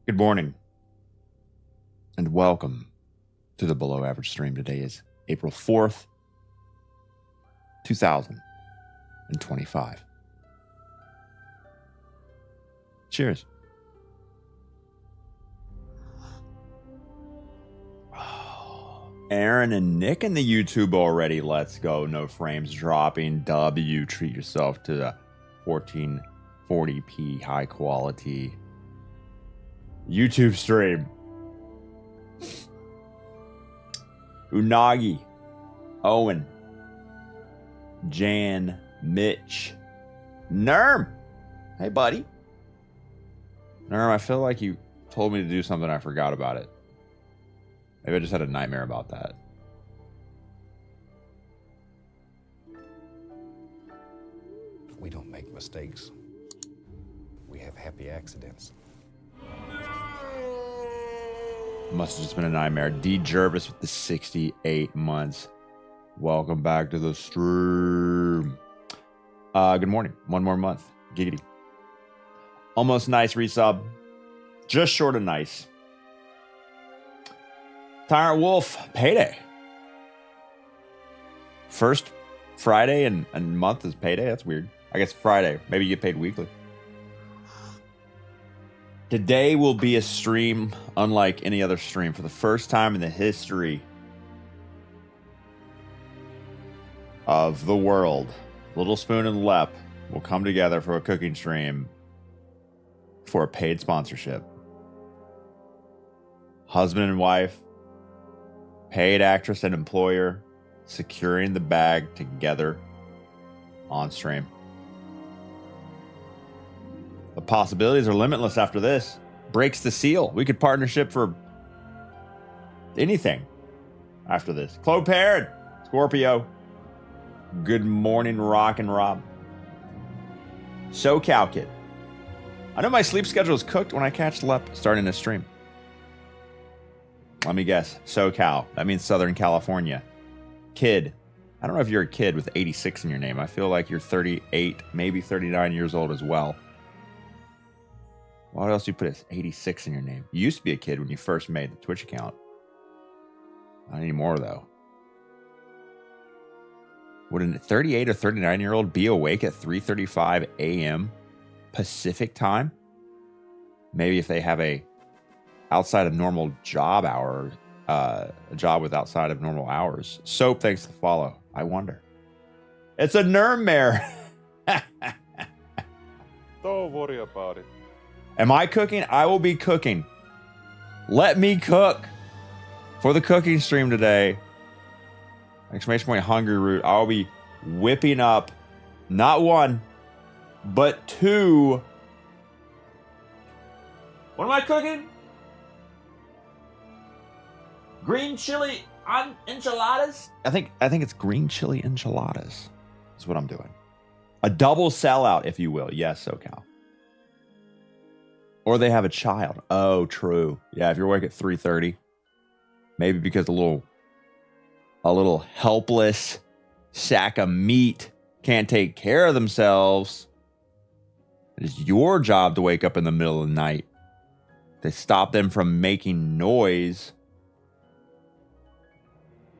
Good morning and welcome to the Below Average Stream. Today is April 4th, 2025. Cheers. Aaron and Nick in the YouTube already. Let's go. No frames dropping. W. Treat yourself to the 1440p high quality YouTube stream. Unagi, Owen, Jan, Mitch, Nerm. Hey, buddy. Nerm, I feel like you told me to do something. I forgot about it. Maybe I just had a nightmare about that. We don't make mistakes. We have happy accidents. Must have just been a nightmare. D. Jervis with the 68 months. Welcome back to the stream. Good morning. One more month. Giggity. Almost nice resub. Just short of nice. Tyrant Wolf. Payday. First Friday and month is payday. That's weird. I guess Friday. Maybe you get paid weekly. Today will be a stream unlike any other stream. For the first time in the history of the world, Little Spoon and Lep will come together for a cooking stream for a paid sponsorship. Husband and wife, paid actress and employer, securing the bag together on stream. The possibilities are limitless after this. Breaks the seal. We could partnership for anything after this. Chloe Parrot, Scorpio. Good morning, Rock and Rob. SoCal Kid. I know my sleep schedule is cooked when I catch Lep starting a stream. Let me guess. SoCal. That means Southern California. Kid. I don't know if you're a kid with 86 in your name. I feel like you're 38, maybe 39 years old as well. What else do you put 86 in your name? You used to be a kid when you first made the Twitch account. Not anymore, though. Would a 38 or 39-year-old be awake at 3:35 a.m. Pacific time? Maybe if they have a outside of normal job hour, a job with outside of normal hours. Soap, thanks to follow. I wonder. It's a Nurmare. Don't worry about it. Am I cooking? I will be cooking. Let me cook for the cooking stream today. Exclamation point, Hungry Root. I'll be whipping up not one, but two. What am I cooking? Green chili enchiladas? I think it's green chili enchiladas is what I'm doing. A double sellout, if you will. Yes, SoCal. Or they have a child. Oh, true. Yeah, if you're awake at 3:30, maybe because a little helpless sack of meat can't take care of themselves. It is your job to wake up in the middle of the night to stop them from making noise.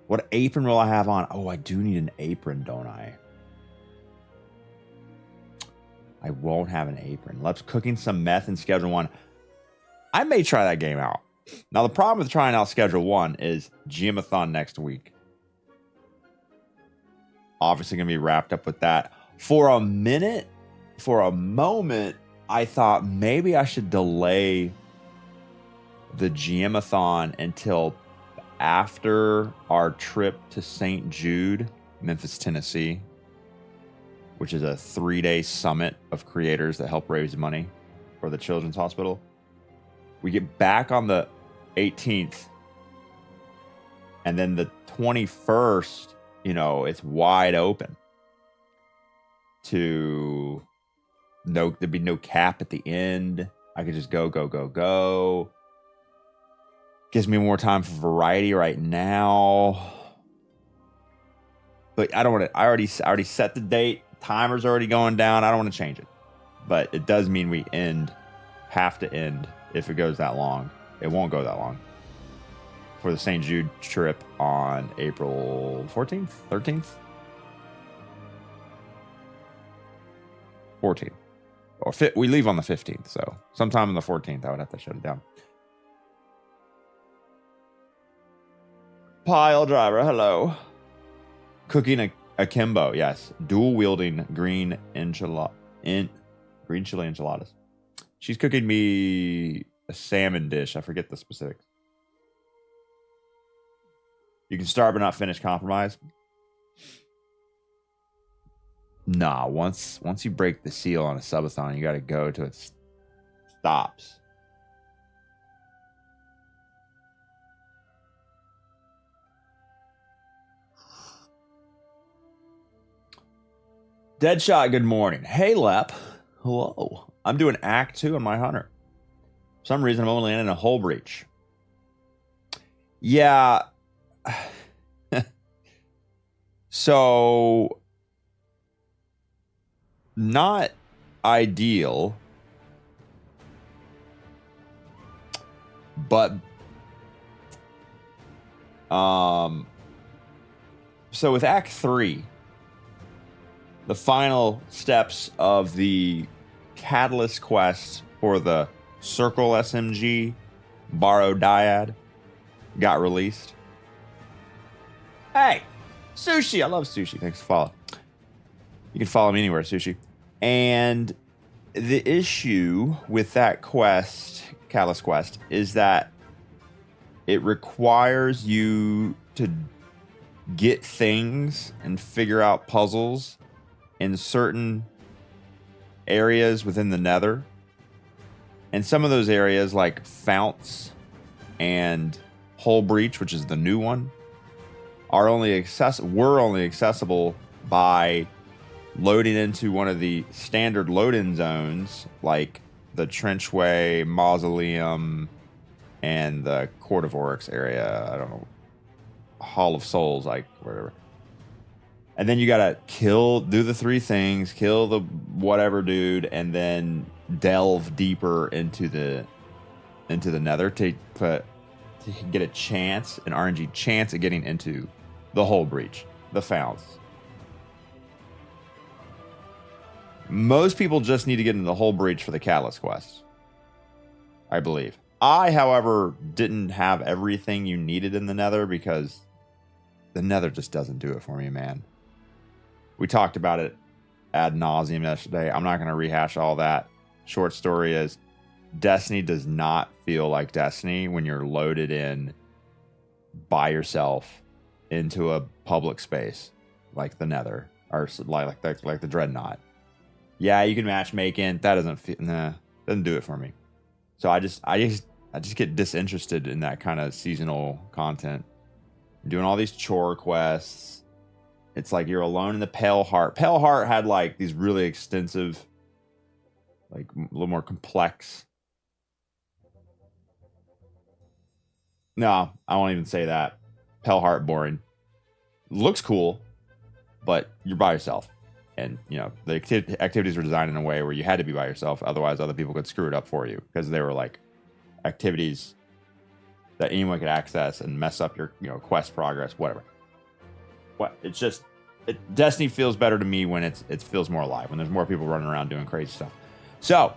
What apron will I have on? Oh, I do need an apron, don't I? I won't have an apron. Lep's cooking some meth in Schedule 1. I may try that game out. Now, the problem with trying out Schedule 1 is Geomathon next week. Obviously going to be wrapped up with that. For a moment, I thought maybe I should delay the Geomathon until after our trip to St. Jude, Memphis, Tennessee, which is a 3-day summit of creators that help raise money for the Children's Hospital. We get back on the 18th, and then the 21st, it's wide open to there'd be no cap at the end. I could just go. Gives me more time for variety right now. But I don't want to, I already set the date. Timer's already going down. I don't want to change it. But it does mean we have to end if it goes that long. It won't go that long. For the St. Jude trip on April 14th, 13th? 14th. Or we leave on the 15th, so sometime on the 14th, I would have to shut it down. Pile driver, hello. Cooking akimbo, yes. Dual wielding green chili enchiladas. She's cooking me a salmon dish. I forget the specifics. You can start but not finish compromise. Nah, once you break the seal on a subathon, you got to go till it stops. Deadshot, good morning. Hey, Lep. Hello. I'm doing Act 2 on my hunter. For some reason, I'm only in a hull breach. Yeah. So, not ideal, but so with Act 3, the final steps of the catalyst quest for the Circle SMG Borrow Dyad got released. Hey, Sushi. I love Sushi. Thanks for following. You can follow me anywhere, Sushi. And the issue with that quest, Catalyst Quest, is that it requires you to get things and figure out puzzles in certain areas within the Nether. And some of those areas, like Founts and Hull Breach, which is the new one, were only accessible by loading into one of the standard load-in zones, like the Trenchway, Mausoleum, and the Court of Oryx area. I don't know. Hall of Souls, like whatever. And then you gotta do the 3 things, kill the whatever dude, and then delve deeper into the Nether to get a chance, an RNG chance at getting into the Hull Breach, the Founts. Most people just need to get into the Hull Breach for the Catalyst Quest, I believe. I, however, didn't have everything you needed in the Nether because the Nether just doesn't do it for me, man. We talked about it ad nauseum yesterday. I'm not going to rehash all that. Short story is, Destiny does not feel like Destiny when you're loaded in by yourself into a public space like the Nether or like the Dreadnought. Yeah, you can matchmaking. That doesn't do it for me. So I just get disinterested in that kind of seasonal content. Doing all these chore quests. It's like you're alone in the Pale Heart. Pale Heart had like these really extensive, like a little more complex. No, I won't even say that. Pale Heart, boring. Looks cool, but you're by yourself. And, you know, the activities were designed in a way where you had to be by yourself. Otherwise, other people could screw it up for you because they were like activities that anyone could access and mess up your, quest progress, whatever. It's just, Destiny feels better to me when it feels more alive, when there's more people running around doing crazy stuff. So,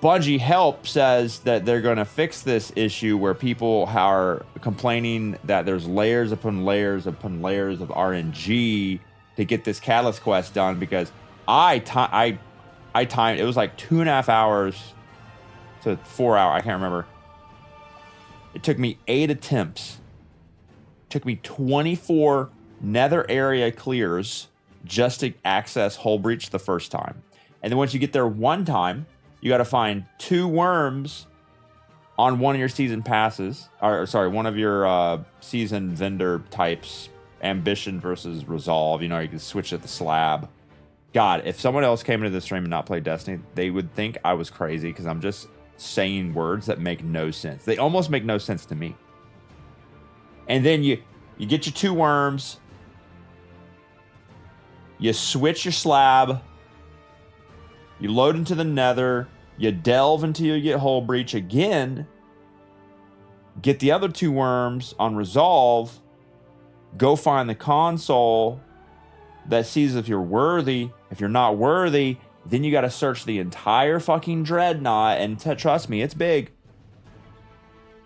Bungie Help says that they're going to fix this issue where people are complaining that there's layers upon layers upon layers of RNG to get this Catalyst quest done, because I timed, it was like 2.5 hours to 4 hours, I can't remember. It took me 8 attempts. It took me 24 Nether area clears just to access Hull Breach the first time. And then once you get there one time, you got to find 2 worms on one of your season passes. One of your season vendor types. Ambition versus Resolve. You can switch at the slab. God, if someone else came into the stream and not played Destiny, they would think I was crazy because I'm just saying words that make no sense. They almost make no sense to me. And then you get your 2 worms. You switch your slab. You load into the Nether. You delve until you get Hull Breach again. Get the other 2 worms on resolve. Go find the console that sees if you're worthy. If you're not worthy, then you got to search the entire fucking dreadnought. And trust me, it's big.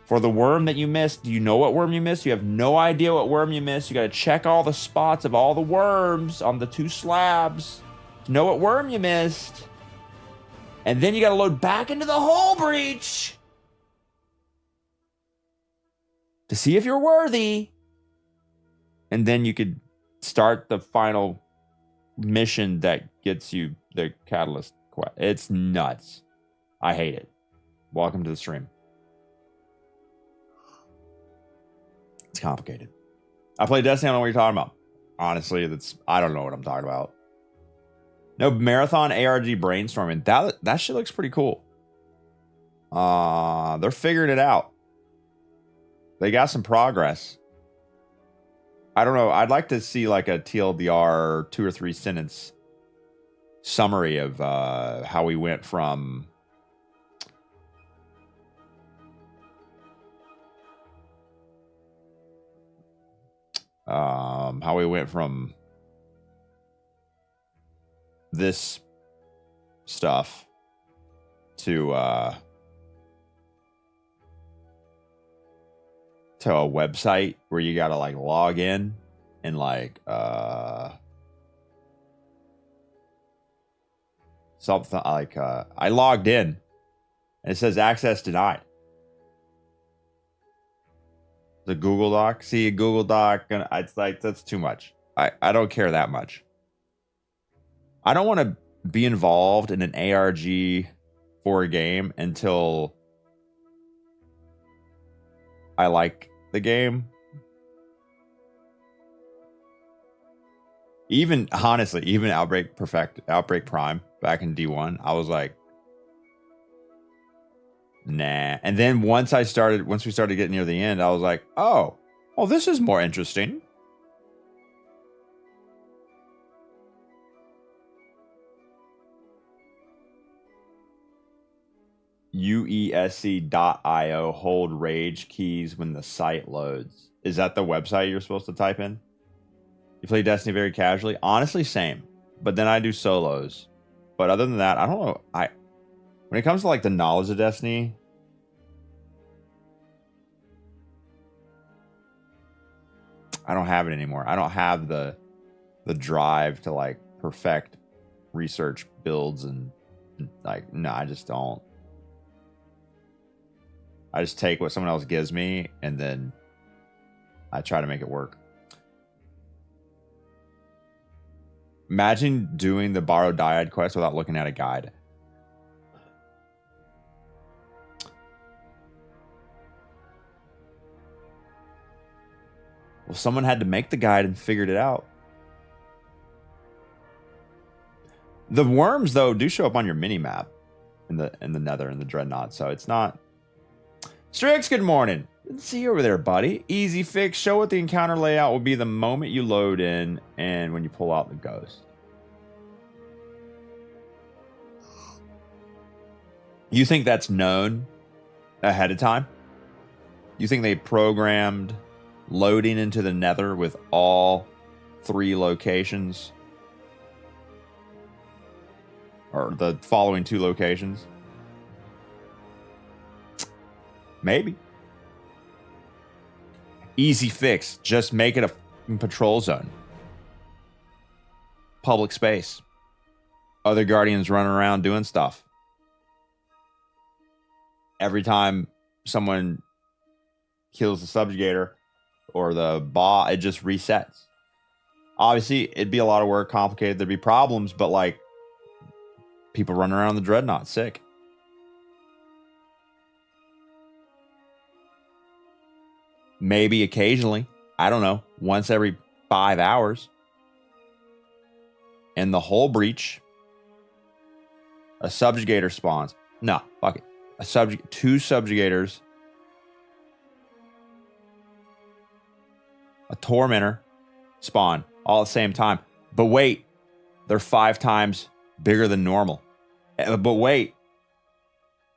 For the worm that you missed, do you know what worm you missed? You have no idea what worm you missed. You got to check all the spots of all the worms on the 2 slabs to know what worm you missed. And then you got to load back into the Hull Breach to see if you're worthy. And then you could start the final mission that gets you the catalyst quest. It's nuts. I hate it. Welcome to the stream. It's complicated. I play Destiny. I don't know what you're talking about. Honestly, I don't know what I'm talking about. No, Marathon ARG brainstorming. That shit looks pretty cool. They're figuring it out. They got some progress. I don't know. I'd like to see like a TLDR 2 or 3 sentence summary of how we went from this stuff to a website where you gotta like log in and like something like I logged in and it says access denied. The Google Doc. See a Google Doc and it's like that's too much. I don't care that much. I don't want to be involved in an ARG for a game until I like the game. Even honestly, even Outbreak Prime back in D1, I was like, nah. And then once we started getting near the end, I was like, oh, this is more interesting. UESC.io hold rage keys when the site loads. Is that the website you're supposed to type in? You play Destiny very casually? Honestly, same. But then I do solos. But other than that, I don't know. When it comes to like the knowledge of Destiny, I don't have it anymore. I don't have the drive to like perfect research builds and like no, I just don't. I just take what someone else gives me and then I try to make it work. Imagine doing the borrowed dyad quest without looking at a guide. Well, someone had to make the guide and figured it out. The worms, though, do show up on your mini map in the Nether and the Dreadnought, so it's not. Strix, good morning. Good to see you over there, buddy. Easy fix. Show what the encounter layout will be the moment you load in and when you pull out the ghost. You think that's known ahead of time? You think they programmed loading into the Nether with all 3 locations? Or the following 2 locations? Maybe. Easy fix. Just make it a patrol zone. Public space. Other Guardians running around doing stuff. Every time someone kills the subjugator or the boss, it just resets. Obviously, it'd be a lot of work, complicated. There'd be problems, but like people running around the Dreadnought, sick. Maybe occasionally, I don't know, once every 5 hours. And the Hull Breach, a subjugator spawns. No, fuck it. 2 subjugators, a tormentor spawn all at the same time. But wait, they're 5 times bigger than normal. But wait,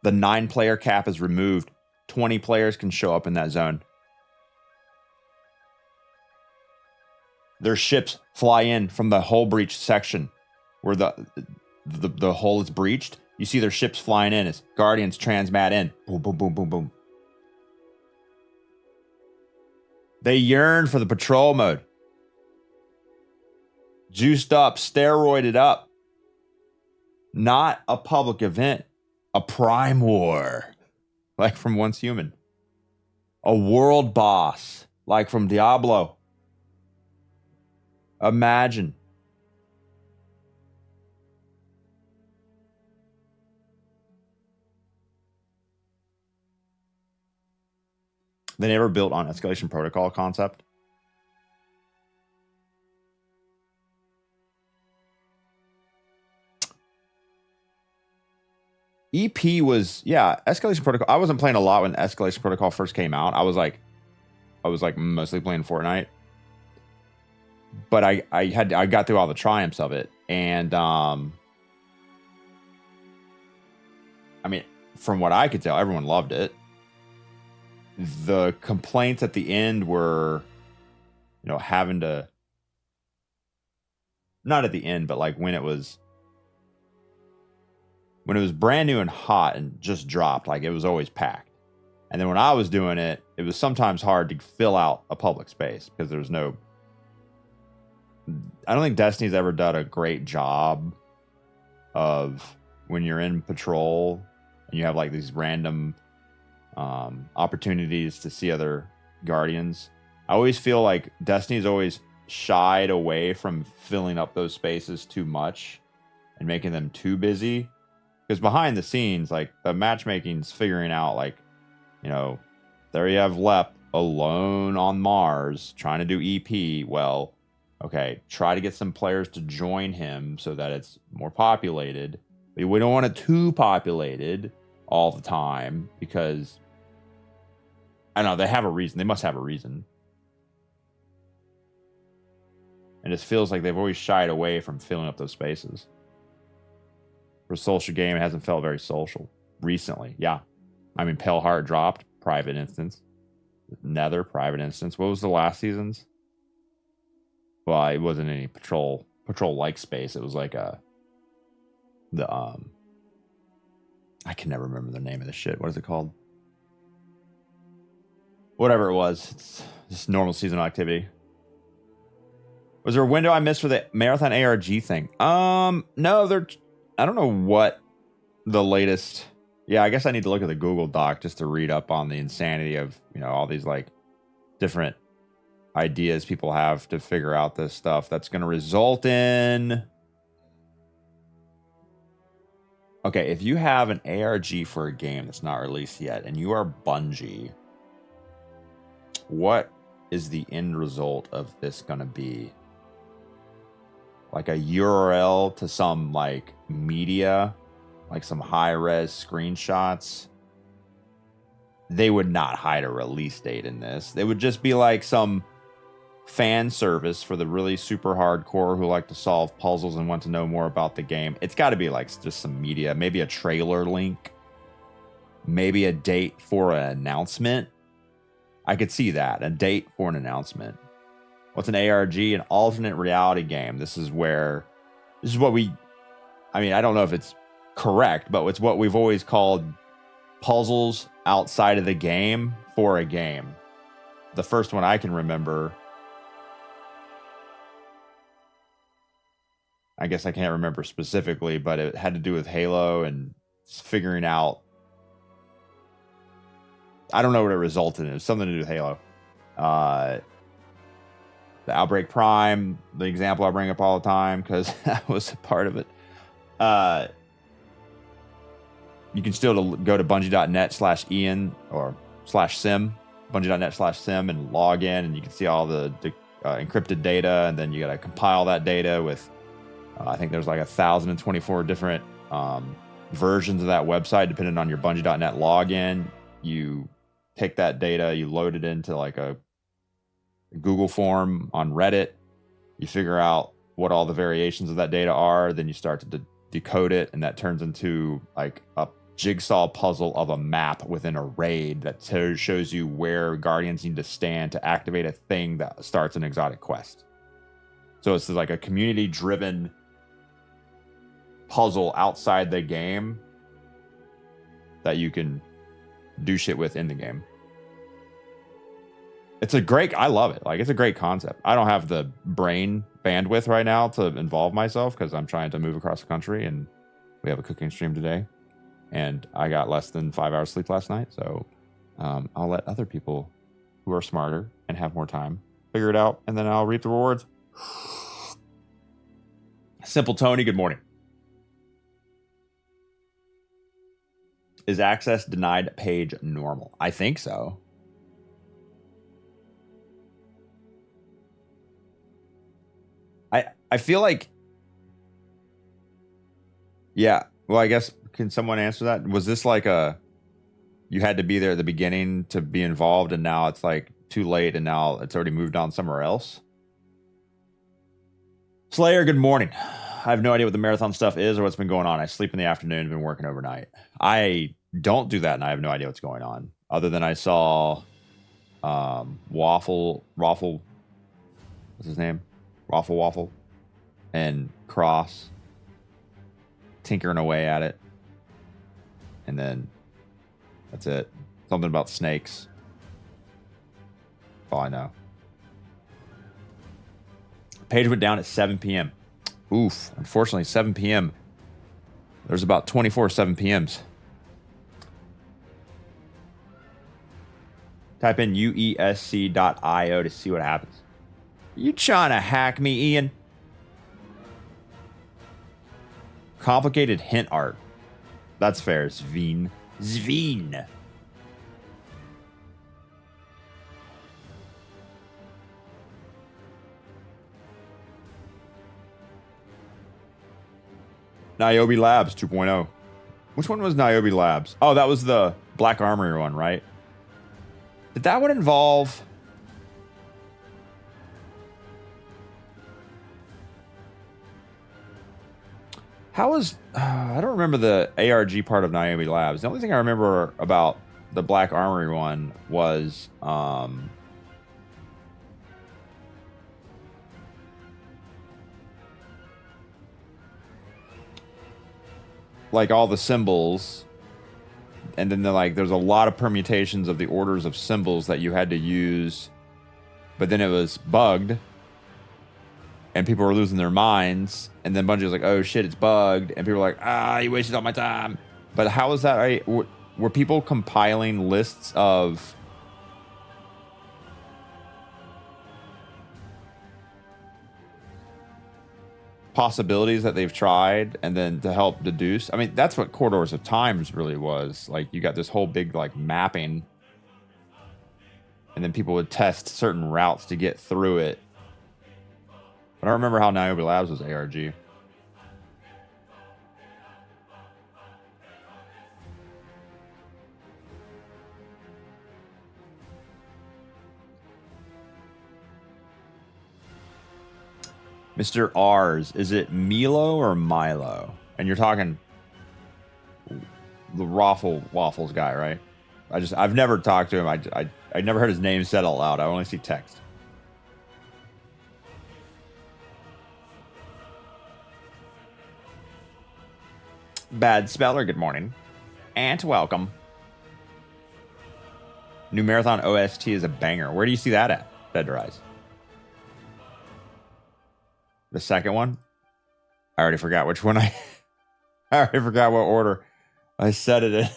The 9-player cap is removed. 20 players can show up in that zone. Their ships fly in from the hull breach section where the hull is breached. You see their ships flying in as Guardians transmat in. Boom, boom, boom, boom, boom. They yearn for the patrol mode. Juiced up, steroided up. Not a public event. A prime war. Like from Once Human. A world boss. Like from Diablo. Imagine. They never built on escalation protocol concept. EP was, yeah, escalation protocol. I wasn't playing a lot when escalation protocol first came out. I was like mostly playing Fortnite. But I got through all the triumphs of it. And I mean, from what I could tell, everyone loved it. The complaints at the end were, you know, having to, not at the end, but like when it was brand new and hot and just dropped, like it was always packed. And then when I was doing it, it was sometimes hard to fill out a public space because there's no, I don't think Destiny's ever done a great job of when you're in patrol and you have like these random opportunities to see other Guardians. I always feel like Destiny's always shied away from filling up those spaces too much and making them too busy. Because behind the scenes, like the matchmaking's figuring out, like, you know, there you have Lep alone on Mars trying to do EP. Well, okay, try to get some players to join him so that it's more populated. But we don't want it too populated all the time because, I don't know, they have a reason. They must have a reason. And it feels like they've always shied away from filling up those spaces. For a social game, it hasn't felt very social recently. Yeah. I mean, Pale Heart dropped, private instance. Nether, private instance. What was the last season's? Well, it wasn't any patrol-like space. It was like I can never remember the name of the shit. What is it called? Whatever it was. It's just normal seasonal activity. Was there a window I missed for the Marathon ARG thing? No, I don't know what the latest. Yeah, I guess I need to look at the Google Doc just to read up on the insanity of, you know, all these like different ideas people have to figure out this stuff that's going to result in. Okay, if you have an ARG for a game that's not released yet and you are Bungie, what is the end result of this going to be? Like a URL to some like media, like some high-res screenshots. They would not hide a release date in this. They would just be like some fan service for the really super hardcore who like to solve puzzles and want to know more about the game. It's got to be like just some media, maybe a trailer link, maybe a date for an announcement. I could see that, a date for an announcement. What's an ARG? An alternate reality game. This is what I mean, I don't know if it's correct, but it's what we've always called puzzles outside of the game for a game. The first one I can remember, I guess I can't remember specifically, but it had to do with Halo and figuring out, I don't know what it resulted in. It was something to do with Halo. The Outbreak Prime, the example I bring up all the time because that was a part of it. You can still go to bungie.net/Ian or /sim, bungie.net/sim and log in, and you can see all the encrypted data, and then you got to compile that data with, I think there's like 1,024 different versions of that website depending on your bungie.net login. You take that data, you load it into like a Google form on Reddit. You figure out what all the variations of that data are. Then you start to decode it, and that turns into like a jigsaw puzzle of a map within a raid that shows you where guardians need to stand to activate a thing that starts an exotic quest. So it's like a community-driven puzzle outside the game that you can do shit with in the game. It's a great, I love it. Like, it's a great concept. I don't have the brain bandwidth right now to involve myself because I'm trying to move across the country and we have a cooking stream today. And I got less than 5 hours sleep last night. So I'll let other people who are smarter and have more time figure it out. And then I'll reap the rewards. Simple Tony, good morning. Is access denied page normal? I think so. I feel like, yeah, well, I guess, can someone answer that? Was this like you had to be there at the beginning to be involved and now it's like too late and now it's already moved on somewhere else? Slayer, good morning. I have no idea what the marathon stuff is or what's been going on. I sleep in the afternoon, been working overnight. I don't do that and I have no idea what's going on. Other than I saw Waffle, what's his name? Waffle, and Cross tinkering away at it. And then that's it. Something about snakes. That's all I know. Page went down at 7 p.m. Oof. Unfortunately, 7 p.m. There's about 24 7 p.m.s. Type in uesc.io to see what happens. You trying to hack me, Ian? Complicated hint art. That's fair. Zveen. Niobe Labs 2.0. Which one was Niobe Labs? Oh, that was the Black Armory one, right? Did that one involve... How was... I don't remember the ARG part of Niobe Labs. The only thing I remember about the Black Armory one was... like all the symbols, and then there's a lot of permutations of the orders of symbols that you had to use, but then it was bugged and people were losing their minds, and then Bungie was like, oh shit, it's bugged, and people were like, you wasted all my time. But how is that right? Were people compiling lists of possibilities that they've tried and then to help deduce? I mean, that's what Corridors of Times really was. Like, you got this whole big mapping, and then people would test certain routes to get through it. But I don't remember how Niobe Labs was ARG. Mr. R's, is it Milo or Milo? And you're talking the Waffles guy, right? I've never talked to him. I never heard his name said out loud. I only see text. Bad Speller, good morning. And welcome. New Marathon OST is a banger. Where do you see that at, Dead to Rise? The second one? I already forgot which one I already forgot what order I said it in.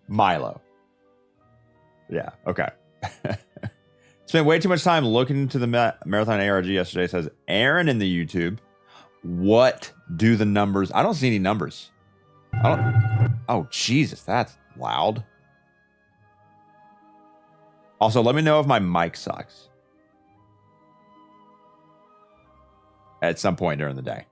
Milo. Yeah, okay. Spent way too much time looking into the Marathon ARG yesterday, says Aaron in the YouTube. What do the numbers? I don't see any numbers. Oh, Jesus, that's loud. Also, let me know if my mic sucks at some point during the day.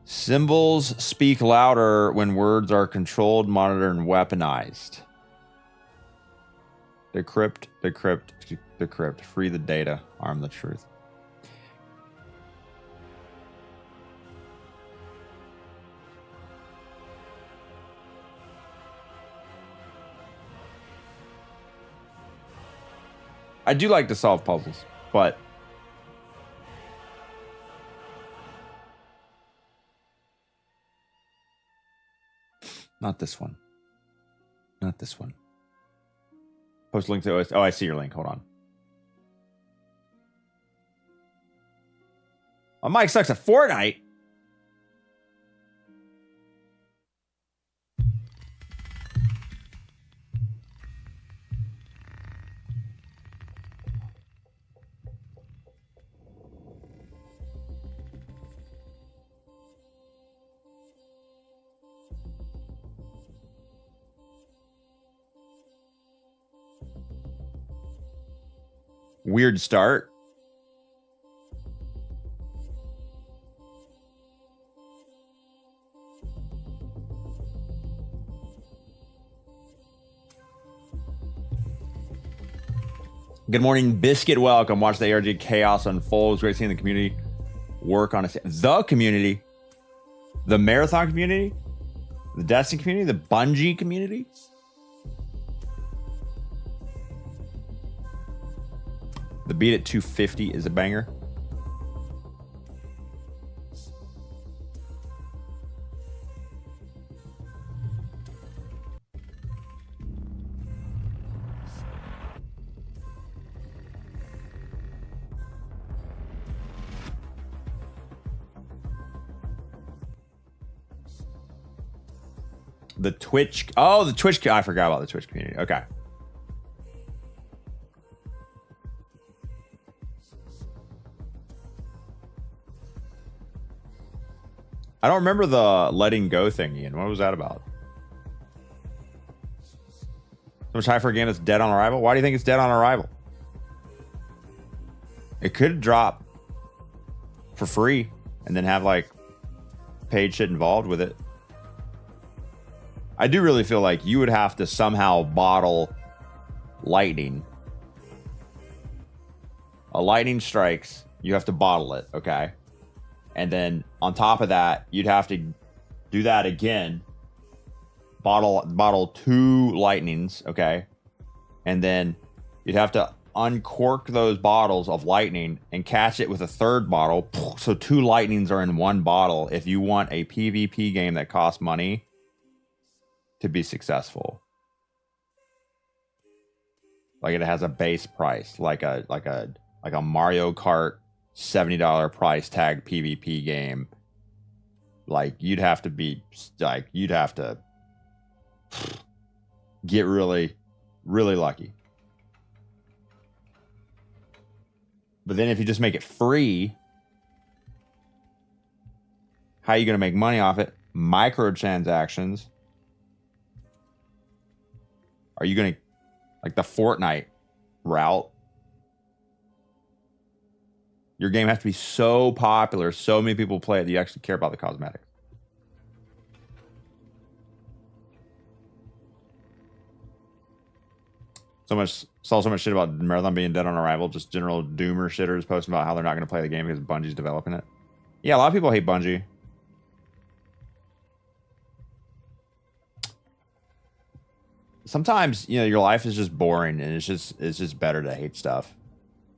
Symbols speak louder when words are controlled, monitored, and weaponized. Decrypt, decrypt, decrypt. Free the data. Arm the truth. I do like to solve puzzles, but not this one. Not this one. Post link to OS. Oh, I see your link. Hold on. Oh, Mike sucks at Fortnite. Weird start. Good morning, Biscuit. Welcome. Watch the ARG chaos unfold. It's great seeing the community work on it. The community, the Marathon community, the Destiny community, the Bungie community. The beat at 250 is a banger. The Twitch. Oh, the Twitch. I forgot about the Twitch community. Okay. I don't remember the letting go thing, Ian. What was that about? So much high for a game that's dead on arrival? Why do you think it's dead on arrival? It could drop for free and then have like paid shit involved with it. I do really feel like you would have to somehow bottle lightning. A lightning strikes, you have to bottle it, okay? And then on top of that, you'd have to do that again. Bottle 2 lightnings, okay? And then you'd have to uncork those bottles of lightning and catch it with a 3rd bottle. So 2 lightnings are in 1 bottle if you want a PvP game that costs money to be successful. Like it has a base price, like a Mario Kart $70 price tag PvP game. Like you'd have to get really, really lucky. But then if you just make it free, how are you going to make money off it? Microtransactions. Are you going to, like the Fortnite route? Your game has to be so popular, so many people play it that you actually care about the cosmetics. Saw so much shit about Marathon being dead on arrival. Just general doomer shitters posting about how they're not going to play the game because Bungie's developing it. Yeah, a lot of people hate Bungie. Sometimes, you know, your life is just boring and it's just better to hate stuff.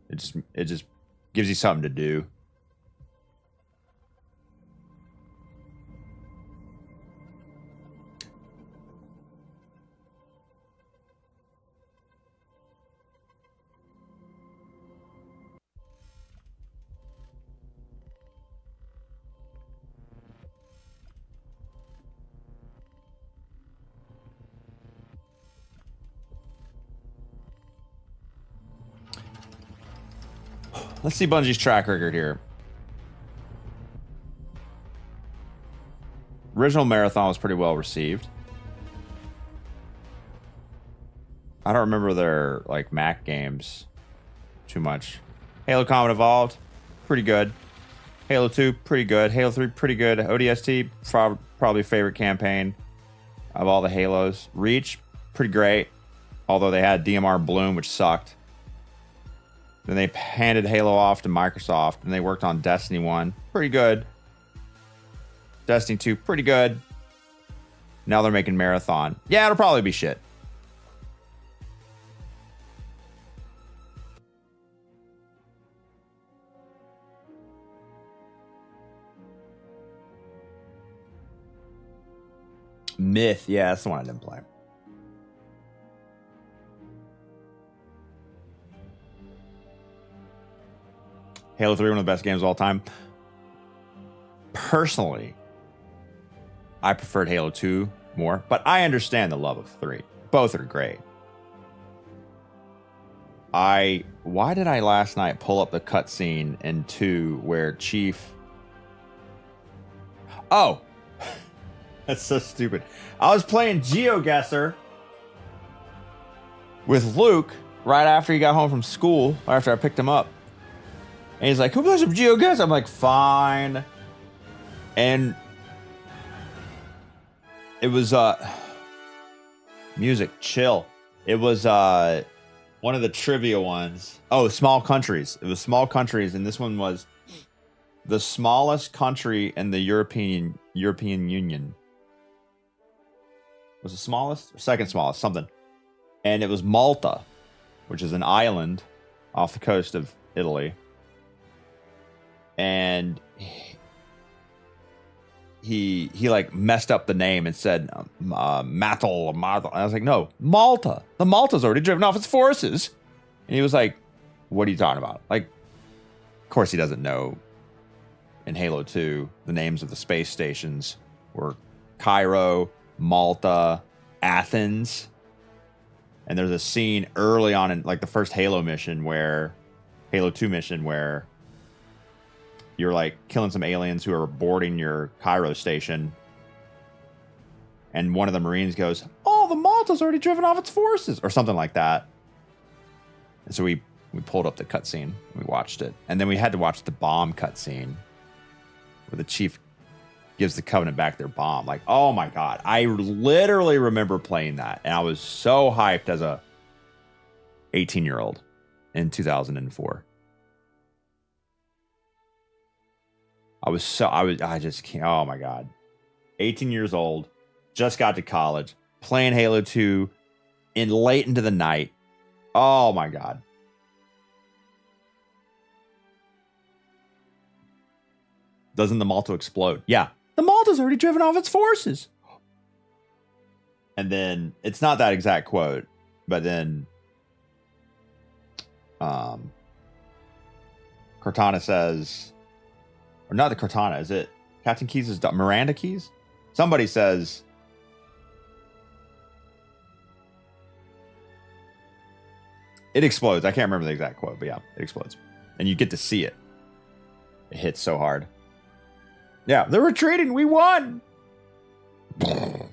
It just gives you something to do. Let's see Bungie's track record here. Original Marathon was pretty well received. I don't remember their like Mac games too much. Halo Combat Evolved, pretty good. Halo 2, pretty good. Halo 3, pretty good. ODST, probably favorite campaign of all the Halos. Reach, pretty great. Although they had DMR Bloom, which sucked. Then they handed Halo off to Microsoft, and they worked on Destiny 1. Pretty good. Destiny 2, pretty good. Now they're making Marathon. Yeah, it'll probably be shit. Myth, yeah, that's the one I didn't play. Halo 3, one of the best games of all time. Personally, I preferred Halo 2 more, but I understand the love of 3. Both are great. Why did I last night pull up the cutscene in 2 where Chief... Oh! That's so stupid. I was playing GeoGuessr with Luke right after he got home from school, after I picked him up. And he's like, who plays some GeoGuessr? I'm like, fine. And it was music, chill. It was one of the trivia ones. Oh, small countries. It was small countries, and this one was the smallest country in the European Union. Was the smallest or second smallest, something. And it was Malta, which is an island off the coast of Italy. And he like messed up the name and said Matel. I was like, no, Malta. The Malta's already driven off its forces. And he was like, what are you talking about? Like, of course he doesn't know. In Halo 2, the names of the space stations were Cairo, Malta, Athens. And there's a scene early on in like the first Halo 2 mission where you're like killing some aliens who are boarding your Cairo station. And one of the Marines goes, oh, the Malta's already driven off its forces, or something like that. And so we pulled up the cutscene. We watched it. And then we had to watch the bomb cutscene where the Chief gives the Covenant back their bomb. Like, oh my God. I literally remember playing that. And I was so hyped as a 18-year-old in 2004. I just can't. Oh my God. 18 years old, just got to college, playing Halo 2 in late into the night. Oh my God. Doesn't the Malta explode? Yeah. The Malta's already driven off its forces. And then it's not that exact quote, but then Cortana says, or not the Cortana, is it Captain Keyes' Miranda Keyes? Somebody says, it explodes. I can't remember the exact quote, but yeah, it explodes. And you get to see it. It hits so hard. Yeah, they're retreating. We won. And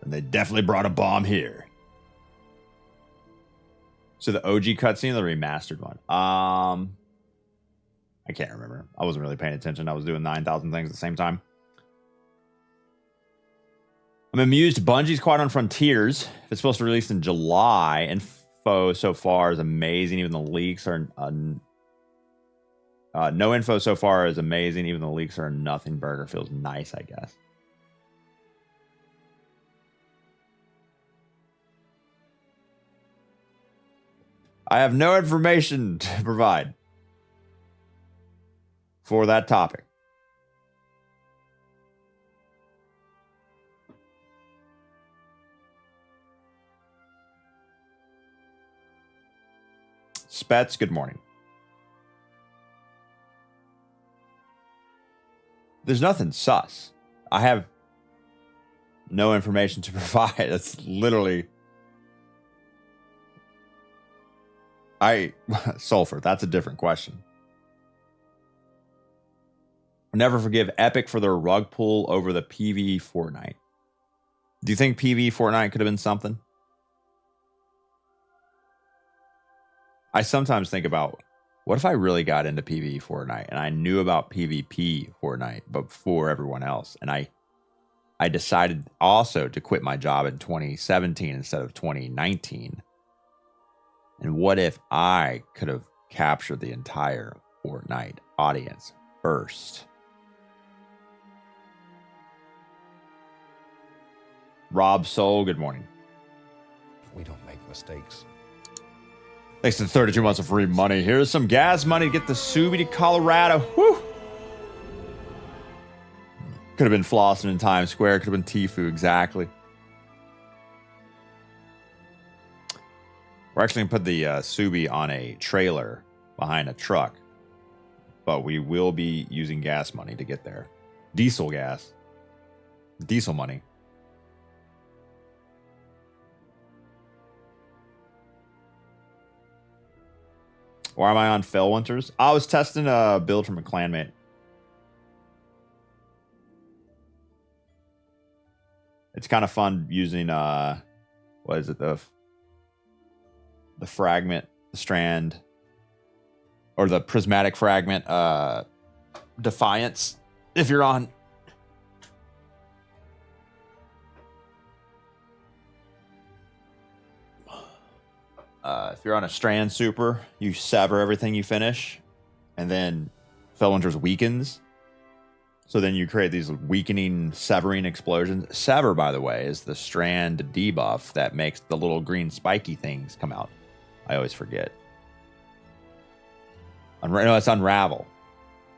they definitely brought a bomb here. So the OG cutscene or the remastered one? I can't remember. I wasn't really paying attention. I was doing 9,000 things at the same time. I'm amused Bungie's Quiet on Frontiers. If it's supposed to release in July, info so far is amazing. Even the leaks are... no info so far is amazing. Even the leaks are nothing. Burger feels nice, I guess. I have no information to provide for that topic. Spets, good morning. There's nothing sus. I have no information to provide. That's literally... Sulfur, that's a different question. Never forgive Epic for their rug pull over the PvE Fortnite. Do you think PvE Fortnite could have been something? I sometimes think about, what if I really got into PvE Fortnite and I knew about PvP Fortnite before everyone else, and I I decided also to quit my job in 2017 instead of 2019. And what if I could have captured the entire Fortnite audience first? Rob Soul, good morning. We don't make mistakes. Thanks to 32 months of free money. Here's some gas money to get the Subi to Colorado. Woo! Could have been flossing in Times Square. Could have been Tfue, exactly. We're actually going to put the Subi on a trailer behind a truck. But we will be using gas money to get there. Diesel gas. Diesel money. Why am I on Fell Winters? I was testing a build from a clanmate. It's kind of fun using what is it, the fragment, the strand, or the prismatic fragment Defiance. If you're on a strand super, you sever everything you finish, and then Fellwinter's weakens. So then you create these weakening, severing explosions. Sever, by the way, is the strand debuff that makes the little green spiky things come out. I always forget. No, it's Unravel.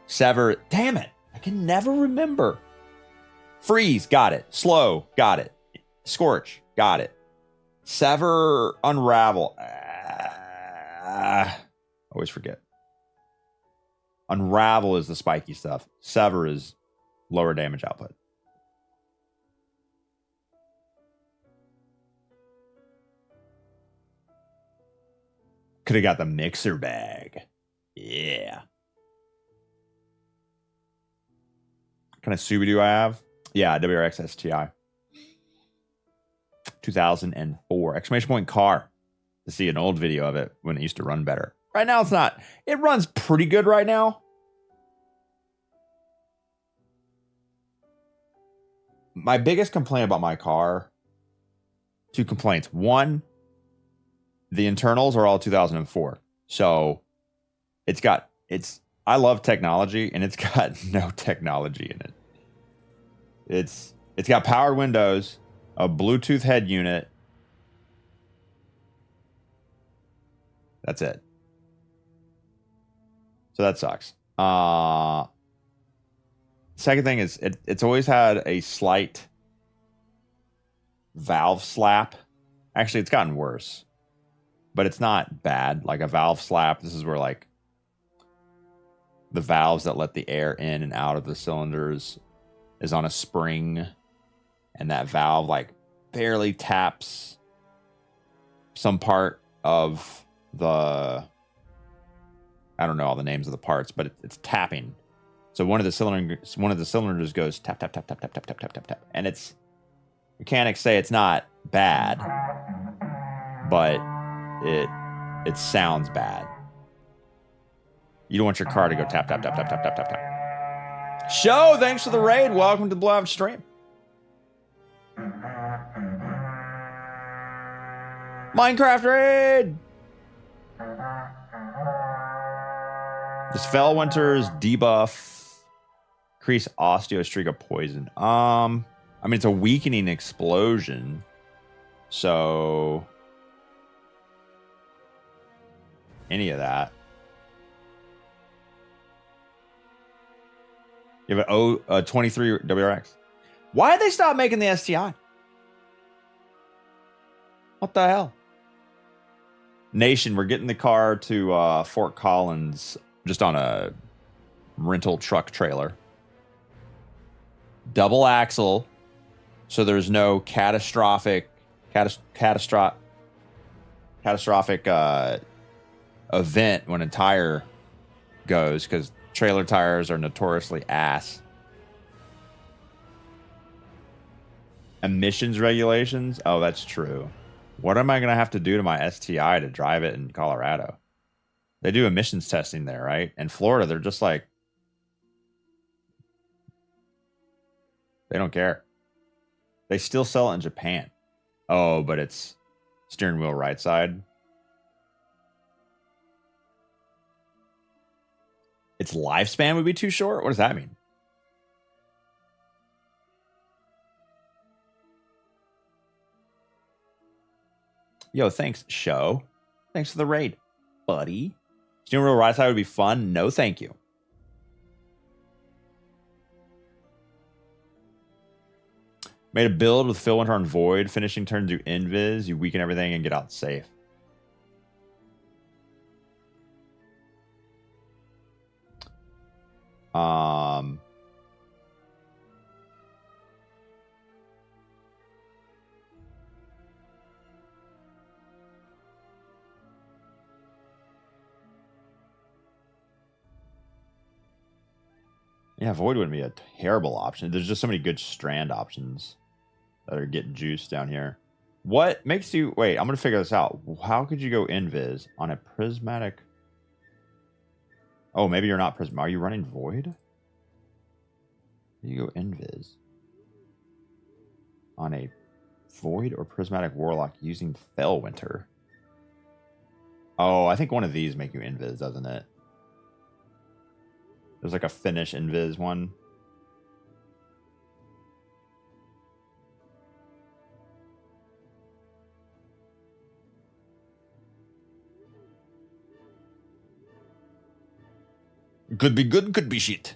Sever, damn it. I can never remember. Freeze, got it. Slow, got it. Scorch, got it. Sever, Unravel. Always forget. Unravel is the spiky stuff. Sever is lower damage output. Could have got the mixer bag. Yeah. What kind of Subi do I have? Yeah, WRX STI. 2004. Exclamation point car. To see an old video of it when it used to run better. Right now it's not. It runs pretty good right now. My biggest complaint about my car, 2 complaints. One, the internals are all 2004. So I love technology, and it's got no technology in it. It's got powered windows, a Bluetooth head unit. That's it. So that sucks. Second thing is it's always had a slight valve slap. Actually, it's gotten worse, but it's not bad. Like a valve slap. This is where like the valves that let the air in and out of the cylinders is on a spring, and that valve like barely taps some part of the, I don't know all the names of the parts, but it's tapping. So one of the cylinders goes tap tap tap tap tap tap tap tap tap tap, and it's, mechanics say it's not bad, but it sounds bad. You don't want your car to go tap tap tap tap tap tap tap tap. Show, thanks for the raid. Welcome to the Blowout stream. Minecraft raid. This Fellwinter's debuff. Increase osteo streak of poison. I mean, it's a weakening explosion. So any of that. You have a 23 WRX. Why did they stop making the STI? What the hell? Nation, we're getting the car to Fort Collins just on a rental truck trailer. Double axle, so there's no catastrophic event when a tire goes, because trailer tires are notoriously ass. Emissions regulations? Oh, that's true. What am I going to have to do to my STI to drive it in Colorado? They do emissions testing there, right? In Florida, they're just like, they don't care. They still sell it in Japan. Oh, but it's steering wheel right side. Its lifespan would be too short? What does that mean? Yo, thanks, show. Thanks for the raid, buddy. Steering wheel right side would be fun. No, thank you. Made a build with Fill Winter on Void. Finishing turn do Invis. You weaken everything and get out safe. Yeah, Void wouldn't be a terrible option. There's just so many good strand options that are getting juiced down here. What makes you... Wait, I'm going to figure this out. How could you go Invis on a prismatic... Oh, maybe you're not prism. Are you running Void? You go Invis on a Void or prismatic Warlock using Fellwinter. Oh, I think one of these make you Invis, doesn't it? There's like a finish Invis one. Could be good, could be shit.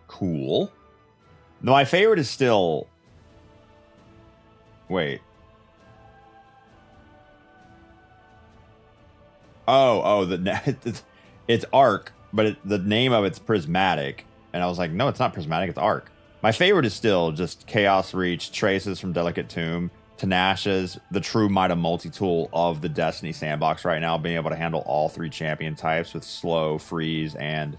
Cool. No, my favorite is still... Wait. It's Arc, but the name of it's Prismatic. And I was like, no, it's not Prismatic, it's Arc. My favorite is still just Chaos Reach, Traces from Delicate Tomb, Tenacious, the true Might of multi-tool of the Destiny sandbox right now, being able to handle all 3 champion types with slow, freeze, and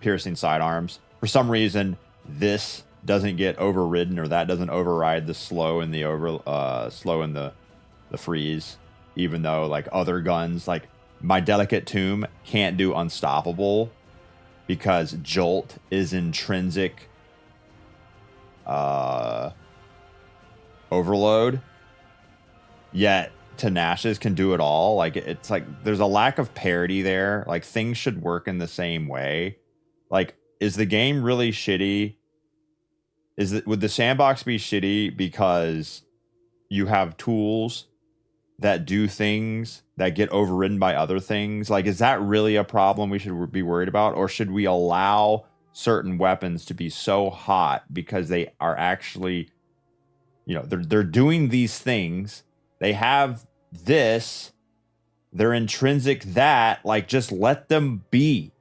piercing sidearms. For some reason, this doesn't get overridden, or that doesn't override the slow and the freeze, even though like other guns, like my Delicate Tomb can't do Unstoppable because Jolt is intrinsic overload, yet Tenacious can do it all. Like it's like there's a lack of parity there. Like things should work in the same way. Like, is the game really shitty? Would the sandbox be shitty because you have tools that do things that get overridden by other things? Like, is that really a problem we should be worried about? Or should we allow certain weapons to be so hot because they are actually, you know, they're doing these things. They have this, they're intrinsic that, like, just let them be.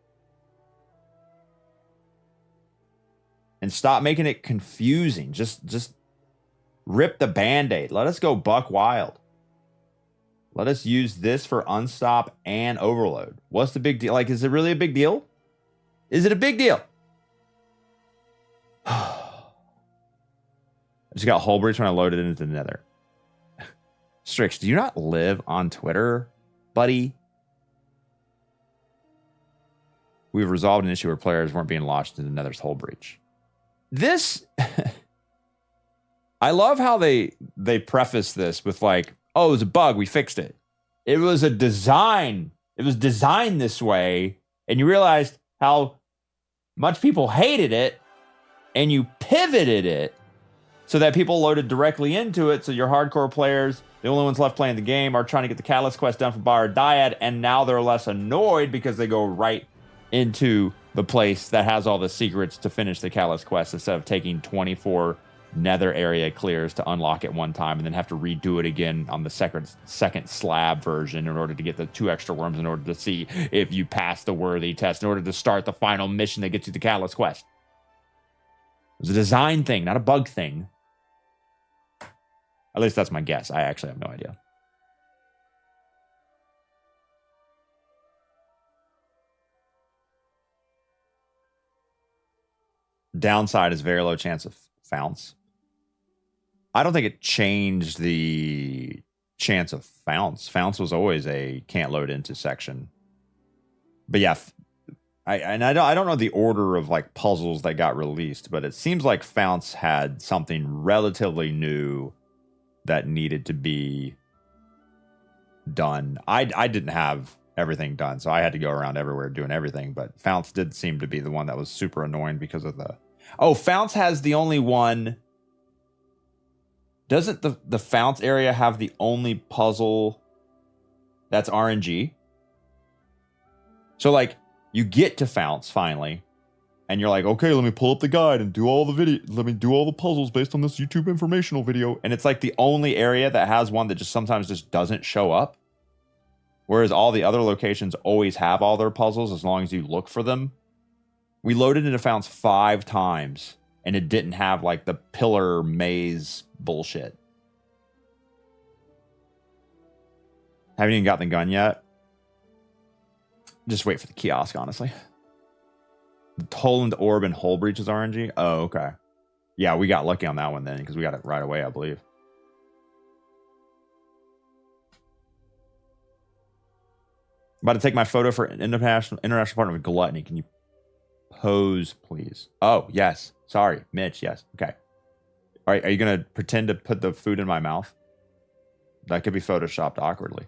And stop making it confusing. Just rip the Band-Aid. Let us go buck wild. Let us use this for Unstop and Overload. What's the big deal? Like, is it really a big deal? Is it a big deal? I just got Hull Breach when I loaded it into the Nether. Strix, do you not live on Twitter, buddy? We've resolved an issue where players weren't being launched into Nether's Hull Breach. This... I love how they preface this with like, oh, it was a bug, we fixed it. It was a design. It was designed this way, and you realized how much people hated it, and you pivoted it so that people loaded directly into it, so your hardcore players, the only ones left playing the game, are trying to get the Catalyst quest done for Bar Dyad, and now they're less annoyed because they go right into the place that has all the secrets to finish the Catalyst quest instead of taking 24 Nether area clears to unlock it one time and then have to redo it again on the second slab version in order to get the 2 extra worms in order to see if you pass the worthy test in order to start the final mission that gets you the Catalyst quest. It was a design thing, not a bug thing. At least that's my guess. I actually have no idea. Downside is very low chance of founce. I don't think it changed the chance of founce. Founce was always a can't load into section. But yeah, I don't know the order of like puzzles that got released, but it seems like Founts had something relatively new that needed to be done. I didn't have everything done, so I had to go around everywhere doing everything, but Founts did seem to be the one that was super annoying because of the... Oh, Founts has the only one... Doesn't the Founts area have the only puzzle that's RNG? So, like, you get to Founts finally, and you're like, okay, let me pull up the guide and do all the video. Let me do all the puzzles based on this YouTube informational video. And it's like the only area that has one that just sometimes just doesn't show up. Whereas all the other locations always have all their puzzles as long as you look for them. We loaded into Founts 5 times, and it didn't have like the pillar maze bullshit. Haven't even gotten the gun yet. Just wait for the kiosk, honestly. The Toland Orb and Hull Breach is RNG? Oh, okay. Yeah, we got lucky on that one then, because we got it right away, I believe. About to take my photo for international partner with Gluttony. Can you pose, please? Oh, yes. Sorry, Mitch, yes. Okay. All right, are you going to pretend to put the food in my mouth? That could be photoshopped awkwardly.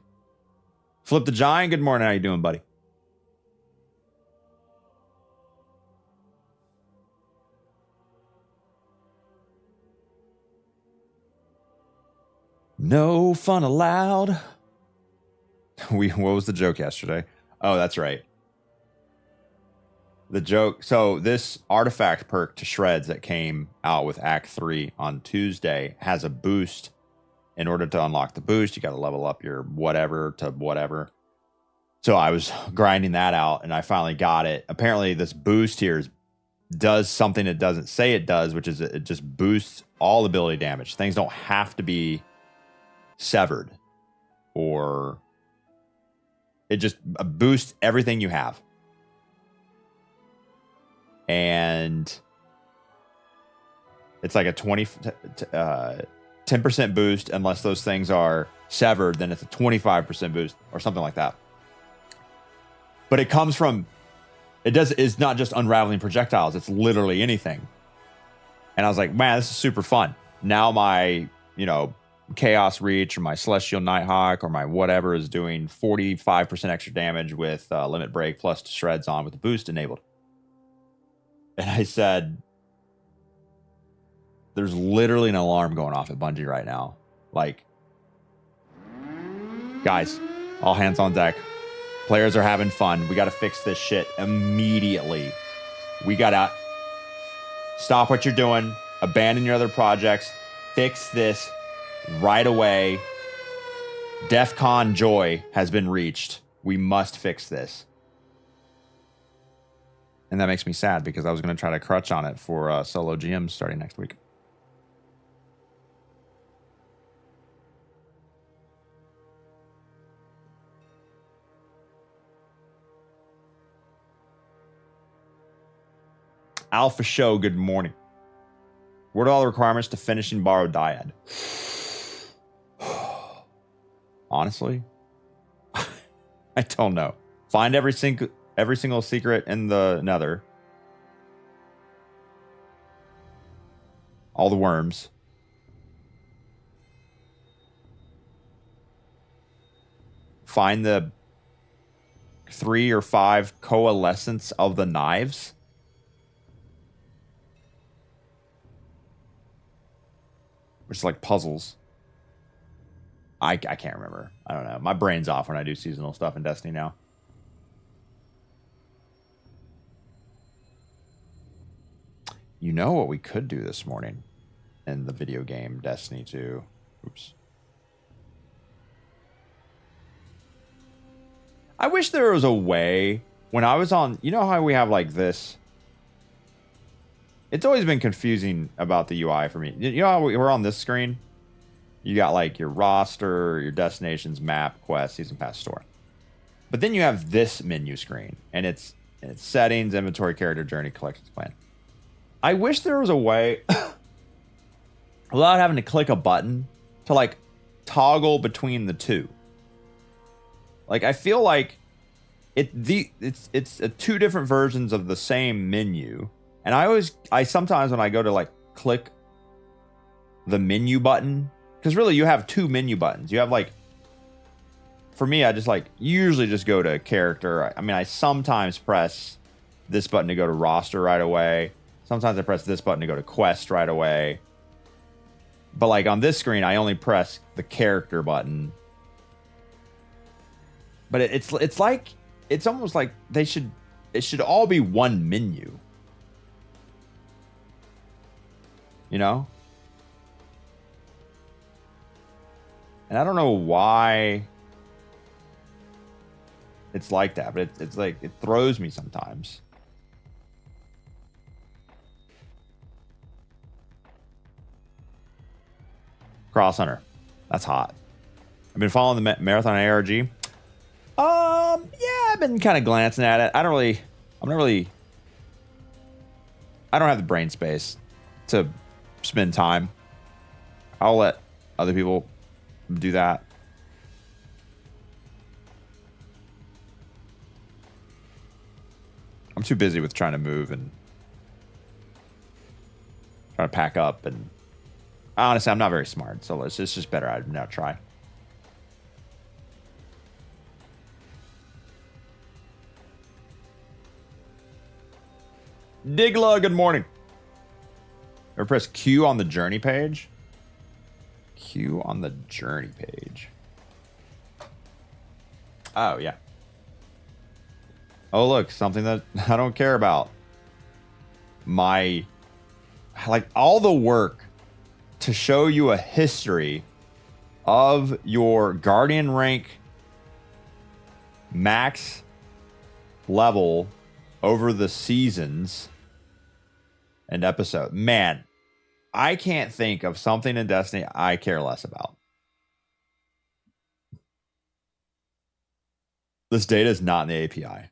Flip the Giant, good morning. How you doing, buddy? No fun allowed. What was the joke yesterday? Oh, that's right. The joke. So this artifact perk to shreds that came out with Act 3 on Tuesday has a boost. In order to unlock the boost, you got to level up your whatever to whatever. So I was grinding that out, and I finally got it. Apparently, this boost here does something it doesn't say it does, which is it just boosts all ability damage. Things don't have to be severed, or it just boosts everything you have. And it's like a 10% boost unless those things are severed, then it's a 25% boost or something like that. But it comes from, it's not just unraveling projectiles, it's literally anything. And I was like, man, this is super fun. Now my, Chaos Reach or my Celestial Nighthawk or my whatever is doing 45% extra damage with Limit Break plus shreds on with the boost enabled. And I said, there's literally an alarm going off at Bungie right now. Like, guys, all hands on deck. Players are having fun. We got to fix this shit immediately. We got to stop what you're doing, abandon your other projects, fix this right away. DEFCON joy has been reached. We must fix this. And that makes me sad because I was going to try to crutch on it for solo GMs starting next week. Alpha Show, good morning. What are all the requirements to finishing Borrowed Dyad? Honestly, I don't know. Find every single secret in the Nether. All the worms. Find the 3 or 5 coalescence of the knives. Which is like puzzles. I can't remember. I don't know. My brain's off when I do seasonal stuff in Destiny now. You know what we could do this morning in the video game Destiny 2? Oops. I wish there was a way when I was on, you know how we have like this? It's always been confusing about the UI for me. You know how we're on this screen? You got like your roster, your destinations, map, quest, season pass, store. But then you have this menu screen, and it's settings, inventory, character, journey, collections plan. I wish there was a way without having to click a button to like toggle between the two. Like I feel like It's two different versions of the same menu. And I sometimes when I go to like click the menu button, because really you have two menu buttons. You have like, for me, I just like usually just go to character. I mean, I sometimes press this button to go to roster right away. Sometimes I press this button to go to quest right away. But like on this screen, I only press the character button. But it's like, it's almost like it should all be one menu. You know? And I don't know why it's like that, but it's like, it throws me sometimes. Cross Hunter. That's hot. I've been following the Marathon ARG. Yeah, I've been kind of glancing at it. I don't have the brain space to spend time. I'll let other people do that. I'm too busy with trying to move and trying to pack up, and honestly, I'm not very smart, so it's just better I not try. Digla, good morning. Or press Q on the journey page. Q on the journey page. Oh, yeah. Oh, look, something that I don't care about. Like all the work to show you a history of your Guardian rank max level over the seasons and episode. Man, I can't think of something in Destiny I care less about. This data is not in the API.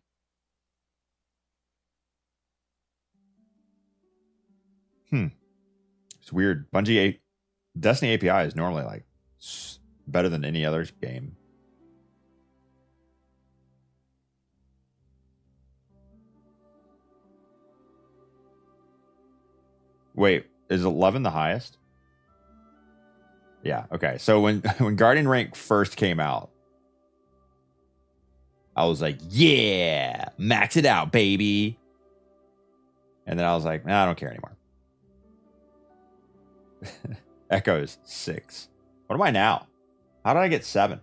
It's weird. Destiny API is normally like better than any other game. Wait, is 11 the highest? Yeah, okay. So when Guardian rank first came out, I was like, yeah, max it out, baby. And then I was like, nah, I don't care anymore. Echoes 6. What am I now? How did I get 7?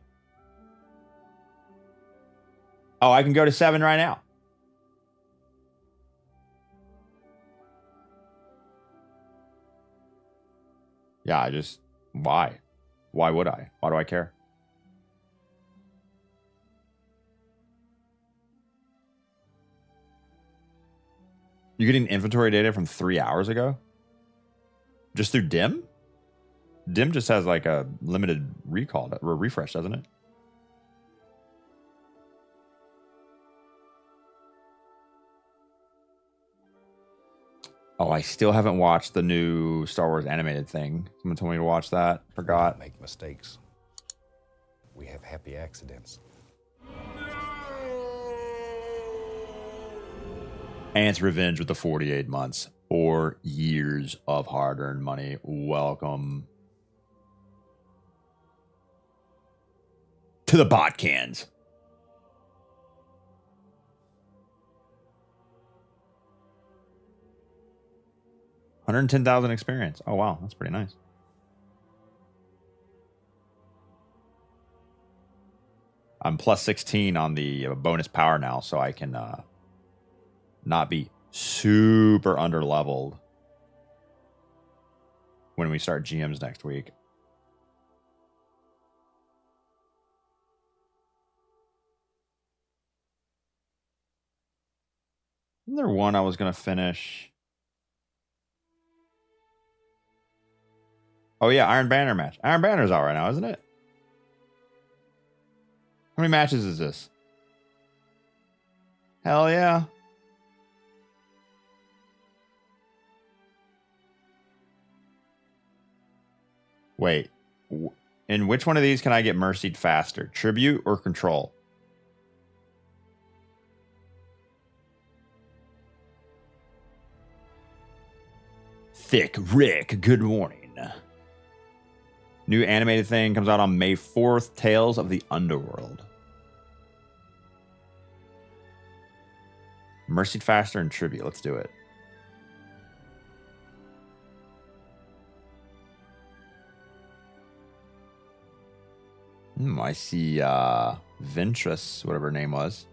Oh, I can go to 7 right now. Yeah, why? Why would I? Why do I care? You're getting inventory data from 3 hours ago? Just through DIM? DIM just has like a limited recall or refresh, doesn't it? Oh, I still haven't watched the new Star Wars animated thing. Someone told me to watch that. Forgot. We make mistakes. We have happy accidents. Ant's Revenge with the 48 months or years of hard-earned money. Welcome to the bot cans. $110,000 experience. Oh, wow. That's pretty nice. I'm plus 16 on the bonus power now, so I can not be super under-leveled when we start GMs next week. Isn't there one I was going to finish? Oh, yeah, Iron Banner match. Iron Banner's out right now, isn't it? How many matches is this? Hell yeah. Wait. In which one of these can I get mercied faster? Tribute or control? Thick Rick, good morning. New animated thing comes out on May 4th. Tales of the Underworld. Mercy Faster and Tribute. Let's do it. I see Ventress, whatever her name was.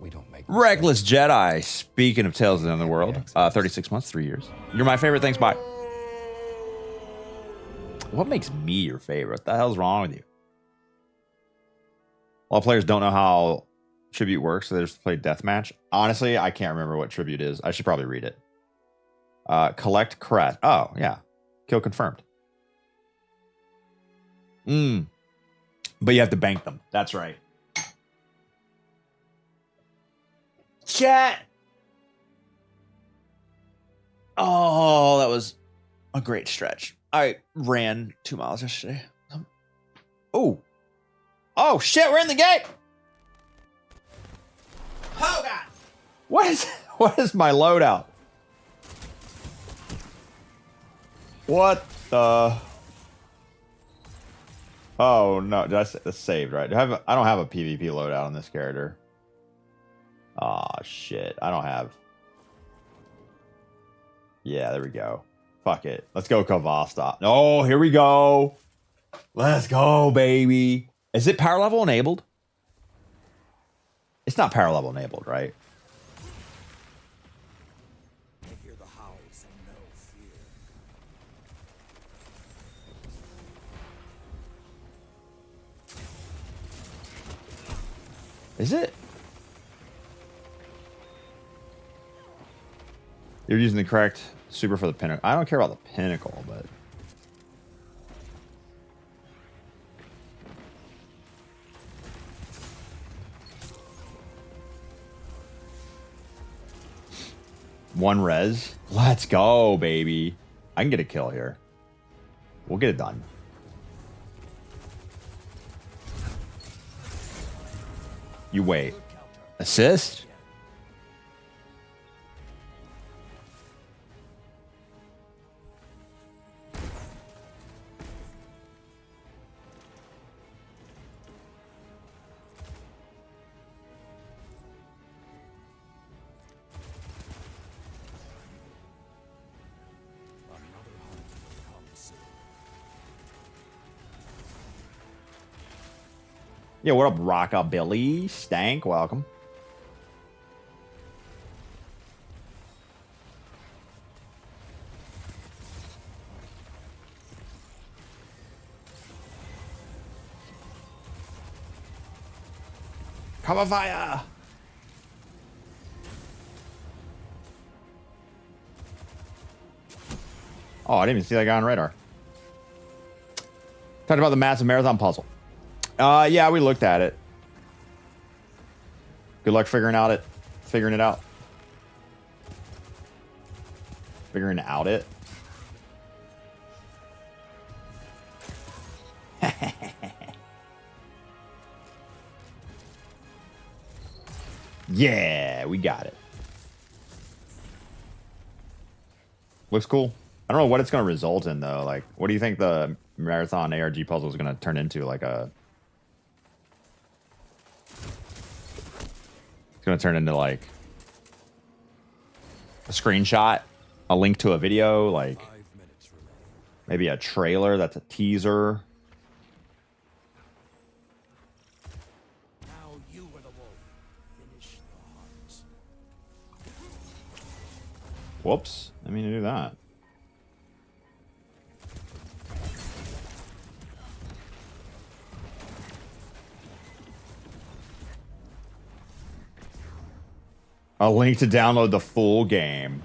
We don't make Reckless Jedi. Speaking of Tales of the Underworld, 36 months, 3 years. You're my favorite. Thanks, bye. What makes me your favorite? What the hell's wrong with you? A lot of players don't know how Tribute works, so they just play Deathmatch. Honestly, I can't remember what Tribute is. I should probably read it. Collect crest. Oh, yeah. Kill confirmed. But you have to bank them. That's right. Chat. Oh, that was a great stretch. I ran 2 miles yesterday. Oh. Oh, shit. We're in the gate. Oh, God. What is my loadout? What the... Oh, no. That's saved, right? I don't have a PvP loadout on this character. Oh, shit. I don't have... Yeah, there we go. Fuck it. Let's go Kavasta. Oh, here we go. Let's go, baby. Is it power level enabled? It's not power level enabled, right? I hear the howls and no fear. Is it? You're using the correct super for the pinnacle. I don't care about the pinnacle, but... One res. Let's go, baby. I can get a kill here. We'll get it done. You wait. Assist? Yeah, what up, Rockabilly? Stank, welcome. Cover fire! Oh, I didn't even see that guy on radar. Talked about the massive marathon puzzle. Yeah, we looked at it. Good luck figuring it out. Figuring out it. Yeah, we got it. Looks cool. I don't know what it's going to result in, though. Like, what do you think the marathon ARG puzzle is going to turn into? Like a... It's going to turn into, like, a screenshot, a link to a video, like, maybe a trailer that's a teaser. Now you are the wolf. Finish the hunt. Whoops. I mean to do that. A link to download the full game.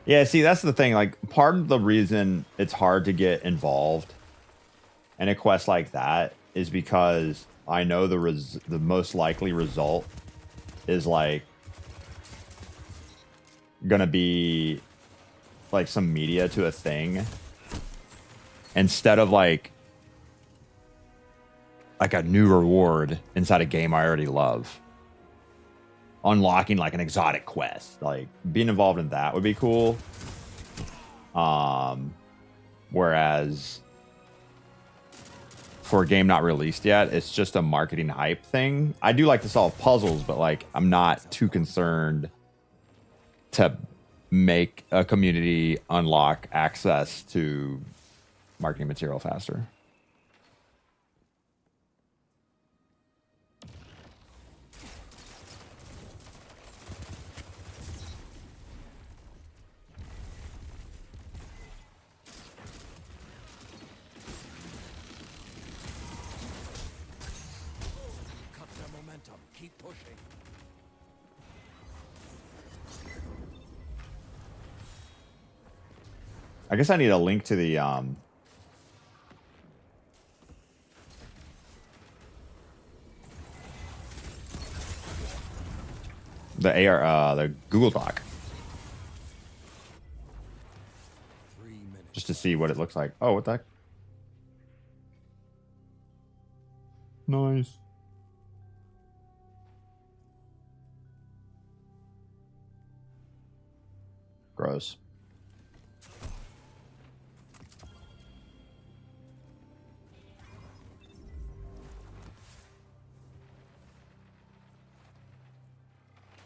Yeah, see, that's the thing. Like, part of the reason it's hard to get involved in a quest like that is because I know the most likely result is, like, gonna be, like, some media to a thing. Instead of, like a new reward inside a game I already love. Unlocking like an exotic quest, like being involved in that would be cool. Whereas for a game not released yet, it's just a marketing hype thing. I do like to solve puzzles, but like I'm not too concerned to make a community unlock access to marketing material faster. Cut their momentum. Keep pushing. I guess I need a link to the the Google Doc 3 minutes. just to see what it looks like. Oh, what the heck? Nice. Gross.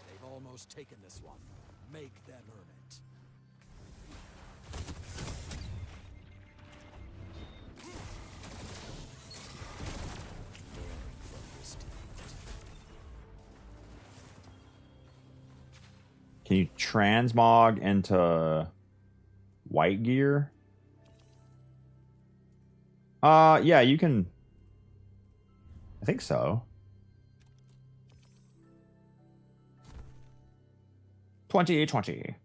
They've almost taken this one. Make them earn it. Learn from this defeat. Can you transmog into white gear? Yeah, you can. I think so. 2020.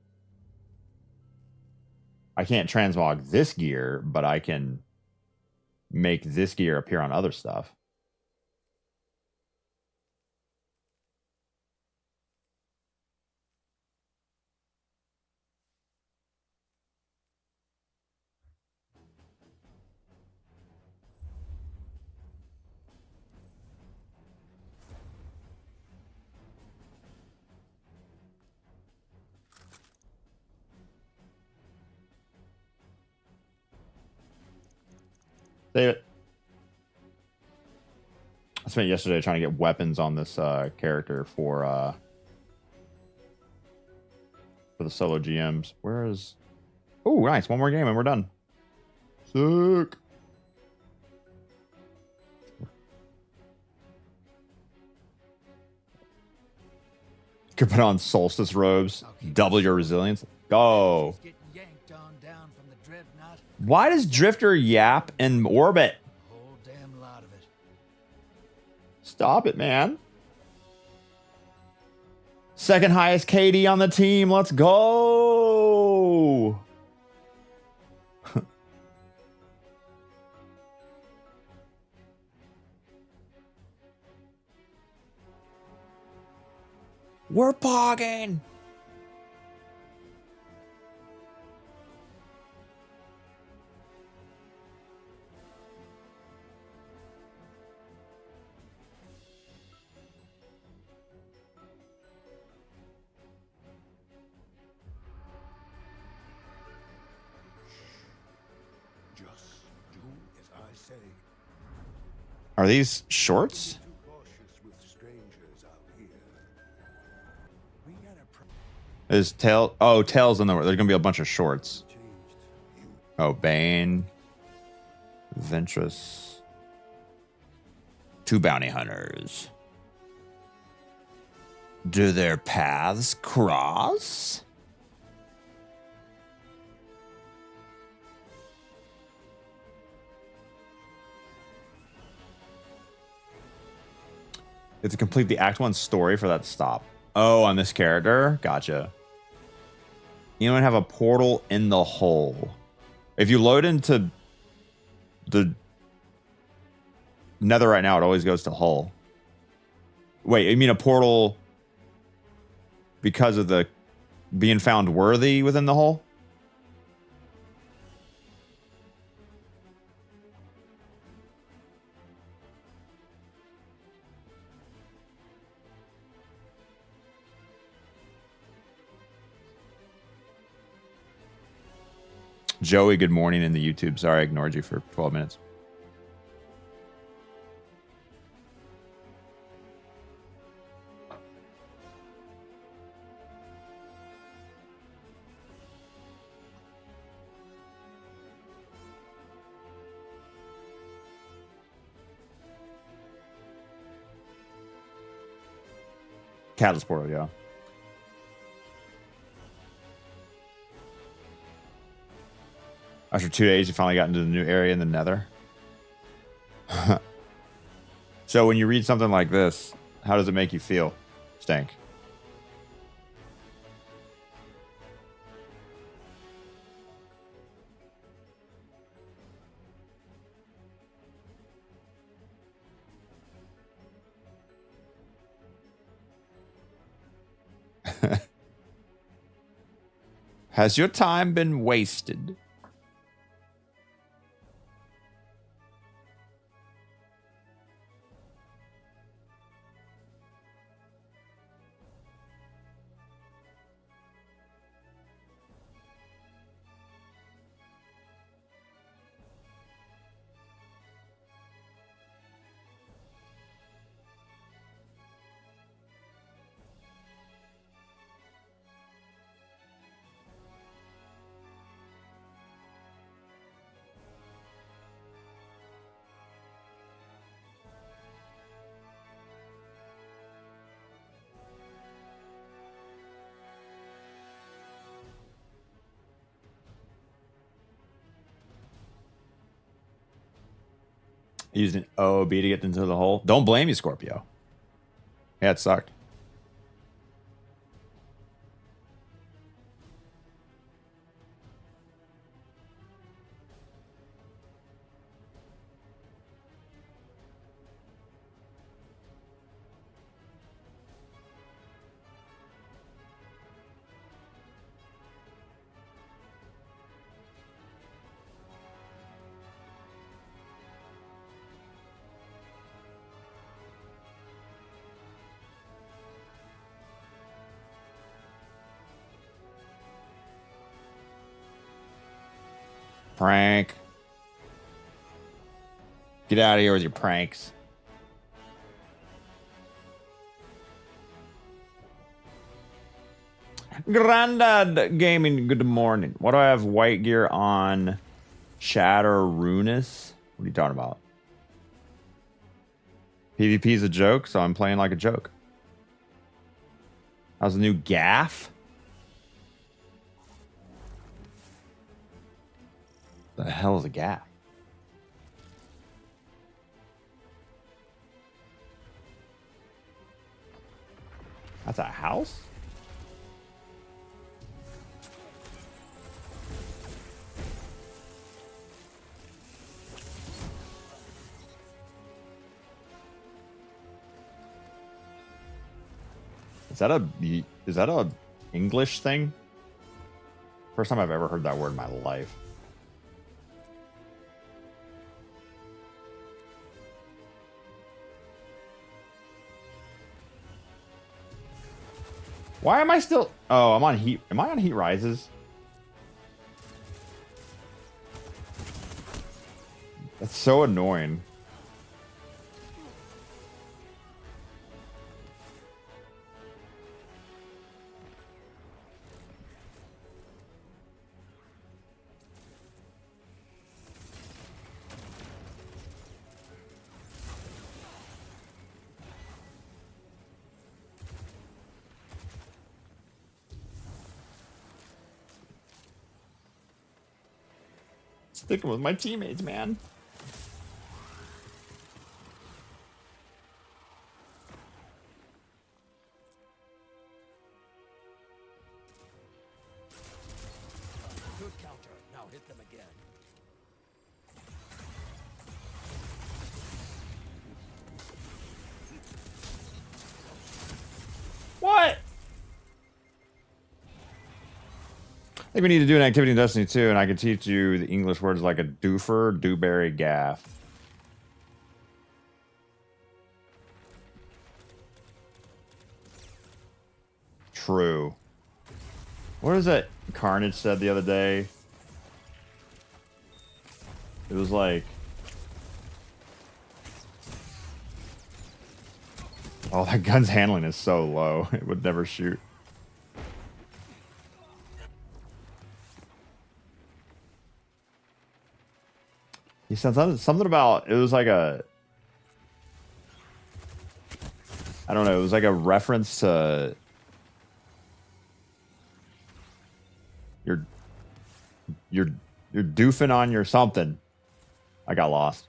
I can't transmog this gear, but I can make this gear appear on other stuff. Save it. I spent yesterday trying to get weapons on this character for the solo GMs. Where is? Oh, nice! One more game and we're done. Sick. Could put on solstice robes, double your resilience. Go. She's getting yanked on down from the dreadnought. Why does Drifter yap in orbit? A whole damn lot of it. Stop it, man. Second highest KD on the team. Let's go. We're pogging. Just do as I say. Are these shorts? Too cautious with strangers out here. We gotta Is Tail? Oh, Tail's in the. There's gonna be a bunch of shorts. changed you. Oh, Bane, Ventress, 2 bounty hunters. Do their paths cross? It's to complete the Act 1 story for that to stop. Oh, on this character? Gotcha. You don't have a portal in the hole. If you load into the Nether right now, it always goes to hull. Wait, you mean a portal because of the being found worthy within the hull? Joey, good morning in the YouTube. Sorry, I ignored you for 12 minutes. Catalyst portal, yeah. After 2 days, you finally got into the new area in the Nether. So when you read something like this, how does it make you feel, Stank? Has your time been wasted? Used an OOB to get into the hole. Don't blame you, Scorpio. Yeah, it sucked. Prank. Get out of here with your pranks. Grandad Gaming, good morning. What do I have white gear on? Shatter Ruinous? What are you talking about? PvP is a joke, so I'm playing like a joke. How's the new gaff? The hell is a gaff? That's a house? Is that a English thing? First time I've ever heard that word in my life. Why am I still... Oh, I'm on heat... Am I on heat rises? That's so annoying. Sticking with my teammates, man. Good counter. Now hit them again. What? I think we need to do an activity in Destiny 2, and I can teach you the English words like a doofer, dewberry, gaff. True. What is that Carnage said the other day? It was like... Oh, that gun's handling is so low. It would never shoot. He said something about... It was like a... I don't know. It was like a reference to... You're doofing on your something. I got lost.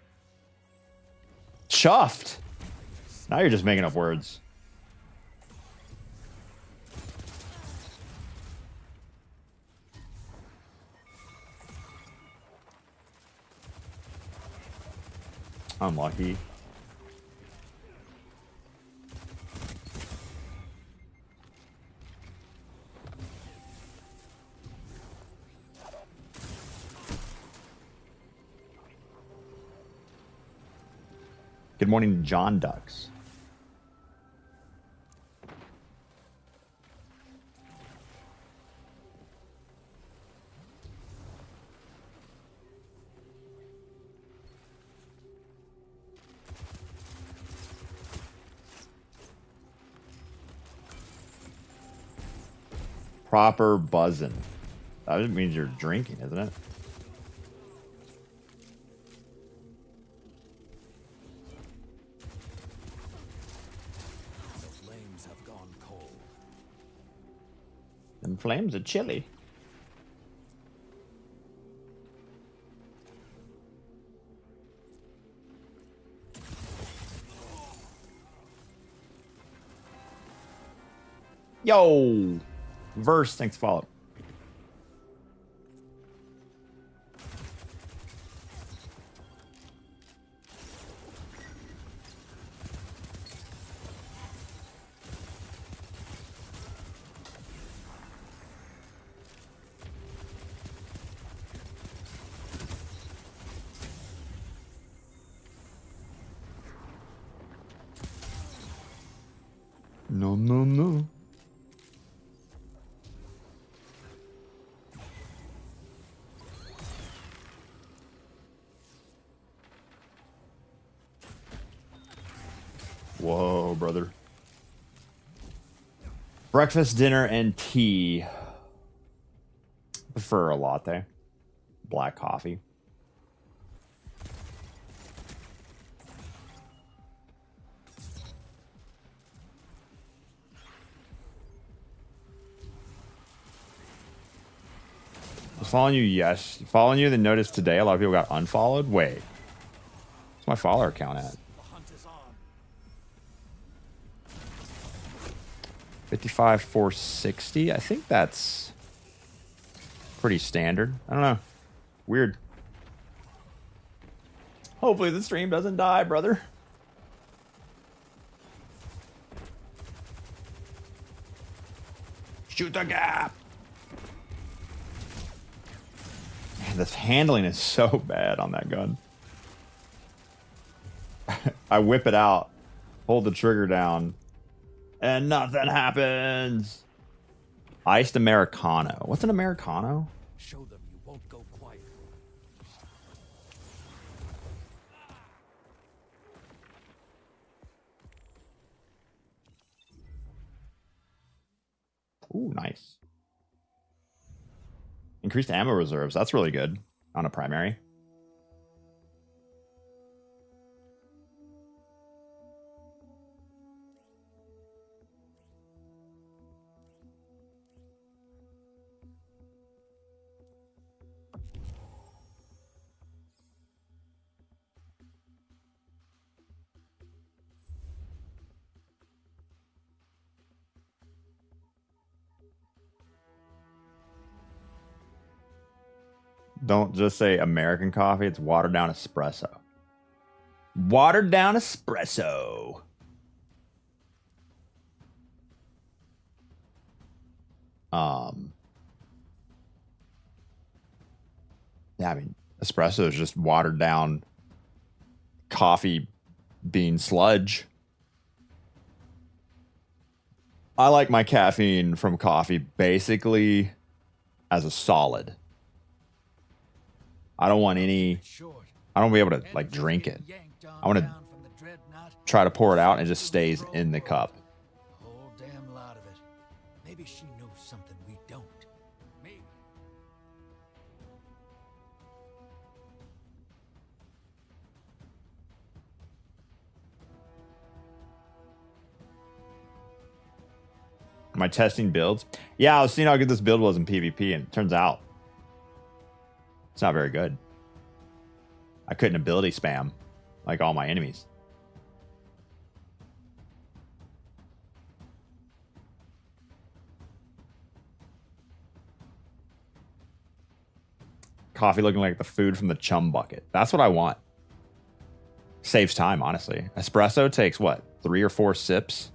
Chuffed. Now you're just making up words. Unlucky. Good morning, John Ducks. Proper buzzing. That means you're drinking, isn't it? The flames have gone cold. Them flames are chilly. Yo! Verse, thanks for follow. No, no, no. Whoa, brother. Breakfast, dinner, and tea. Prefer a latte. Black coffee. Was following you? Yes. Following you, then noticed today a lot of people got unfollowed. Wait. What's my follower count at? 55, 460. I think that's pretty standard. I don't know. Weird. Hopefully the stream doesn't die, brother. Shoot the gap. Man, this handling is so bad on that gun. I whip it out, hold the trigger down, and nothing happens. Iced Americano. What's an Americano? Show them you won't go quiet. Ooh, nice. Increased ammo reserves. That's really good on a primary. Don't just say American coffee. It's watered down espresso. Watered down espresso. Yeah, I mean, espresso is just watered down coffee bean sludge. I like my caffeine from coffee basically as a solid. I don't want any. I don't want to be able to like drink it. I want to try to pour it out and it just stays in the cup. Whole damn lot of it. Maybe she knows something we don't. Maybe. Am I testing builds? Yeah, I was seeing how good this build was in PvP, and it turns out it's not very good. I couldn't ability spam like all my enemies. Coffee looking like the food from the chum bucket. That's what I want. Saves time, honestly. Espresso takes what, 3 or 4 sips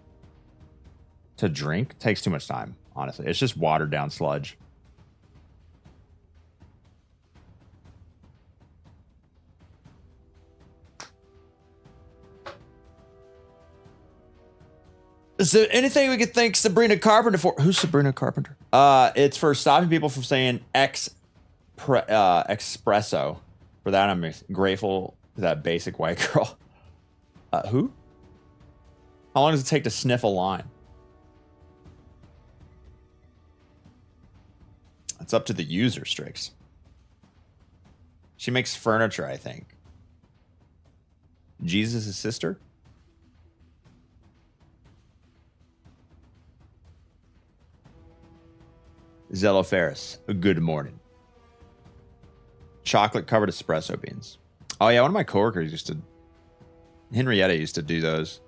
to drink? Takes too much time, honestly. It's just watered down sludge. Is there anything we could thank Sabrina Carpenter for? Who's Sabrina Carpenter? It's for stopping people from saying espresso. For that, I'm grateful to that basic white girl. Who? How long does it take to sniff a line? It's up to the user, Strix. She makes furniture, I think. Jesus' sister? Zello Ferris, good morning. Chocolate covered espresso beans. Oh yeah, one of my coworkers Henrietta used to do those.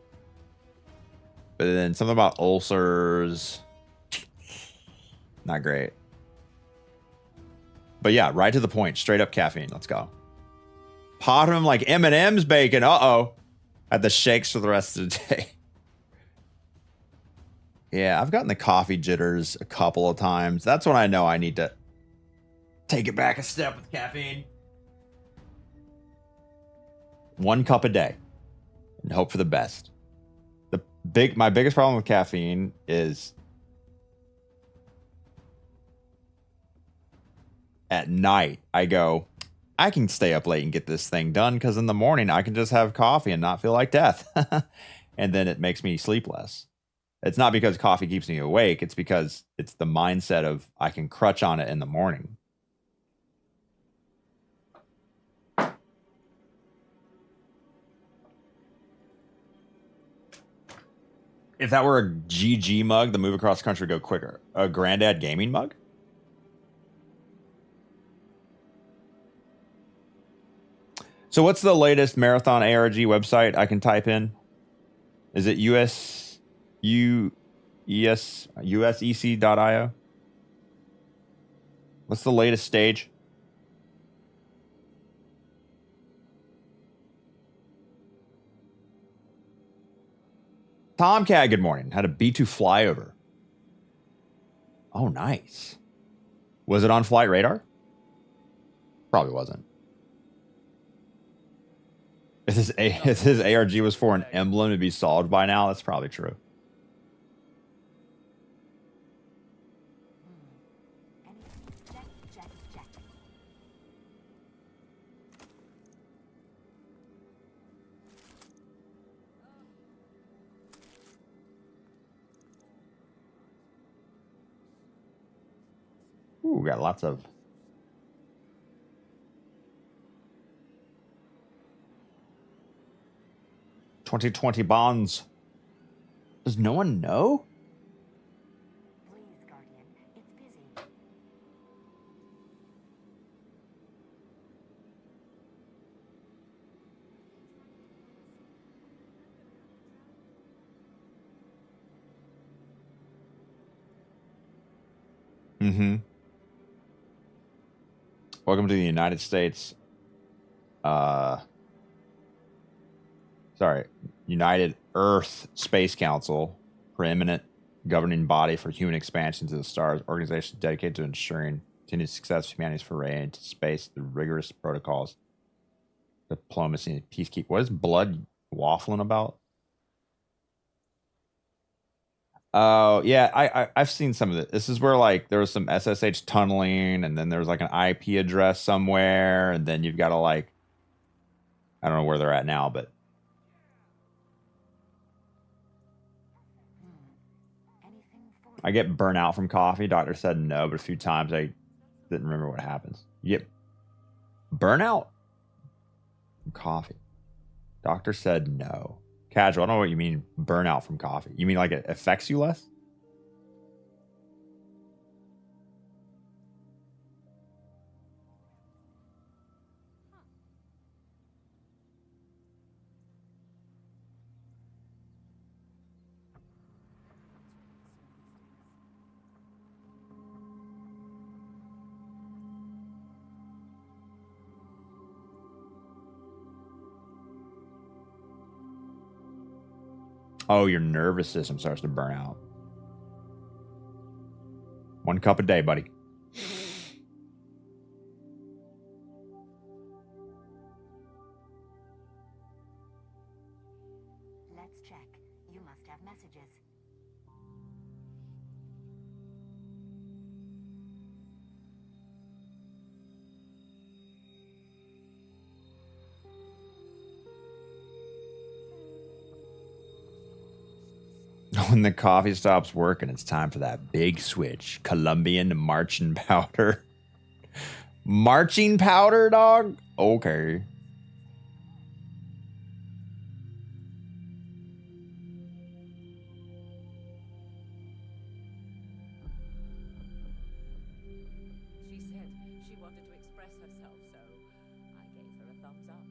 But then something about ulcers. Not great. But yeah, right to the point. Straight up caffeine. Let's go. Pot them like M&M's bacon. Uh-oh. Had the shakes for the rest of the day. Yeah, I've gotten the coffee jitters a couple of times. That's when I know I need to take it back a step with caffeine. 1 cup a day and hope for the best. My biggest problem with caffeine is at night I go, I can stay up late and get this thing done because in the morning I can just have coffee and not feel like death. And then it makes me sleep less. It's not because coffee keeps me awake. It's because it's the mindset of I can crutch on it in the morning. If that were a GG mug, the move across the country would go quicker. A Granddad Gaming mug? So what's the latest Marathon ARG website I can type in? Is it usec.io? What's the latest stage? Tomcat, good morning. Had a B2 flyover. Oh, nice. Was it on flight radar? Probably wasn't. If his ARG was for an emblem to be solved by now, that's probably true. Ooh, we got lots of 2020 bonds. Does no one know? Please, Guardian. It's busy. Mm-hmm. Welcome to the United States. United Earth Space Council, preeminent governing body for human expansion to the stars, organization dedicated to ensuring continued success of humanity's foray into space through rigorous protocols, diplomacy, and peacekeeping. What is Blood waffling about? Oh, yeah, I've seen some of it. This is where like there was some SSH tunneling, and then there's like an IP address somewhere, and then you've got to like, I don't know where they're at now, but Anything for I get burnout from coffee. Doctor said no, but a few times I didn't remember what happens. You get burnout from coffee. Doctor said no. Casual. I don't know what you mean burnout from coffee. You mean like it affects you less? Oh, your nervous system starts to burn out. 1 cup a day, buddy. Let's check. You must have messages. When the coffee stops working, it's time for that big switch. Colombian marching powder. Marching powder, dog? Okay. She said she wanted to express herself, so I gave her a thumbs up.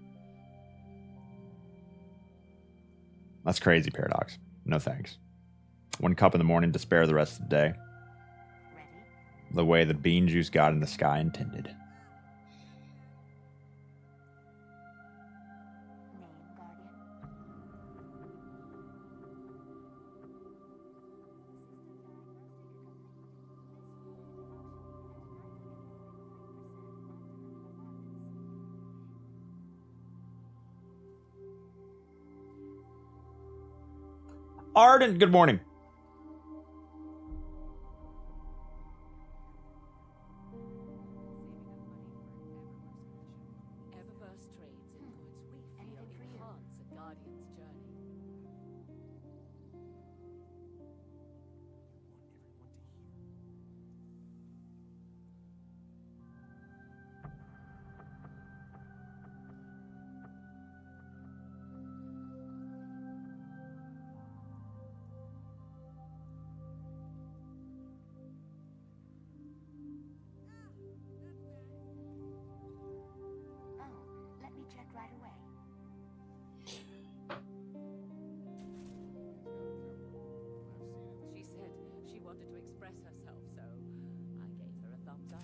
That's crazy, Paradox. No thanks. 1 cup in the morning to spare the rest of the day. Ready? The way the bean juice God in the sky intended. Name, Guardian. Arden, good morning. Eververse trades in goods we feel Anything for you? enhance a guardian's journey. Oh, let me check right away. She said she wanted to express herself, so I gave her a thumbs up.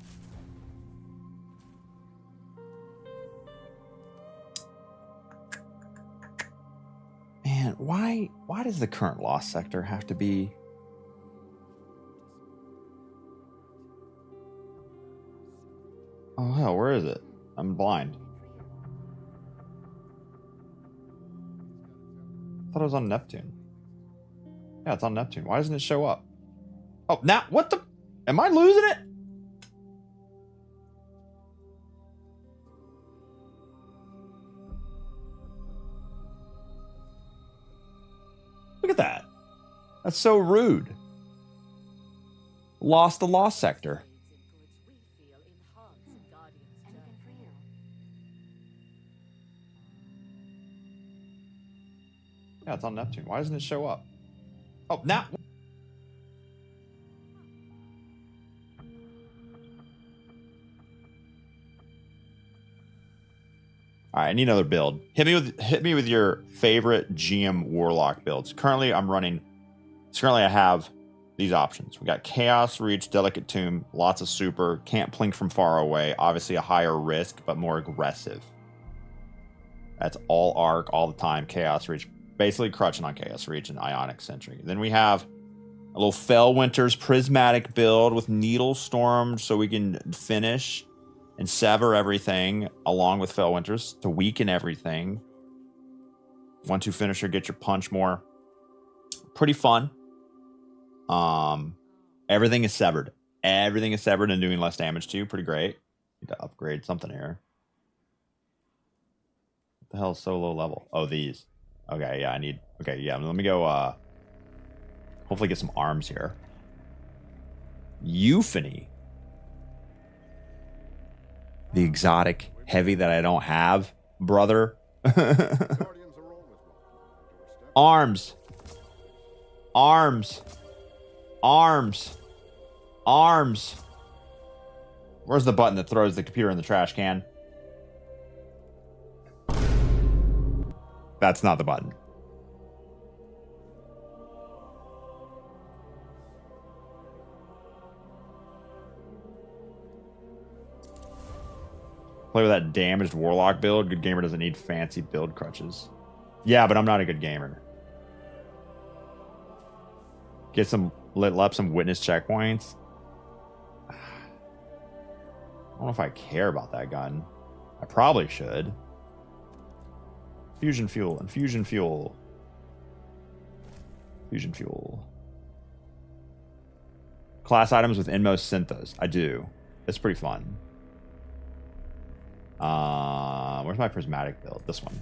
Man, why does the current lost sector have to be? Oh hell, where is it? I'm blind. I thought it was on Neptune. Yeah, it's on Neptune. Why doesn't it show up? Oh, now what the? Am I losing it? Look at that. That's so rude. Lost the lost sector. Trades in goods we feel enhance a guardian's Anything journey. for you? Yeah, it's on Neptune. Why doesn't it show up? Oh, now. All right, I need another build. Hit me with your favorite GM Warlock builds. Currently, I have these options. We got Chaos Reach, Delicate Tomb, lots of super, can't plink from far away. Obviously, a higher risk, but more aggressive. That's all arc all the time. Chaos Reach, basically crutching on Chaos Reach and Ionic Sentry. Then we have a little Fellwinter's Prismatic build with Needle Storm, so we can finish and sever everything along with Fellwinter's to weaken everything. 1-2 finisher, get your punch more. Pretty fun. Everything is severed. Everything is severed and doing less damage too. Pretty great. Need to upgrade something here. What the hell is so low level? Oh, these. Okay, yeah, I need... Okay, yeah, let me go, hopefully get some arms here. Euphony. The exotic heavy that I don't have, brother. Arms. Arms. Arms. Arms. Where's the button that throws the computer in the trash can? That's not the button. Play with that damaged warlock build. Good gamer doesn't need fancy build crutches. Yeah, but I'm not a good gamer. Get some lit up some witness checkpoints. I don't know if I care about that gun. I probably should. Fusion fuel. Infusion fuel. Fusion fuel. Class items with inmost synthos. I do. It's pretty fun. Where's my prismatic build? This one.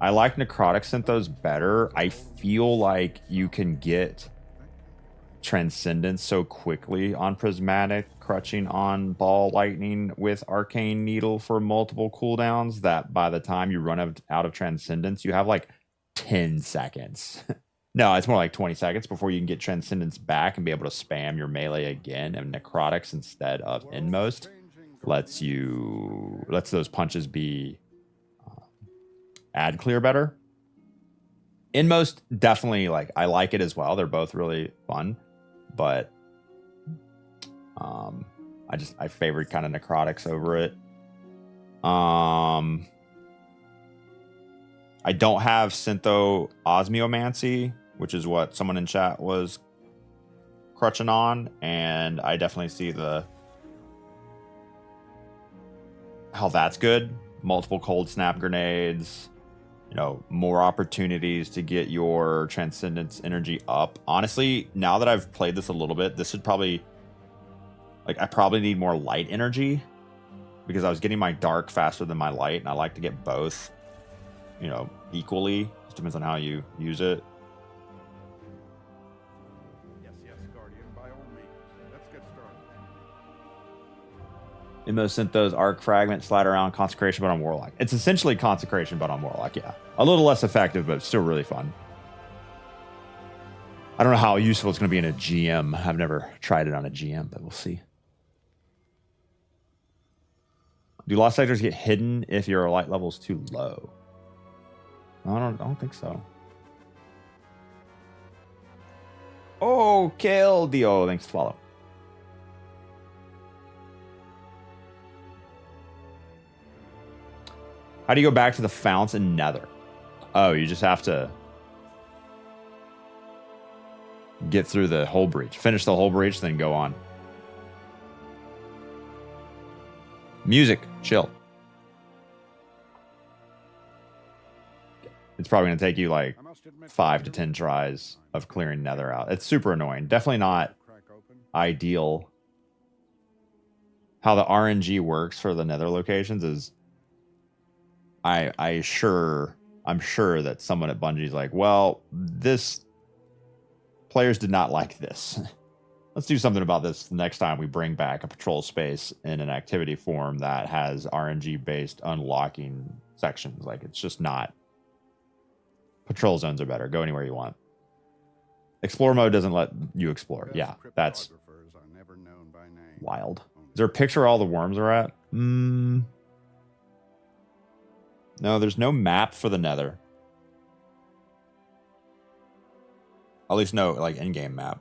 I like necrotic synthos better. I feel like you can get transcendence so quickly on prismatic, crutching on ball lightning with arcane needle for multiple cooldowns that by the time you run out of transcendence, you have like 10 seconds. No, it's more like 20 seconds before you can get transcendence back and be able to spam your melee again. And necrotics instead of inmost lets those punches be ad clear better. Inmost definitely, like, I like it as well. They're both really fun, but I favored kind of necrotics over it. I don't have Syntho Osmiomancy, which is what someone in chat was crutching on, and I definitely see how that's good. Multiple cold snap grenades, you know, more opportunities to get your transcendence energy up. Honestly, now that I've played this a little bit, this should probably, like, I probably need more light energy because I was getting my dark faster than my light, and I like to get both, you know, equally. Just depends on how you use it. Yes, Guardian, by all means. Let's get started. Synthos, Arc Fragment, Slide Around, Consecration, but on Warlock. It's essentially Consecration, but on Warlock, yeah. A little less effective, but still really fun. I don't know how useful it's going to be in a GM. I've never tried it on a GM, but we'll see. Do lost sectors get hidden if your light level is too low? I don't think so. Oh, kill Dio. Thanks, Swallow. How do you go back to the founts in Nether? Oh, you just have to get through the whole breach. Finish the whole breach, then go on. Music. Chill. It's probably going to take you like 5 to 10 tries of clearing Nether out. It's super annoying. Definitely not ideal. How the RNG works for the Nether locations is I'm sure that someone at Bungie's like, well, this players did not like this. Let's do something about this next time we bring back a patrol space in an activity form that has RNG based unlocking sections. Like, it's just not. Patrol zones are better. Go anywhere you want. Explore mode doesn't let you explore. Yeah, that's wild. Is there a picture of all the worms are at? No, there's no map for the Nether. At least no, like, in-game map.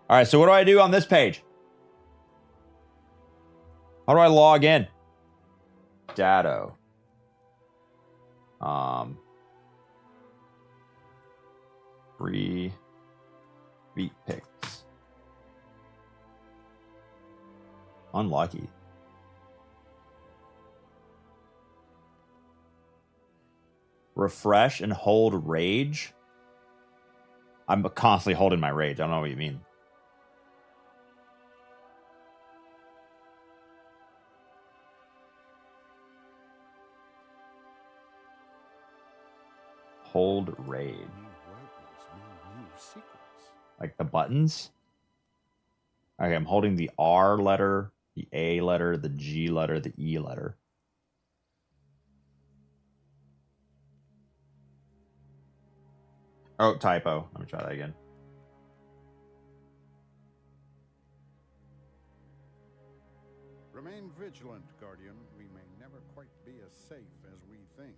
All right, so what do I do on this page? How do I log in? Dado. Free beat picks. Unlucky. Refresh and hold rage. I'm constantly holding my rage. I don't know what you mean. Hold rage. New workers mean new secrets. Like the buttons? Okay, I'm holding the R letter, the A letter, the G letter, the E letter. Oh, typo. Let me try that again. Remain vigilant, Guardian. We may never quite be as safe as we think.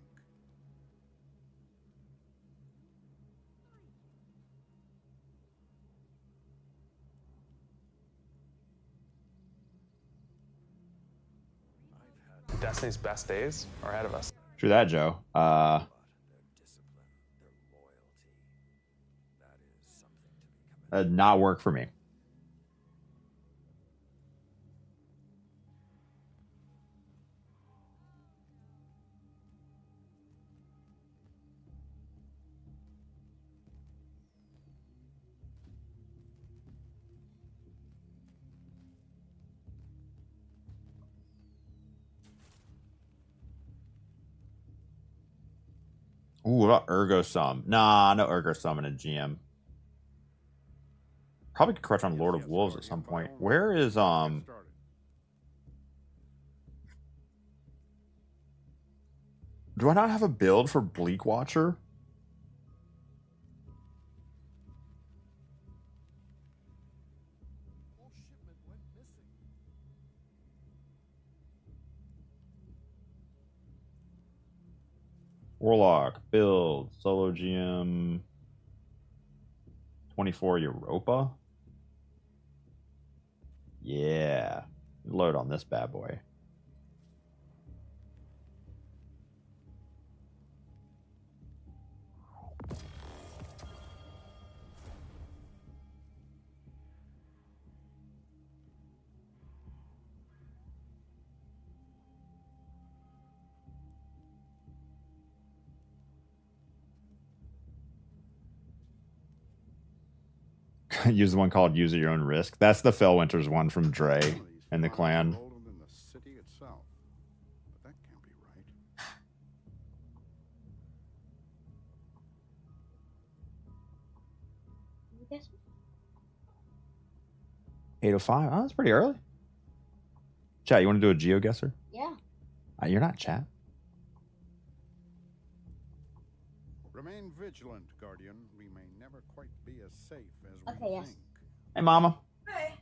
Destiny's best days are ahead of us. True that, Joe. Their discipline, their loyalty, that is something to be commended. Not work for me. Ooh, what about Ergo Sum? Nah, no Ergo Sum in a GM. Probably could crush on Lord of Wolves at some point. Where is Do I not have a build for Bleak Watcher? Warlock, build, solo GM, 24 Europa. Yeah. Load on this bad boy. Use the one called Use at Your Own Risk. That's the Fellwinter's one from Dre and the clan. Older than the city itself. But that can't be right. You guess? 8:05. Oh, that's pretty early. Chat, you want to do a GeoGuessr? Yeah. You're not chat. Remain vigilant, Guardian. We may never quite be as safe as we Okay, yes. think. Hey, Mama. Hey.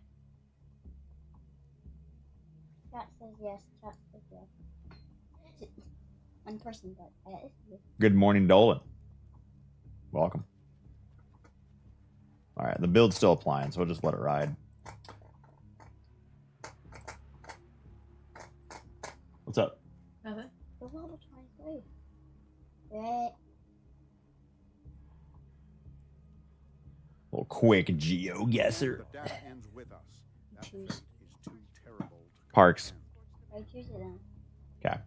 Chat says yes. Chat says yes. One person, but Good morning, Dolan. Welcome. All right, the build's still applying, so we'll just let it ride. What's up? Nothing. The level 23. Great. Little quick GeoGuessr. The data ends with us. That fate is too terrible to Parks. comprehend. I choose it then. Okay.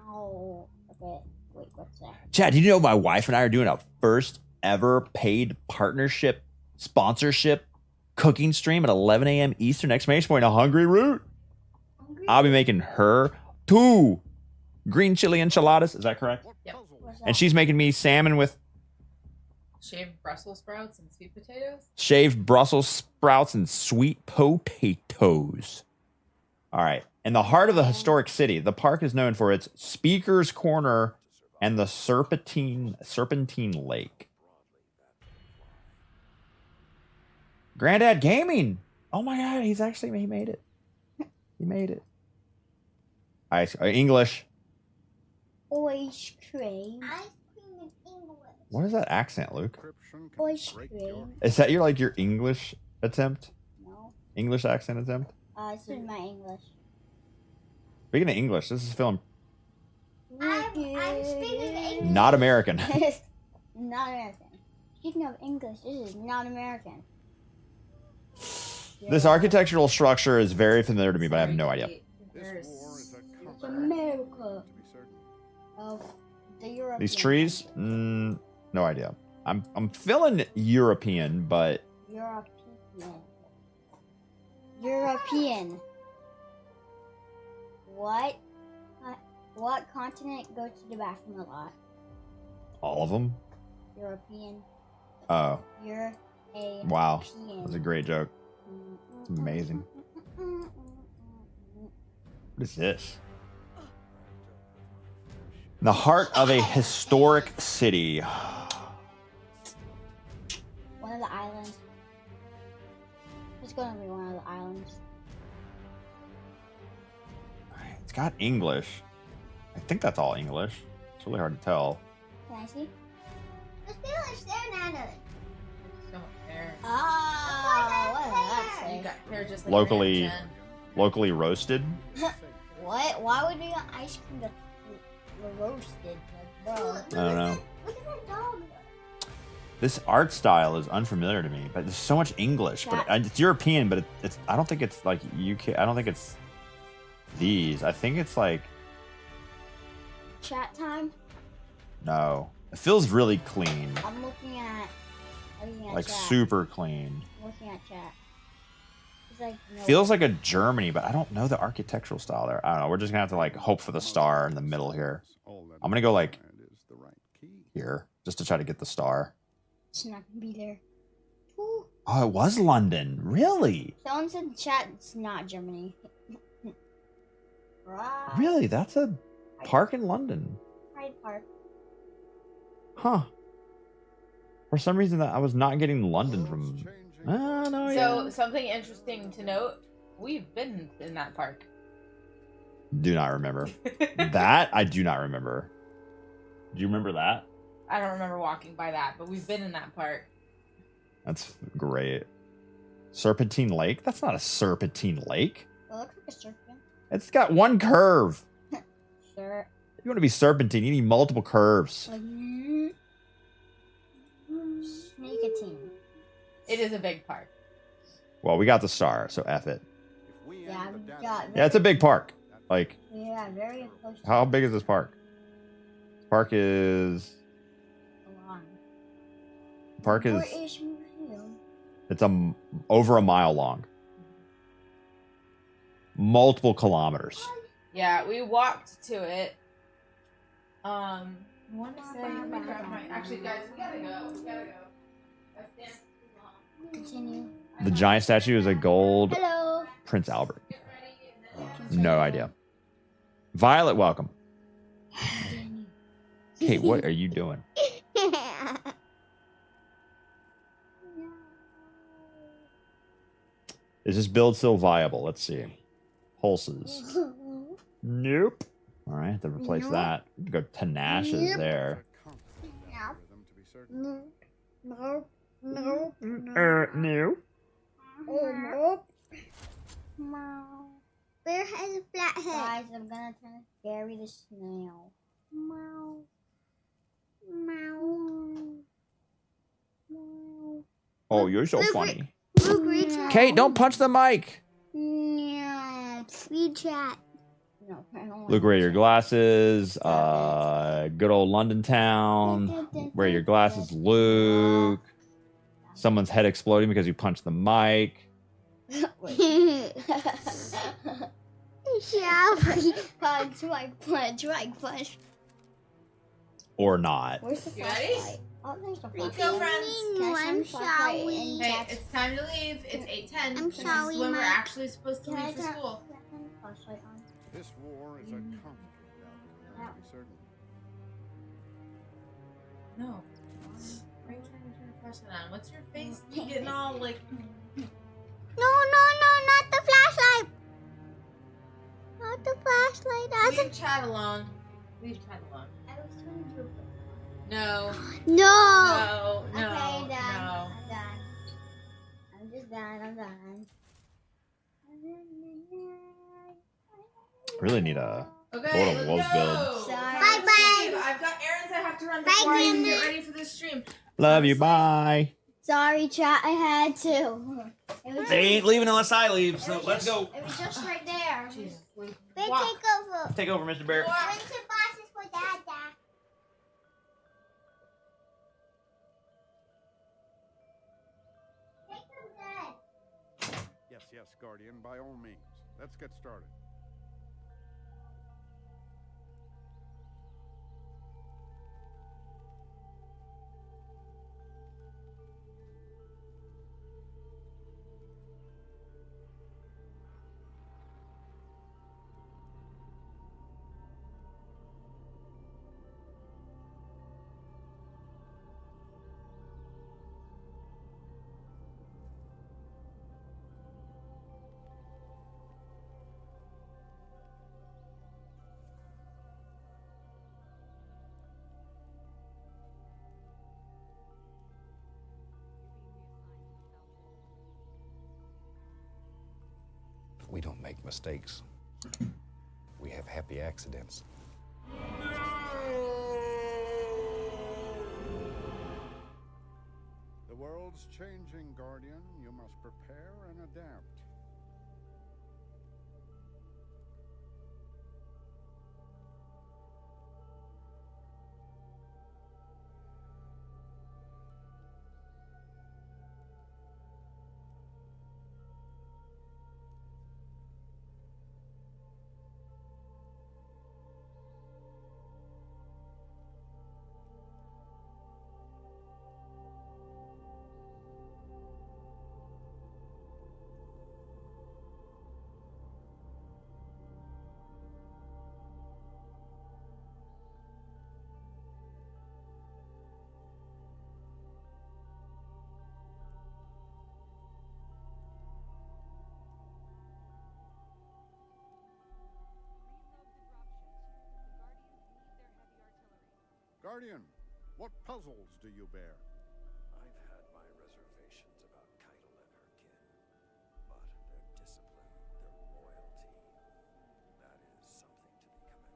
Ow. Okay. Wait, what's that? Chad, did you know my wife and I are doing a first ever paid partnership sponsorship cooking stream at 11 a.m. Eastern exclamation point, a Hungry Root? I'll be making her 2 green chili enchiladas. Is that correct? Yep. What's that? And she's making me salmon with Shaved Brussels sprouts and sweet potatoes. shaved Brussels sprouts and sweet potatoes. All right. In the heart of the historic city, the park is known for its Speaker's Corner and the Serpentine Lake. Granddad Gaming. Oh my God, he made it. He made it. English. Ice cream. Ice cream in English. What is that accent, Luke? Encryption can Ice break cream. your Is that your English attempt? No. English accent attempt? This is my English. Speaking of English, this is film I'm speaking English. not American. Not American. Speaking of English, this is not American. This architectural structure is very familiar to me, but I have no idea. This war is a It's comfort, America to be certain. of the European These trees? countries. No idea. I'm feeling European, but European. What continent go to the bathroom a lot? all of them. European. Oh, European. wow. That was a great joke. It's amazing. What is this? The heart of a historic city. One of the islands. It's gonna be one of the islands. It's got English. I think that's all English. It's really hard to tell. Can I see? The Spanish, they're not. So much hair. Oh, what did that You say? got hair just like Locally- Jen. Locally roasted. What? Why would we want ice cream that's roasted? Like, bro. I don't know. Look at that dog. This art style is unfamiliar to me, but there's so much English. But it's European, but it's. I don't think it's like UK. I don't think it's these. I think it's like Chat time. no. It feels really clean, I'm looking at like chat. super clean. I'm looking at chat. It's like no. Feels like a Germany, but I don't know the architectural style there. I don't know. We're just gonna have to like hope for the star in the middle here. I'm gonna go like here just to try to get the star. It's not gonna be there. Ooh. Oh, it was London. Really? Someone said in chat it's not Germany. Right. Really? That's a park in London. Pride Park. Huh. For some reason that I was not getting London from. No, So something interesting to note: we've been in that park. Do not remember. That I do not remember. Do you remember that? I don't remember walking by that, but we've been in that park. That's great. Serpentine Lake? That's not a serpentine lake. It looks like a serpent. It's got one curve. Sure. If you want to be serpentine, you need multiple curves. Like, Snakatine. It is a big park. Well, we got the star, so F it. Yeah, we got Yeah, it's a big park. Like, yeah, very close. to how big is this park? This park is. the line. Park is. British Museum. It's over a mile long. Multiple kilometers. Yeah, we walked to it. I want to say, let me grab my. Actually, guys, we gotta go. We gotta go. That's damn too long. Continue. The giant statue is a gold Hello. Prince Albert. Get ready and then. No idea. Violet, welcome. Kate, what are you doing? Is this build still viable? Let's see. Pulses. Nope. All right, to replace Nope. that. Go Tenacious Nope. there. No. No. No. No. Nope. Bear has a flat head. Guys, I'm gonna try to bury the snail. Meow. Meow. Oh, you're so Look, funny. Look, Kate, don't punch the mic. No. Feed chat. No, I don't Look, wear your glasses. Good old London town. Wear your glasses, Luke. Someone's head exploding because you punched the mic. Punch, punch. Or not. Where's the You ready? flashlight? Oh, there's the Let's flashlight. go, friends. Can I shine the flashlight in Hey, chat's- it's time to leave. It's 8:10. I'm This sorry, is when we're Mom. actually supposed to Can I leave for turn- school. can I turn the flashlight on? This war is a complicated outcome, to be certain. No. Why are you trying to turn the flashlight on? What's your face getting all like? No, not the flashlight. Not the flashlight. Leave Chad alone. Leave Chad alone. I was trying to do it. No. No. No. No. Okay, done. No. I'm done. I'm just done. I'm done. Really need a Okay. Lord of Wolves let's build. go. Sorry. Time to Bye-bye. leave. I've got errands I have to run Bye, before I can Grandma. get ready for this stream. Love you. Bye. Sorry, chat. I had to. It was They ain't leaving unless I leave, so it was let's just- go. It was just right there. Jesus. They Walk. take over. Take over, Mr. Bear. Walk. Winter bosses for Dada. Guardian, by all means. Let's get started. We don't make mistakes. We have happy accidents. The world's changing, Guardian. You must prepare and adapt. Guardian, what puzzles do you bear? I've had my reservations about Keitel and her kin, but their discipline, their loyalty, that is something to be commended.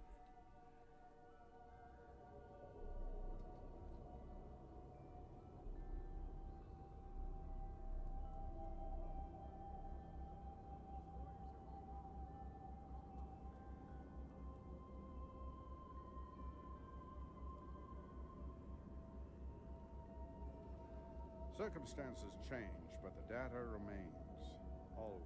Circumstances change, but the data remains. Always.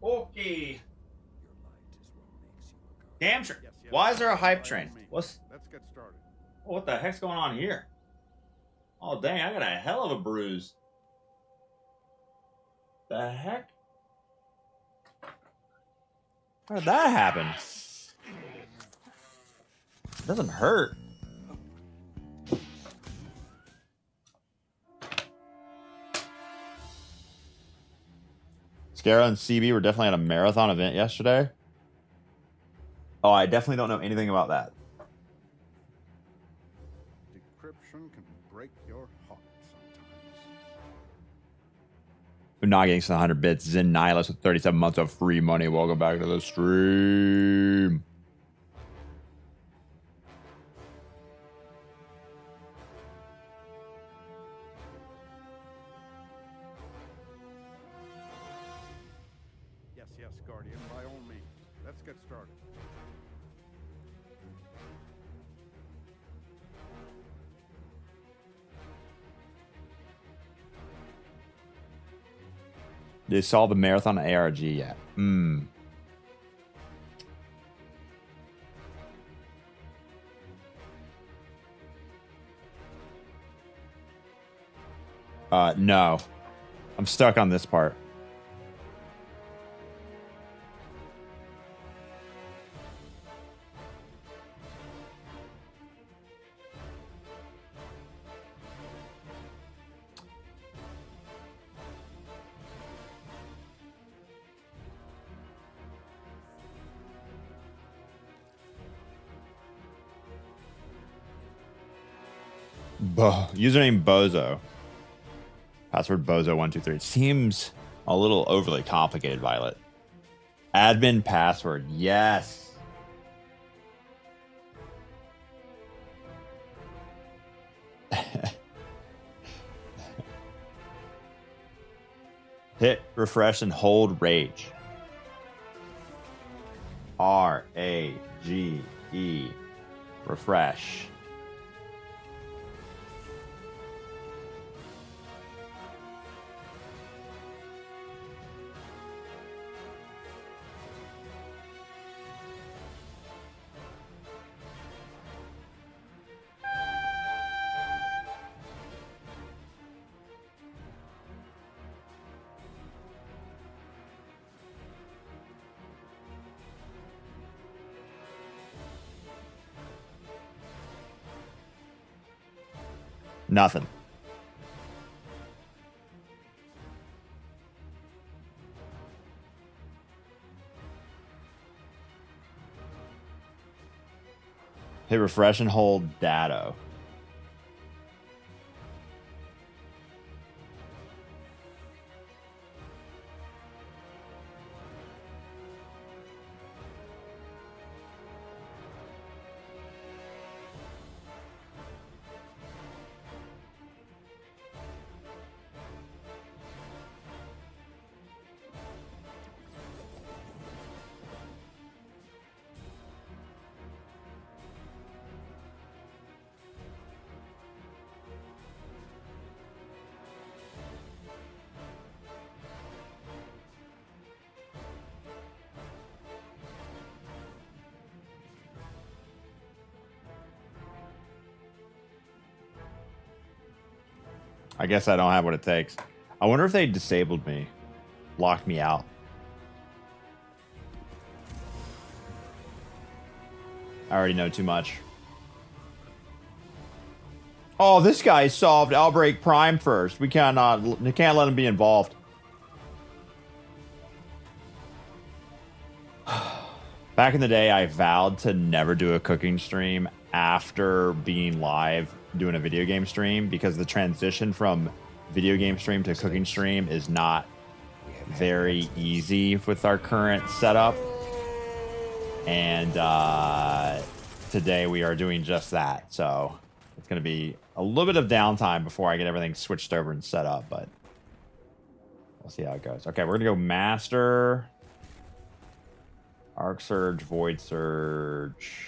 Okay. Your light is what makes you a guardian. Damn sure. Yes, yes. Why is there a hype By all train? means. Let's Let's get started. What the heck's going on here? Oh, dang, I got a hell of a bruise. The heck? How did that happen? It doesn't hurt. Scara and CB were definitely at a marathon event yesterday. Oh, I definitely don't know anything about that. Decryption can break your heart sometimes. Unagi getting to 100 bits. Zen Nihilist with 37 months of free money. Welcome back to the stream. Yes, yes, Guardian, by all means. Let's get started. They saw the marathon ARG yet. No. I'm stuck on this part. Username Bozo. Password Bozo123. It seems a little overly complicated, Violet. Admin password. Yes. Hit refresh and hold rage. R-A-G-E. Refresh. Nothing. Hit refresh and hold data. I guess I don't have what it takes. I wonder if they disabled me, locked me out. I already know too much. Oh, this guy solved Outbreak Prime first. We can't let him be involved. Back in the day, I vowed to never do a cooking stream after being live doing a video game stream, because the transition from video game stream to cooking stream is not very easy with our current setup. And today we are doing just that. So it's going to be a little bit of downtime before I get everything switched over and set up, but we'll see how it goes. Okay, we're going to go Master, Arc Surge, Void Surge.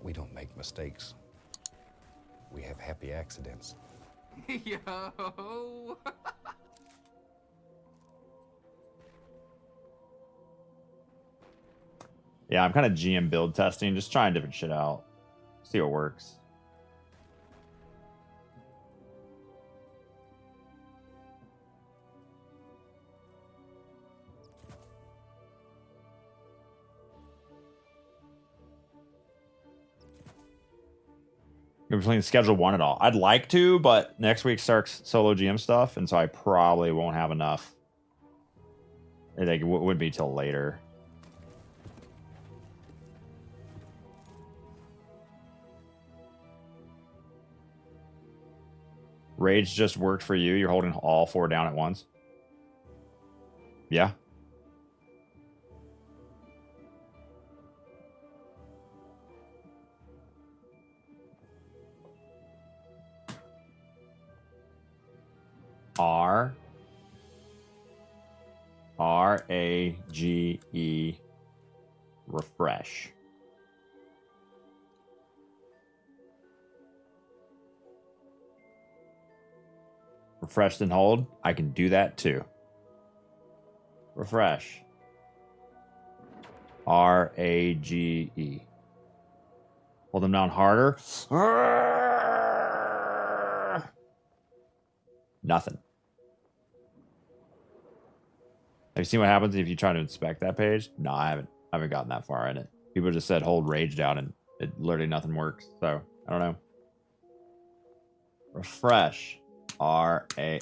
We don't make mistakes. We have happy accidents. Yo! Yeah, I'm kind of GM build testing, just trying different shit out. See what works. We're playing Schedule 1 at all. I'd like to, but next week starts solo GM stuff, and so I probably won't have enough. I think it wouldn't be till later. Rage just worked for you. You're holding all 4 down at once. Yeah. R-A-G-E refresh. Refresh and hold. I can do that too. Refresh. R-A-G-E. Hold them down harder. Nothing. Have you seen what happens if you try to inspect that page? No, I haven't gotten that far in it. People just said hold rage down and it literally nothing works. So I don't know. Refresh. R-A-G-E.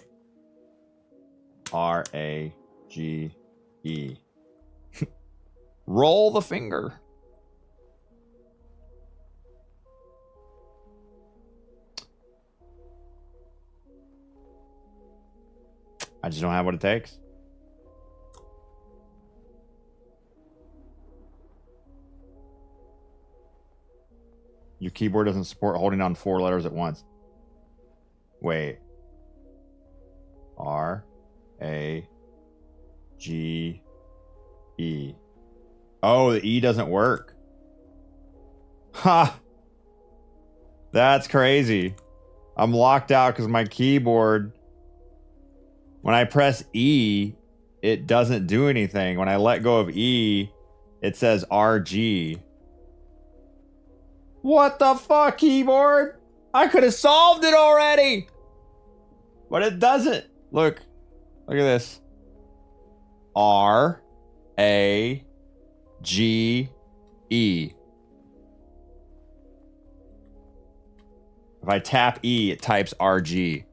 Roll the finger. I just don't have what it takes. Your keyboard doesn't support holding on 4 letters at once. Wait. R-A-G-E. G, E. Oh, the E doesn't work. Ha! That's crazy. I'm locked out because my keyboard, when I press E, it doesn't do anything. When I let go of E, it says RG. What the fuck, keyboard? I could have solved it already. But it doesn't. Look. Look at this. R, A, G, E. If I tap E, it types RG.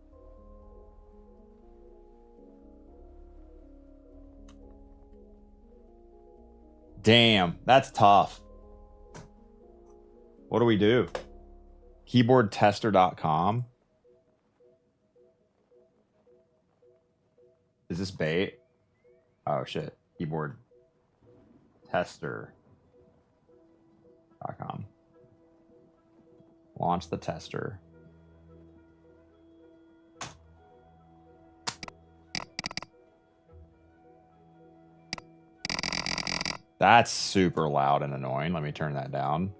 Damn, that's tough. What do we do? Keyboardtester.com. Is this bait? Oh shit. Keyboardtester.com. Launch the tester. That's super loud and annoying. Let me turn that down.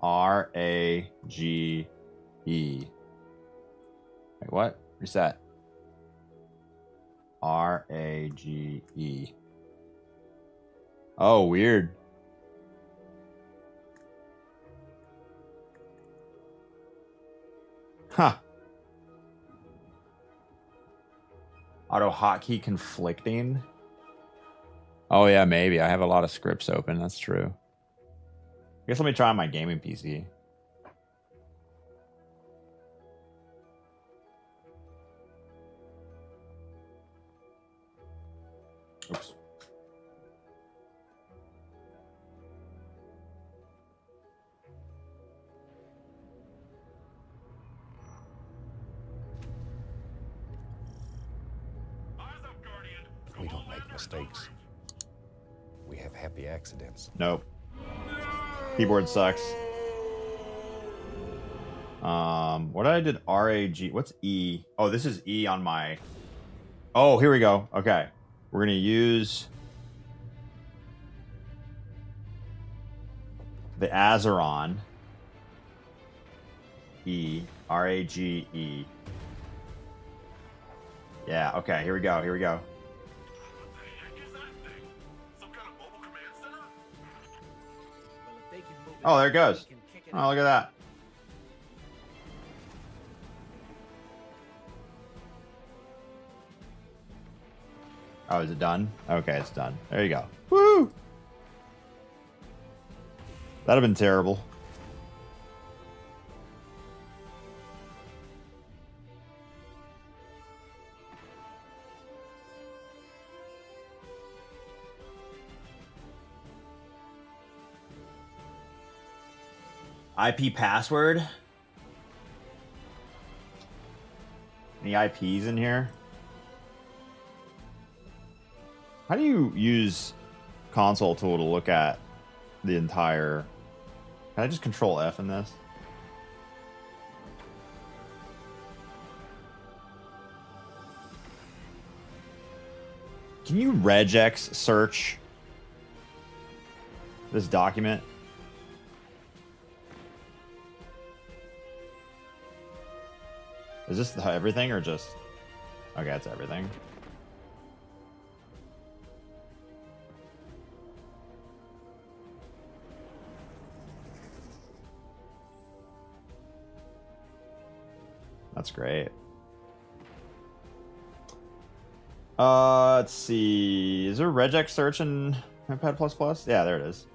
RAGE. Wait, what? Reset. RAGE. Oh, weird. Huh. Auto hotkey conflicting. Oh yeah, maybe. I have a lot of scripts open. That's true. I guess let me try on my gaming PC. Oops. We don't make mistakes. We have happy accidents. Nope. Keyboard sucks. What did I did? RAG. What's E? Oh, this is E on my. Oh, here we go. Okay. We're going to use the Azeron. E. RAGE. Yeah, okay. Here we go. Here we go. Oh, there it goes. Oh, look at that. Oh, is it done? Okay, it's done. There you go. Woo! That'd have been terrible. IP password? Any IPs in here? How do you use console tool to look at the entire... Can I just control F in this? Can you regex search this document? Is this everything or just... Okay, it's everything. That's great. Let's see. Is there a regex search in Notepad++? Yeah, there it is.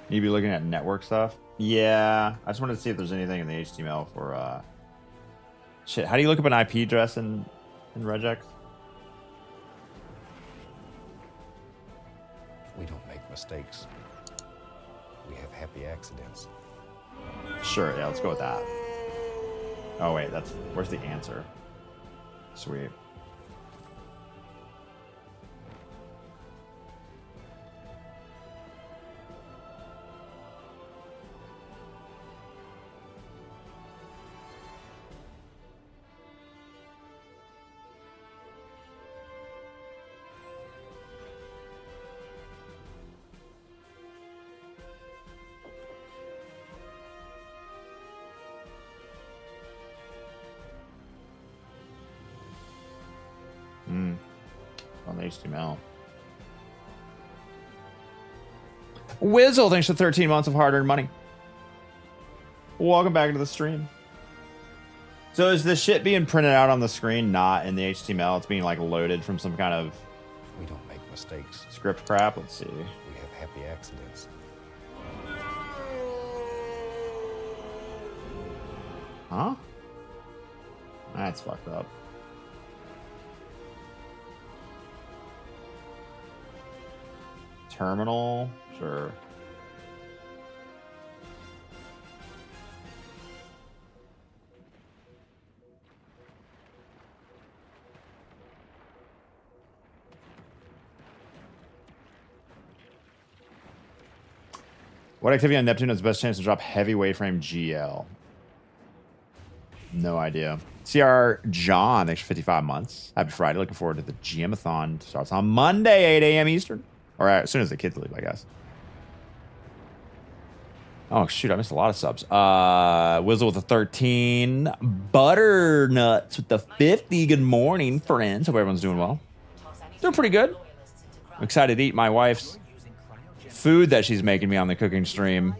You be looking at network stuff? Yeah. I just wanted to see if there's anything in the HTML for shit. How do you look up an IP address in regex? We don't make mistakes. We have happy accidents. Sure, yeah, let's go with that. Oh wait, that's where's the answer? Sweet. HTML. Wizzle, thanks for 13 months of hard-earned money. Welcome back into the stream. So is the shit being printed out on the screen not in the HTML? It's being like loaded from some kind of We don't make mistakes. script crap. Let's see. We have happy accidents. Huh? That's fucked up. Terminal? Sure. What activity on Neptune has the best chance to drop heavyweight frame GL? No idea. CR John, thanks for 55 months. Happy Friday. Looking forward to the GM-a-thon. Starts on Monday, 8 a.m. Eastern. Or as soon as the kids leave, I guess. Oh, shoot. I missed a lot of subs. Wizzle with the 13. Butternuts with the 50. Good morning, friends. Hope everyone's doing well. Doing pretty good. I'm excited to eat my wife's food that she's making me on the cooking stream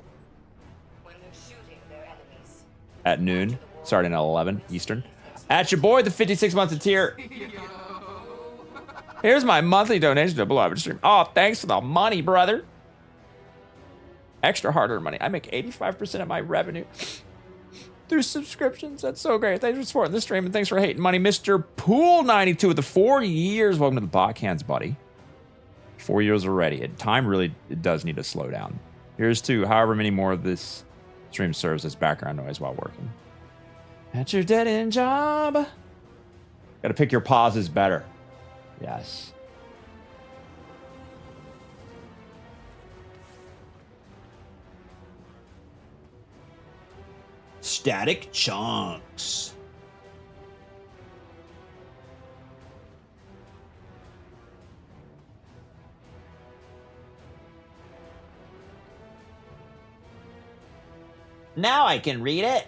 at noon, starting at 11 Eastern. At your boy, the 56 months of tier. Here's my monthly donation to Below Average Stream. Oh, thanks for the money, brother. Extra hard-earned money. I make 85% of my revenue through subscriptions. That's so great. Thanks for supporting the stream, and thanks for hating money. Mr. Pool92 with the 4 years. Welcome to the Botcans, buddy. 4 years already. Time really does need to slow down. Here's to however many more of this stream serves as background noise while working. At your dead-end job. Gotta pick your pauses better. Yes. Static chunks. Now I can read it.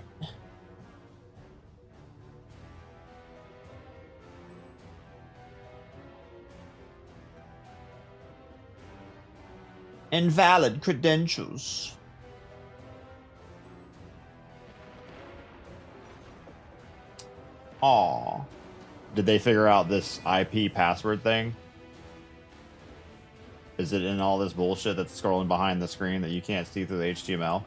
Invalid credentials. Aw. Did they figure out this IP password thing? Is it in all this bullshit that's scrolling behind the screen that you can't see through the HTML?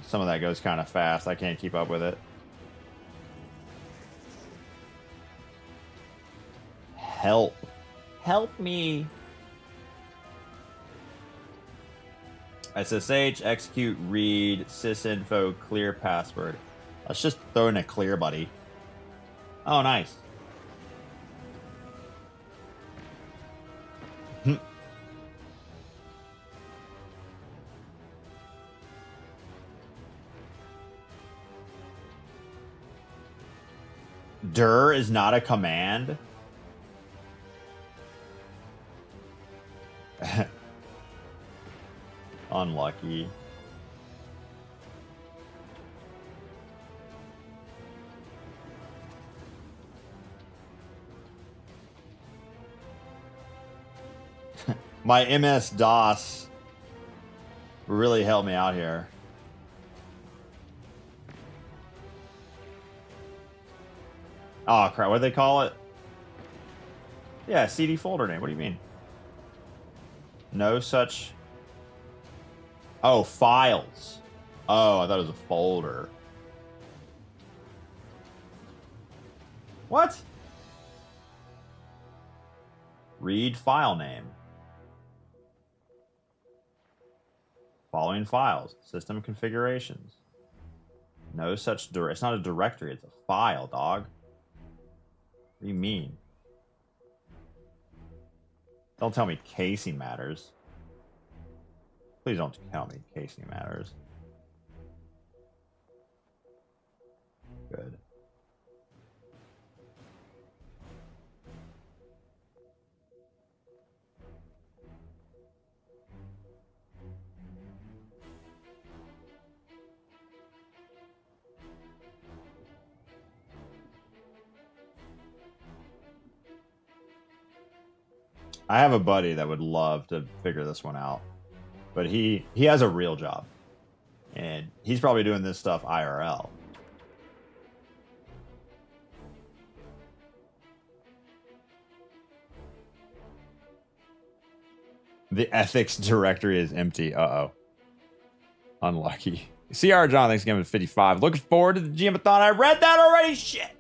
Some of that goes kind of fast. I can't keep up with it. Help. Help me. SSH, execute, read, sysinfo, clear password. Let's just throw in a clear, buddy. Oh, nice. Dir is not a command. Unlucky. My MS-DOS really helped me out here. Oh, crap. What do they call it? Yeah, CD folder name. What do you mean? No such... Oh, files. Oh, I thought it was a folder. What? Read file name. Following files. System configurations. No such... It's not a directory. It's a file, dog. What do you mean? Don't tell me casing matters. Please don't tell me casing matters. Good. I have a buddy that would love to figure this one out, but he has a real job, and he's probably doing this stuff IRL. The ethics directory is empty. Uh-oh. Unlucky. CR John, thanks again for 55. Looking forward to the Geomathon. I read that already. Shit.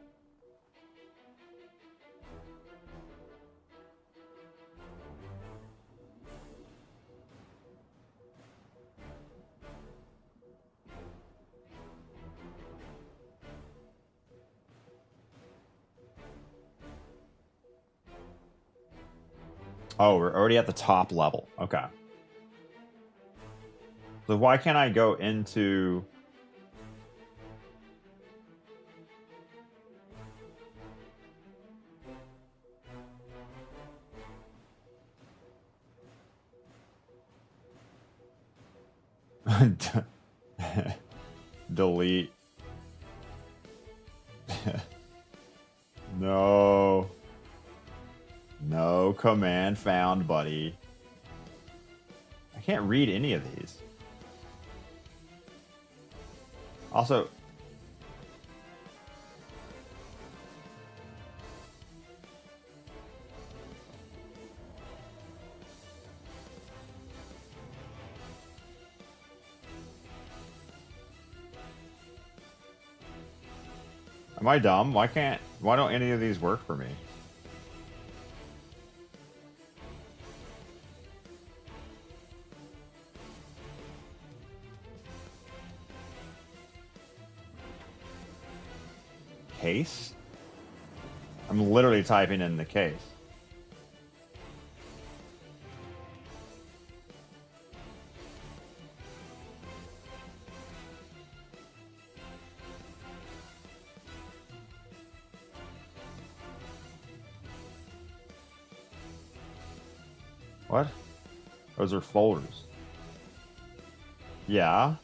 Oh, we're already at the top level. Okay. So why can't I go into... Delete. No. No command found, buddy. I can't read any of these. Also... Am I dumb? Why don't any of these work for me? Case? I'm literally typing in the case. What? Those are folders. Yeah.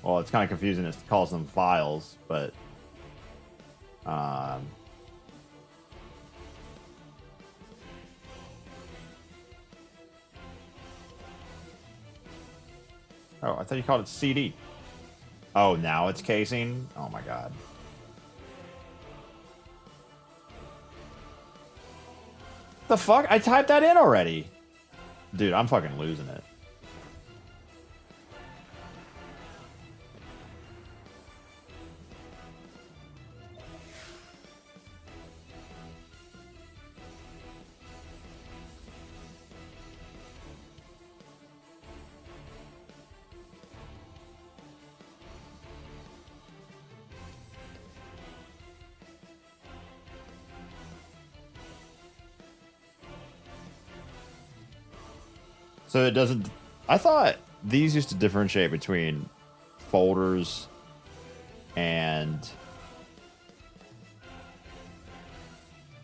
Well, it's kind of confusing. It calls them files, but... Oh, I thought you called it CD. Oh, now it's casing? Oh my god. The fuck? I typed that in already. Dude, I'm fucking losing it. So it doesn't... I thought these used to differentiate between folders and...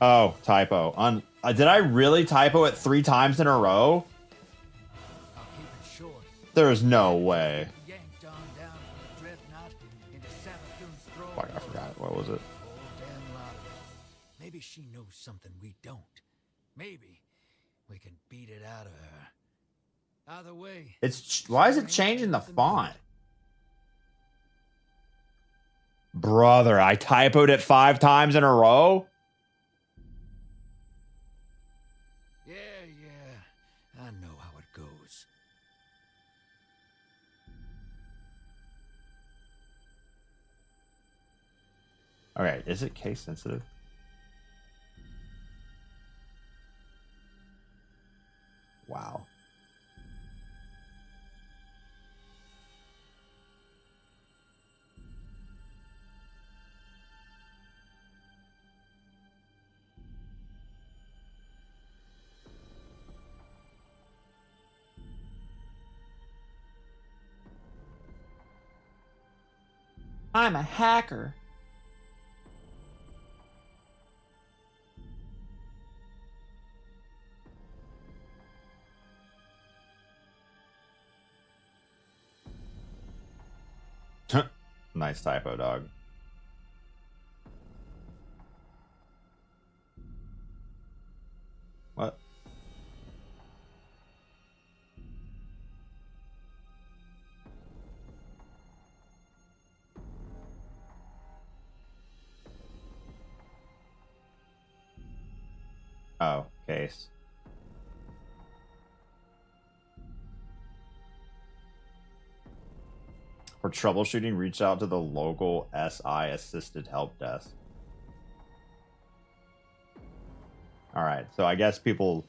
Oh, typo. Did I really typo it 3 times in a row? There's no way. Fuck, I forgot. What was it? Maybe she knows something we don't. Maybe we can beat it out of her. Either way, Why is it changing the font? Brother, I typoed it 5 times in a row? Yeah, I know how it goes. Okay, is it case sensitive? Wow. I'm a hacker. Nice typo, dog. What? Oh, case. For troubleshooting, reach out to the local SI assisted help desk. Alright, so I guess people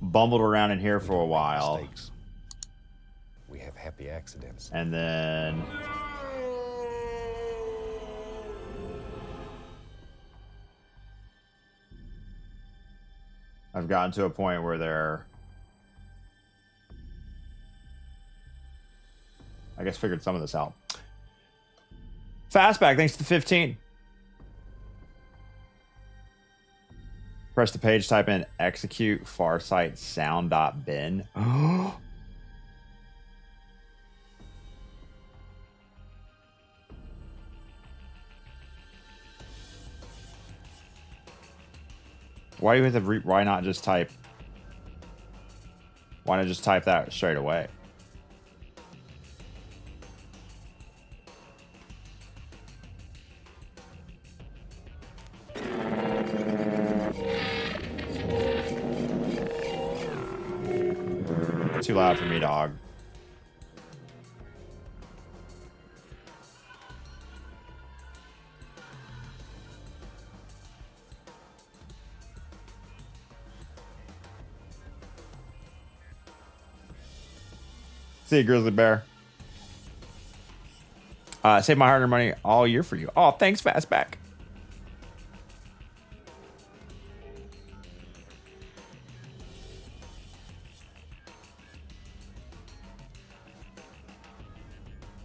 bumbled around in here We for a don't make while. mistakes. We have happy accidents. And then I've gotten to a point where they're, I guess, figured some of this out. Fastback, thanks to 15. Press the page, type in execute farsight sound.bin. Why do you have to why not just type? Why not just type that straight away? Too loud for me, dog. See you, Grizzly Bear. Save my hard-earned money all year for you. Oh, thanks, Fastback.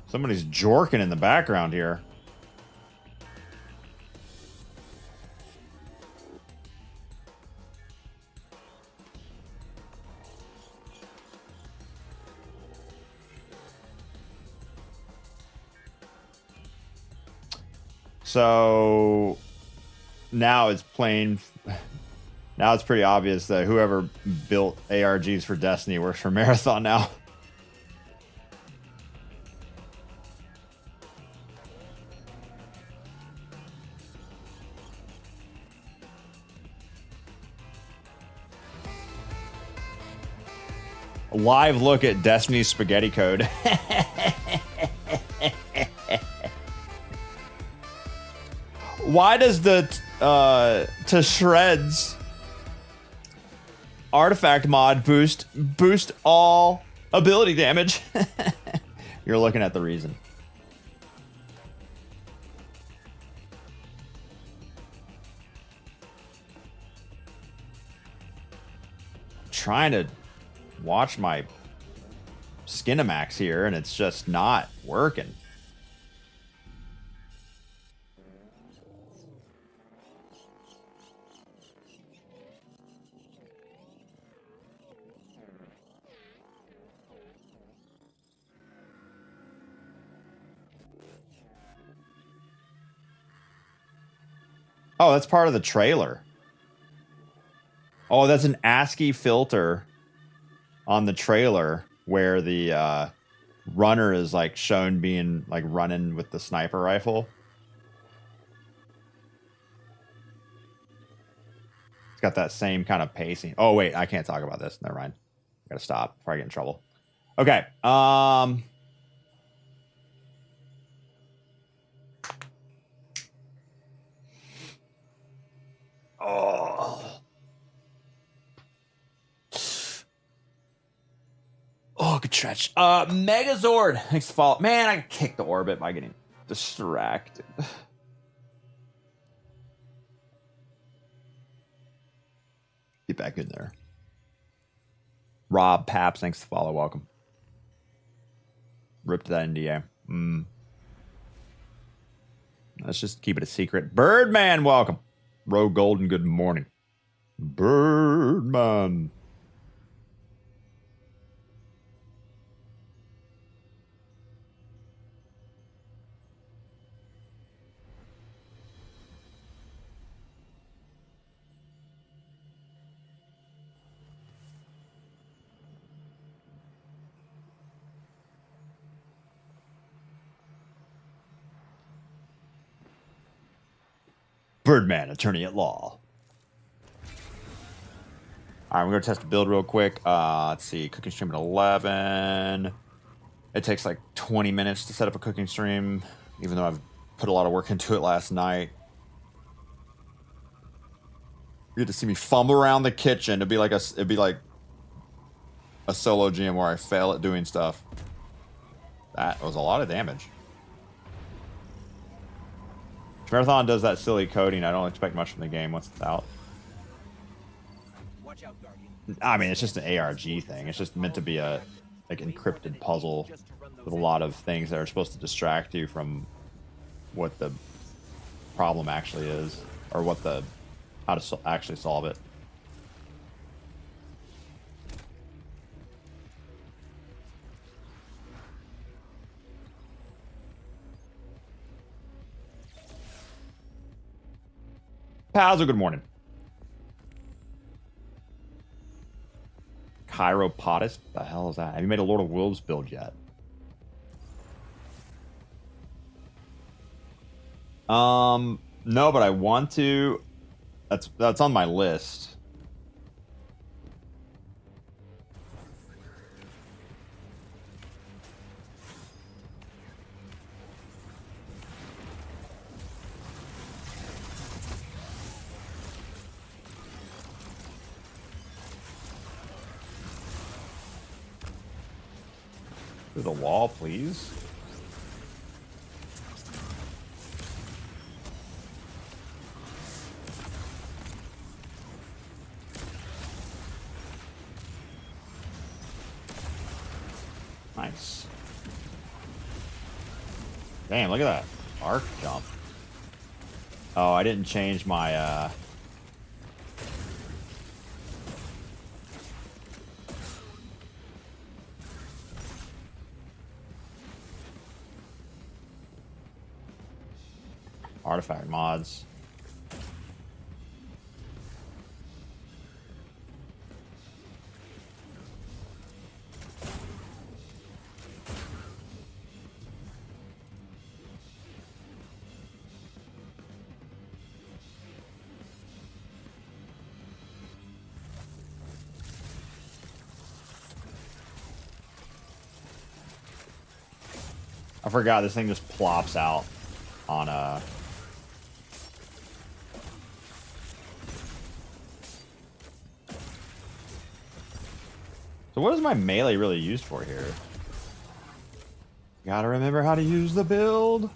Somebody's jorking in the background here. So now it's plain. Now it's pretty obvious that whoever built ARGs for Destiny works for Marathon now. Live look at Destiny's spaghetti code. Why does the to shreds artifact mod boost all ability damage? You're looking at the reason. Trying to watch my Skinamax here, and it's just not working. Oh, that's part of the trailer. Oh, that's an ASCII filter on the trailer where the runner is like shown being like running with the sniper rifle. It's got that same kind of pacing. Oh wait, I can't talk about this. Never mind. I gotta stop before I get in trouble. Okay. Oh, good stretch. Megazord. Thanks for follow. Man, I kicked the orbit by getting distracted. Get back in there. Rob Paps, thanks for follow. Welcome. Ripped that NDA. Let's just keep it a secret. Birdman, welcome. Roe Golden, good morning. Birdman. Birdman, attorney at law. All right, we're going to test the build real quick. Let's see. Cooking stream at 11. It takes like 20 minutes to set up a cooking stream, even though I've put a lot of work into it last night. You get to see me fumble around the kitchen. It'd be like a solo GM where I fail at doing stuff. That was a lot of damage. Marathon does that silly coding. I don't expect much from the game once it's out. Watch out, Guardian. I mean, it's just an ARG thing. It's just meant to be a like encrypted puzzle with a lot of things that are supposed to distract you from what the problem actually is, or what the how to actually solve it. Pazzo, good morning. Chiropotis? What the hell is that? Have you made a Lord of Wolves build yet? No, but I want to. That's on my list. Through the wall, please. Nice. Damn, look at that. Arc jump. Oh, I didn't change my, artifact mods. I forgot this thing just plops out on a. So what is my melee really used for here? Gotta remember how to use the build.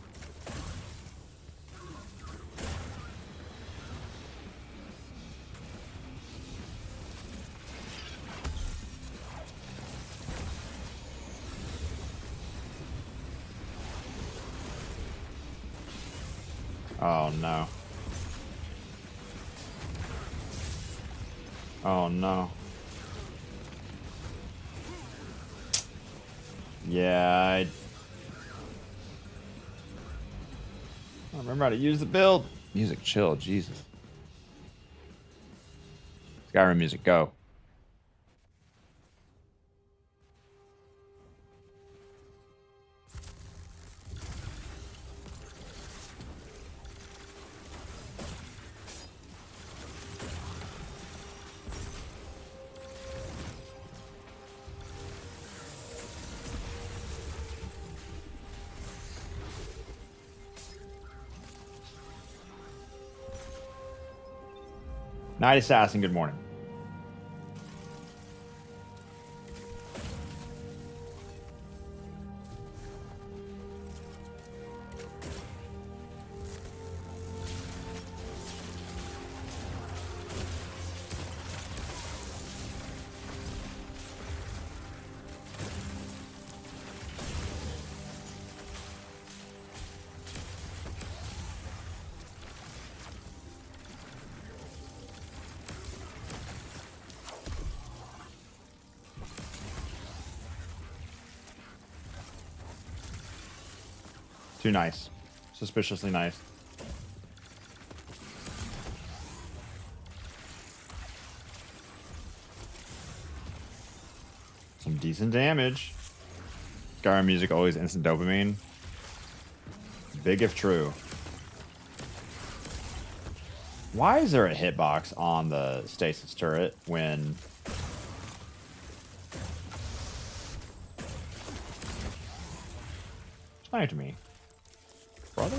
Oh no. Oh no. Yeah, I don't remember how to use the build. Music chill, Jesus. Skyrim music, go. Night Assassin, good morning. Too nice. Suspiciously nice. Some decent damage. Skyrim music, always instant dopamine. Big if true. Why is there a hitbox on the stasis turret when Sniped me. Brother?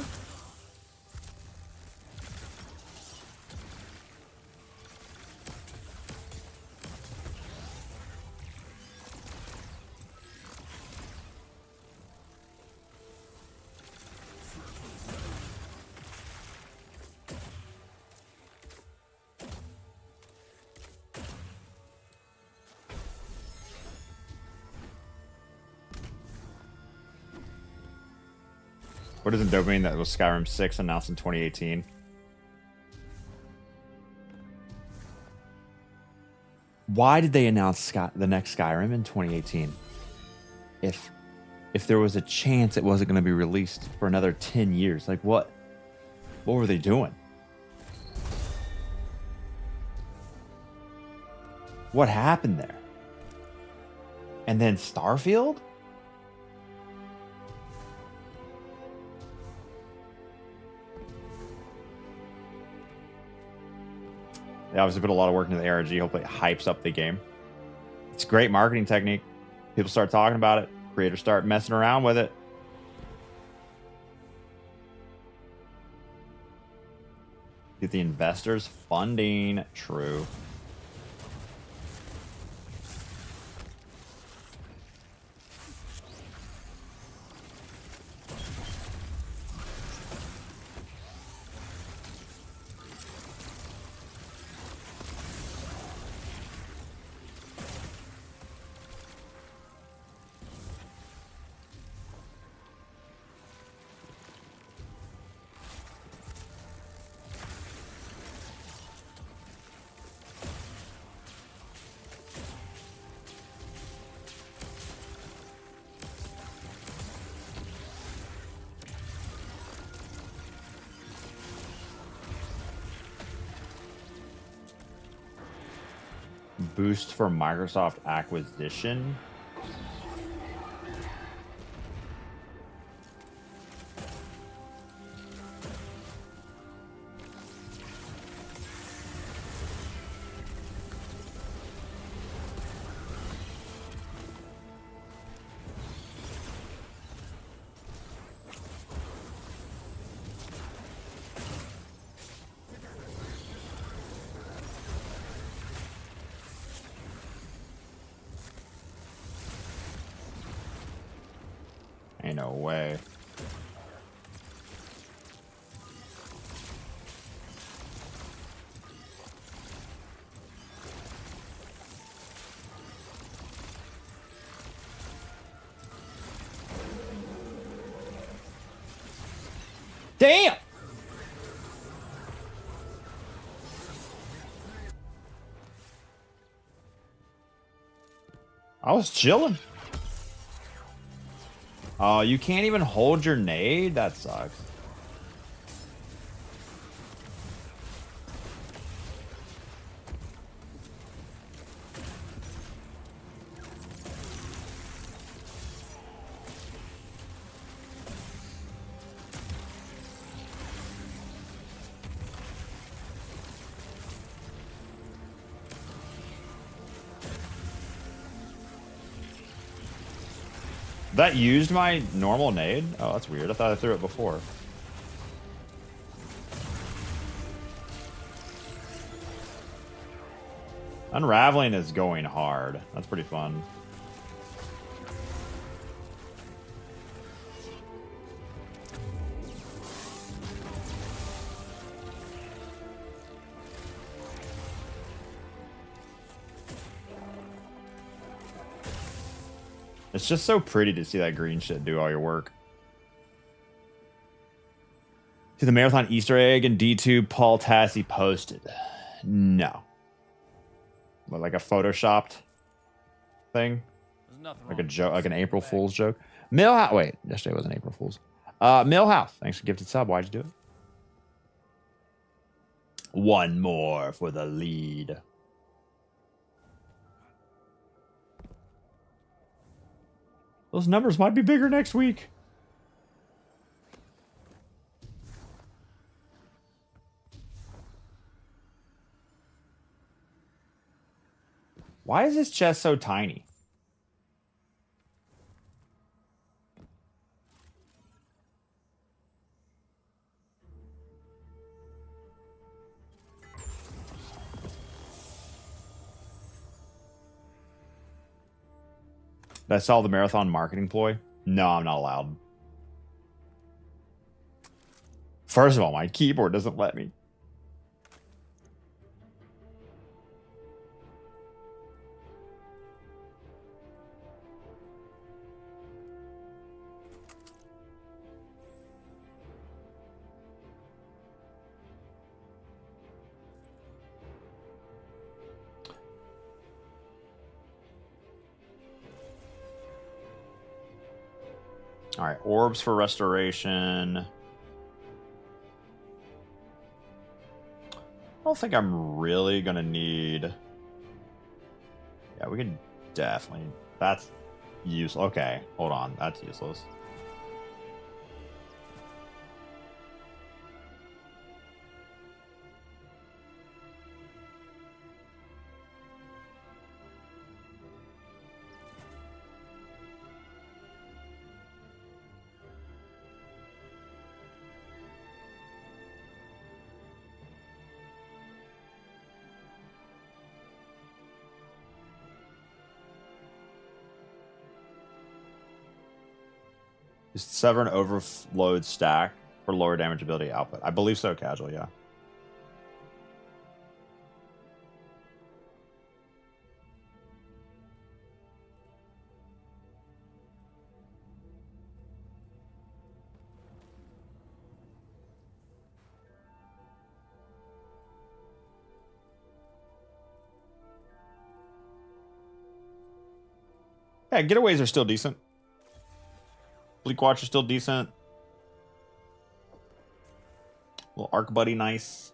What isn't dopamine that was Skyrim 6 announced in 2018? Why did they announce the next Skyrim in 2018? If there was a chance it wasn't going to be released for another 10 years, like what were they doing? What happened there? And then Starfield? They obviously put a lot of work into the ARG. Hopefully it hypes up the game. It's a great marketing technique. People start talking about it. Creators start messing around with it. Get the investors funding. True. Boost for Microsoft acquisition. Ain't no way. Damn! I was chilling. Oh, you can't even hold your nade? That sucks. That used my normal nade? Oh, that's weird. I thought I threw it before. Unraveling is going hard. That's pretty fun. It's just so pretty to see that green shit do all your work. See the marathon Easter egg in D2 Paul Tassi posted. No. What, like a photoshopped thing? Like a joke, like an April Fool's joke? Millhouse. Wait, yesterday was an April Fool's. Millhouse. Thanks for gifted sub. Why'd you do it? One more for the lead. Those numbers might be bigger next week. Why is this chest so tiny? Did I solve the marathon marketing ploy? No, I'm not allowed. First of all, my keyboard doesn't let me. All right, orbs for restoration. I don't think I'm really gonna need. Yeah, we can definitely. That's useless. Okay, hold on. That's useless. Is sever an overload stack for lower damage ability output? I believe so, casual, yeah. Yeah, getaways are still decent. Bleak Watch are still decent. Little Arc Buddy, nice.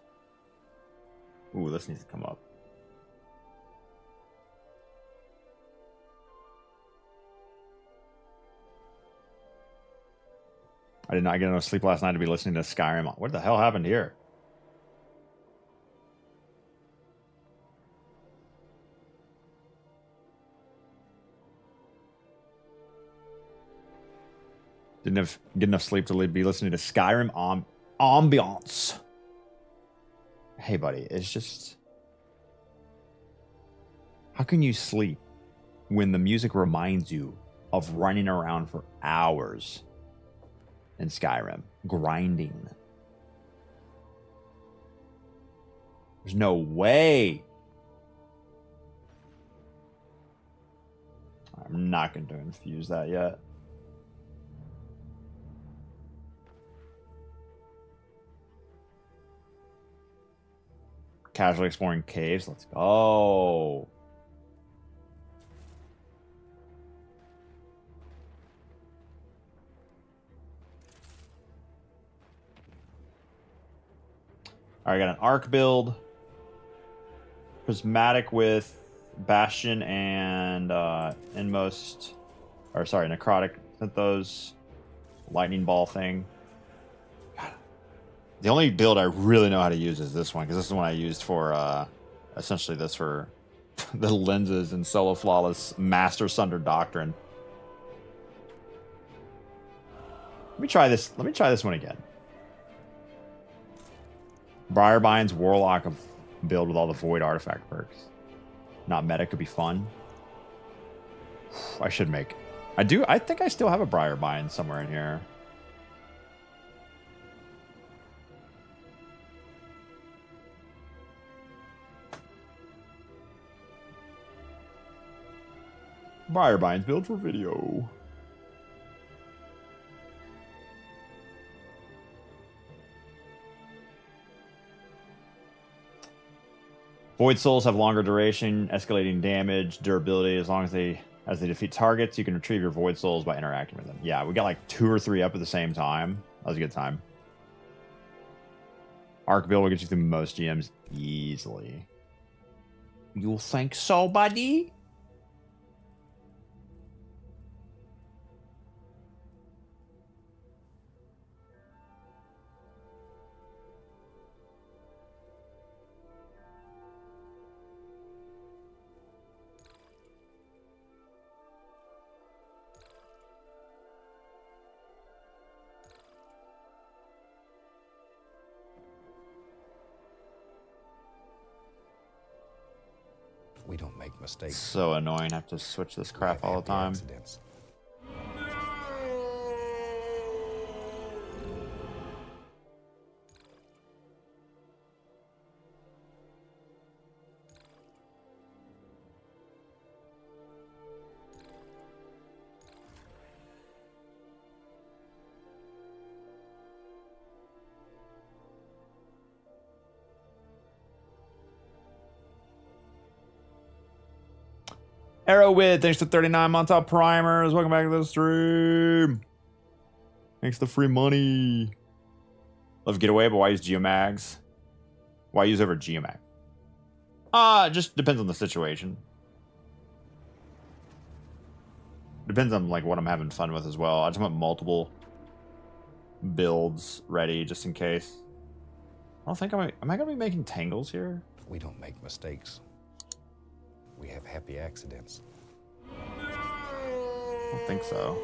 Ooh, this needs to come up. I did not get enough sleep last night to be listening to Skyrim. What the hell happened here? Didn't get enough sleep to be listening to Skyrim ambiance. Hey, buddy, it's just... How can you sleep when the music reminds you of running around for hours in Skyrim, grinding? There's no way. I'm not going to infuse that yet. Casually exploring caves. Let's go. All right, I got an arc build. Prismatic with Bastion and Inmost. Or sorry, Necrotic. Sent those. Lightning Ball thing. God. The only build I really know how to use is this one, because this is the one I used for essentially this for the lenses and Solo Flawless Master Sunder Doctrine. Let me try this. Let me try this one again. Briarbind's Warlock of build with all the Void artifact perks. Not meta, could be fun. I should make. I think I still have a Briarbind somewhere in here. Briarbind's build for video. Void Souls have longer duration, escalating damage, durability. As long as they defeat targets, you can retrieve your Void Souls by interacting with them. Yeah, we got like 2 or 3 up at the same time. That was a good time. Arc build will get you through most GMs easily. You think so, buddy? We don't make mistakes. So annoying. I have to switch this We crap have all the happy time. accidents. Arrowwid, thanks to 39 months off primers. Welcome back to the stream. Thanks to free money. Love Getaway, but why use Geomags? Why use over Geomag? It just depends on the situation. Depends on like what I'm having fun with as well. I just want multiple builds ready just in case. I don't think am I gonna be making tangles here? We don't make mistakes. We have happy accidents. I don't think so.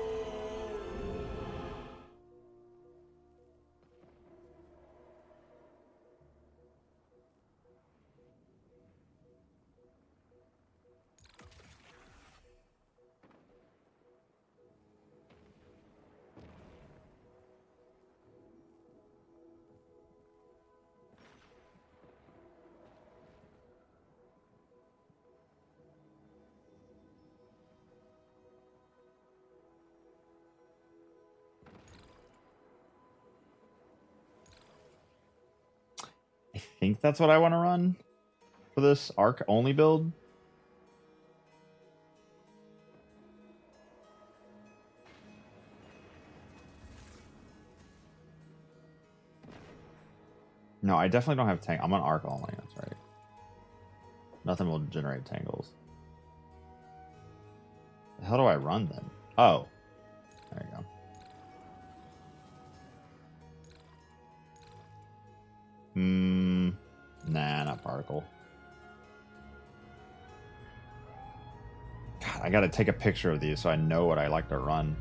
I think that's what I want to run for this arc only build. No, I definitely don't have tang. I'm on arc only. That's right. Nothing will generate tangles. How do I run then? Oh, there you go. Nah, not particle. God, I gotta take a picture of these so I know what I like to run.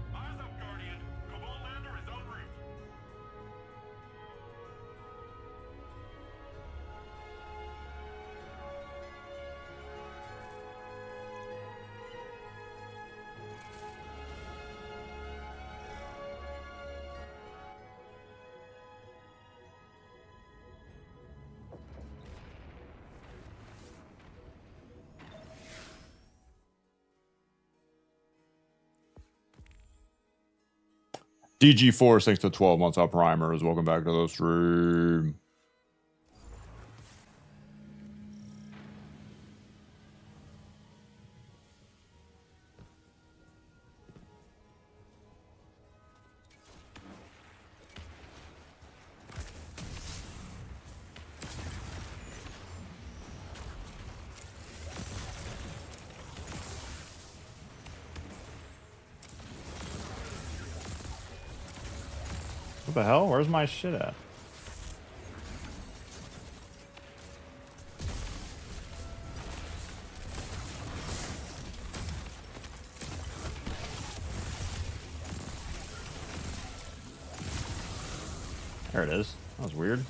DG Force, thanks to 12 months off primers. Welcome back to the stream. What the hell? Where's my shit at? There it is. That was weird.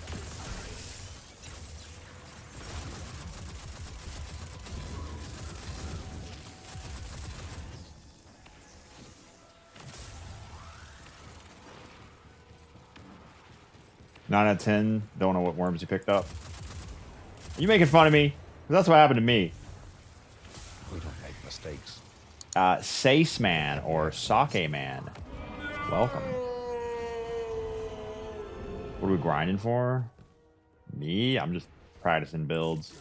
Nine out of 10. Don't know what worms you picked up. Are you making fun of me? 'Cause that's what happened to me. We don't make mistakes. Sace Man or Sake Man. Welcome. What are we grinding for? Me? I'm just practicing builds.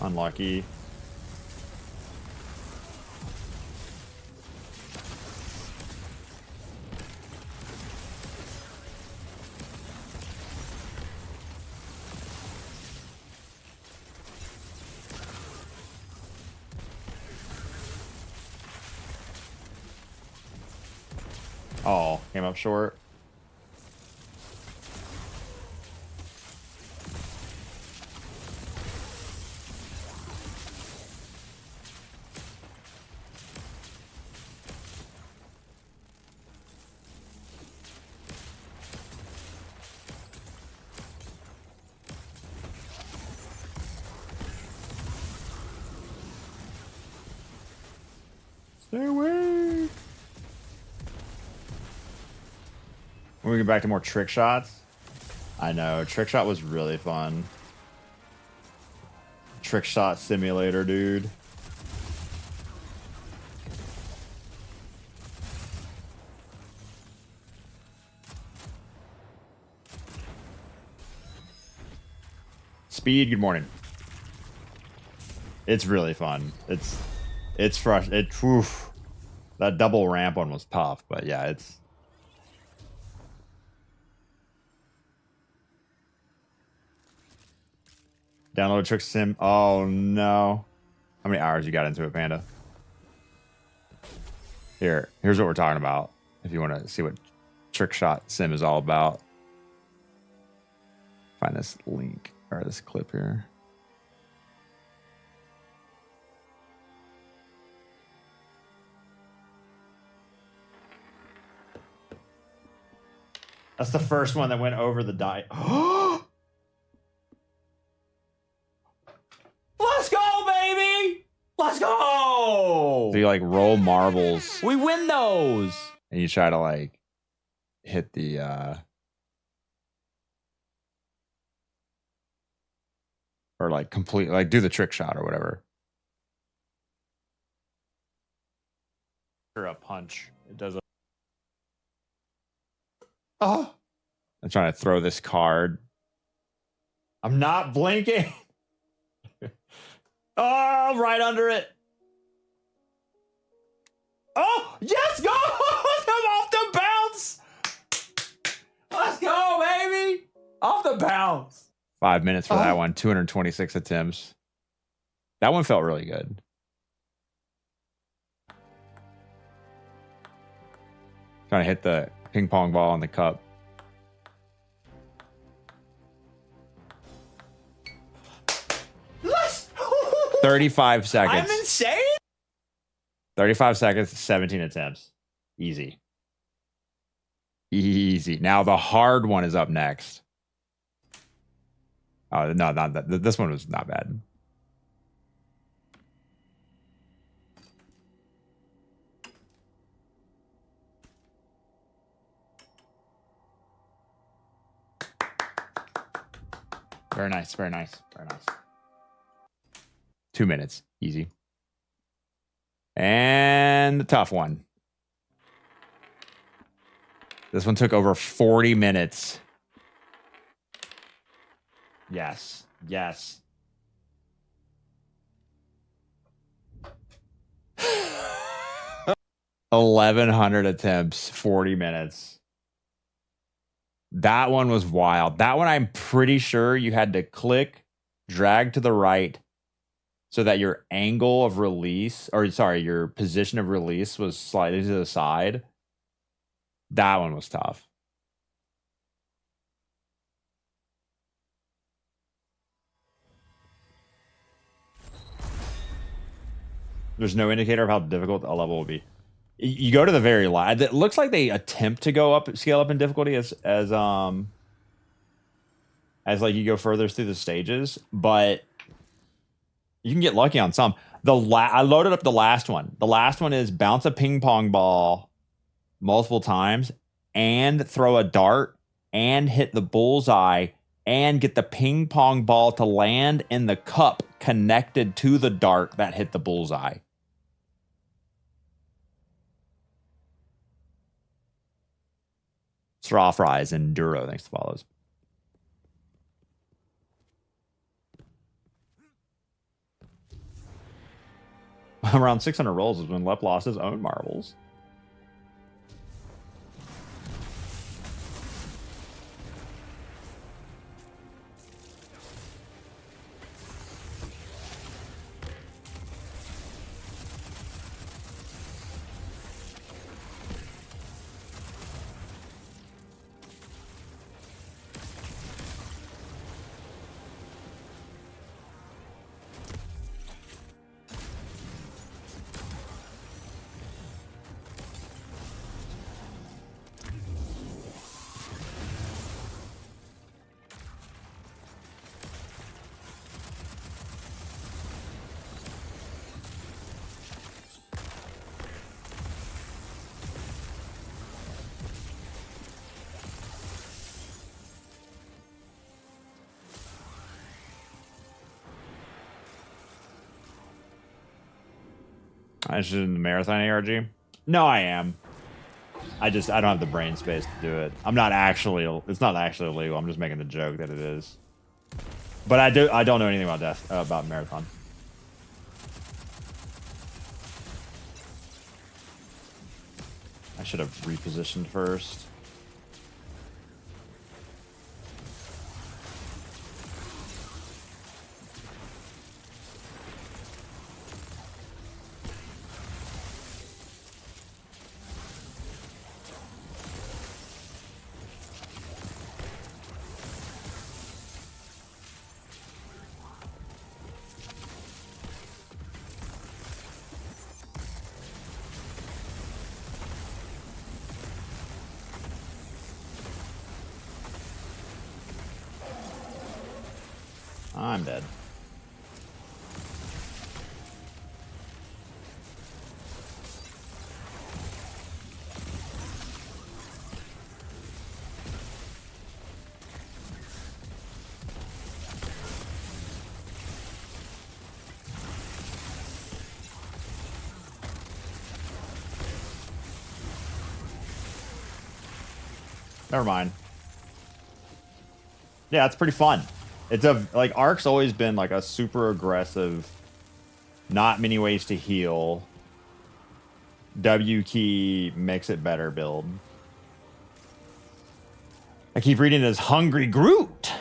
Unlucky. Oh, came up short. Stay away. When we get back to more trick shots. I know, trick shot was really fun. Trick shot simulator, dude. Speed, good morning. It's really fun. It's fresh. Oof. That double ramp one was tough, but yeah, it's download Trick Sim. Oh no. How many hours you got into it, Panda? Here's what we're talking about. If you want to see what Trick Shot Sim is all about. Find this link or this clip here. That's the first one that went over the die. Let's go, baby! Let's go! So you like roll marbles. We win those! And you try to like hit the or like complete, like do the trick shot or whatever. Or a punch. It does a oh! I'm trying to throw this card. I'm not blinking. Oh, right under it. Oh, yes, go! I'm off the bounce. Let's go, baby. Off the bounce. 5 minutes for that one. 226 attempts. That one felt really good. Trying to hit the ping pong ball in the cup. 35 seconds. I'm insane. 35 seconds, 17 attempts. Easy. Easy. Now the hard one is up next. Oh, no, not that. This one was not bad. Very nice, very nice, very nice. 2 minutes. Easy. And the tough one. This one took over 40 minutes. Yes. Yes. $1,100 attempts, 40 minutes. That one was wild. That one, I'm pretty sure you had to click, drag to the right, so that your angle of release, or sorry, your position of release was slightly to the side. That one was tough. There's no indicator of how difficult a level will be. You go to the very last. It looks like they attempt to go up, scale up in difficulty as like you go further through the stages, but you can get lucky on some. I loaded up the last one. The last one is bounce a ping pong ball multiple times and throw a dart and hit the bullseye and get the ping pong ball to land in the cup connected to the dart that hit the bullseye. Straw fries and Duro. Thanks to follows. Around 600 rolls is when Lep lost his own marbles. I should in the marathon ARG. No, I am. I don't have the brain space to do it. I'm not actually. It's not actually illegal. I'm just making the joke that it is. But I don't know anything about marathon. I should have repositioned first. I'm dead. Never mind. Yeah, it's pretty fun. It's like Ark's always been like a super aggressive, not many ways to heal, W key makes it better build. I keep reading this HUNGRYROOT.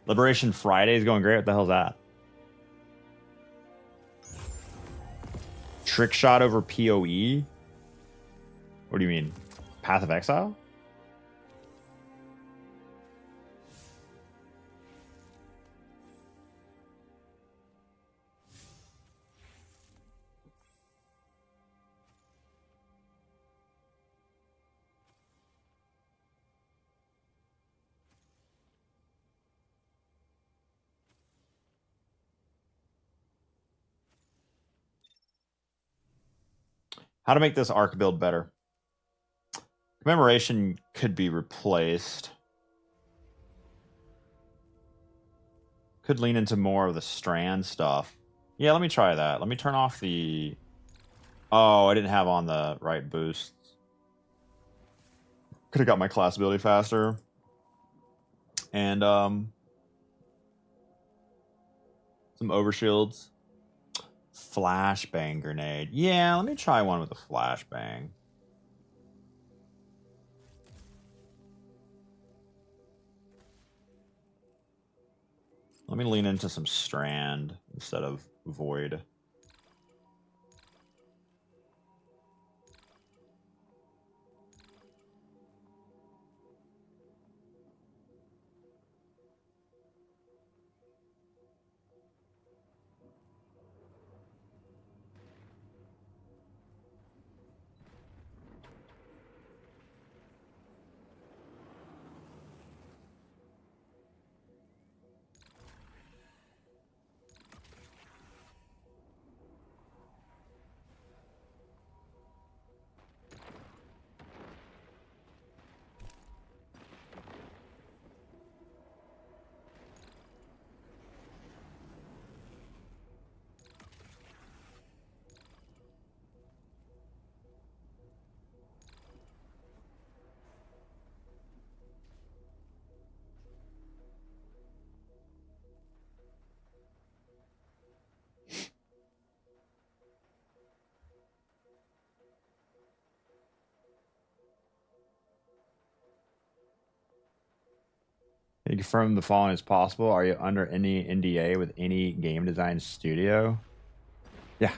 Liberation Friday is going great. What the hell's that? Trick shot over PoE? What do you mean? Path of Exile? How to make this arc build better. Commemoration could be replaced. Could lean into more of the strand stuff. Yeah, let me try that. Let me turn off the... Oh, I didn't have on the right boosts. Could have got my class ability faster. And, some overshields. Flashbang grenade. Yeah, let me try one with a flashbang. Let me lean into some strand instead of void. Can you confirm the following is possible? Are you under any NDA with any game design studio? Yeah.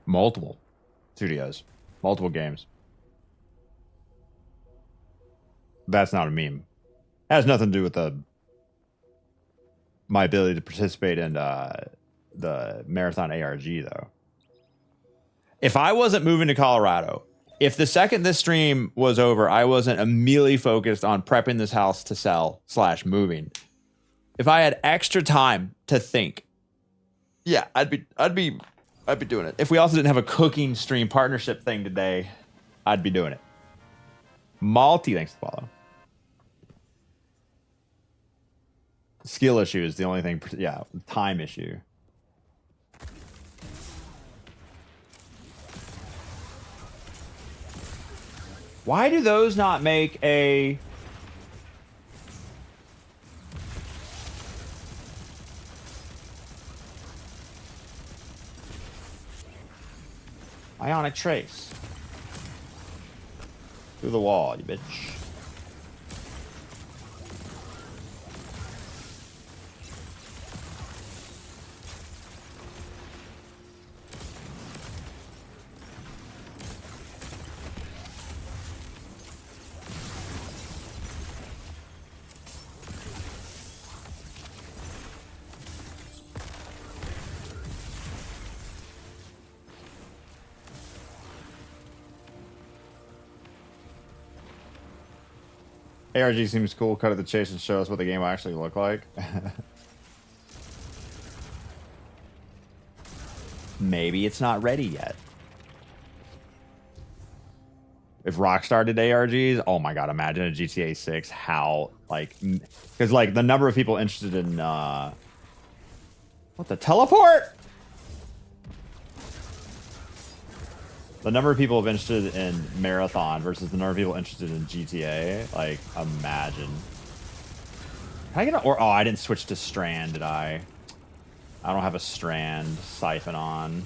Multiple studios. Multiple games. That's not a meme. It has nothing to do with my ability to participate in the Marathon ARG, though. If I wasn't moving to Colorado, if the second this stream was over, I wasn't immediately focused on prepping this house to sell / moving. If I had extra time to think, yeah, I'd be doing it. If we also didn't have a cooking stream partnership thing today, I'd be doing it. Malty, thanks to follow. Skill issue is the only thing. Yeah, time issue. Why do those not make a... Ionic trace? Through the wall, you bitch. ARG seems cool. Cut at the chase and show us what the game will actually look like. Maybe it's not ready yet. If Rockstar did ARGs, oh my god, imagine a GTA 6. How, like, because like the number of people interested in what, the teleport? The number of people interested in Marathon versus the number of people interested in GTA, like, imagine. Can I get a, or, oh, I didn't switch to Strand, did I? I don't have a Strand siphon on.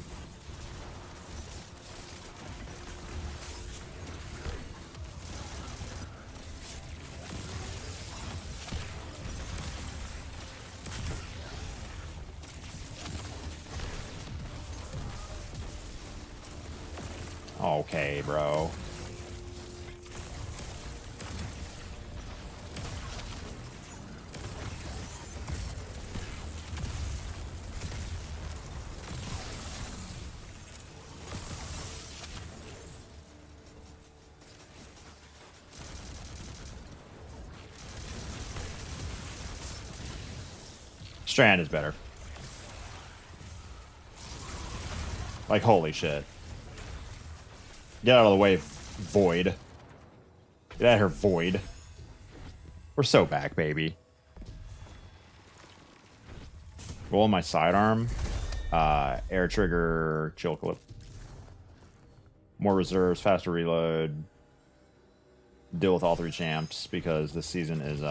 Okay, bro. Strand is better. Like, holy shit. Get out of the way, Void. Get out of here, Void. We're so back, baby. Roll my sidearm. Air trigger, chill clip. More reserves, faster reload. Deal with all 3 champs because this season is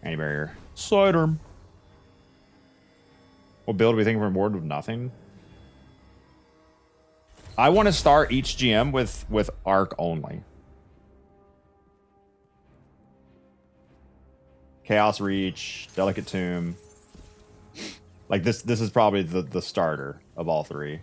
anti-barrier. Sidearm. What build do we think we're bored with? Nothing. I want to start each GM with Arc only. Chaos Reach, Delicate Tomb. Like this is probably the starter of all 3.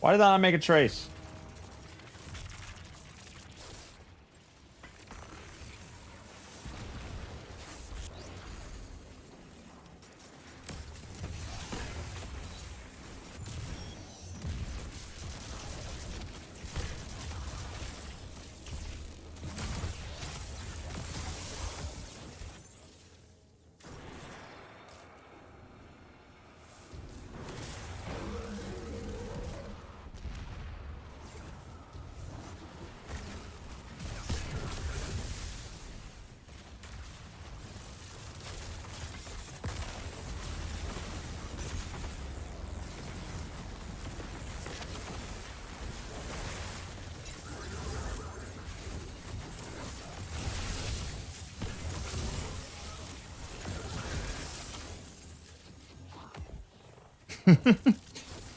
Why did I not make a trace?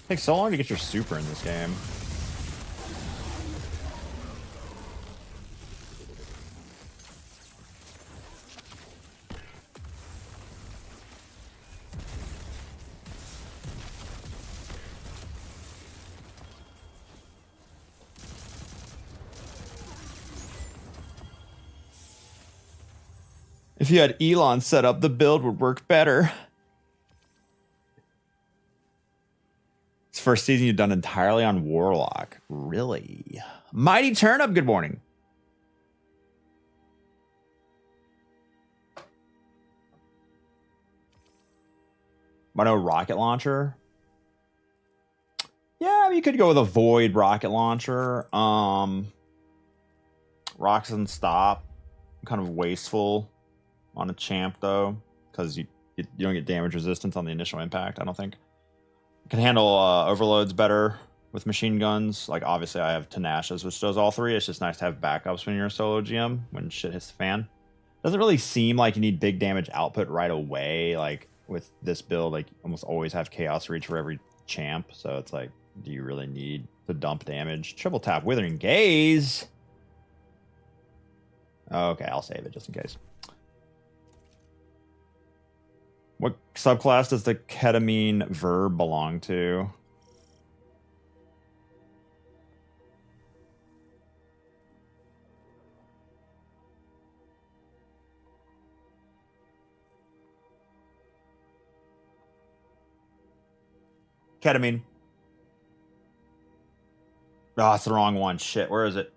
Takes so long to get your super in this game. If you had Elon set up, the build would work better. It's first season you've done entirely on Warlock. Really? Mighty Turnip, good morning. I know rocket launcher. Yeah, you could go with a Void rocket launcher. Rocks and stop. Kind of wasteful on a champ though, because you don't get damage resistance on the initial impact. I don't think. Can handle overloads better with machine guns. Like obviously I have Tenacious, which does all three. It's just nice to have backups when you're a solo GM when shit hits the fan. Doesn't really seem like you need big damage output right away. Like with this build, like almost always have Chaos Reach for every champ. So it's like, do you really need to dump damage? Triple tap Withering Gaze. Okay, I'll save it just in case. What subclass does the ketamine verb belong to? Ketamine. Oh, it's the wrong one. Shit, where is it?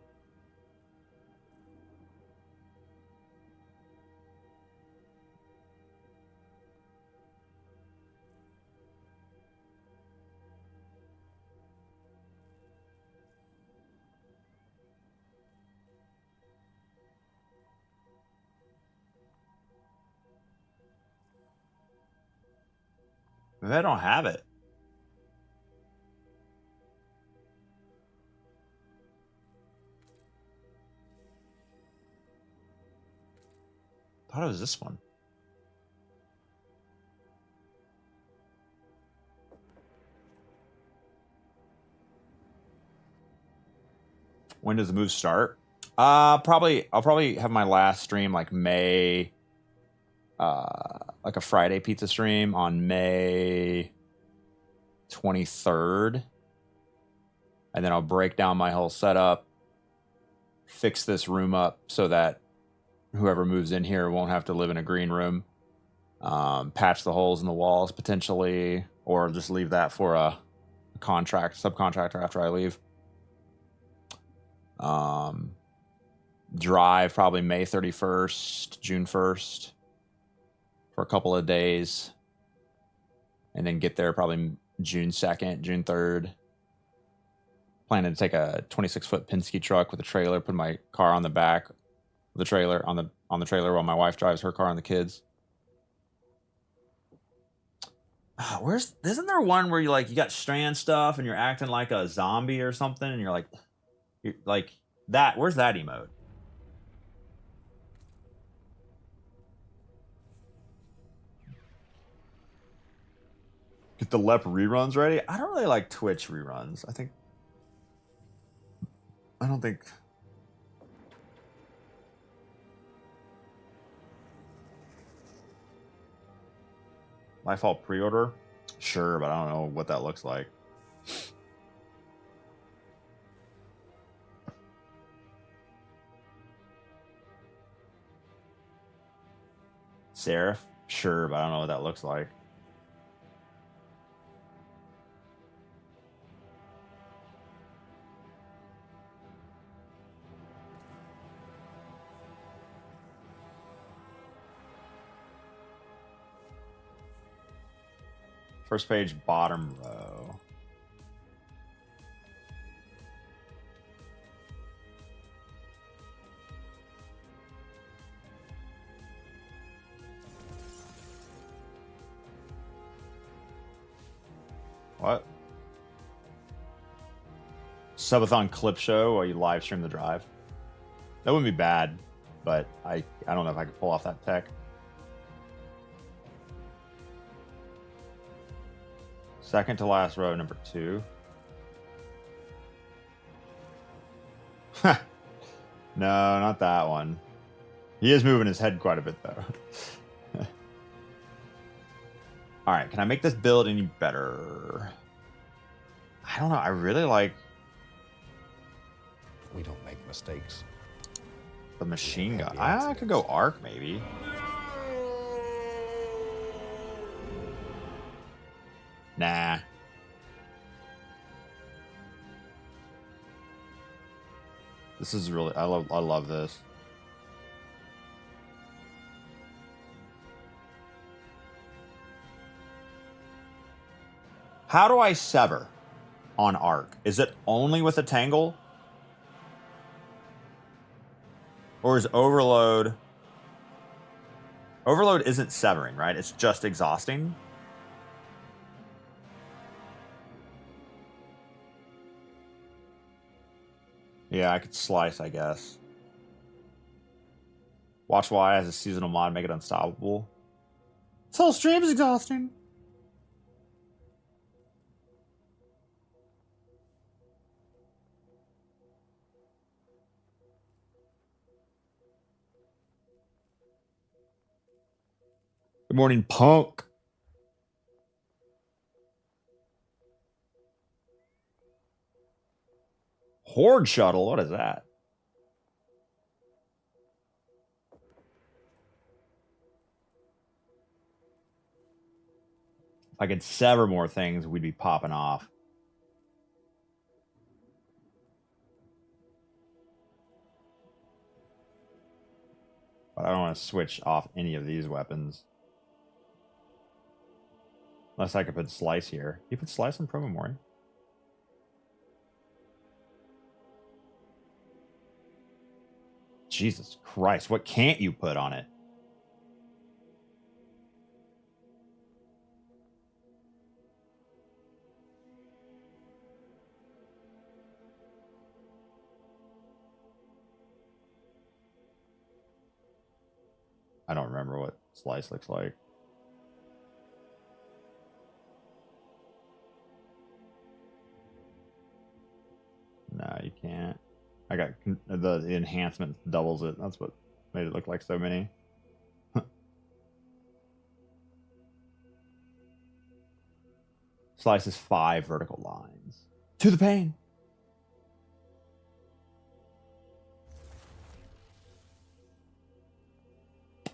Maybe I don't have it. I thought it was this one. When does the move start? I'll probably have my last stream like May, like a Friday pizza stream on May 23rd. And then I'll break down my whole setup, fix this room up so that whoever moves in here won't have to live in a green room. Patch the holes in the walls potentially, or just leave that for a subcontractor after I leave. Drive probably May 31st, June 1st for a couple of days. And then get there probably June 2nd, June 3rd. Planning to take a 26-foot Penske truck with a trailer, put my car on the back of the trailer, on the trailer while my wife drives her car and the kids. Isn't there one where you got strand stuff and you're acting like a zombie or something and you're like that? Where's that emote? Get the LEP reruns ready. I don't really like Twitch reruns. I don't think. Lifehaul pre-order? Sure, but I don't know what that looks like. Seraph? Sure, but I don't know what that looks like. First page, bottom row. What? Subathon clip show while you live stream the drive. That wouldn't be bad, but I don't know if I could pull off that tech. Second to last row, number 2. No, not that one. He is moving his head quite a bit, though. All right, can I make this build any better? I don't know. I really like... We don't make mistakes. The machine gun. I could go arc, maybe. Nah. This is really, I love this. How do I sever on Arc? Is it only with a Tangle? Or is Overload... Overload isn't severing, right? It's just exhausting. Yeah, I could slice, I guess. Watch Y as a seasonal mod, make it unstoppable. This whole stream is exhausting. Good morning, Punk. Horde Shuttle, what is that? If I could sever more things, we'd be popping off. But I don't want to switch off any of these weapons. Unless I could put Slice here. You put Slice on Promemori. Jesus Christ, what can't you put on it? I don't remember what Slice looks like. No, you can't. I got the enhancement doubles it. That's what made it look like so many. Slices 5 vertical lines. To the pain.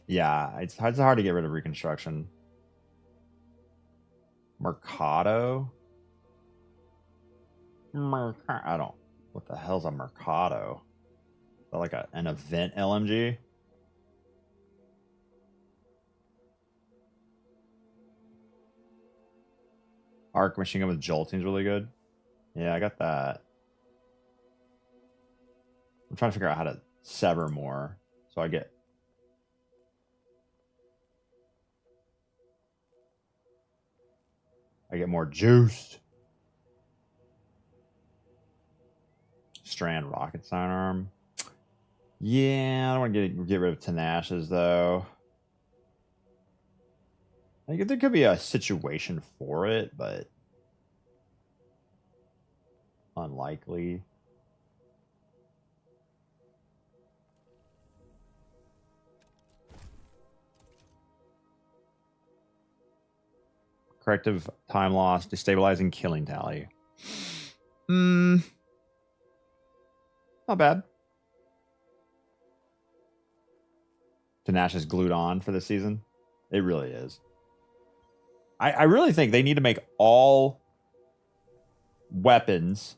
Yeah, it's hard to get rid of Reconstruction. Mercado? I don't... What the hell's a Mercado? Is that like an event LMG? Arc machine gun with jolting's really good. Yeah, I got that. I'm trying to figure out how to sever more. So I get... more juiced. Strand rocket sidearm. Yeah, I don't want to get rid of Tenacious though. I think there could be a situation for it, but unlikely. Corrective time loss, destabilizing killing tally. Not bad. Tenacious is glued on for this season. It really is. I really think they need to make all weapons,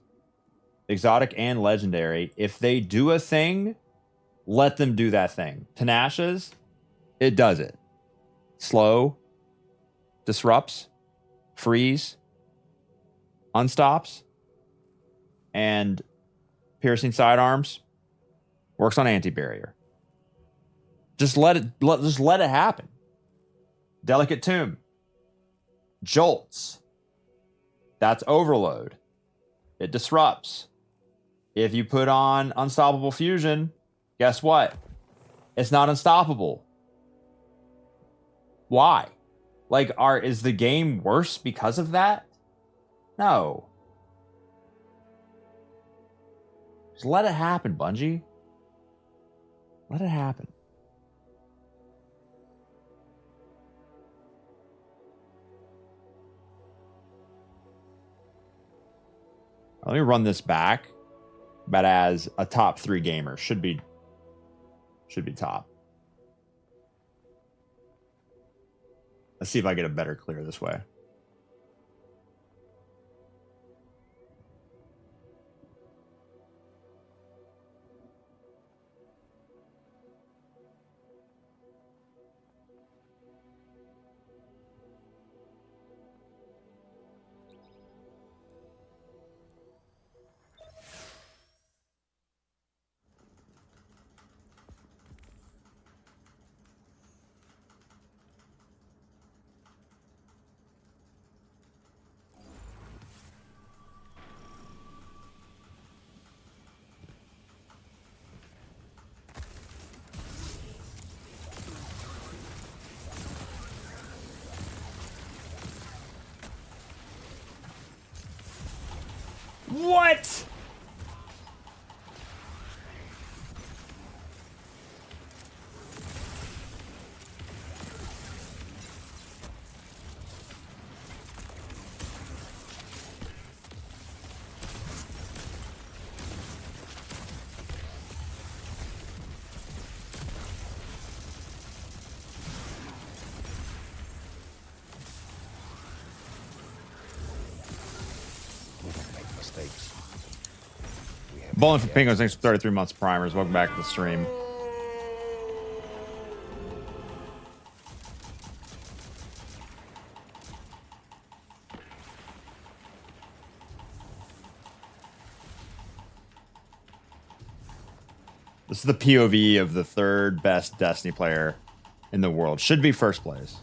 exotic and legendary. If they do a thing, let them do that thing. Tenacious, it does it. Slow, disrupts, freeze, unstops, and piercing sidearms works on anti-barrier. Just let it happen. Delicate Tomb. Jolts. That's overload. It disrupts. If you put on Unstoppable Fusion, guess what? It's not unstoppable. Why? Like, is the game worse because of that? No. Just let it happen, Bungie. Let it happen. Let me run this back, but as a top 3 gamer, should be top. Let's see if I get a better clear this way. What? We don't make mistakes. We have Bowling for happy Penguins, thanks for accidents. 33 months primers. Welcome back to the stream. This is the POV of the third best Destiny player in the world. Should be first place.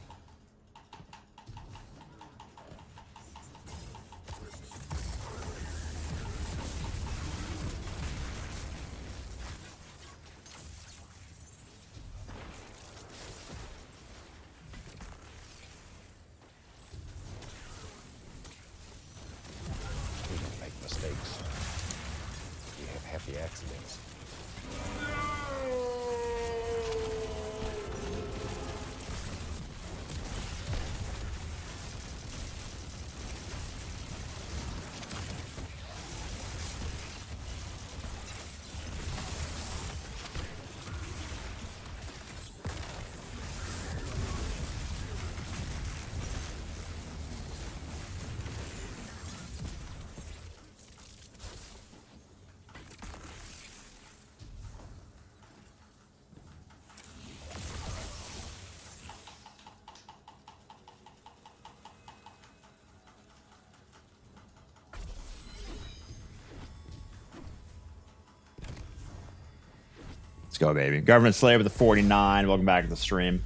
We don't make mistakes. We have happy accidents. Let's go, baby. Government Slave with the 49. Welcome back to the stream.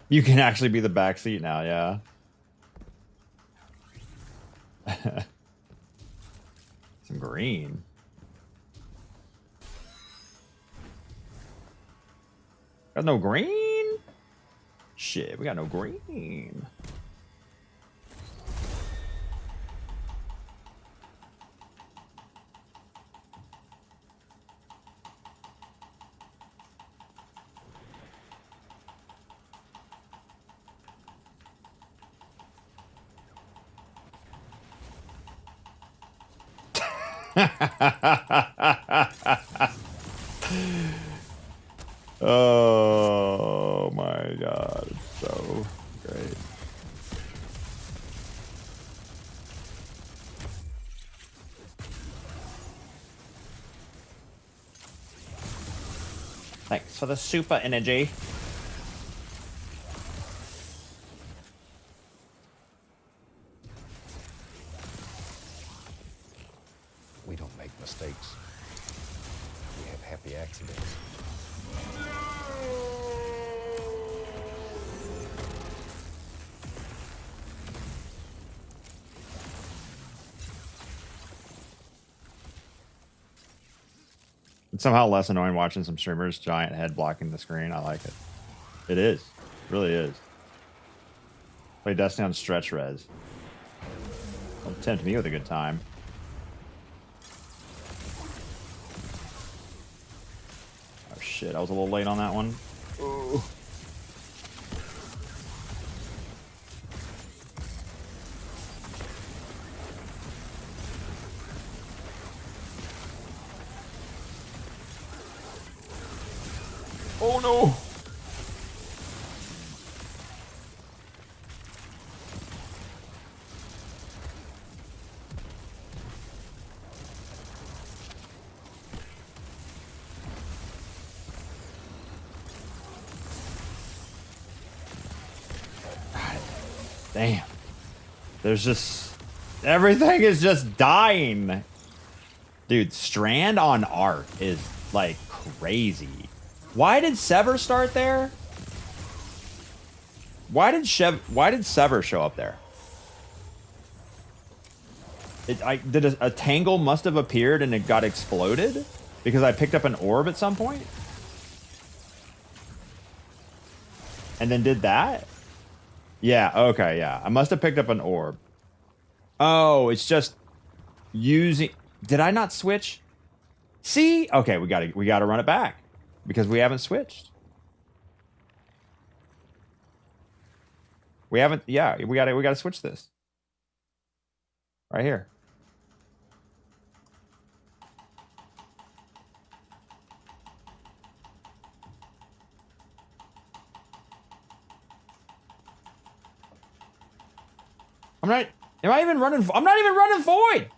You can actually be the backseat now, yeah. Some green. Got no green? Shit, we got no green. Oh my god, it's so great. Thanks for the super energy. We don't make mistakes. We have happy accidents. It's somehow less annoying watching some streamers giant head blocking the screen. I like it. It is. It really is. Play Destiny on stretch res. Don't tempt me with a good time. Oh shit, I was a little late on that one. Ooh. Oh no! God, damn. There's just... everything is just dying. Dude, Strand on Art is like crazy. Why did Sever start there? Why did Sever show up there? Did a tangle must have appeared and it got exploded because I picked up an orb at some point? And then did that? Yeah, okay, yeah. I must have picked up an orb. Oh, it's just Using... Did I not switch? See? Okay, we gotta run it back. Because we haven't switched. We haven't... Yeah, we gotta switch this. Right here. I'm not even running void.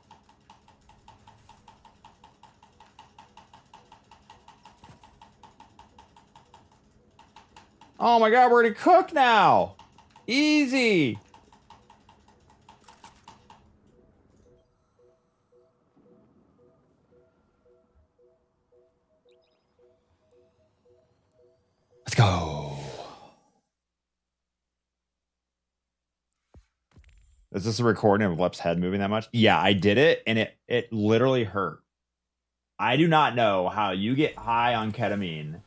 Oh my god, we're gonna cook now. Easy. Let's go. Is this a recording of Lep's head moving that much? Yeah, I did it, and it literally hurt. I do not know how you get high on ketamine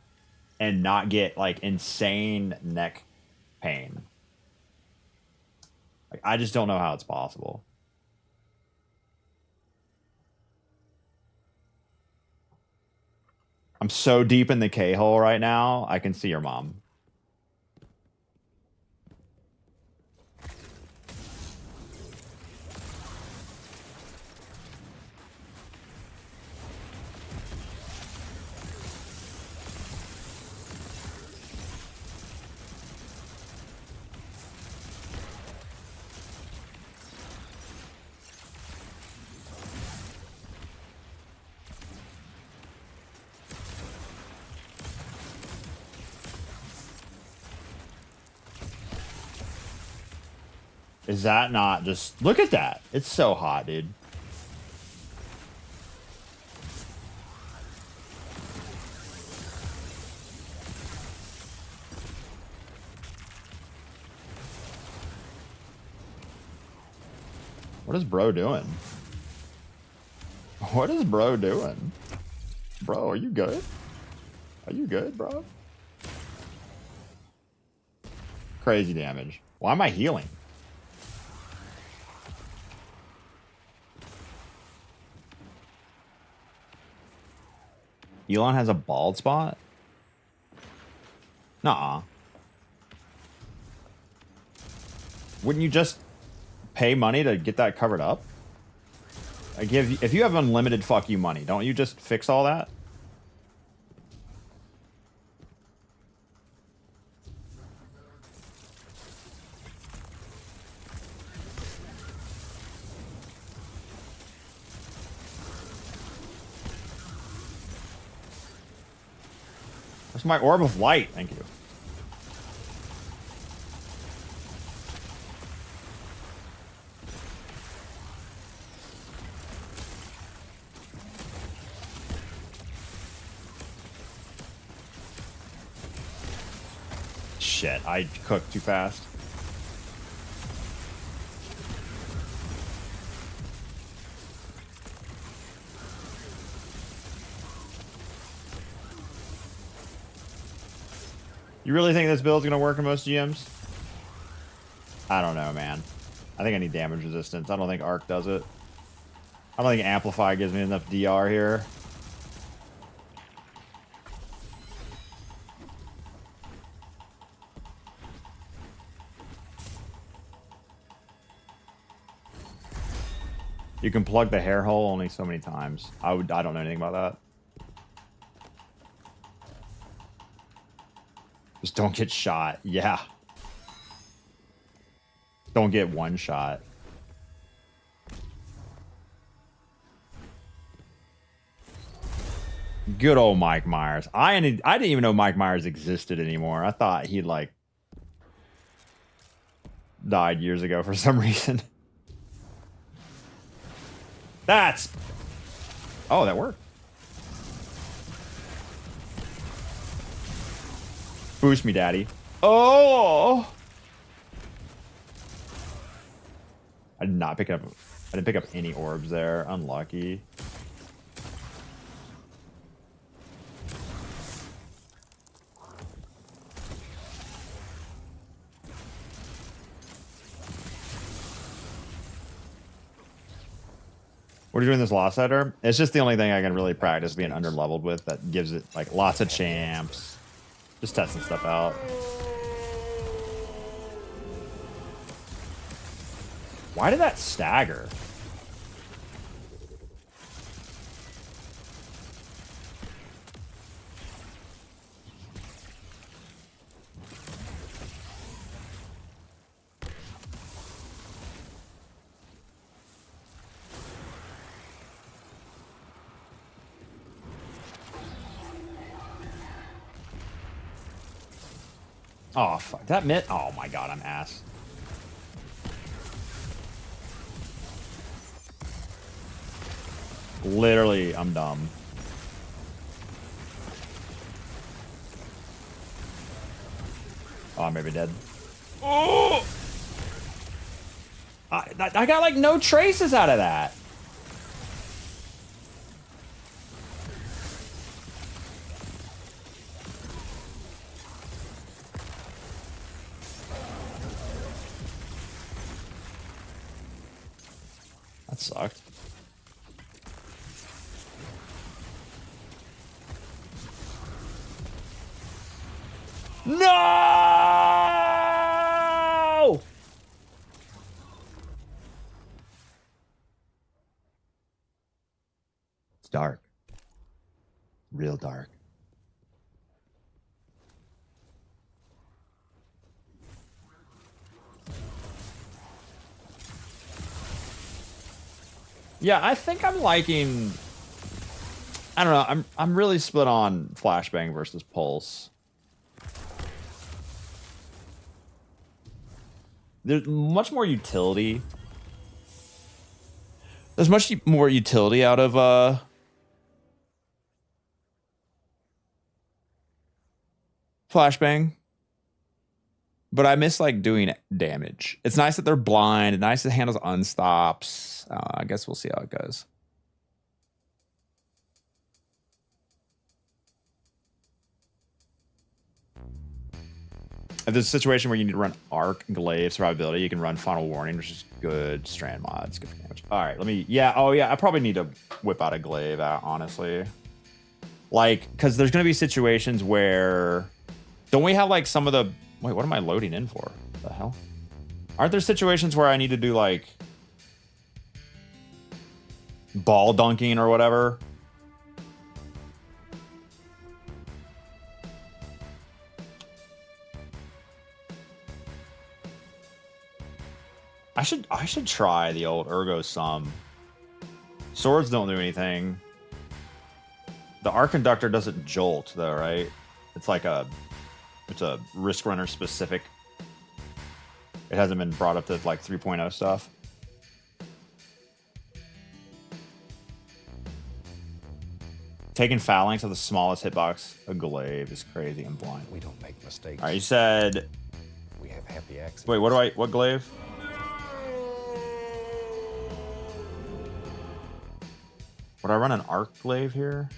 and not get, like, insane neck pain. Like, I just don't know how it's possible. I'm so deep in the K-hole right now, I can see your mom. Is that not just... Look at that. It's so hot, dude. What is bro doing? What is bro doing? Bro, are you good? Are you good, bro? Crazy damage. Why am I healing? Elon has a bald spot? Nuh-uh. Wouldn't you just pay money to get that covered up? Like, if you have unlimited fuck you money, don't you just fix all that? Where's my orb of light? Thank you. Shit, I cooked too fast. You really think this build's gonna work in most GMs? I don't know, man. I think I need damage resistance. I don't think Arc does it. I don't think Amplify gives me enough DR here. You can plug the hair hole only so many times. I don't know anything about that. Just don't get shot. Yeah. Don't get one shot. Good old Mike Myers. I didn't even know Mike Myers existed anymore. I thought he, like, died years ago for some reason. That's... Oh, that worked. Boost me, daddy. Oh! I did not pick up... I didn't pick up any orbs there. Unlucky. What are you doing this Lost Setter? It's just the only thing I can really practice being under-leveled with that gives it like lots of champs. Just testing stuff out. Why did that stagger? Oh, fuck. That mid. Oh, my God. I'm ass. Literally, I'm dumb. Oh, I'm maybe dead. Oh! I got, like, no traces out of that. That sucked. No! It's dark. Real dark. Yeah, I think I'm liking. I don't know. I'm really split on Flashbang versus Pulse. There's much more utility. There's much more utility out of Flashbang. But I miss like doing damage. It's nice that they're blind. It's nice that it handles unstops. I guess we'll see how it goes. If there's a situation where you need to run Arc, Glaive, Survivability, you can run Final Warning, which is good. Strand mods, good for damage. All right, let me. Yeah, oh yeah, I probably need to whip out a Glaive out, honestly. Like, because there's going to be situations where. Don't we have like some of the. Wait, what am I loading in for? What the hell? Aren't there situations where I need to do like ball dunking or whatever? I should try the old Ergo Sum. Swords don't do anything. The Arc Conductor doesn't jolt though, right? It's like it's a Risk Runner specific. It hasn't been brought up to like 3.0 stuff. Taking phalanx of the smallest hitbox, a glaive is crazy and blind. We don't make mistakes. All right, you said. We have happy accidents. Wait, what glaive? Would I run an arc glaive here?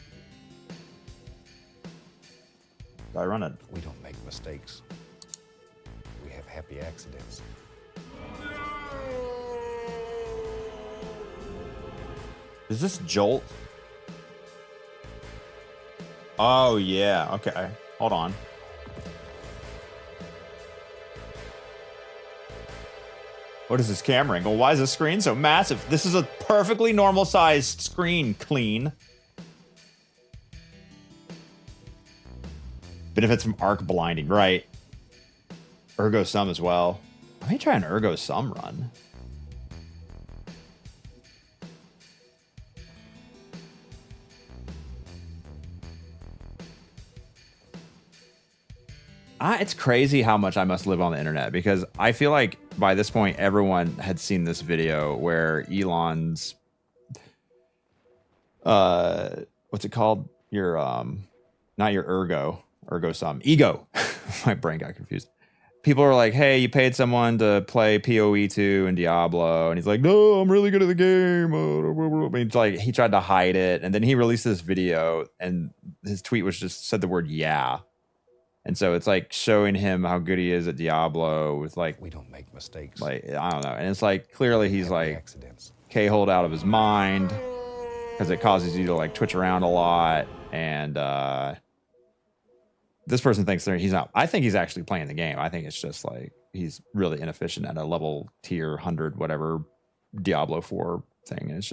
Do I run a? We don't make mistakes. We have happy accidents. Is this jolt? Oh yeah. Okay. Hold on. What is this camera angle? Why is the screen so massive? This is a perfectly normal sized screen. Clean. Benefits from arc blinding, right? Ergo Sum as well. Let me try an Ergo Sum run. It's crazy how much I must live on the internet, because I feel like by this point everyone had seen this video where Elon's what's it called? Your not your Ergo Sum. Ego. My brain got confused. People are like, hey, you paid someone to play PoE2 and Diablo, and he's like, no, I'm really good at the game. And he's like, he tried to hide it, and then he released this video, and his tweet was just said the word yeah. And so it's like showing him how good he is at Diablo with like, we don't make mistakes. Like, I don't know. And it's like, clearly he's like, accidents. K-hold out of his mind because it causes you to like twitch around a lot. And this person thinks he's not. I think he's actually playing the game. I think it's just like he's really inefficient at a level tier 100 whatever Diablo 4 thing. And it's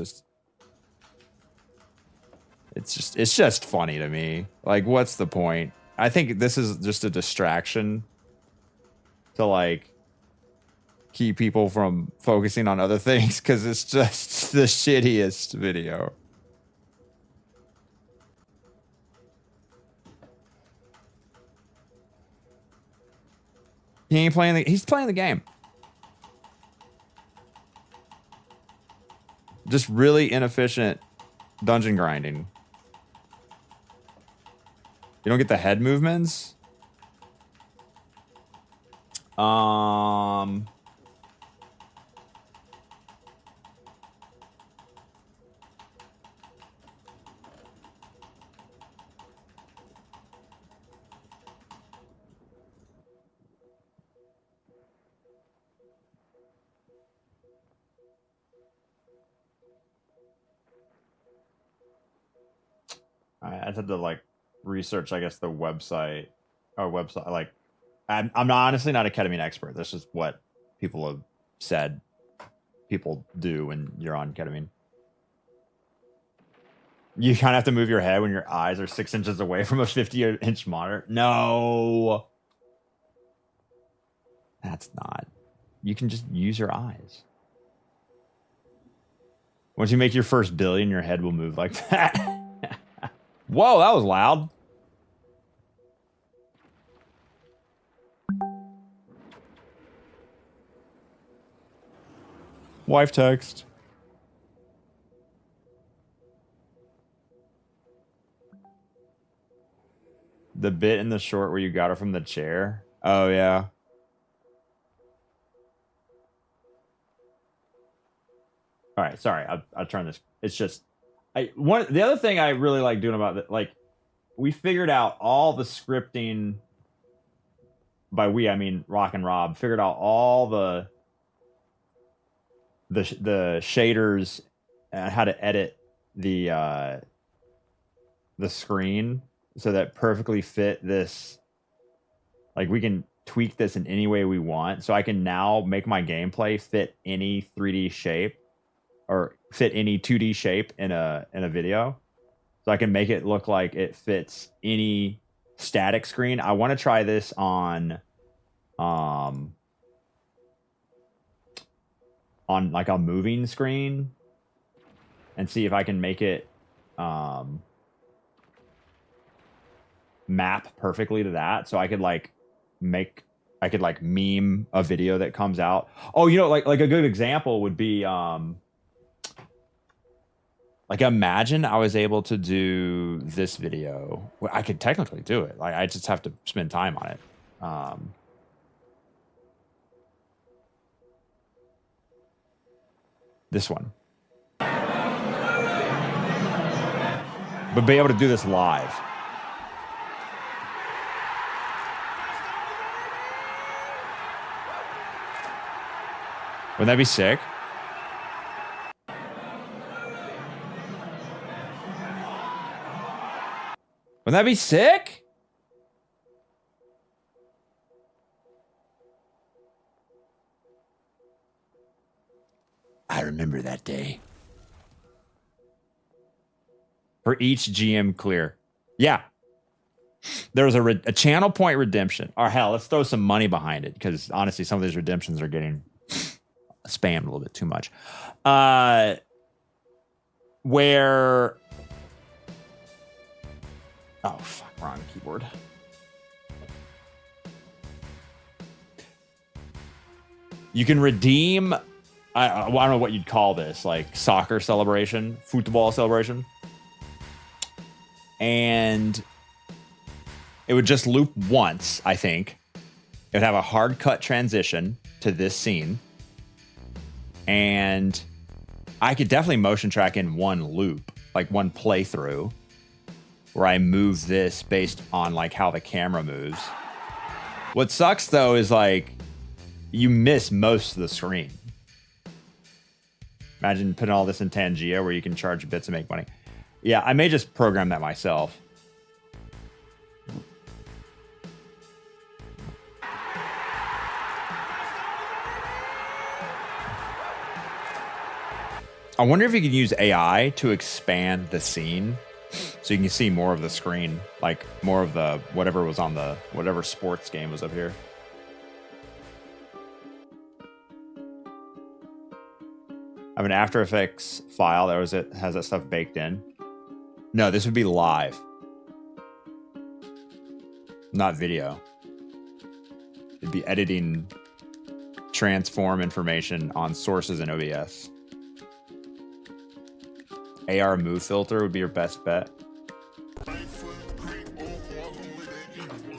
just funny to me. Like, what's the point? I think this is just a distraction to like keep people from focusing on other things because it's just the shittiest video. He ain't playing he's playing the game. Just really inefficient dungeon grinding. You don't get the head movements? I had to like research, I guess, the website or website. Like, I'm not, honestly not a ketamine expert. This is what people have said people do when you're on ketamine. You kind of have to move your head when your eyes are 6 inches away from a 50-inch monitor. No, that's not. You can just use your eyes. Once you make your first billion, your head will move like that. Whoa, that was loud. Wife text. The bit in the short where you got her from the chair. Oh, yeah. All right, sorry. I'll turn this. It's just... the other thing I really like doing about it, like, we figured out all the scripting. By we, I mean Rock and Rob figured out all the shaders and how to edit the screen so that perfectly fit this. Like, we can tweak this in any way we want. So I can now make my gameplay fit any 3D shape or fit any 2D shape in a video. So I can make it look like it fits any static screen. I want to try this on like a moving screen and see if I can make it map perfectly to that. So I could like meme a video that comes out. Oh, you know, like a good example would be like, imagine I was able to do this video. Well, I could technically do it. Like, I just have to spend time on it. This one. But be able to do this live. Wouldn't that be sick? Wouldn't that be sick? I remember that day. For each GM clear. Yeah. There was a channel point redemption. Or hell, let's throw some money behind it. Because honestly, some of these redemptions are getting spammed a little bit too much. Where... Oh, fuck, wrong keyboard. You can redeem, I don't know what you'd call this, like soccer celebration, football celebration. And it would just loop once, I think. It would have a hard cut transition to this scene. And I could definitely motion track in one loop, like one playthrough, where I move this based on like how the camera moves. What sucks though is like you miss most of the screen. Imagine putting all this in Tangia where you can charge bits and make money. Yeah, I may just program that myself. I wonder if you could use AI to expand the scene so you can see more of the screen, like more of the whatever was on the whatever sports game was up here. I have an After Effects file that has that stuff baked in. No, this would be live, not video. It'd be editing transform information on sources in OBS. AR move filter would be your best bet.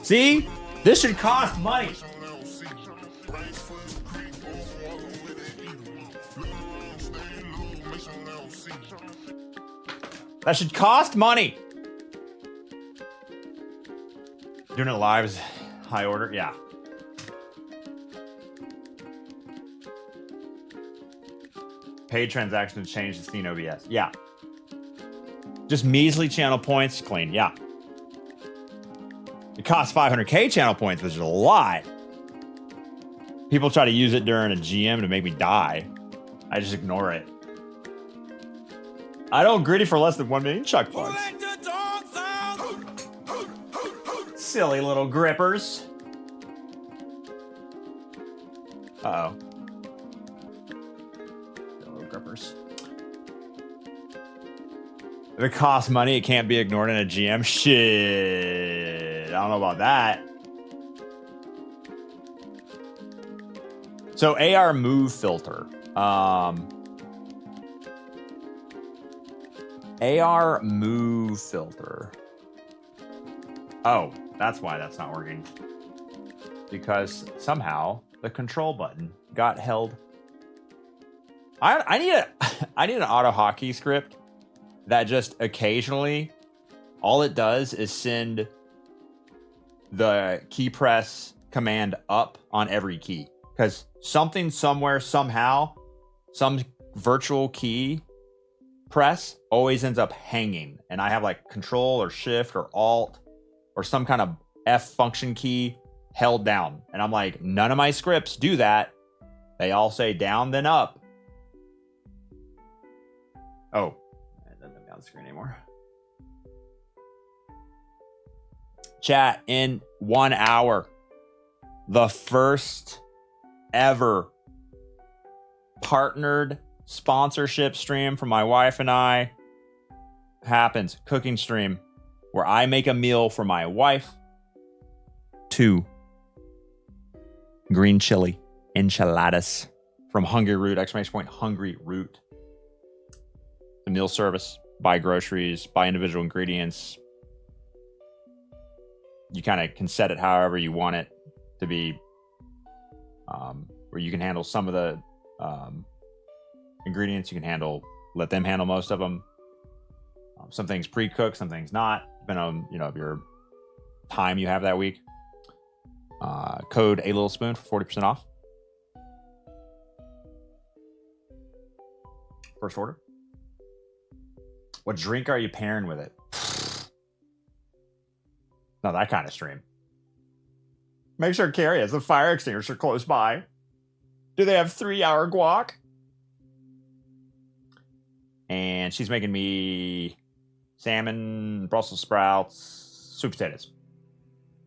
See? This should cost money. That should cost money. Doing it live is high order. Yeah. Paid transactions change the scene OBS. Yeah. Just measly channel points, clean. Yeah. It costs 500k channel points, which is a lot. People try to use it during a GM to make me die. I just ignore it. I don't gritty for less than 1 million chuck plugs. Silly little grippers. Uh-oh. Silly little grippers. If it costs money, it can't be ignored in a GM. Shit. I don't know about that. So AR move filter. AR move filter. Oh, that's why that's not working. Because somehow the control button got held. I need an auto hotkey script that just occasionally, all it does is send the key press command up on every key. Because something, somewhere, somehow, some virtual key press always ends up hanging. And I have like Control or Shift or Alt or some kind of F function key held down. And I'm like, none of my scripts do that. They all say down, then up. Oh. On the screen anymore. Chat, in 1 hour, the first ever partnered sponsorship stream from my wife and I happens. Cooking stream where I make a meal for my wife. 2 green chili enchiladas from HUNGRYROOT, !HUNGRYROOT. The meal service. Buy groceries, buy individual ingredients. You kind of can set it however you want it to be, where you can handle some of the ingredients. You can let them handle most of them. Some things pre-cooked, some things not, depending on your time you have that week. Code a little spoon for 40% off. First order. What drink are you pairing with it? Not that kind of stream. Make sure Carrie has a fire extinguisher close by. Do they have 3-hour guac? And she's making me salmon, Brussels sprouts, sweet potatoes.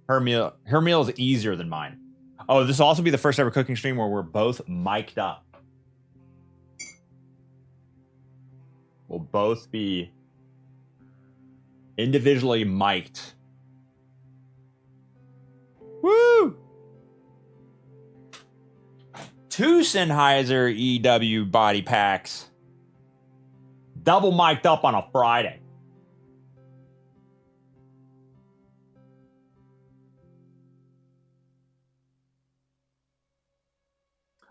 Her meal is easier than mine. Oh, this will also be the first ever cooking stream where we're both mic'd up. We'll both be individually mic'd. Woo! 2 Sennheiser EW body packs. Double mic'd up on a Friday.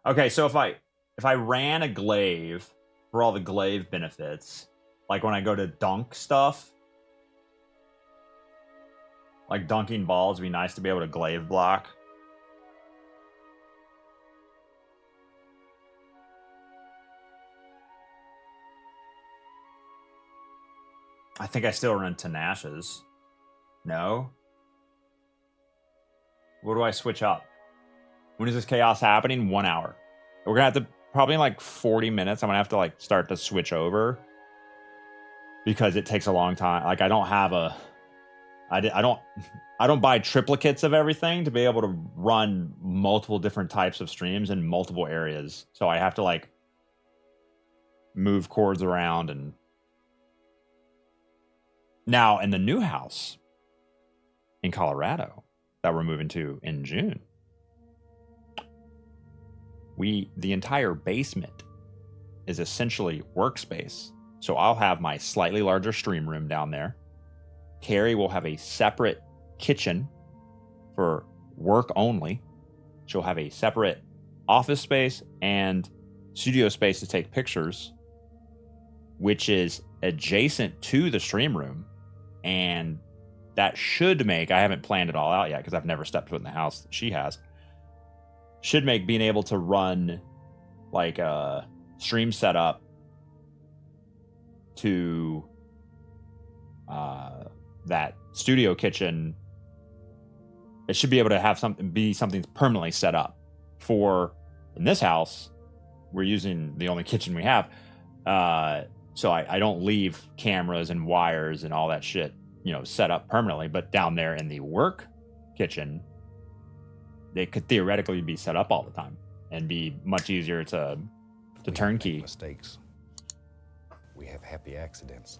Okay, so if I ran a glaive for all the glaive benefits, like when I go to dunk stuff, like dunking balls, it'd be nice to be able to glaive block. I think I still run Tenacious. No? What do I switch up? When is this chaos happening? 1 hour. We're gonna have to, probably in like 40 minutes, I'm gonna have to like start to switch over. Because it takes a long time. Like I don't have a, I don't buy triplicates of everything to be able to run multiple different types of streams in multiple areas. So I have to like move cords around. And now in the new house in Colorado that we're moving to in June, the entire basement is essentially workspace. So I'll have my slightly larger stream room down there. Carrie will have a separate kitchen for work only. She'll have a separate office space and studio space to take pictures, which is adjacent to the stream room. And that should make, I haven't planned it all out yet because I've never stepped foot in the house that she has, should make being able to run like a stream setup to that studio kitchen, it should be able to have something permanently set up. For in this house, we're using the only kitchen we have, so I don't leave cameras and wires and all that shit, set up permanently. But down there in the work kitchen, they could theoretically be set up all the time and be much easier to turnkey. Mistakes. We have happy accidents.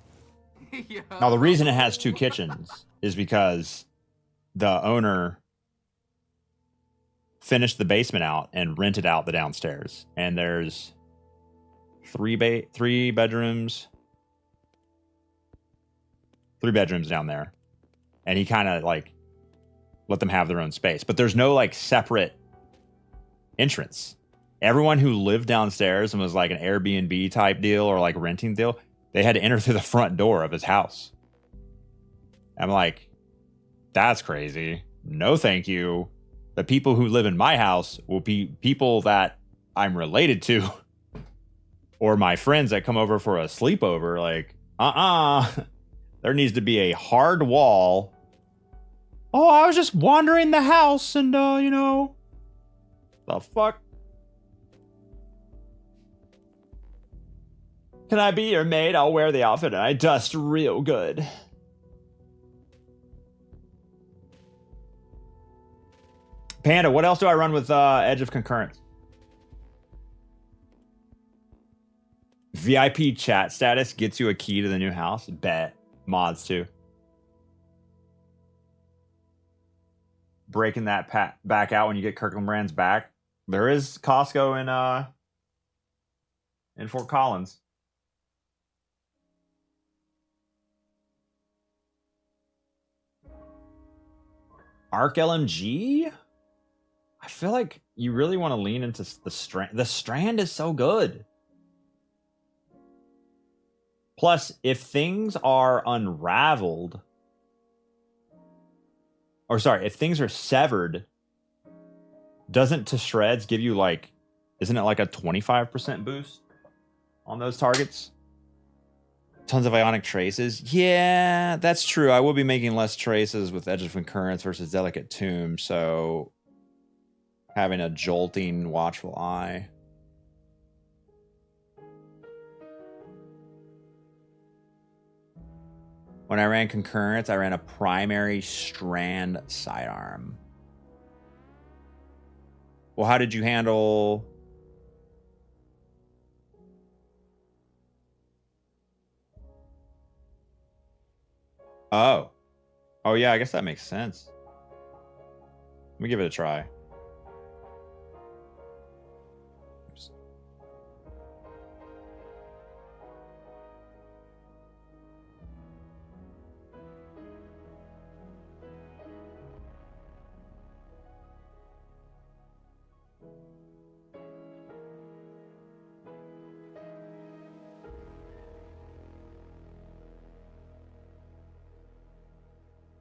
Now, the reason it has two kitchens is because the owner finished the basement out and rented out the downstairs. And there's three bedrooms. 3 bedrooms down there. And he kind of like let them have their own space. But there's no like separate entrance. Everyone who lived downstairs and was like an Airbnb type deal or like renting deal, they had to enter through the front door of his house. I'm like, that's crazy. No, thank you. The people who live in my house will be people that I'm related to or my friends that come over for a sleepover. Like, there needs to be a hard wall. Oh, I was just wandering the house and, the fuck? Can I be your maid? I'll wear the outfit and I dust real good. Panda, what else do I run with Edge of Concurrence? VIP chat status gets you a key to the new house. Bet. Mods too. Breaking that back out when you get Kirkland Brands back. There is Costco in Fort Collins. Arc LMG? I feel like you really want to lean into the Strand. The Strand is so good. Plus, if things are unraveled, or sorry, if things are severed, doesn't To Shreds give you like, isn't it like a 25% boost on those targets? Tons of ionic traces. Yeah, that's true. I will be making less traces with Edge of Concurrence versus Delicate Tomb, so having a jolting, watchful eye. When I ran Concurrence, I ran a primary Strand sidearm. Well, how did you handle... Oh. Oh, yeah, I guess that makes sense. Let me give it a try. Oops.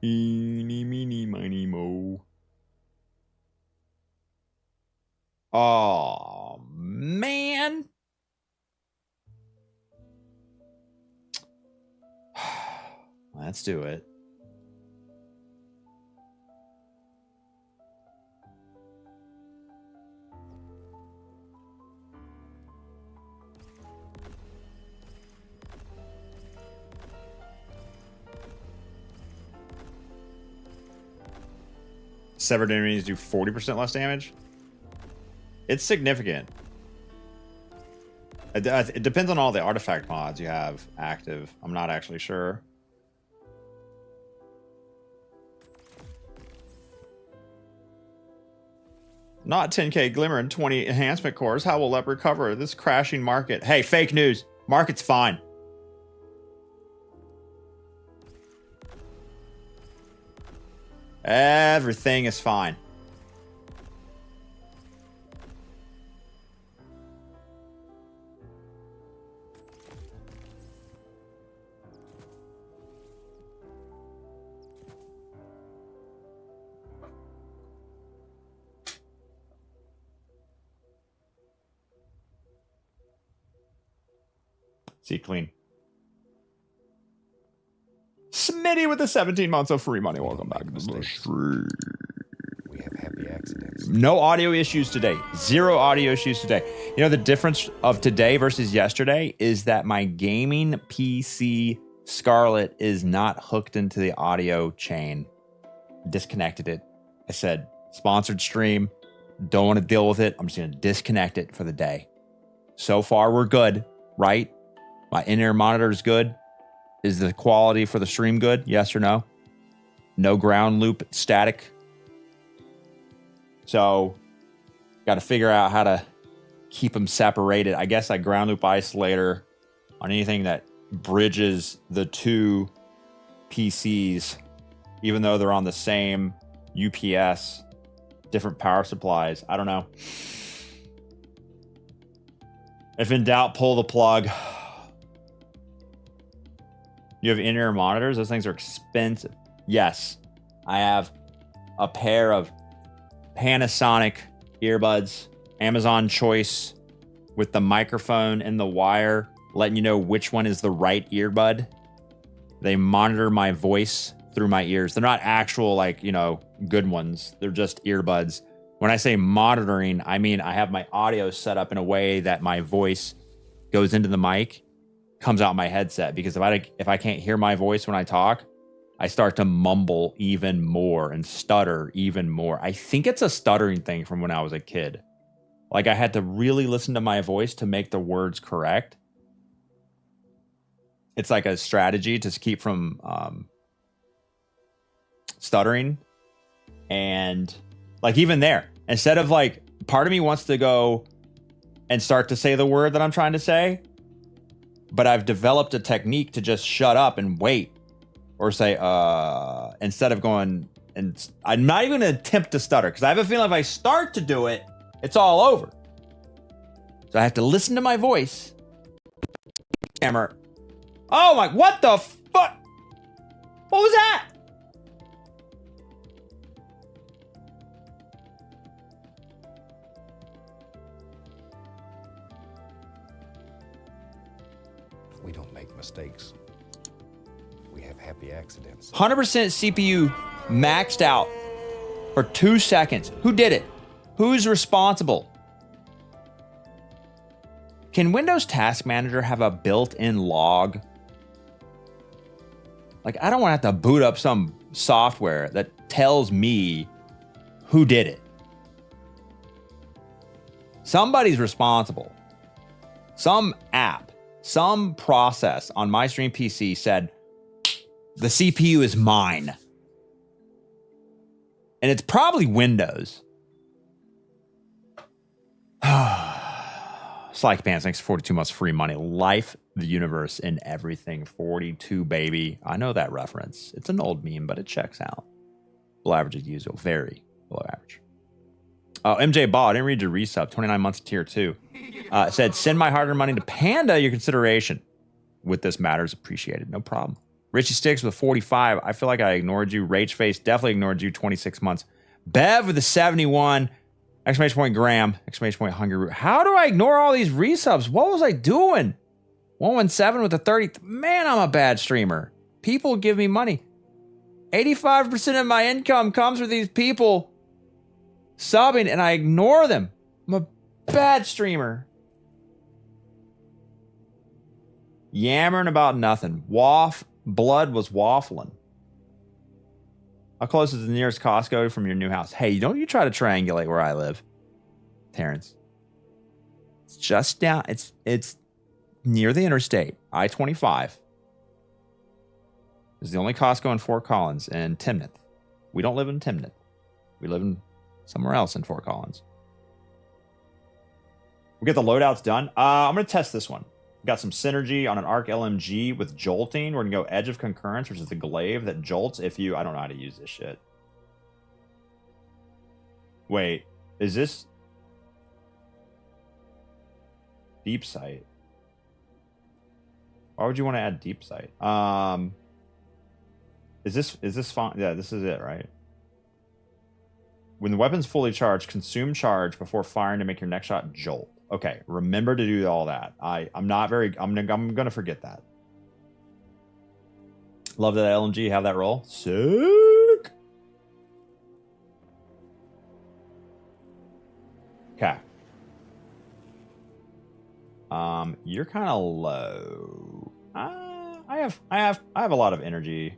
Eeny, meeny, miny, mo. Oh, man. Let's do it. Severed enemies do 40% less damage. It's significant. It depends on all the artifact mods you have active. I'm not actually sure. Not 10k glimmer and 20 enhancement cores. How will that recover this crashing market? Hey, fake news. Market's fine. Everything is fine. See, clean. Smitty with the 17 months of free money. Welcome back to the stream. We have happy accidents. No audio issues today. Zero audio issues today. You know, the difference of today versus yesterday is that my gaming PC Scarlett is not hooked into the audio chain. Disconnected it. I said, sponsored stream. Don't want to deal with it. I'm just going to disconnect it for the day. So far, we're good, right? My in-ear monitor is good. Is the quality for the stream good? Yes or no? No ground loop static. So, got to figure out how to keep them separated. I guess that ground loop isolator on anything that bridges the two PCs, even though they're on the same UPS, different power supplies. I don't know. If in doubt, pull the plug. You have in-ear monitors? Those things are expensive. Yes, I have a pair of Panasonic earbuds, Amazon Choice, with the microphone and the wire, letting you know which one is the right earbud. They monitor my voice through my ears. They're not actual, like, you know, good ones. They're just earbuds. When I say monitoring, I mean I have my audio set up in a way that my voice goes into the mic, comes out my headset, because if I can't hear my voice when I talk, I start to mumble even more and stutter even more. I think it's a stuttering thing from when I was a kid. Like, I had to really listen to my voice to make the words correct. It's like a strategy to keep from stuttering. And like, even there, instead of, like, part of me wants to go and start to say the word that I'm trying to say, but I've developed a technique to just shut up and wait, or say, instead of going, and I'm not even going to attempt to stutter, because I have a feeling if I start to do it, it's all over. So I have to listen to my voice. Camera. Oh my, what the fuck? What was that? We don't make mistakes. We have happy accidents. 100% CPU maxed out for 2 seconds. Who did it? Who's responsible? Can Windows Task Manager have a built-in log? Like, I don't want to have to boot up some software that tells me who did it. Somebody's responsible. Some app, some process on my stream PC said, the CPU is mine. And it's probably Windows. Slack Pants, thanks for 42 months free money. Life, the universe, and everything. 42, baby. I know that reference. It's an old meme, but it checks out. Below average as usual. Very below average. Oh, MJ Ball, I didn't read your resub. 29 months tier 2. Said, send my hard-earned money to Panda. Your consideration with this matter is appreciated. No problem. Richie Sticks with 45. I feel like I ignored you. Rage Face definitely ignored you. 26 months. Bev with the 71. Exclamation point Graham. Exclamation point Hungry Root. How do I ignore all these resubs? What was I doing? 117 with the 30. Man, I'm a bad streamer. People give me money. 85% of my income comes from these people subbing, and I ignore them. I'm a bad streamer. Yammering about nothing. Blood was waffling. How close is the nearest Costco from your new house? Hey, don't you try to triangulate where I live, Terrence. It's just down. It's near the interstate, I-25. It's the only Costco in Fort Collins and Timnath. We don't live in Timnath. We live in somewhere else in Fort Collins. We get the loadouts done. I'm going to test this one. Got some synergy on an arc LMG with jolting. We're going to go Edge of Concurrence, which is the glaive that jolts if you... I don't know how to use this shit. Wait, is this... Deep Sight? Why would you want to add Deep Sight? Is this fine? Yeah, this is it, right? When the weapon's fully charged, consume charge before firing to make your next shot jolt. Okay, remember to do all that. I'm gonna forget that. Love that LMG have that roll. Sick. Okay. You're kind of low. I have a lot of energy.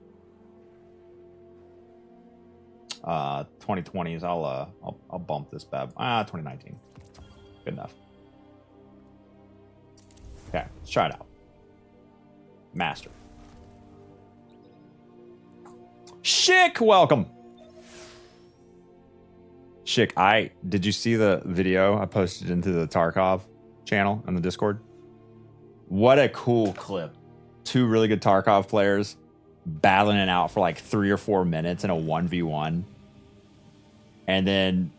2020s. I'll bump this bad. 2019. Good enough. Okay, let's try it out. Master. Schick, welcome. Schick, did you see the video I posted into the Tarkov channel on the Discord? What a cool clip. 2 really good Tarkov players battling it out for like 3 or 4 minutes in a 1v1. And then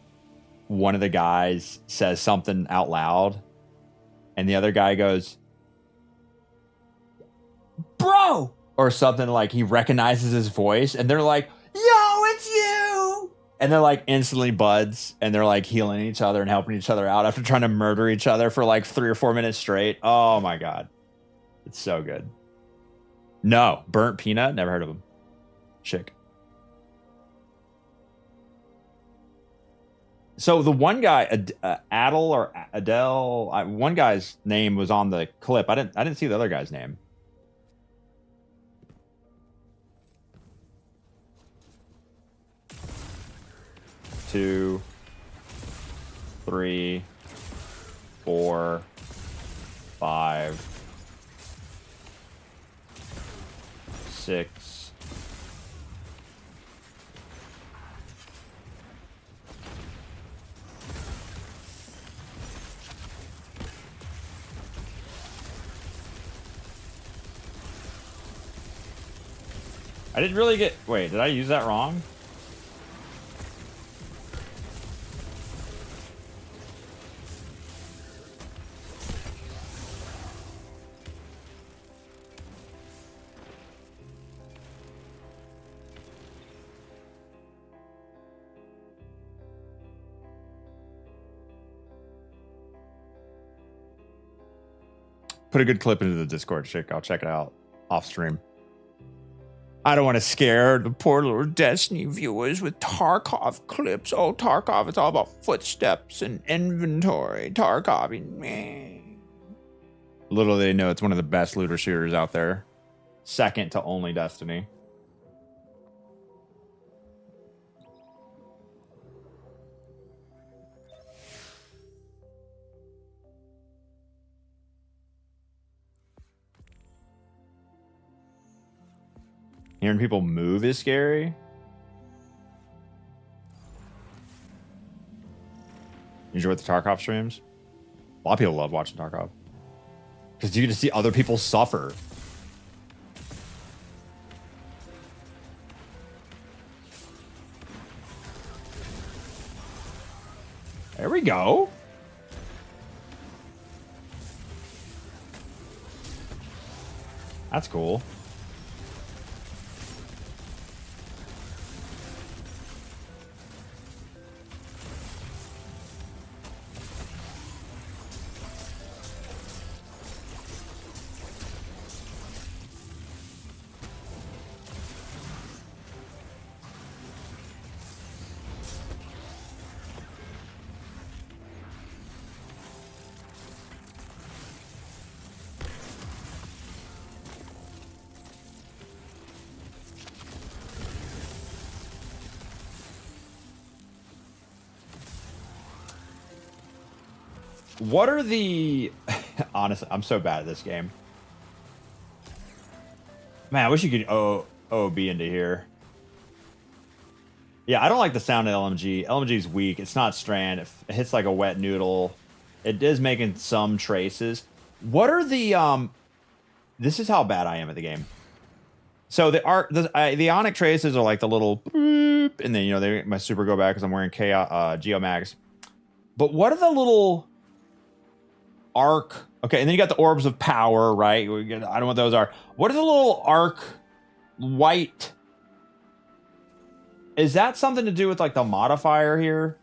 one of the guys says something out loud, and the other guy goes, "Bro!" or something, like he recognizes his voice, and they're like, "Yo, it's you!" And they're like instantly buds, and they're like healing each other and helping each other out after trying to murder each other for like 3 or 4 minutes straight. Oh my god. It's so good. No, Burnt Peanut, never heard of him. Chick. So the one guy, Adel or Adele, one guy's name was on the clip. I didn't see the other guy's name. Two, 3, 4, 5, 6. I didn't really get... Wait, did I use that wrong? Put a good clip into the Discord, chick. I'll check it out off stream. I don't want to scare the poor little Destiny viewers with Tarkov clips. Oh, Tarkov, it's all about footsteps and inventory. Tarkov, man. Little they know it's one of the best looter shooters out there. Second to only Destiny. Hearing people move is scary. You enjoy the Tarkov streams? A lot of people love watching Tarkov. Because you get to see other people suffer. There we go. That's cool. What are the... Honestly, I'm so bad at this game. Man, I wish you could OOB into here. Yeah, I don't like the sound of LMG. LMG is weak. It's not strand. It hits like a wet noodle. It is making some traces. What are the... This is how bad I am at the game. So the ionic traces are like the little... Boop, and then, you know, they make my super go back because I'm wearing Geomags. But what are the little... arc? Okay, and then you got the orbs of power, right? I don't know what those are. What are the little arc white? Is that something to do with like the modifier here?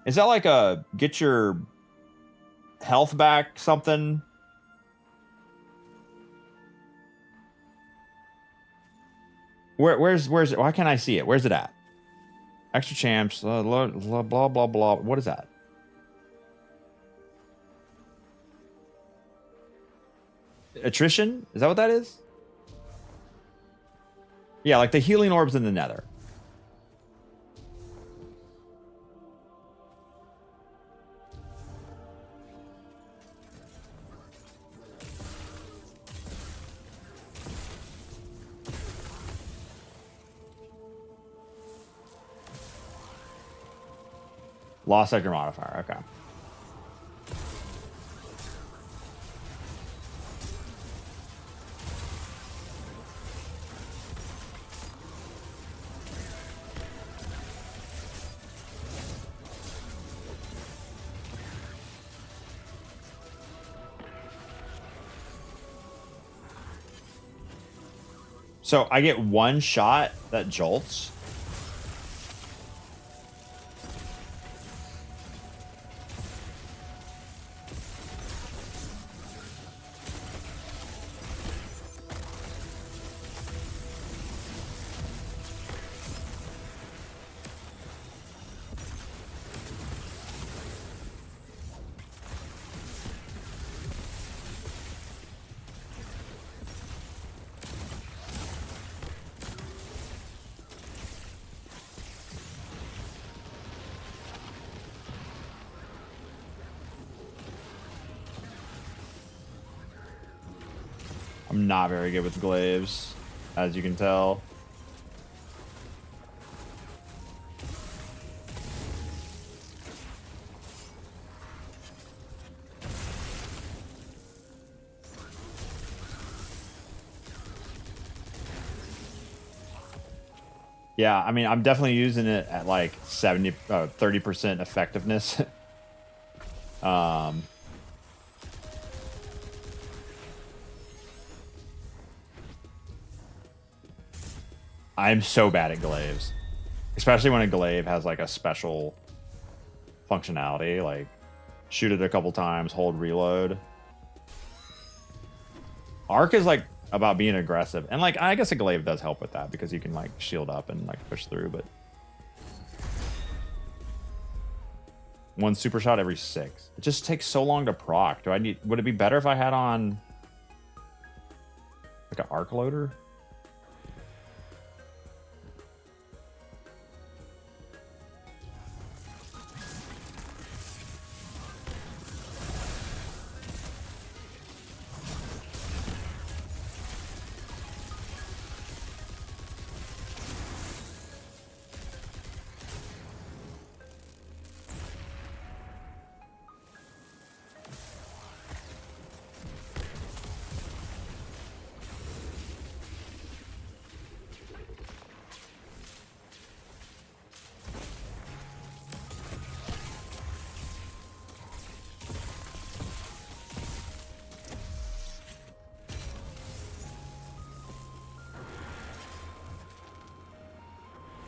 Is that like a get your health back something? Where's it? Why can't I see it? Where's it at? Extra champs, blah blah blah blah. What is that? Attrition? Is that what that is? Yeah, like the healing orbs in the nether. Lost sector modifier, okay. So I get one shot that jolts. I'm not very good with glaives, as you can tell. Yeah, I mean, I'm definitely using it at like 30% effectiveness. I'm so bad at glaives, especially when a glaive has like a special functionality, like shoot it a couple times, hold reload. Arc is like about being aggressive, and like I guess a glaive does help with that because you can like shield up and like push through, but one super shot every 6. It just takes so long to proc. Would it be better if I had on like an arc loader?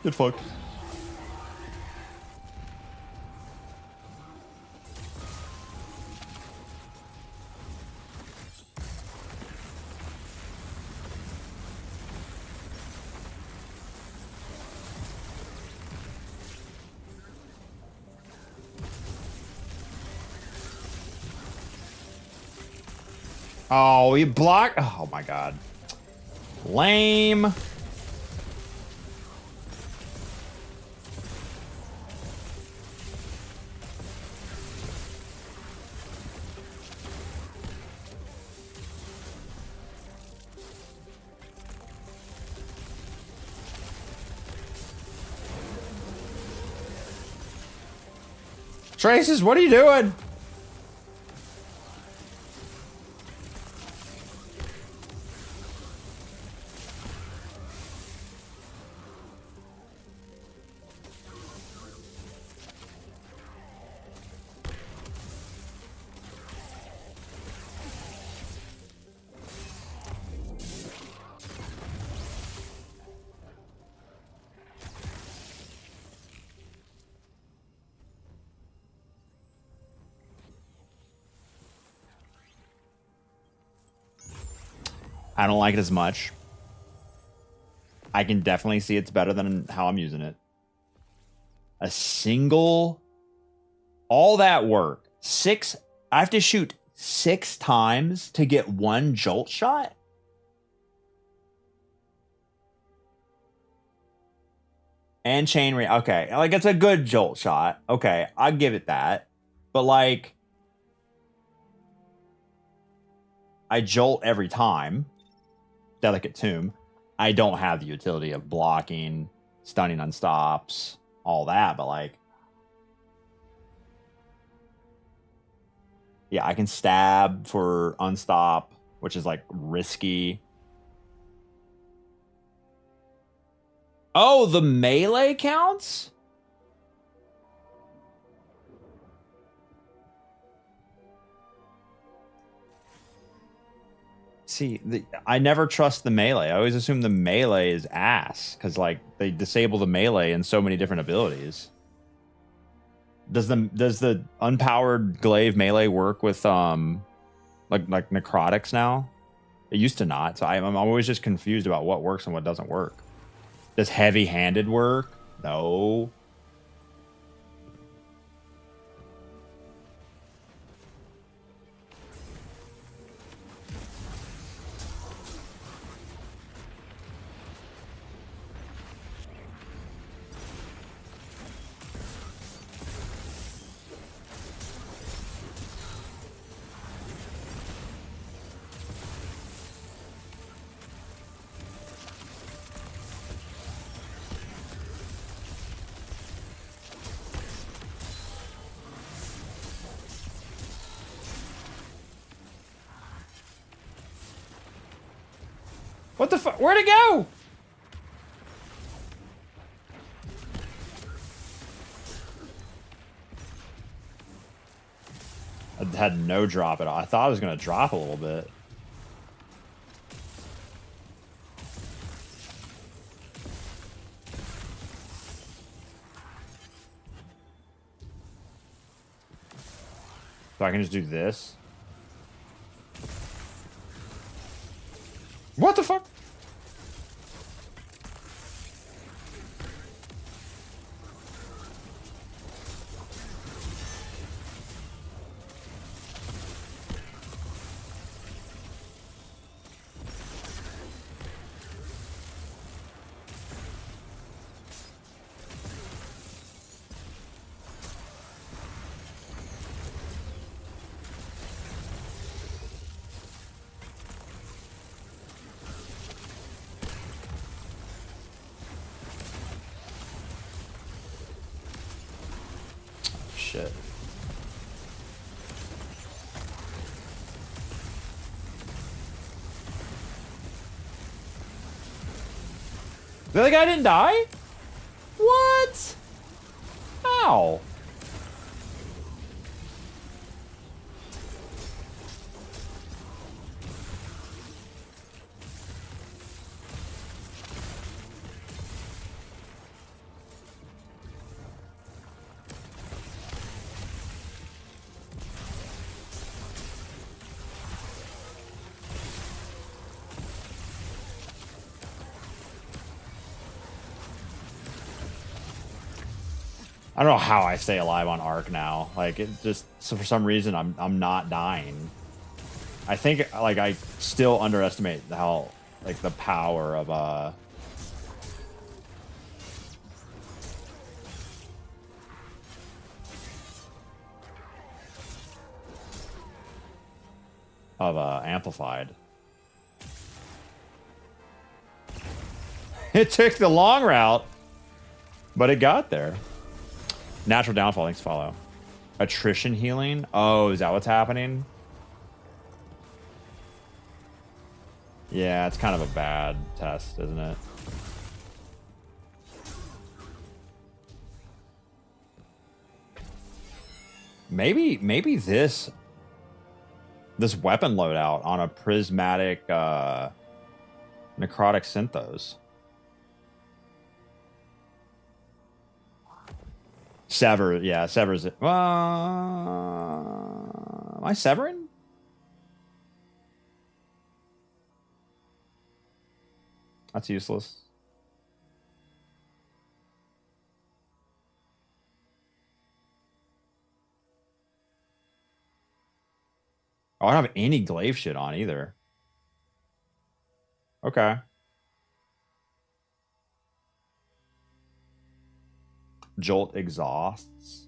Good fuck. Oh, he blocked. Oh my god. Lame. Traces, what are you doing? I don't like it as much. I can definitely see it's better than how I'm using it. A single... All that work. I have to shoot 6 times to get 1 jolt shot? And chain okay. Like, it's a good jolt shot. Okay, I'll give it that. But, like... I jolt every time. Delicate Tomb. I don't have the utility of blocking, stunning on stops, all that, but like... Yeah, I can stab for unstop, which is like risky. Oh, the melee counts? See, I never trust the melee. I always assume the melee is ass because, like, they disable the melee in so many different abilities. Does the unpowered glaive melee work with like necrotics now? It used to not, so I'm always just confused about what works and what doesn't work. Does heavy-handed work? No. What the fuck? Where'd it go? I had no drop at all. I thought I was going to drop a little bit. So I can just do this. What the fuck? Shit. The other guy didn't die? What? How? I don't know how I stay alive on Arc now. Like, it just, so for some reason I'm not dying. I think like I still underestimate how, like, the power of amplified. It took the long route, but it got there. Natural downfall, thanks, follow. Attrition healing? Oh, is that what's happening? Yeah, it's kind of a bad test, isn't it? Maybe this weapon loadout on a prismatic necrotic synthos. Sever, yeah, severs it. Am I severing? That's useless. Oh, I don't have any glaive shit on either. Okay. Jolt exhausts.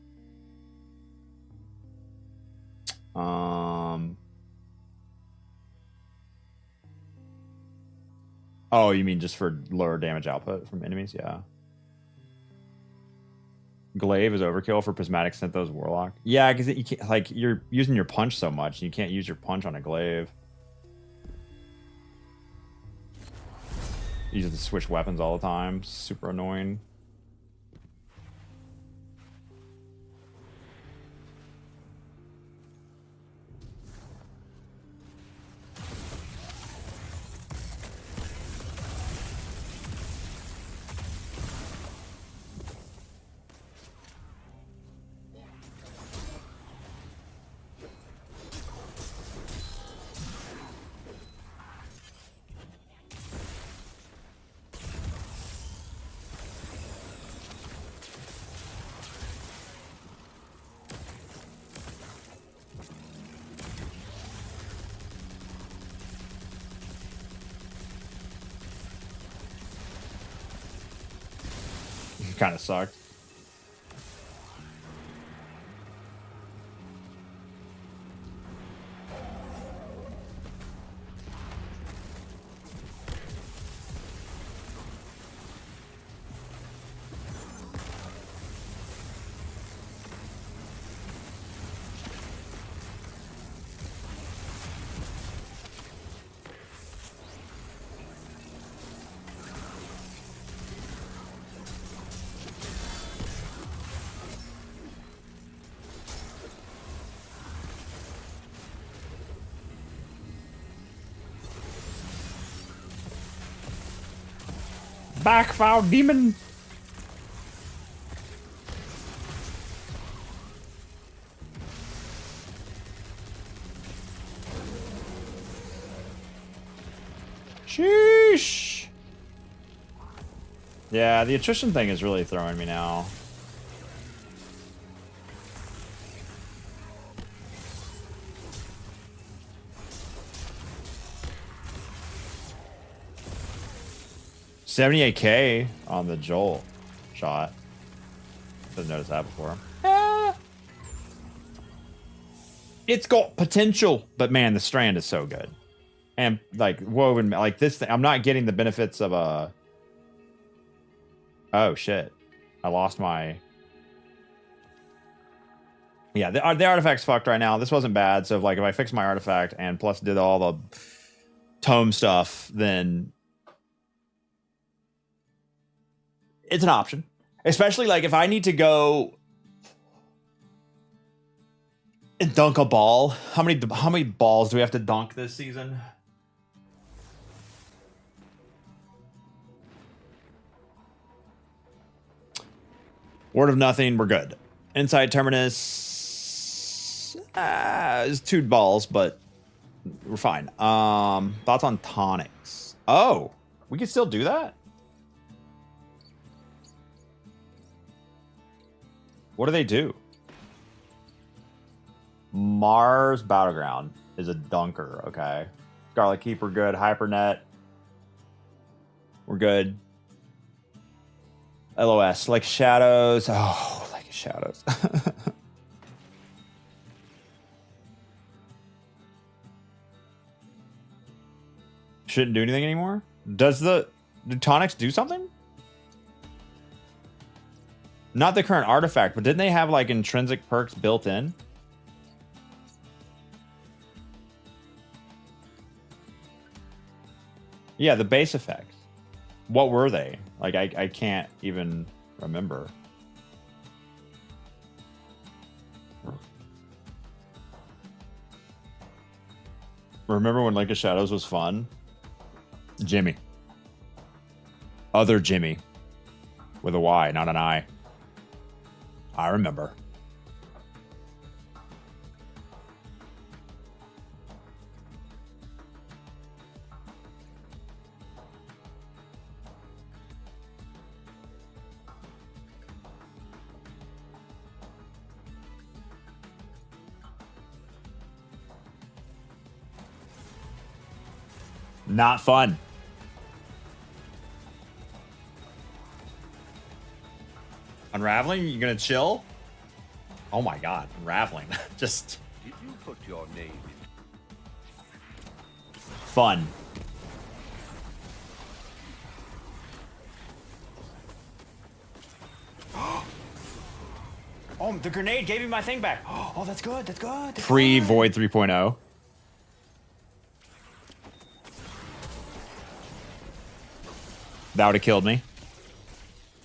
Oh, you mean just for lower damage output from enemies? Yeah. Glaive is overkill for prismatic synthos warlock. Yeah, because you can't, like, you're using your punch so much, you can't use your punch on a glaive. You have to switch weapons all the time. Super annoying. Kind of sucked. Back, foul demon! Sheesh! Yeah, the attrition thing is really throwing me now. $78K on the Jolt shot. Didn't notice that before. It's got potential, but man, the strand is so good. And like woven, like this thing, I'm not getting the benefits of a. Oh shit! I lost my. Yeah, the artifact's fucked right now. This wasn't bad, so if I fix my artifact and plus did all the tome stuff, then it's an option. Especially like if I need to go and dunk a ball. How many balls do we have to dunk this season? Word of nothing, we're good. Inside Terminus is 2 balls, but we're fine. Thoughts on tonics? Oh, we can still do that? What do they do? Mars Battleground is a dunker, okay. Scarlet Keeper, good. Hypernet, we're good. LOS, like shadows. Oh, like shadows. Shouldn't do anything anymore? Do tonics do something? Not the current artifact, but didn't they have like intrinsic perks built in? Yeah, the base effects. What were they? Like, I can't even remember. Remember when Link of Shadows was fun? Jimmy. Other Jimmy. With a Y, not an I. I remember. Not fun. Unraveling? You gonna chill? Oh my god, unraveling. Just Did you put your name in? fun. Oh, the grenade gave me my thing back. Oh, that's good. That's good. Free Void 3.0. That would have killed me.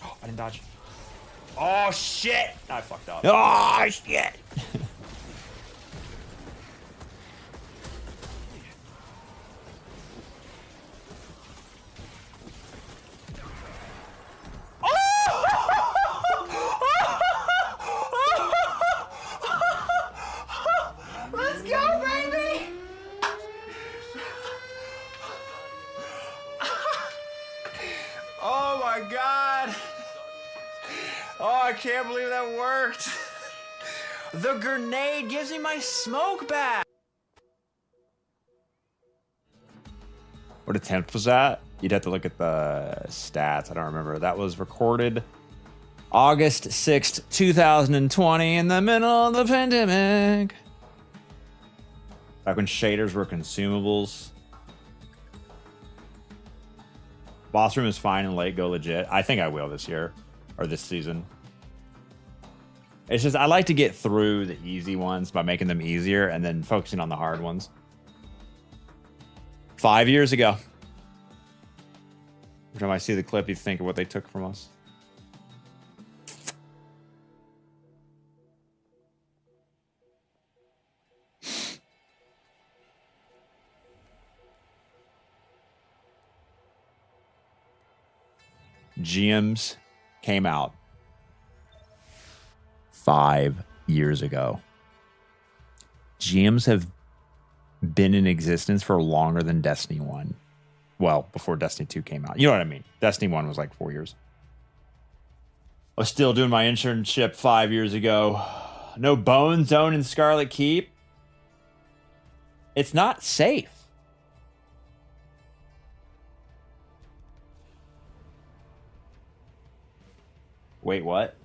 Oh, I didn't dodge. Oh, shit. I fucked up. Oh, shit. Let's go, baby! Oh my god. Oh, I can't believe that worked. The grenade gives me my smoke back. What attempt was that? You'd have to look at the stats. I don't remember. That was recorded August 6th, 2020 in the middle of the pandemic. Back when shaders were consumables. Boss room is fine and late, go legit. I think I will this year. Or this season. It's just, I like to get through the easy ones by making them easier and then focusing on the hard ones. 5 years ago. Every time I see the clip, you think of what they took from us. GMs came out 5 years ago. GMs have been in existence for longer than Destiny 1. Well, before Destiny 2 came out. You know what I mean? Destiny 1 was like 4 years. I was still doing my internship 5 years ago. No Bone Zone in Scarlet Keep. It's not safe. Wait, what?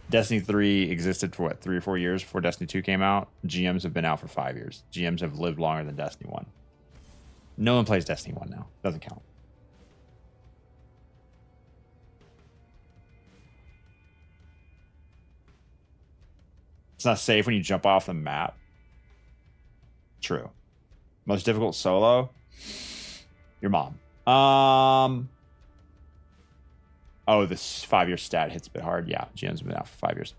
Destiny 3 existed for what, 3 or 4 years before Destiny 2 came out? GMs have been out for 5 years. GMs have lived longer than Destiny 1. No one plays Destiny 1 now. Doesn't count. It's not safe when you jump off the map. True. Most difficult solo? Your mom. Oh, this 5-year stat hits a bit hard. Yeah, GM's have been out for 5 years.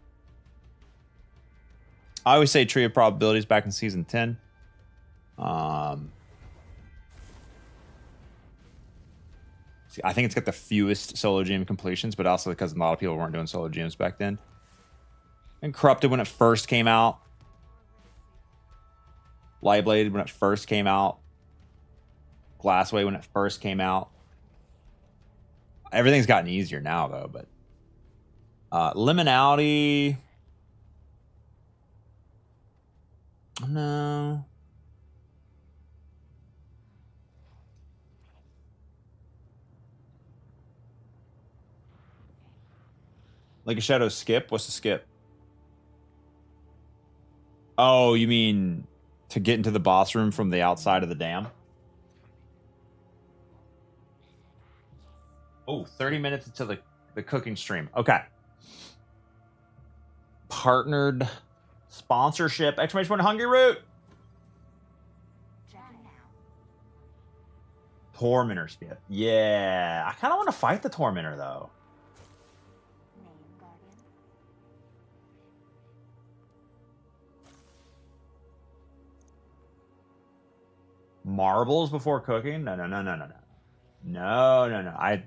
I always say Tree of Probabilities back in Season 10. I think it's got the fewest solo GM completions, but also because a lot of people weren't doing solo GMs back then. And Corrupted when it first came out. Lightblade when it first came out. Glassway when it first came out. Everything's gotten easier now, though, but Liminality. No. Like a shadow skip? What's the skip? Oh, you mean to get into the boss room from the outside of the dam? Oh, 30 minutes until the cooking stream. Okay. partnered sponsorship. Exclamation point Hungry Root. Checking now. Tormentor speed. Yeah. I kind of want to fight the Tormentor, though. Name, Guardian. Marbles before cooking? No. No. I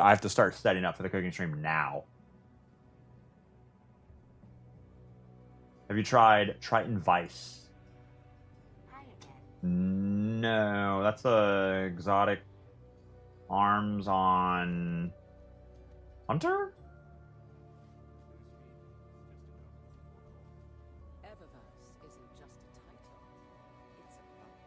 have to start setting up for the cooking stream now. Have you tried Triton Vice? Hi again. No, that's a exotic arms on Hunter? Eververse isn't just a title, it's a promise.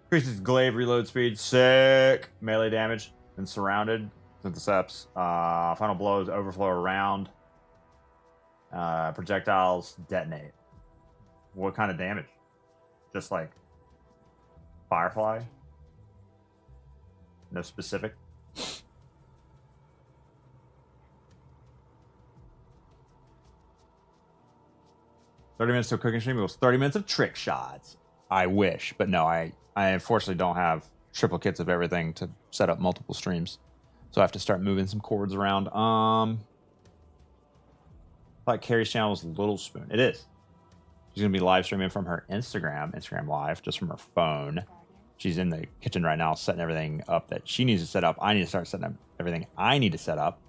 Increases glaive reload speed. Sick. Melee damage. And surrounded. Intercepts. Final blows overflow around. Projectiles detonate. What kind of damage? Just like Firefly? No specific? 30 minutes to a cooking stream equals 30 minutes of trick shots. I wish, but no, I unfortunately don't have triplicates of everything to set up multiple streams. So I have to start moving some cords around. I thought Carrie's channel was Little Spoon. It is. She's going to be live streaming from her Instagram Live, just from her phone. She's in the kitchen right now setting everything up that she needs to set up. I need to start setting up everything I need to set up.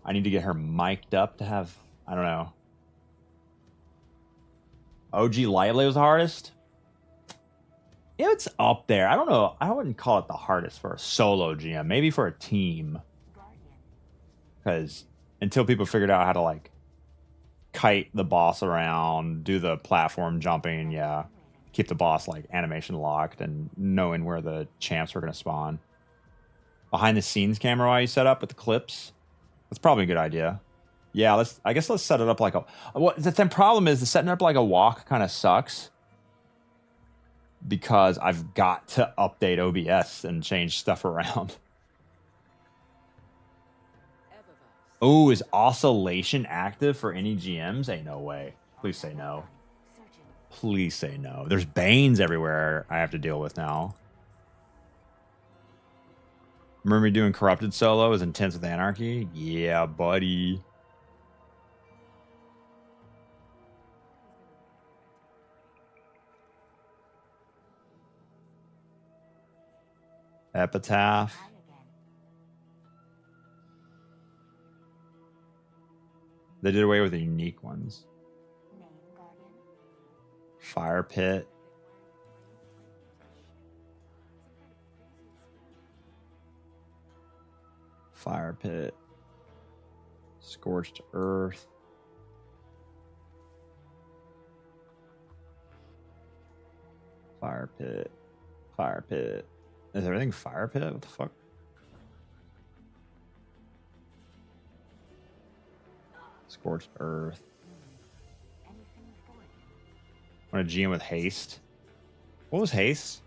I need to get her mic'd up to have, I don't know. OG Lightly was the hardest. It's up there. I don't know. I wouldn't call it the hardest for a solo GM. Maybe for a team. Because until people figured out how to, like, kite the boss around, do the platform jumping, yeah. Keep the boss, like, animation locked and knowing where the champs were going to spawn. Behind the scenes camera while you set up with the clips. That's probably a good idea. Yeah, I guess let's set it up like a... Well, the problem is the setting it up like a walk kind of sucks. Because I've got to update OBS and change stuff around. Oh, is oscillation active for any GMs? Ain't no way. Please say no. Please say no. There's Banes everywhere I have to deal with now. Remember me doing Corrupted solo as Intense with Anarchy? Yeah, buddy. Epitaph. They did away with the unique ones. Fire Pit. Fire Pit. Scorched Earth. Fire Pit. Fire Pit. Is everything Fire Pit? What the fuck? Scorched Earth. Want a GM with haste? What was haste?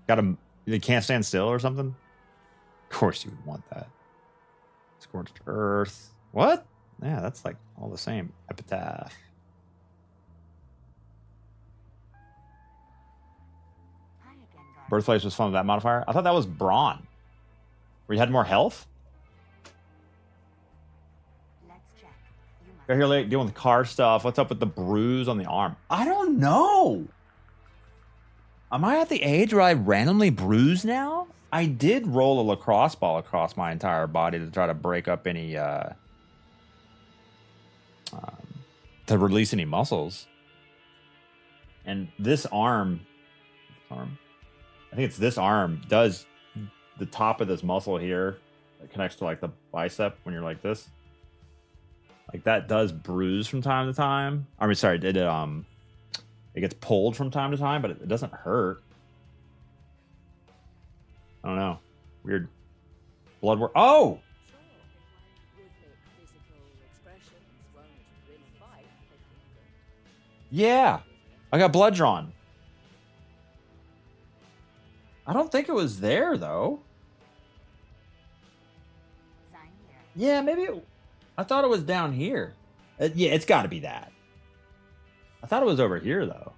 Got him. They can't stand still or something? Of course you would want that. Scorched Earth. What? Yeah, that's like all the same. Epitaph. Birthplace was fun with that modifier. I thought that was Brawn. Where you had more health? Got here late dealing with car stuff. What's up with the bruise on the arm? I don't know. Am I at the age where I randomly bruise now? I did roll a lacrosse ball across my entire body to try to break up any, to release any muscles. And this arm, I think it's this arm, does the top of this muscle here that connects to like the bicep when you're like this. Like that does bruise from time to time. I mean, sorry, it gets pulled from time to time, but it doesn't hurt. I don't know. Weird. Blood work. Oh! Yeah. I got blood drawn. I don't think it was there, though. Yeah, maybe I thought it was down here. Yeah, it's got to be that. I thought it was over here, though.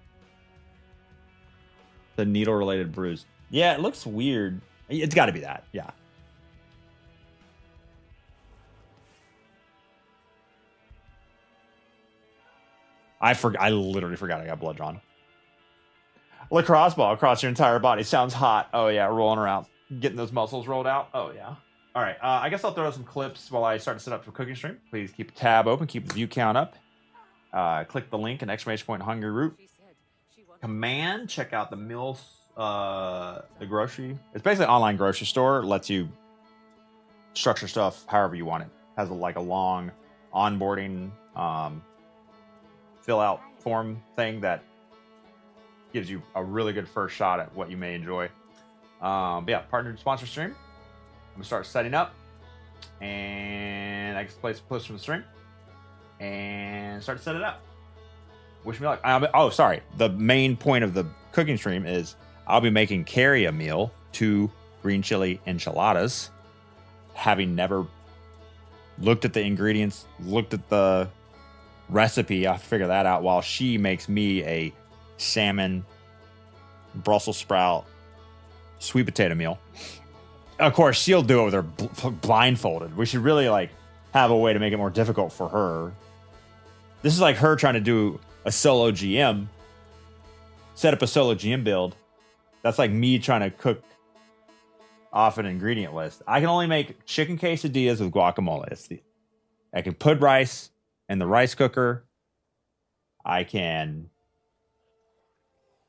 The needle-related bruise. Yeah, it looks weird. It's got to be that. Yeah. I literally forgot I got blood drawn. Lacrosse ball across your entire body. Sounds hot. Oh, yeah, rolling around. Getting those muscles rolled out. Oh, yeah. All right, I guess I'll throw some clips while I start to set up for cooking stream. Please keep a tab open, keep the view count up. Click the link and exclamation point Hungry Root. Command, check out the meals, the grocery. It's basically an online grocery store. It lets you structure stuff however you want it. Has like a long onboarding fill out form thing that gives you a really good first shot at what you may enjoy. But yeah, partner sponsor stream. I'm gonna start setting up, and I can play some clips from the stream, and start to set it up. Wish me luck. Oh, sorry. The main point of the cooking stream is I'll be making Carrie a meal, 2 green chili enchiladas, having never looked at the ingredients, looked at the recipe. I have to figure that out while she makes me a salmon, Brussels sprout, sweet potato meal. Of course, she'll do it with her blindfolded. We should really like have a way to make it more difficult for her. This is like her trying to do a solo GM, set up a solo GM build. That's like me trying to cook off an ingredient list. I can only make chicken quesadillas with guacamole. I can put rice in the rice cooker. I can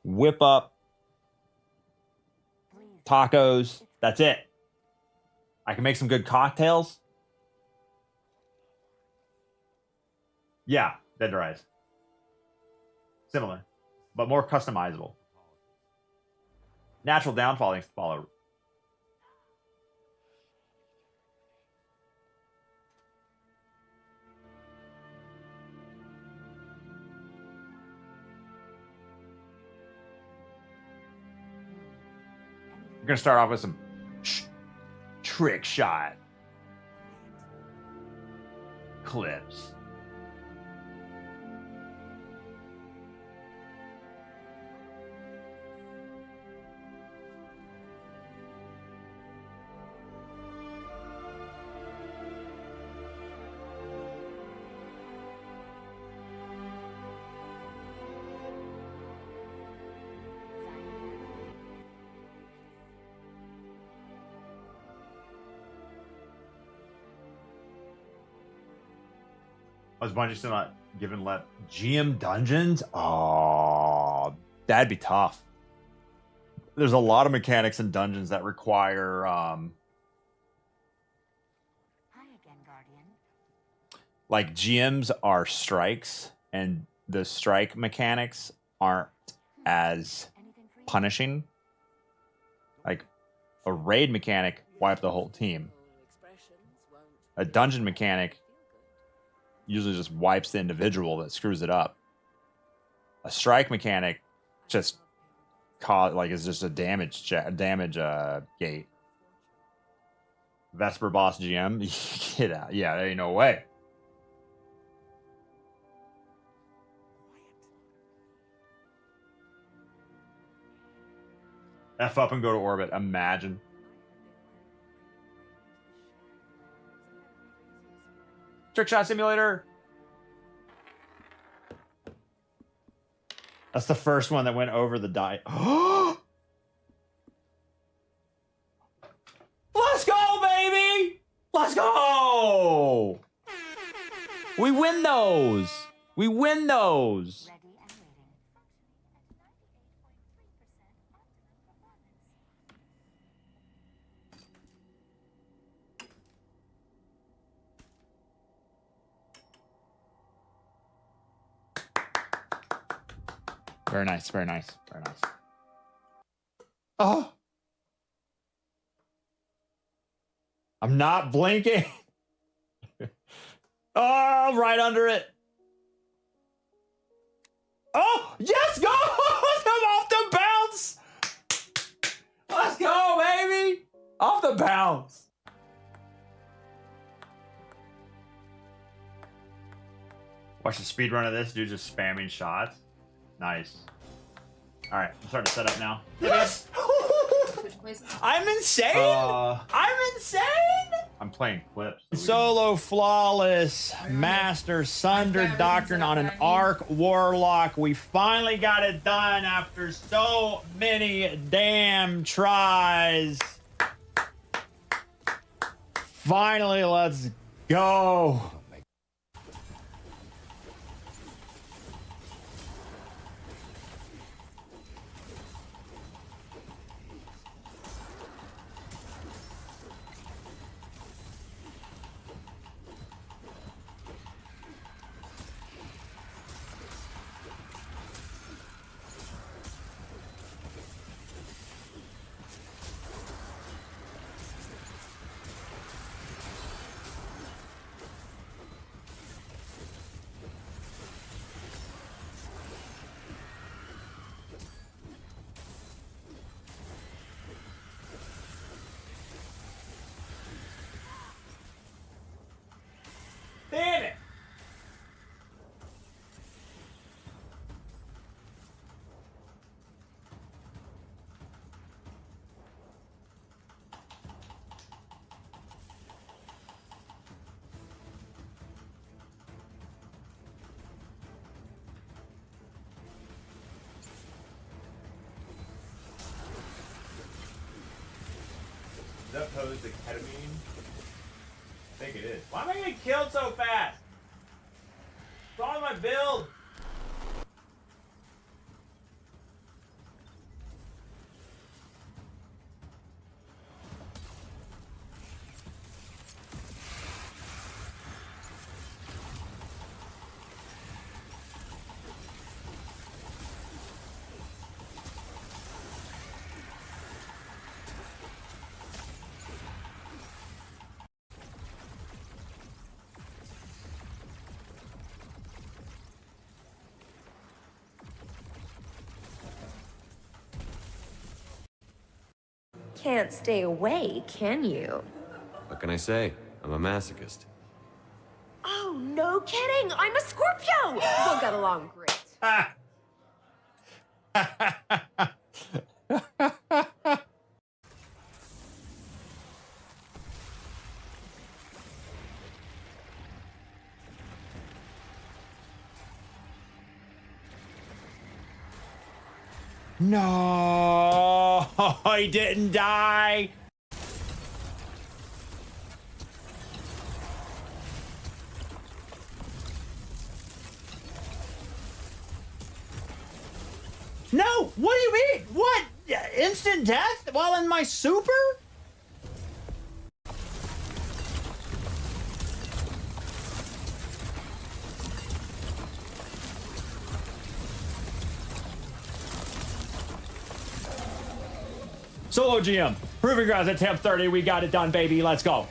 whip up tacos. That's it. I can make some good cocktails. Yeah, Dead to Rise. Similar, but more customizable. Natural downfall things to follow. We're going to start off with some trick shot clips. Was Bungie still not given left GM dungeons? Oh, that'd be tough. There's a lot of mechanics in dungeons that require like GMs are strikes, and the strike mechanics aren't as punishing. Like a raid mechanic wipe the whole team. A dungeon mechanic usually just wipes the individual that screws it up. A strike mechanic just is just a damage gate. Vesper boss GM, get out. Yeah, there ain't no way. F up and go to orbit. Imagine. Trick shot simulator. That's the first one that went over the die. Let's go, baby! Let's go! We win those. We win those. Very nice, very nice, very nice. Oh! I'm not blinking. Oh, right under it. Oh, yes, go! I'm off the bounce! Let's Off the bounce. Watch the speed run of this dude just spamming shots. Nice. All right, I'm starting to set up now. Switch places. I'm insane. I'm insane. I'm playing clips. So Solo flawless master Sunder Doctrine on an Arc Warlock. We finally got it done after so many damn tries. Finally, let's go. Damn it! Is that posed to ketamine? I think it is. Why am I getting killed so fast? What's wrong with my build? Can't stay away, can you? What can I say? I'm a masochist. Oh, no kidding! I'm a Scorpio! We'll get along great. No, he didn't die. No, what do you mean? What? Instant death while in my super? Solo GM, proving grounds at temp 30. We got it done, baby. Let's go.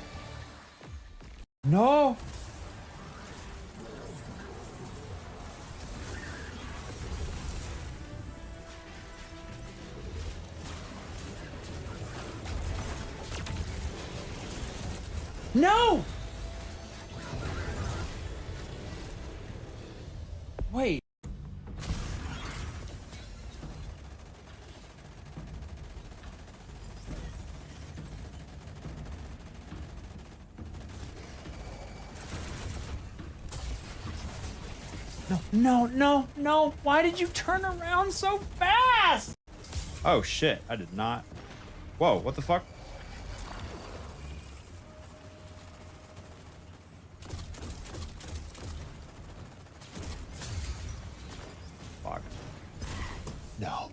No. No. Wait. No. Why did you turn around so fast? Oh, shit. I did not. Whoa, what the fuck? Fuck. No.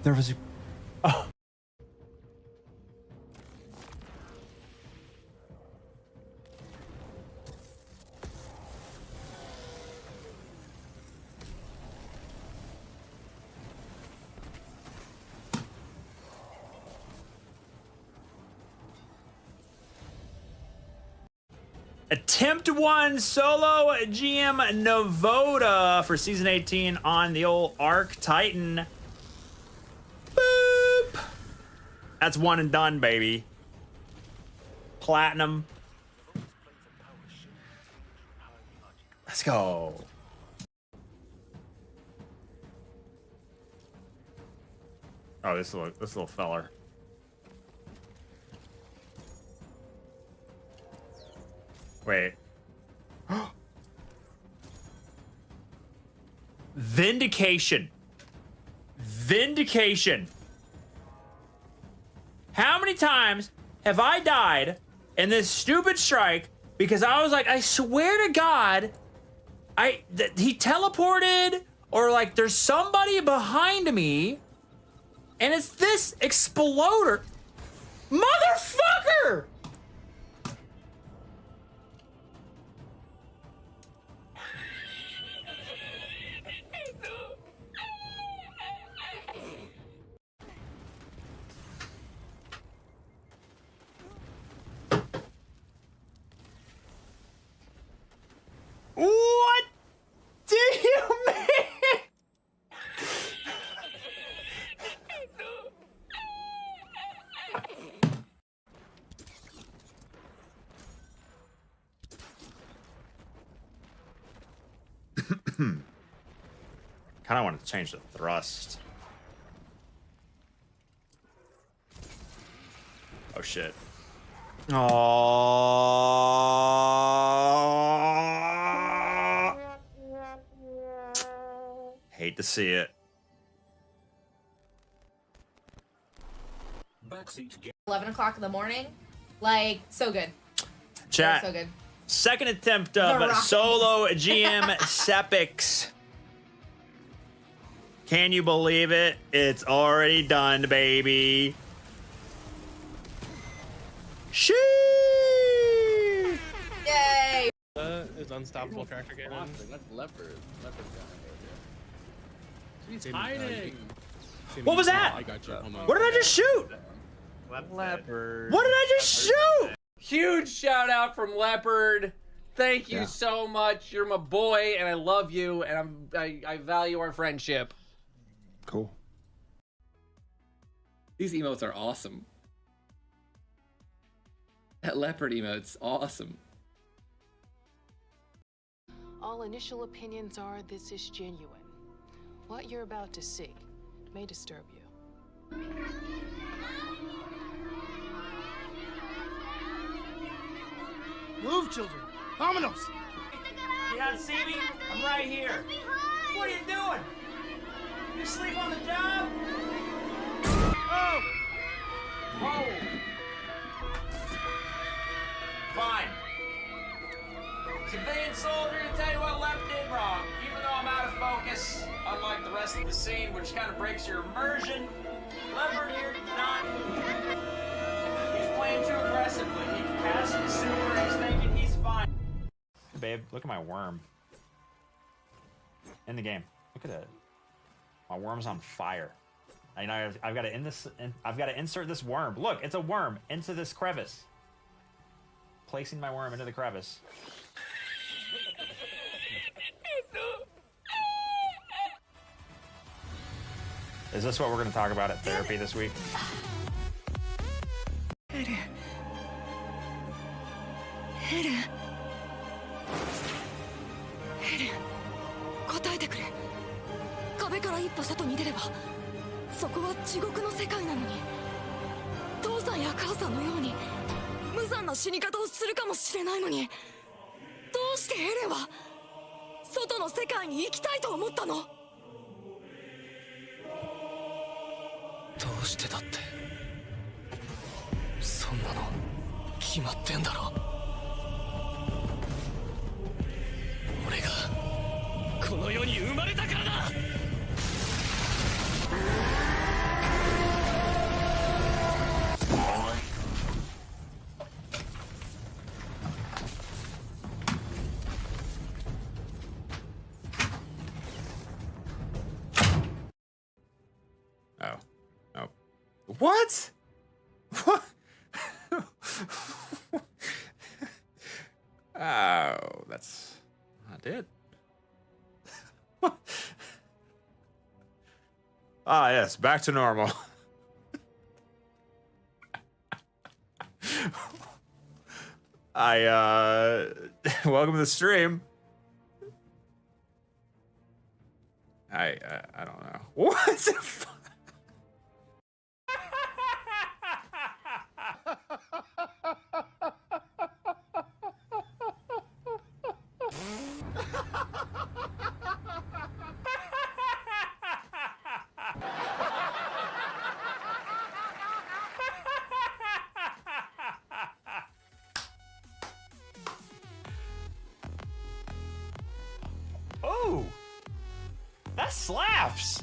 There was a... Oh. Attempt 1 solo GM Novoda for season 18 on the old Arc Titan. Boop. That's one and done, baby. Platinum. Let's go. Oh, this little feller. Wait. Vindication. Vindication. How many times have I died in this stupid strike because I was like, I swear to God, he teleported, or like there's somebody behind me, and it's this exploder. Motherfucker! What do you mean? Kind of wanted to change the thrust. Oh shit. Oh. Hate to see it. 11 o'clock in the morning. Like, so good. Chat. So good. Second attempt of Rock. solo GM Sepix. Can you believe it? It's already done, baby. Shee! Yay! Is unstoppable tractor cannon. That's leopard. Leopard guy right there. He's hiding. What was that? I got you. What did I just shoot? Leopard. What did I just shoot? Huge shout out from Leopard. Thank you Yeah. so much. You're my boy, and I love you, and I value our friendship. Cool. These emotes are awesome. That leopard emote's awesome. All initial opinions are this is genuine. What you're about to see may disturb you. Move, children. Vámonos. You don't see me? I'm right here. What are you doing? You sleep on the job? Oh! Whoa! Fine. Civilian soldier, to tell you what Lep did wrong. Even though I'm out of focus, unlike the rest of the scene, which kind of breaks your immersion, Leopard here did not. He's playing too aggressively. He passed the super, he's thinking he's fine. Babe, look at my worm. In the game. Look at it. My worm's on fire. I know I've got to I've got to insert this worm. Look, it's a worm into this crevice. Placing my worm into the crevice. Is this what we're going to talk about at therapy this week? Helen. Helen. 答えてくれ。壁から一歩外に出れば、そこは地獄の世界なのに。父さんや母さんのように無残な死に方をするかもしれないのに、どうしてヘレンは外の世界に行きたいと思ったの？どうしてだって。そんなの決まってんだろ。俺がこの世に生まれたからだ。Oh. Oh. What? What? Oh, that's not it. Ah, yes, back to normal. Welcome to the stream. I don't know. What the fuck? Oh, that slaps.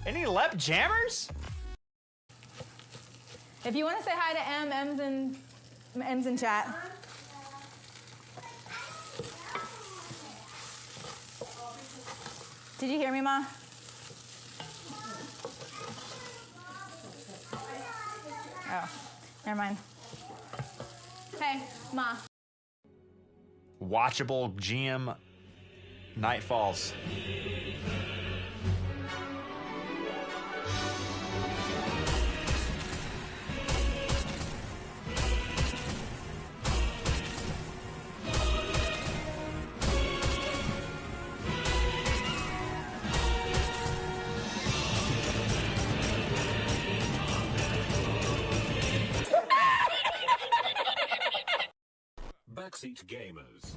Any lep jammers? If you want to say hi to M's in chat. Did you hear me, Ma? Oh, never mind. Hey, Ma. Watchable GM Nightfalls. Backseat gamers.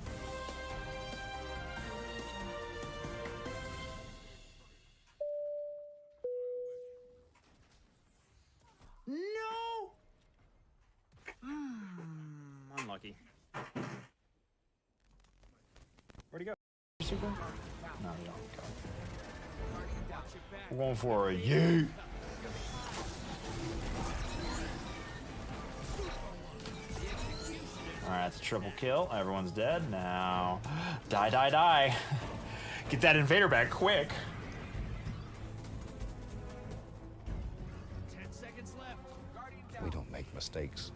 No. Unlucky. Where'd he go? Super? No, he don't. We're going for a yeet. Alright, it's a triple kill. Everyone's dead now. Die, die, die. Get that invader back quick. 10 seconds left. We don't make mistakes.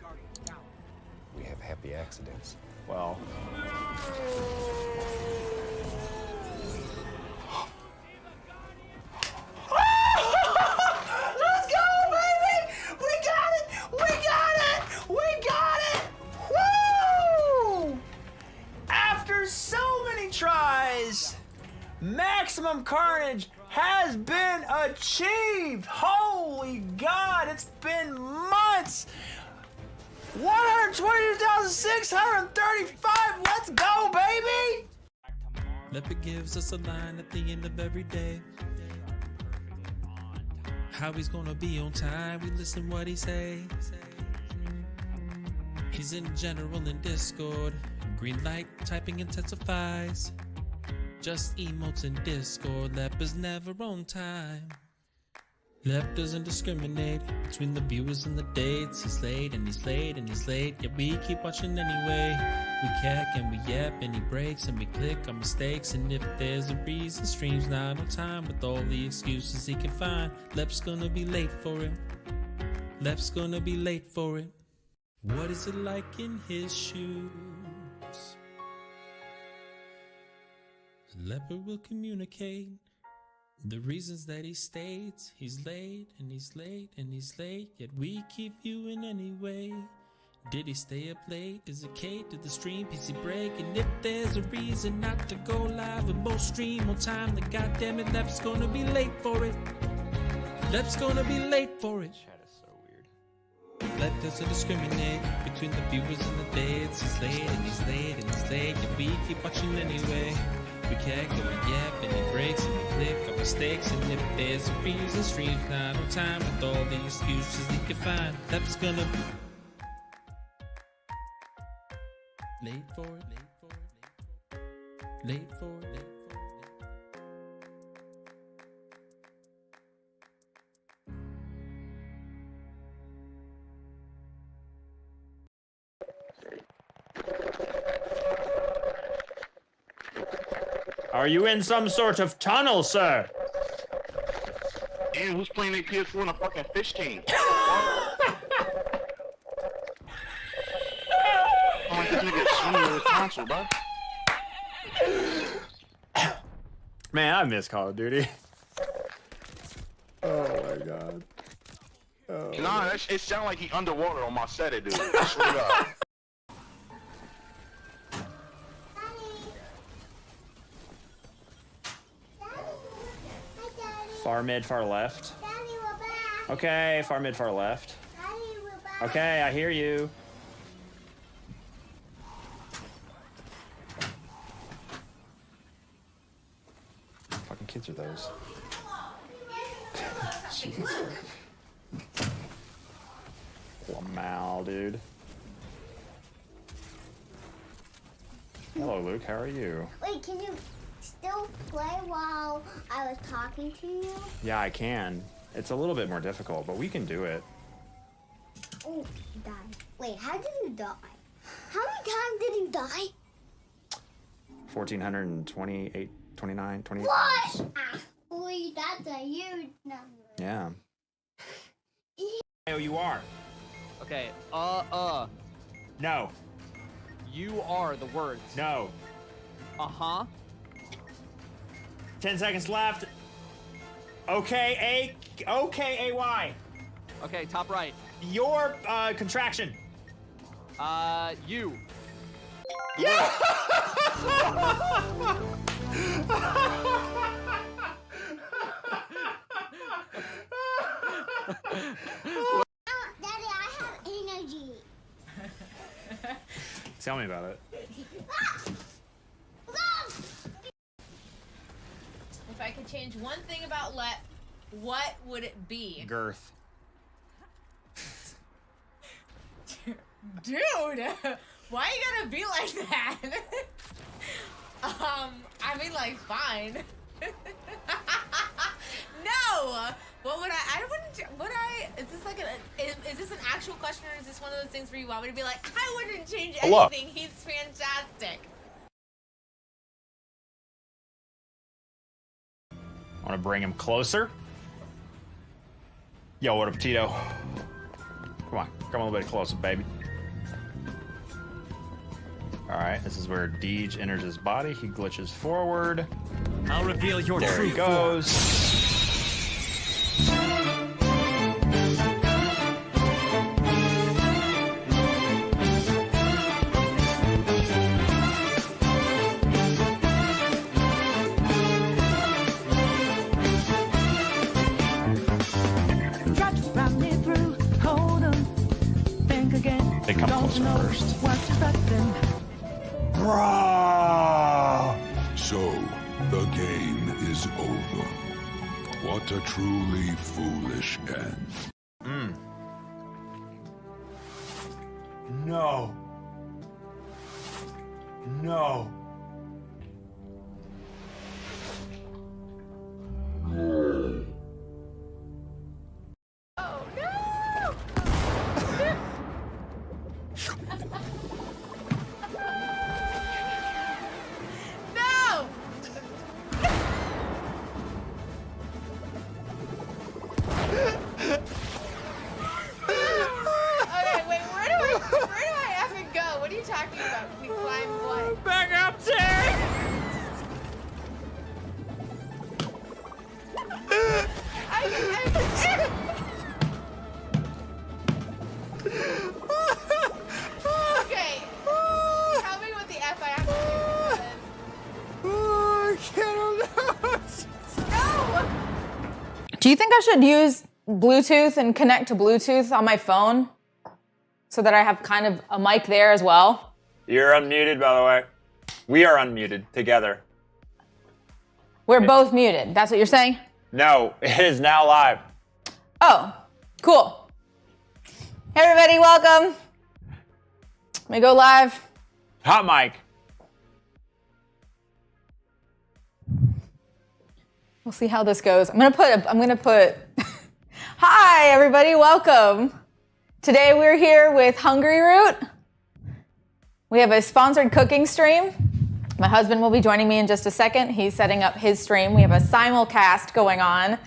We have happy accidents. Well. Let's go, baby! We got it! We got it! We got it! Woo! After so many tries, maximum carnage has been achieved. Holy God, it's been months. 122,635. Let's go, baby! Leopard gives us a line at the end of every day. How he's gonna be on time, we listen what he say. He's in general in Discord. Green light typing intensifies. Just emotes in Discord. Leopard's never on time. Lep doesn't discriminate between the viewers and the dates. He's late and he's late and he's late, yet we keep watching anyway. We cack and we yap and he breaks and we click on mistakes. And if there's a reason, stream's not on time with all the excuses he can find. Lep's gonna be late for it. Lep's gonna be late for it. What is it like in his shoes? Leopard will communicate the reasons that he states. He's late and he's late and he's late, yet we keep viewing anyway. Did he stay up late? Is it Kate? Did the stream PC break? And if there's a reason not to go live and both stream on time, then goddamn it, Lep's gonna be late for it. Lep's gonna be late for it. Chat is so weird. Lep doesn't discriminate between the viewers and the dates. He's late and he's late and he's late, yet we keep watching anyway. We cack and we yap and he breaks and we click on mistakes. And if there's a reason, stream's not on time with all the excuses he can find. Lep's gonna be late for it, late for it, late for it, late for it. Are you in some sort of tunnel, sir? Damn, who's playing their PS4 in a fucking fish tank? I'm like, this nigga swimming with his console, bro. Man, I miss Call of Duty. Oh my God. Nah, it sound like he underwater on my set, dude. I swear to God. Far mid, far left. Okay, far mid, far left. Okay, I hear you. What fucking kids are those? Jesus. Lamal, dude. Hello, Luke. How are you? Wait, can you still play while I was talking to you? Yeah, I can. It's a little bit more difficult, but we can do it. Oh, he died. Wait, how did you die? How many times did you die? 1,428, 29, 20. What? Actually, that's a huge number. Yeah. Oh, you are. Okay, No. You are the words. No. Uh-huh. 10 seconds left. Okay, A-Y. Okay, top right. Your contraction. You. Yeah! Daddy, I have energy. Tell me about it. If I could change one thing about Let, what would it be? Girth. Dude, why you gotta be like that? I mean, like, fine. No! What would I wouldn't, would I, is this like is this an actual question, or is this one of those things where you want me to be like, I wouldn't change anything, he's fantastic. I want to bring him closer. Yo, what up, Tito? Come on, come a little bit closer, baby. All right, this is where Deej enters his body. He glitches forward. I'll reveal your there true he goes. They come closer first. Bruh! So, the game is over. What a truly foolish end. No. No. Oh no! No! Okay, wait, where do I effing go? What are you talking about? We climb what? Back up, Terry! Okay, tell me what the F I have to do. I can't. No! Do you think I should use Bluetooth and connect to Bluetooth on my phone so that I have kind of a mic there as well? You're unmuted, by the way. We are unmuted together. We're both muted. That's what you're saying? No, it is now live. Oh, cool. Hey everybody, welcome. Let me go live. Hot mic. We'll see how this goes. I'm gonna put Hi everybody, welcome. Today we're here with HUNGRYROOT. We have a sponsored cooking stream. My husband will be joining me in just a second. He's setting up his stream. We have a simulcast going on.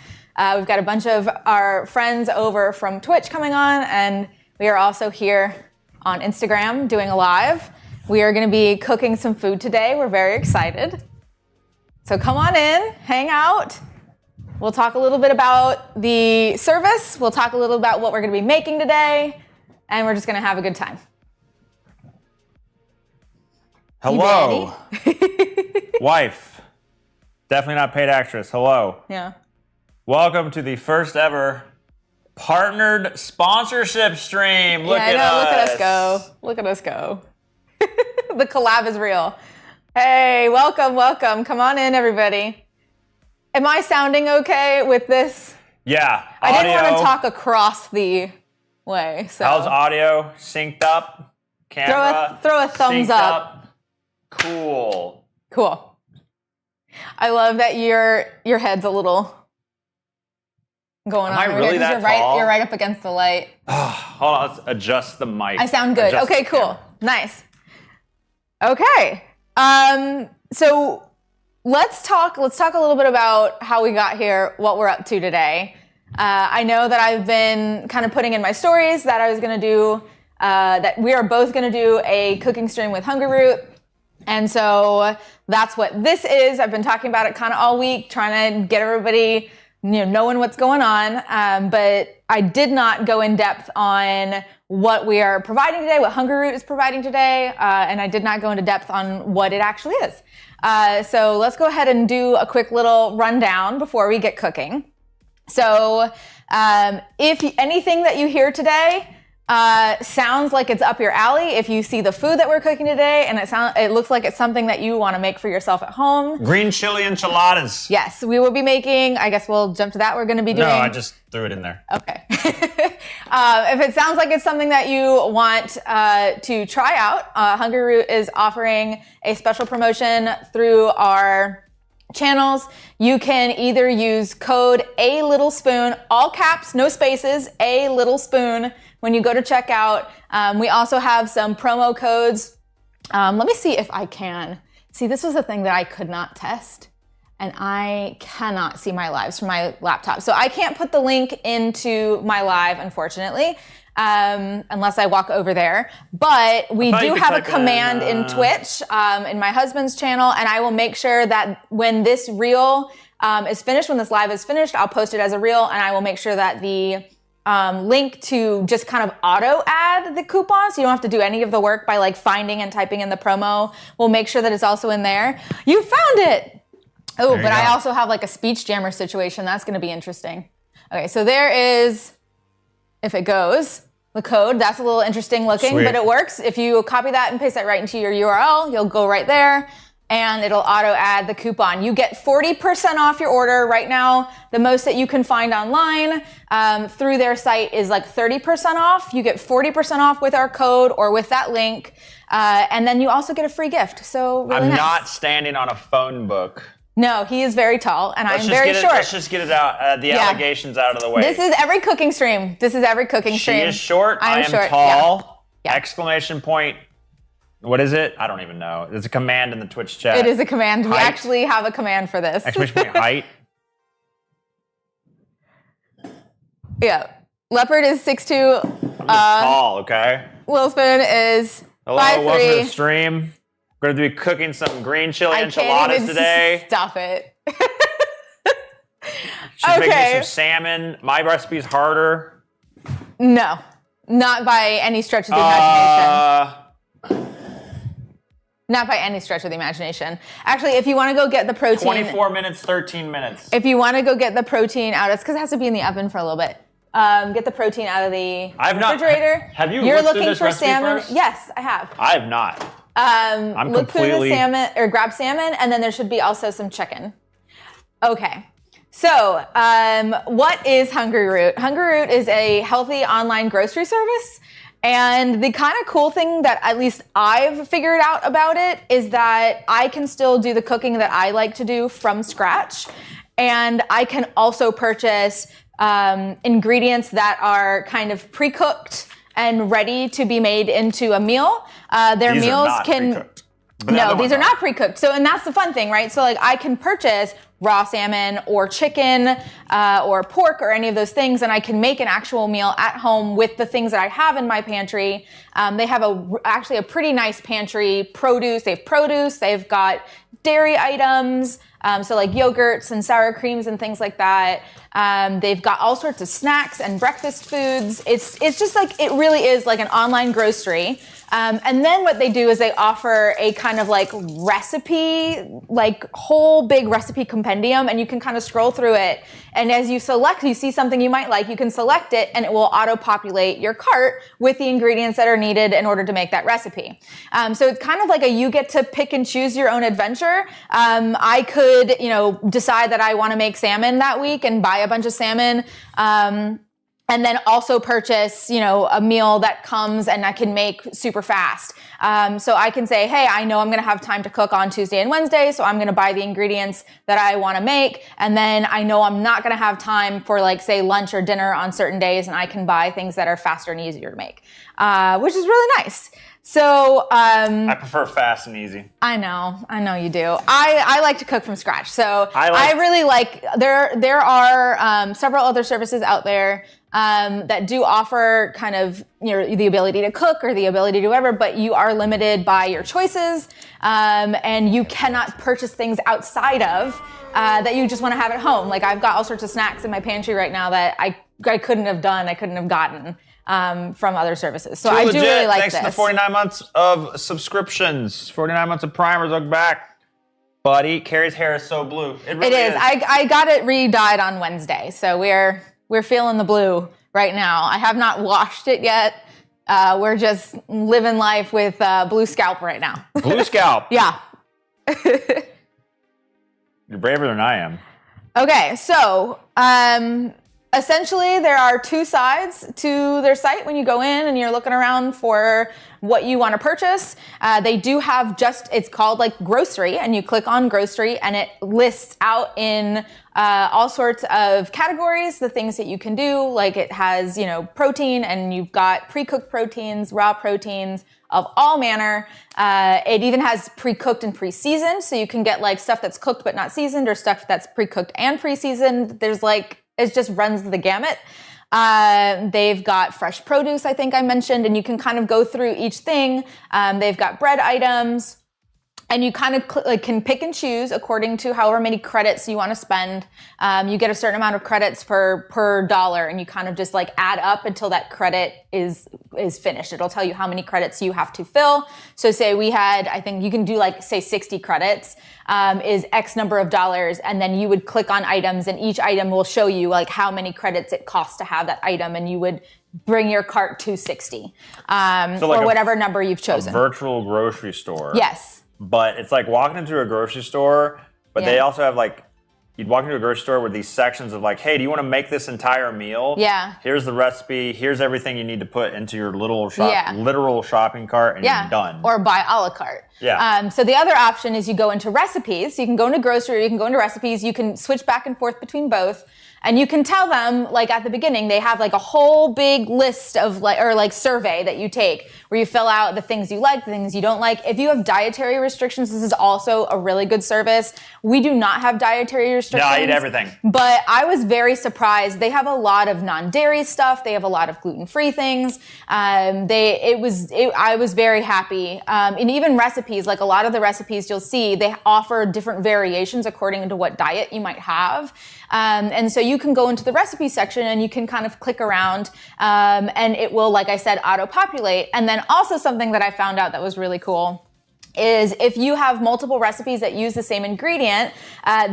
We've got a bunch of our friends over from Twitch coming on, and we are also here on Instagram doing a live. We are gonna be cooking some food today. We're very excited. So come on in, hang out. We'll talk a little bit about the service. We'll talk a little about what we're going to be making today. And we're just going to have a good time. Hello. Wife. Definitely not paid actress. Hello. Yeah. Welcome to the first ever partnered sponsorship stream. Look at us. Look at us go. Look at us go. The collab is real. Hey, welcome, welcome. Come on in, everybody. Am I sounding okay with this? Yeah. I didn't want to talk across the way. So how's audio? Synced up? Camera? Throw a thumbs up. Cool. Cool. I love that your head's a little going Am on. I really that tall? You're right up against the light. Hold on, let's adjust the mic. I sound good. Okay, cool. Nice. Okay. So let's talk a little bit about how we got here, what we're up to today. I know that I've been kind of putting in my stories that I was going to do, that we are both going to do a cooking stream with HUNGRYROOT. And so that's what this is. I've been talking about it kind of all week, trying to get everybody, knowing what's going on. But I did not go in depth on what we are providing today, what HUNGRYROOT is providing today. And I did not go into depth on what it actually is. So let's go ahead and do a quick little rundown before we get cooking. So if anything that you hear today sounds like it's up your alley, if you see the food that we're cooking today and it looks like it's something that you want to make for yourself at home. Green chili enchiladas. Yes, we will be making, I guess we'll jump to that. We're going to be doing. No, I just threw it in there. Okay. If it sounds like it's something that you want to try out, HUNGRYROOT is offering a special promotion through our channels. You can either use code A-LITTLE-SPOON, all caps, no spaces, A-LITTLE-SPOON, when you go to checkout. We also have some promo codes. Let me see if I can. See, this was a thing that I could not test, and I cannot see my lives from my laptop. So I can't put the link into my live, unfortunately, unless I walk over there. But we do have a command in Twitch, in my husband's channel, and I will make sure that when this reel is finished, when this live is finished, I'll post it as a reel, and I will make sure that the link to just kind of auto add the coupon, so you don't have to do any of the work by like finding and typing in the promo. We'll make sure that it's also in there. You found it! Oh, but I also have like a speech jammer situation. That's going to be interesting. Okay, so there is, if it goes, the code. That's a little interesting looking, but it works. If you copy that and paste that right into your URL, you'll go right there and it'll auto add the coupon. You get 40% off your order right now. The most that you can find online through their site is like 30% off. You get 40% off with our code or with that link. And then you also get a free gift. So really I'm not standing on a phone book. No, he is very tall, and I'm very short. Let's just get it out, the allegations out of the way. This is every cooking stream. She is short. I am short. tall. Yeah. Exclamation point. What is it? I don't even know. There's a command in the Twitch chat. It is a command. Height. We actually have a command for this. Exclamation point height. Yeah. Leopard is 6'2". Tall, okay? Willspoon is 5'3". Welcome to the stream. We're going to be cooking some green chili enchiladas today. Stop it. She's making me some salmon. My recipe's harder. No, not by any stretch of the imagination. Not by any stretch of the imagination. Actually, if you want to go get the protein. 24 minutes, 13 minutes. If you want to go get the protein out, it's because it has to be in the oven for a little bit. Get the protein out of the refrigerator. Have you You're looked through looking this for recipe salmon? first? Yes, I have. I have not. I'm look through completely the salmon, or grab salmon, and then there should be also some chicken. Okay. So, what is HUNGRYROOT? HUNGRYROOT is a healthy online grocery service. And the kind of cool thing that at least I've figured out about it is that I can still do the cooking that I like to do from scratch. And I can also purchase ingredients that are kind of pre-cooked and ready to be made into a meal. Their These meals are not can... pre-cooked. No, these are not pre-cooked. So, and that's the fun thing, right? So like I can purchase raw salmon or chicken or pork or any of those things, and I can make an actual meal at home with the things that I have in my pantry. They have actually a pretty nice pantry. Produce, they have produce, they've got dairy items, so like yogurts and sour creams and things like that. They've got all sorts of snacks and breakfast foods. It's just like, it really is like an online grocery. And then what they do is they offer a kind of like recipe, like whole big recipe compendium, and you can kind of scroll through it. And as you select, you see something you might like, you can select it and it will auto-populate your cart with the ingredients that are needed in order to make that recipe. So it's kind of like you get to pick and choose your own adventure. I could, decide that I want to make salmon that week and buy a bunch of salmon. And then also purchase, a meal that comes and I can make super fast. So I can say, hey, I know I'm going to have time to cook on Tuesday and Wednesday, so I'm going to buy the ingredients that I want to make. And then I know I'm not going to have time for say lunch or dinner on certain days, and I can buy things that are faster and easier to make, which is really nice. So I prefer fast and easy. I know you do. I like to cook from scratch. So I really like, there are several other services out there that do offer kind of the ability to cook or the ability to do whatever, but you are limited by your choices, and you cannot purchase things outside of that you just want to have at home. Like I've got all sorts of snacks in my pantry right now that I couldn't have gotten from other services. So I do really like this. Thanks to the 49 months of subscriptions, 49 months of primers. Look back, buddy. Carrie's hair is so blue. It really is. I got it re-dyed on Wednesday, so we're feeling the blue right now. I have not washed it yet. We're just living life with blue scalp right now. Blue scalp? Yeah. You're braver than I am. Okay, so essentially there are two sides to their site when you go in and you're looking around for what you want to purchase. They do have it's called grocery, and you click on grocery and it lists out in all sorts of categories the things that you can do. Like it has, protein, and you've got pre-cooked proteins, raw proteins of all manner. It even has pre-cooked and pre-seasoned, so you can get stuff that's cooked but not seasoned, or stuff that's pre-cooked and pre-seasoned. There's it just runs the gamut. They've got fresh produce, I think I mentioned, and you can kind of go through each thing. They've got bread items, and you kind of can pick and choose according to however many credits you want to spend. You get a certain amount of credits per dollar, and you kind of just add up until that credit is finished. It'll tell you how many credits you have to fill. So say we had, I think you can do say 60 credits is X number of dollars, and then you would click on items, and each item will show you how many credits it costs to have that item, and you would bring your cart to 60 or whatever number you've chosen. A virtual grocery store. Yes. But it's like walking into a grocery store, but they also have you'd walk into a grocery store with these sections of hey, do you want to make this entire meal? Yeah. Here's the recipe. Here's everything you need to put into your literal shopping cart, and you're done. Or buy a la carte. Yeah. So the other option is you go into recipes. So you can go into grocery, you can go into recipes, you can switch back and forth between both. And you can tell them, at the beginning, they have a whole big list of survey that you take where you fill out the things you like, the things you don't like. If you have dietary restrictions, this is also a really good service. We do not have dietary restrictions. No, I eat everything. But I was very surprised. They have a lot of non-dairy stuff. They have a lot of gluten-free things. I was very happy. And even recipes, a lot of the recipes you'll see, they offer different variations according to what diet you might have. And so you can go into the recipe section and you can kind of click around, and it will, like I said, auto-populate. And then also something that I found out that was really cool is if you have multiple recipes that use the same ingredient,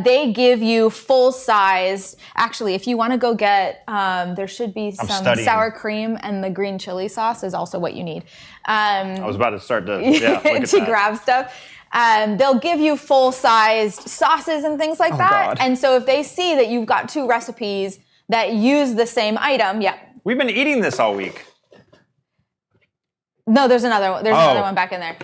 they give you full-sized, actually, if you want to go get, there should be some sour cream, and the green chili sauce is also what you need. I was about to start to, look at to grab stuff. They'll give you full-sized sauces and things like that. God. And so if they see that you've got two recipes that use the same item, We've been eating this all week. No, there's another one. There's another one back in there.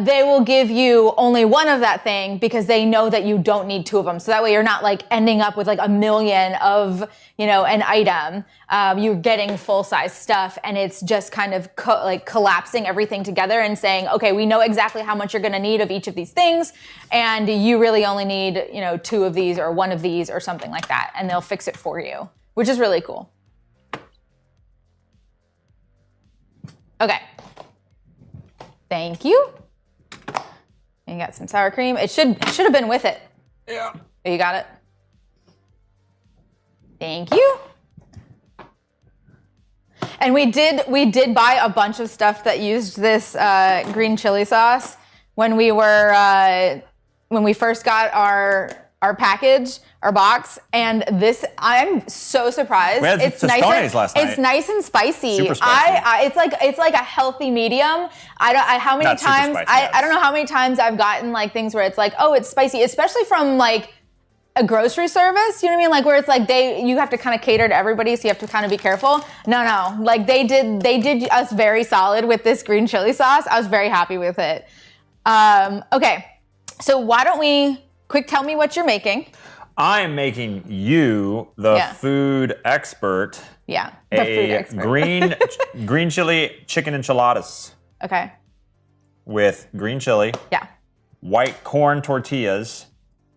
They will give you only one of that thing because they know that you don't need 2 of them. So that way you're not like ending up with like 1 million of, you know, an item. You're getting full size stuff and it's just kind of like collapsing everything together and saying, okay, we know exactly how much you're going to need of each of these things. And you really only need, you know, 2 of these or 1 of these or something like that. And they'll fix it for you, which is really cool. Okay. Thank you. And you got some sour cream. It should have been with it. Yeah. You got it? Thank you. And we did buy a bunch of stuff that used this green chili sauce when we first got our package, our box, and this, I'm so surprised. We had It's tostones last night. It's nice and spicy. Super spicy. It's like a healthy medium. I don't know how many times I've gotten like things where it's like, oh, it's spicy, especially from like a grocery service. You know what I mean? Like where it's like you have to kind of cater to everybody, so you have to kind of be careful. No, like they did us very solid with this green chili sauce. I was very happy with it. Okay, so why don't we tell me what you're making? I am making you, the food expert. Yeah, the food expert. green chili chicken enchiladas. Okay. With green chili. Yeah. White corn tortillas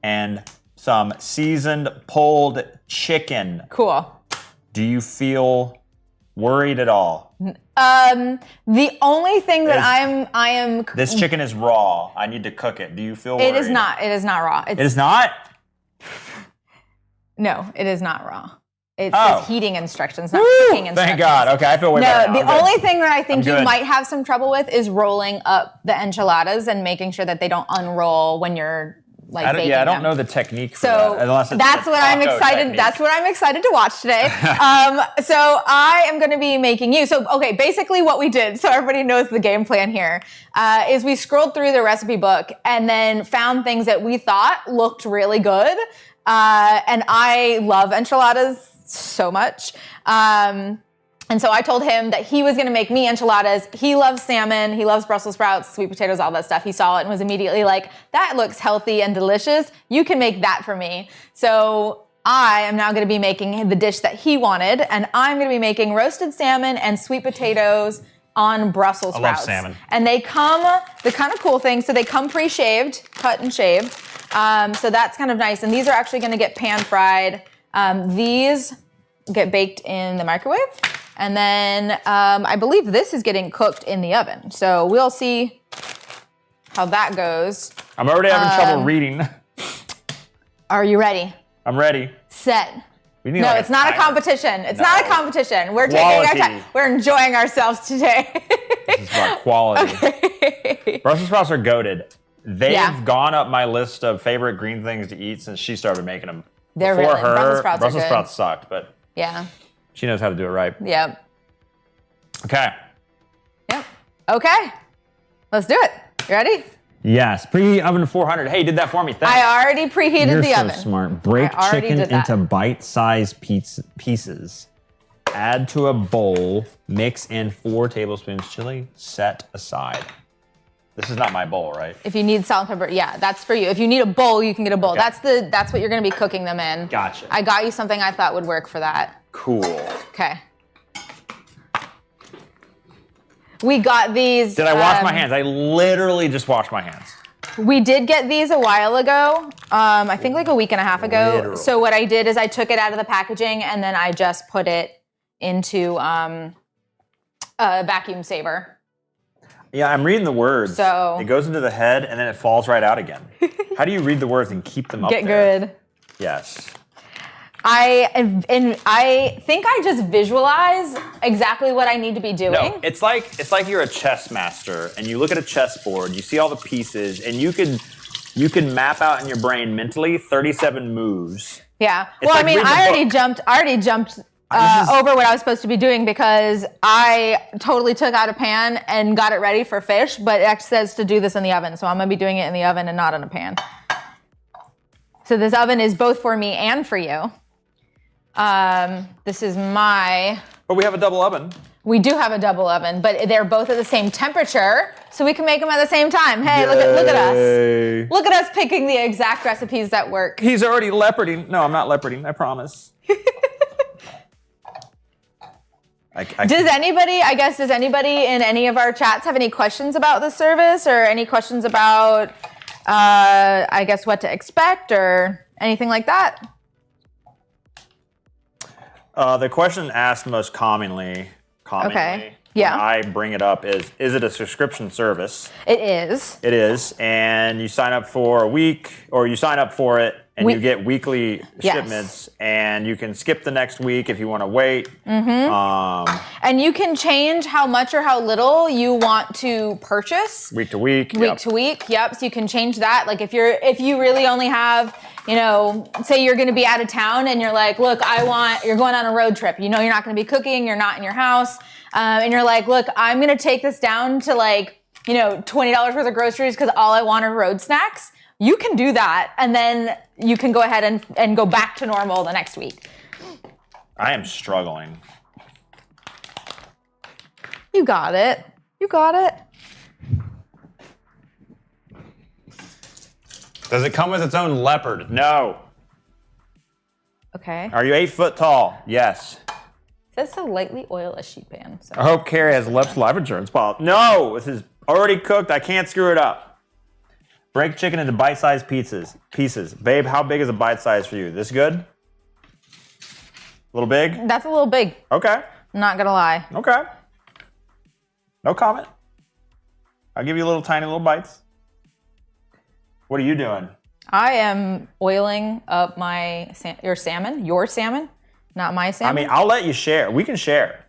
and some seasoned pulled chicken. Cool. Do you feel worried at all? The only thing that I am. This chicken is raw. I need to cook it. Do you feel worried? It is not. It is not raw. It is not? No, it is not raw. It says heating instructions, not cooking instructions. Thank God. Okay, I feel way better now. The only thing that I think you might have some trouble with is rolling up the enchiladas and making sure that they don't unroll when you're like baking them. I don't know the technique for so that. Unless it's that's what I'm excited. Technique. That's what I'm excited to watch today. So I am going to be making you. So okay, basically what we did, so everybody knows the game plan here, is we scrolled through the recipe book and then found things that we thought looked really good. And I love enchiladas so much. And so I told him that he was going to make me enchiladas. He loves salmon. He loves Brussels sprouts, sweet potatoes, all that stuff. He saw it and was immediately like, that looks healthy and delicious. You can make that for me. So I am now going to be making the dish that he wanted. And I'm going to be making roasted salmon and sweet potatoes on Brussels sprouts. I love salmon. And they come, the kind of cool thing, so they come pre-shaved, cut and shaved. So that's kind of nice. And these are actually going to get pan fried. These get baked in the microwave. And then I believe this is getting cooked in the oven. So we'll see how that goes. I'm already having trouble reading. Are you ready? I'm ready. Set. No, it's not a competition. It's not a competition. We're taking our time. We're enjoying ourselves today. This is about quality. Okay. Brussels sprouts are goated. They've gone up my list of favorite green things to eat since she started making them. They're Before really, her, Brussels sprouts sucked, but yeah, she knows how to do it right. Yep. Okay. Yep. Okay. Let's do it. You ready? Yes. Preheat oven to 400. Hey, you did that for me. Thanks. I already preheated the oven. You're so smart. Break chicken into bite-sized pieces. Add to a bowl. Mix in 4 tablespoons chili. Set aside. This is not my bowl, right? If you need salt and pepper, yeah, that's for you. If you need a bowl, you can get a bowl. Okay. That's what you're going to be cooking them in. Gotcha. I got you something I thought would work for that. Cool. Okay. We got these. Did I wash my hands? I literally just washed my hands. We did get these a while ago. I think like a week and a half ago. Literally. So what I did is I took it out of the packaging and then I just put it into a vacuum saver. Yeah, I'm reading the words. So it goes into the head and then it falls right out again. How do you read the words and keep them up there? Get good. Yes. I think I just visualize exactly what I need to be doing. No, it's like you're a chess master and you look at a chessboard, you see all the pieces, and you can map out in your brain mentally 37 moves. Yeah. It's well, like I mean, read the I already book. jumped over what I was supposed to be doing because I totally took out a pan and got it ready for fish, but it says to do this in the oven, so I'm gonna be doing it in the oven and not in a pan. So this oven is both for me and for you. This is my... But we have a double oven. We do have a double oven, but they're both at the same temperature, so we can make them at the same time. Hey, look at us. Look at us picking the exact recipes that work. He's already leoparding. No, I'm not leoparding, I promise. Does anybody in any of our chats have any questions about the service or any questions about, I guess, what to expect or anything like that? The question asked most commonly Okay. Yeah. when I bring it up is it a subscription service? It is. It is, and you sign up for a week, or you sign up for it, and you get weekly shipments, and you can skip the next week if you want to wait. And you can change how much or how little you want to purchase. Week to week. Week to week. Yep. So you can change that. Like if you really only have, say you're going to be out of town and you're like, look, you're going on a road trip. You know, you're not going to be cooking. You're not in your house. And you're like, look, I'm going to take this down to like, $20 worth of groceries because all I want are road snacks. You can do that. And then you can go ahead and go back to normal the next week. I am struggling. You got it. You got it. Does it come with its own leopard? No. Okay. Are you 8 foot tall? Yes. It says to lightly oil a sheet pan. So. I hope Carrie has Lep's life insurance policy. No, this is already cooked. I can't screw it up. Break chicken into bite-sized pieces. Babe, how big is a bite size for you? This good? A little big? That's a little big. Okay. Not gonna lie. Okay. No comment. I'll give you tiny little bites. What are you doing? I am oiling up your salmon, not my salmon. I mean, I'll let you share. We can share.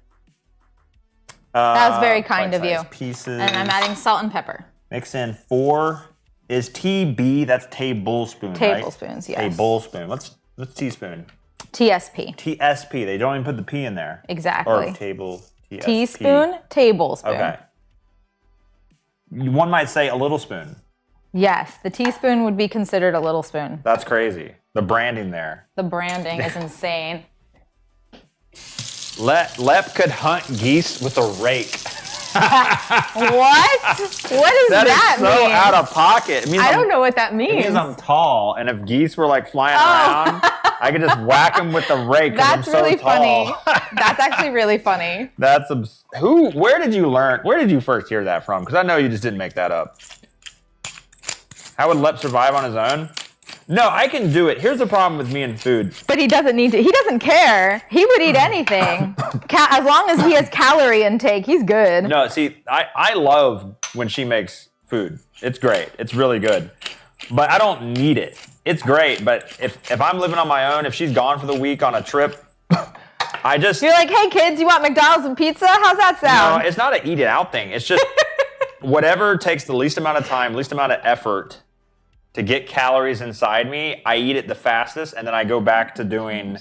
That's very kind of you. Pieces. And I'm adding salt and pepper. Mix in 4. Is TB? That's tablespoon, right? Tablespoons, yes. Tablespoon. What's teaspoon? TSP. TSP. They don't even put the P in there. Exactly. Or table. TSP. Teaspoon, tablespoon. Okay. One might say a little spoon. Yes, the teaspoon would be considered a little spoon. That's crazy. The branding there. The branding is insane. Lep could hunt geese with a rake. What? What does that mean? That is so out of pocket. It means I don't know what that means. It means I'm tall, and if geese were like flying around, I could just whack them with the rake. That's I'm so really funny. tall. That's actually really funny. That's where did you learn? Where did you first hear that from? Because I know you just didn't make that up. How would Lep survive on his own? No, I can do it. Here's the problem with me and food. But he doesn't need to. He doesn't care. He would eat anything. As long as he has calorie intake, he's good. No, see, I love when she makes food. It's great. It's really good. But I don't need it. It's great, but if I'm living on my own, if she's gone for the week on a trip, You're like, hey kids, you want McDonald's and pizza? How's that sound? No, it's not an eat it out thing. It's just whatever takes the least amount of time, least amount of effort to get calories inside me, I eat it the fastest, and then I go back to doing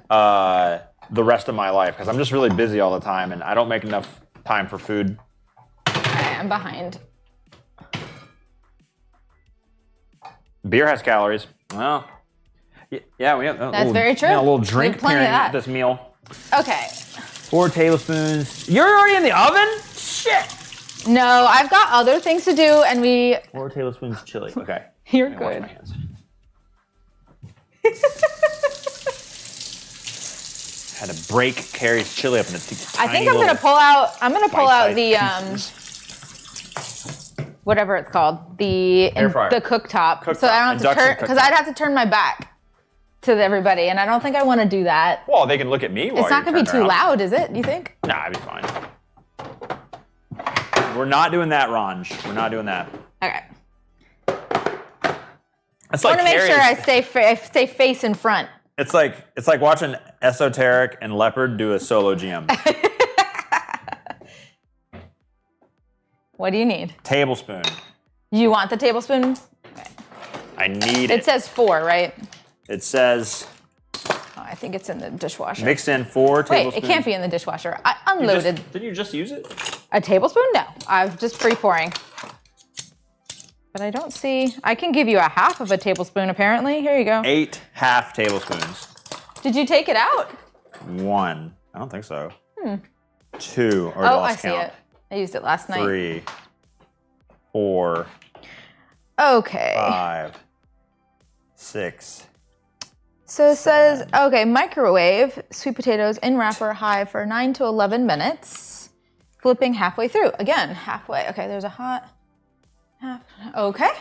the rest of my life because I'm just really busy all the time, and I don't make enough time for food. Okay, I'm behind. Beer has calories. Well, yeah, we have. That's very true. A little drink plenty pairing of that. with this meal. Okay. 4 tablespoons. You're already in the oven? Shit. No, I've got other things to do, and 4 tablespoons chili. Okay. You're Let me wash good. my hands. Had to break Carrie's chili up into I think I'm gonna pull out. I'm gonna pull out the whatever it's called, the Air fryer. the cooktop, so I don't have to Induction turn because I'd have to turn my back to everybody, and I don't think I want to do that. Well, they can look at me while It's not gonna be too loud, is it? You think? Nah, I'd be fine. We're not doing that, Ranj. We're not doing that. Okay. It's I like want to make sure Carrie's- I stay face in front. It's like watching Esoteric and Leopard do a solo GM. What do you need? Tablespoon. You want the tablespoon? I need It it. says 4, right? It says Oh, I think it's in the dishwasher. mix in 4 Wait, tablespoons. it can't be in the dishwasher. I unloaded. Didn't you just use it? A tablespoon? No, I was just pre-pouring. But I don't see. I can give you a half of a tablespoon. Apparently, here you go. 8 half tablespoons. Did you take it out? 1. I don't think so. 2. Or Oh, lost I see count. it. I used it last night. 3, 4, Okay. 5, 6. So it says, okay, microwave sweet potatoes in wrapper high for 9 to 11 minutes. Flipping halfway through. Again, halfway. Okay, there's a hot half. Okay.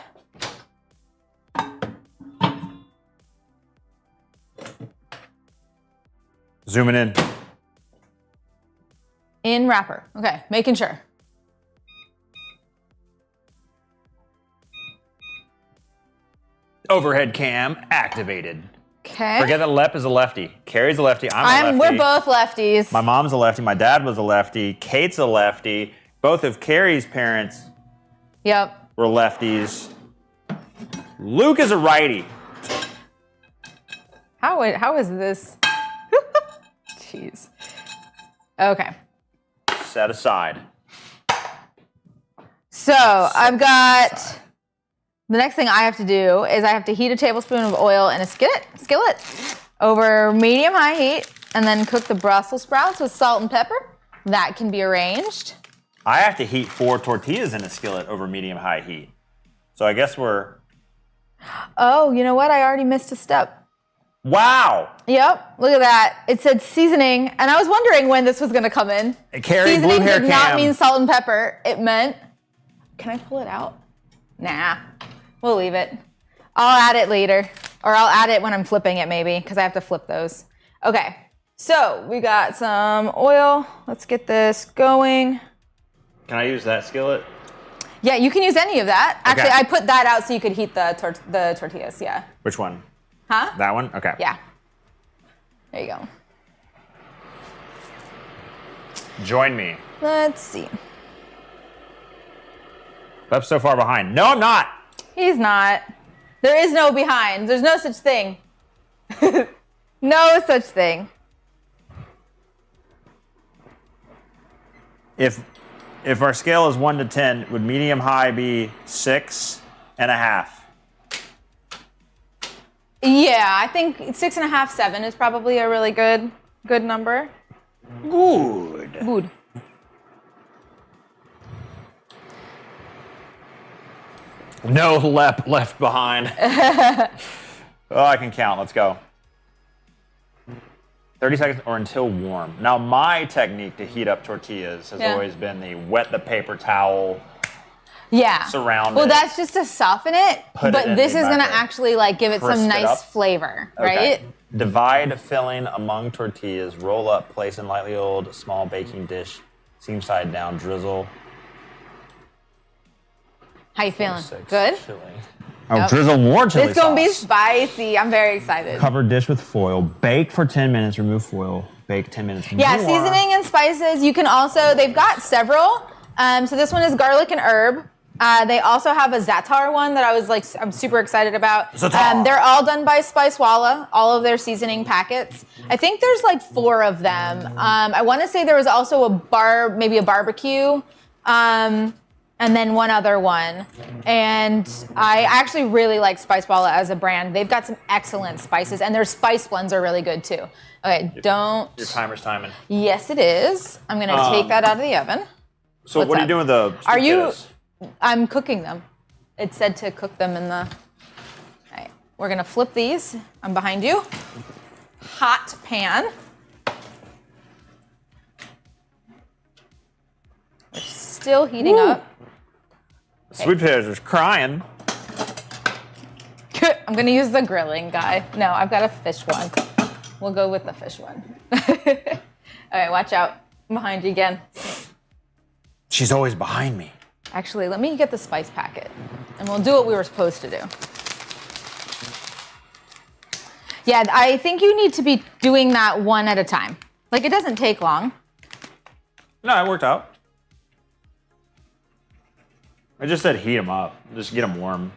Zooming in. In wrapper. Okay, making sure. Overhead cam activated. Okay. Forget that Lep is a lefty. Carrie's a lefty. I'm a lefty. We're both lefties. My mom's a lefty. My dad was a lefty. Kate's a lefty. Both of Carrie's parents Yep. were lefties. Luke is a righty. How is this? Jeez. Okay. Set aside. So I've got, the next thing I have to do is I have to heat a tablespoon of oil in a skillet over medium-high heat and then cook the Brussels sprouts with salt and pepper. That can be arranged. I have to heat 4 tortillas in a skillet over medium-high heat. So I guess we're... Oh, you know what? I already missed a step. Wow! Yep, look at that. It said seasoning, and I was wondering when this was going to come in. Carrie, Seasoning blue hair did not cam. mean salt and pepper. It meant... Can I pull it out? Nah, we'll leave it. I'll add it later, or I'll add it when I'm flipping it maybe, because I have to flip those. Okay, so we got some oil. Let's get this going. Can I use that skillet? Yeah, you can use any of that. Actually, Okay. I put that out so you could heat the tortillas, yeah. Which one? Huh? That one? Okay. Yeah. There you go. Join me. Let's see. Lep's so far behind. No, I'm not! He's not. There is no behind. There's no such thing. No such thing. If our scale is 1 to 10, would medium high be 6.5? Yeah, I think 6.5, 7 is probably a really good number. Good. Good. No Lep left behind. Oh, I can count. Let's go. 30 seconds or until warm. Now, my technique to heat up tortillas has always been the wet the paper towel. Yeah. Surround well, it. that's just to soften it, Put it but in this the is going to microwave. actually like give it Crisp some it nice up. flavor, Okay. right? Divide filling among tortillas. Roll up. Place in lightly oiled small baking dish. Seam side down. Drizzle. How you feeling? 6 Good? Chili. Oh, Yep. drizzle more chili It's going to be sauce. spicy. I'm very excited. Cover dish with foil. Bake for 10 minutes. Remove foil. Bake 10 minutes. Yeah, more. seasoning and spices. You can also, they've got several. So this one is garlic and herb. They also have a Za'atar one that I'm super excited about. Za'atar. They're all done by Spicewalla, all of their seasoning packets. I think there's like 4 of them. I want to say there was also maybe a barbecue, and then one other one. And I actually really like Spicewalla as a brand. They've got some excellent spices, and their spice blends are really good too. Okay, don't. Your timer's timing. Yes, it is. I'm gonna take that out of the oven. So What's what are you up? doing with the Are you? potatoes? I'm cooking them. It said to cook them in the. All right, we're gonna flip these. I'm behind you. Hot pan. We're still heating up. Sweet potatoes is crying. I'm gonna use the grilling guy. No, I've got a fish one. We'll go with the fish one. All right, watch out. I'm behind you again. She's always behind me. Actually, let me get the spice packet, and we'll do what we were supposed to do. Yeah, I think you need to be doing that one at a time. Like, it doesn't take long. No, it worked out. I just said heat them up. Just get them warm.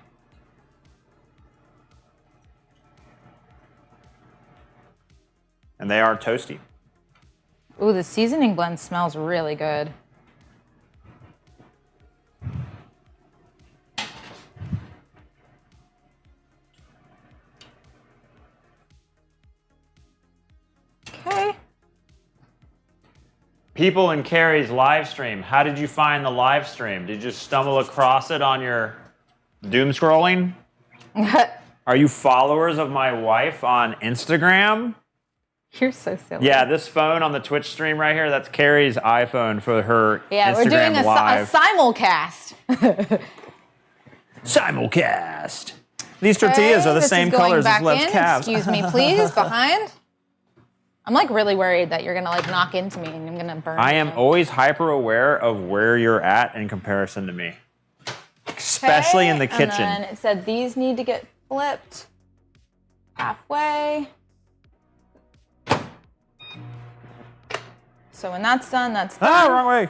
And they are toasty. Ooh, the seasoning blend smells really good. Okay. People in Carrie's live stream. How did you find the live stream? Did you just stumble across it on your doom scrolling? Are you followers of my wife on Instagram? You're so silly. Yeah, this phone on the Twitch stream right here, that's Carrie's iPhone for her Yeah, Instagram we're doing a live. simulcast. Simulcast. These tortillas are the This same is going colors as back Lev's in. calves. Excuse me, please, behind. I'm like really worried that you're gonna like knock into me and I'm gonna burn. I am you. always hyper aware of where you're at in comparison to me. Especially in the kitchen. And then it said these need to get flipped halfway. So when that's done, that's done. Ah, wrong way.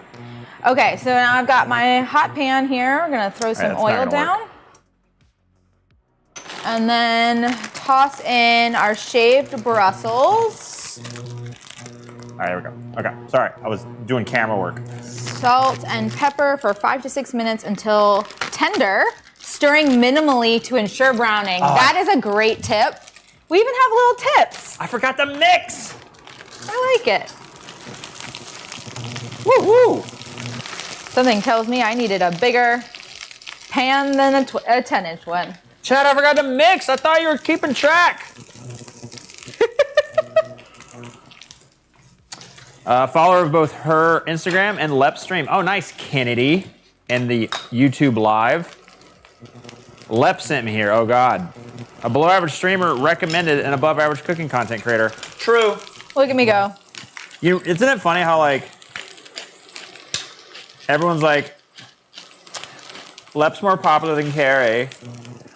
Okay, so now I've got my hot pan here. We're gonna throw some that's not oil gonna down. work. And then toss in our shaved Brussels. All right, here we go. Okay, sorry, I was doing camera work. Salt and pepper for 5 to 6 minutes until tender, stirring minimally to ensure browning. Oh. That is a great tip. We even have little tips. I forgot the mix. I like it. Woo woo. Something tells me I needed a bigger pan than a 10-inch one. Chad, I forgot to mix. I thought you were keeping track. Follower of both her Instagram and Lep stream. Oh, nice, Kennedy, in the YouTube live. Lep sent me here. Oh God, a below average streamer recommended an above average cooking content creator. True. Look at me go. Isn't it funny how like everyone's like Lep's more popular than Carrie,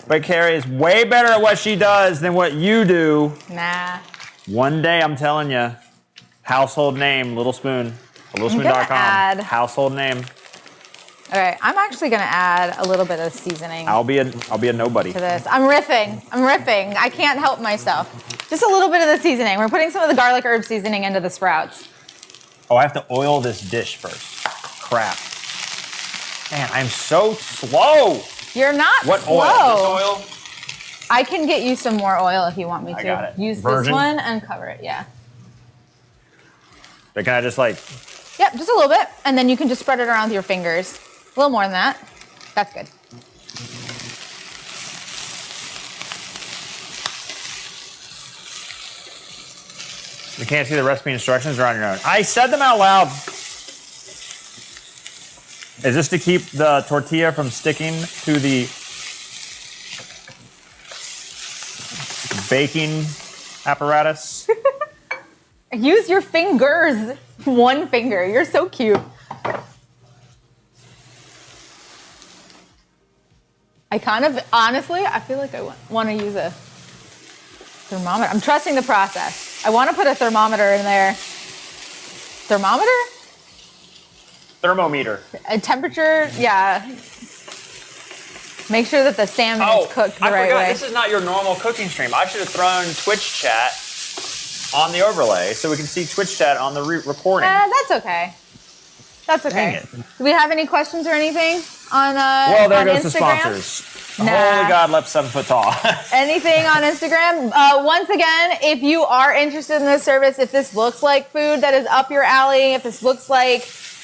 but Carrie is way better at what she does than what you do. Nah. One day, I'm telling you, household name, Little Spoon, littlespoon.com. Household name. All right, I'm actually gonna add a little bit of seasoning I'll be a nobody. to this. I'm riffing. I can't help myself. Just a little bit of the seasoning. We're putting some of the garlic herb seasoning into the sprouts. Oh, I have to oil this dish first. Crap. Man, I'm so slow. You're not What slow. oil? This oil? I can get you some more oil if you want me to. I got it. Use Virgin? this one and cover it, yeah. But can I just like... Yep, just a little bit. And then you can just spread it around with your fingers. A little more than that. That's good. You can't see the recipe instructions, or on your own. I said them out loud. Is this to keep the tortilla from sticking to the baking apparatus? Use your fingers. One finger. You're so cute. I kind of, honestly, I feel like I want to use a thermometer. I'm trusting the process. I want to put a thermometer in there. Thermometer? Thermometer. A temperature, yeah. Make sure that the salmon is cooked the I right forgot. way. This is not your normal cooking stream. I should have thrown Twitch chat on the overlay so we can see Twitch chat on the recording. That's okay. That's Dang okay. it. Do we have any questions or anything on Well, there on goes Instagram? the sponsors. Nah. Holy God, Lep 7 foot tall. Anything on Instagram? Once again, if you are interested in this service, if this looks like food that is up your alley, if this looks like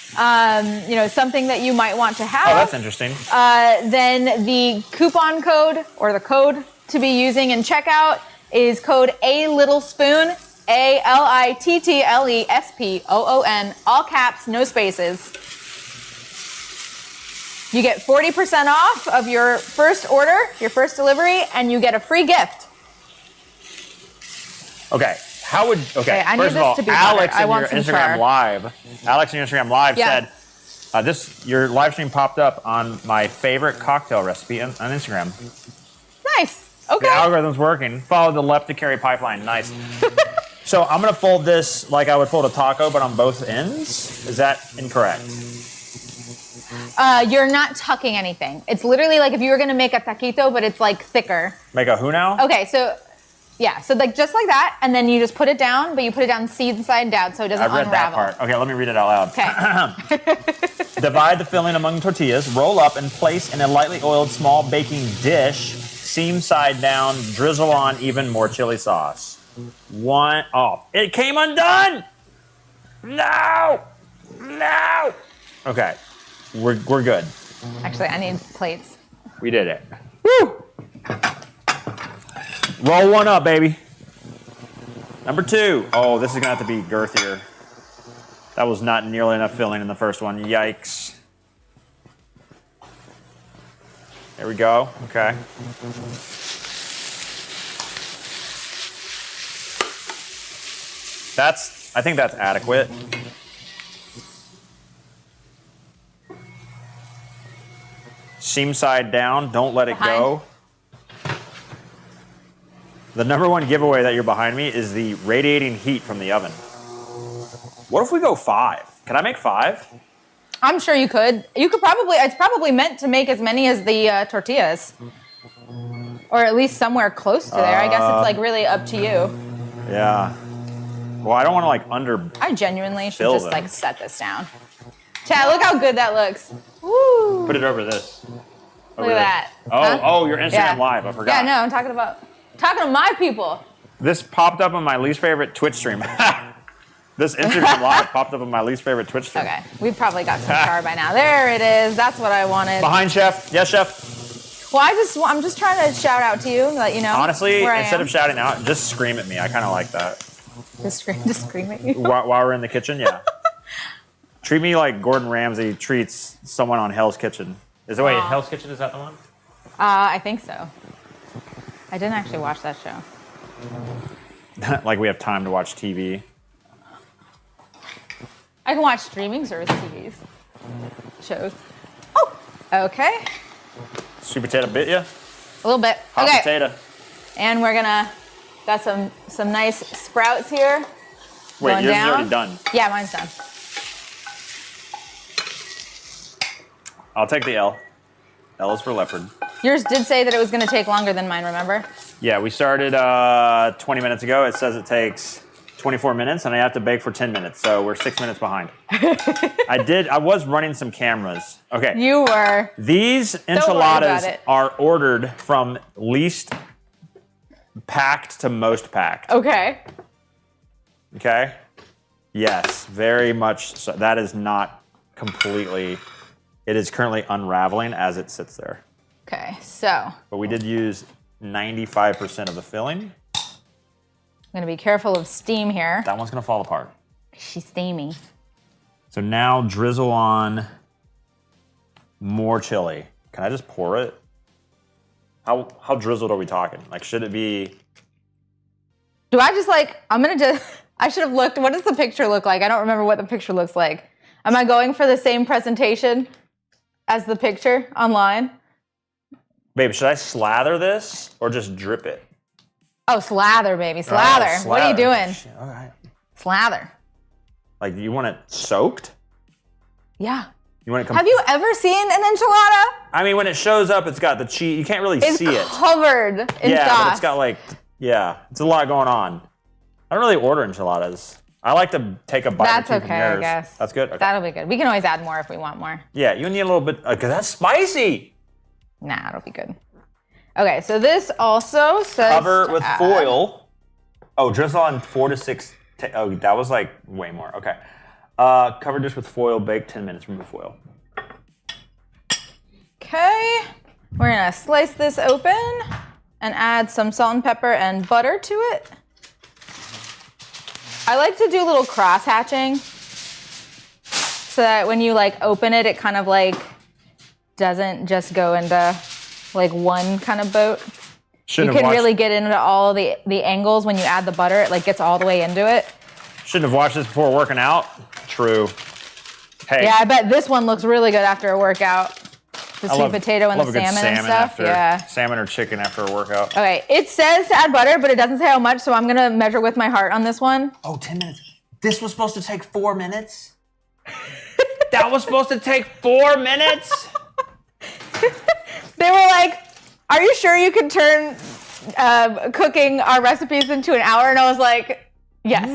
something that you might want to have, Oh, that's interesting. then the coupon code or the code to be using in checkout is code ALittlespoon, ALITTLESPOON, all caps, no spaces. You get 40% off of your first order, your first delivery, and you get a free gift. Okay. I need First this of all, to be Alex butter. I in want your some Instagram char. live. Alex in your Instagram live Yeah. said, your live stream popped up on my favorite cocktail recipe on Instagram. Nice. Okay. The algorithm's working. Follow the left to carry pipeline. Nice. So I'm gonna fold this like I would fold a taco, but on both ends. Is that incorrect? You're not tucking anything. It's literally like if you were gonna make a taquito, but it's like thicker. Make a who now? Okay, so yeah, so like just like that, and then you just put it down, but you put it down seed side down so it doesn't I read unravel. that part. Okay, let me read it out loud. Okay. Divide the filling among tortillas, roll up and place in a lightly oiled small baking dish, seam side down, drizzle on even more chili sauce. It came undone! No! No! Okay. We're good. Actually, I need plates. We did it. Woo! Roll one up, baby. Number 2. Oh, this is gonna have to be girthier. That was not nearly enough filling in the first one. Yikes. There we go. Okay. I think that's adequate. Seam side down. Don't let it go. The number 1 giveaway that you're behind me is the radiating heat from the oven. What if we go 5? Can I make 5? I'm sure you could. You could probably, it's probably meant to make as many as the tortillas. Or at least somewhere close to there. I guess it's like really up to you. Yeah. Well, I don't want to like I genuinely should fill just them. like set this down. Chad, look how good that looks. Woo! Put it over this. Look at that. Oh, Huh? oh, your Instagram Yeah. live. I forgot. Yeah, no, I'm talking to my people. This popped up on my least favorite Twitch stream. This Instagram live popped up on my least favorite Twitch stream. Okay, we've probably got some char by now. There it is. That's what I wanted. Behind chef. Yes, chef. Well, I'm just trying to shout out to you, let you know. Honestly, where I instead am. of shouting out, just scream at me. I kind of like that. Just scream at you. While we're in the kitchen, yeah. Treat me like Gordon Ramsay treats someone on Hell's Kitchen. Is it wait, Aw. Hell's Kitchen, is that the one? I think so. I didn't actually watch that show. Like we have time to watch TV. I can watch streaming service TVs. Shows. Oh, okay. Sweet potato bit ya? A little bit. Hot Okay. potato. And we're gonna, got some nice sprouts here. Wait, going yours down. is already done. Yeah, mine's done. I'll take the L. L is for leopard. Yours did say that it was gonna take longer than mine, remember? Yeah, we started 20 minutes ago. It says it takes 24 minutes, and I have to bake for 10 minutes, so we're 6 minutes behind. I was running some cameras. Okay. You were. These Don't worry enchiladas about it. are ordered from least packed to most packed. Okay. Okay? Yes, very much so. That is not completely, it is currently unraveling as it sits there. Okay, so But we did use 95% of the filling. I'm gonna be careful of steam here. That one's gonna fall apart. She's steamy. So now drizzle on more chili. Can I just pour it? How drizzled are we talking? Like, should it be? Do I just like, I should have looked, what does the picture look like? I don't remember what the picture looks like. Am I going for the same presentation as the picture online? Babe, should I slather this or just drip it? Oh, slather, baby, slather. Oh, What are you slather. doing? Shit, all right. Slather. Like, you want it soaked? Yeah. You want it? Have you ever seen an enchilada? I mean, when it shows up, it's got the cheese. You can't really It's see it. covered in Yeah, sauce. but it's got like, yeah, it's a lot going on. I don't really order enchiladas. I like to take a bite That's or two from okay, I yours. guess. That's good. Okay. That'll be good. We can always add more if we want more. Yeah, you need a little bit, because that's spicy. Nah, it'll be good. Okay, so this also says Cover to with add- foil. Oh, drizzle on 4 to 6. Oh, that was like way more. Okay. Cover dish with foil, bake 10 minutes, remove foil. Okay, we're gonna slice this open and add some salt and pepper and butter to it. I like to do a little cross hatching so that when you like open it, it kind of like doesn't just go into like one kind of boat. Shouldn't You have can watched, really get into all the angles when you add the butter. It like gets all the way into it. Shouldn't have watched this before working out. True. Hey. Yeah, I bet this one looks really good after a workout. The I sweet love- potato and love the a good salmon and stuff. after, Yeah. Salmon or chicken after a workout. Okay, it says to add butter, but it doesn't say how much, so I'm gonna measure with my heart on this one. Oh, 10 minutes. This was supposed to take 4 minutes? That was supposed to take 4 minutes? They were like, "Are you sure you can turn cooking our recipes into an hour?" And I was like, "Yes."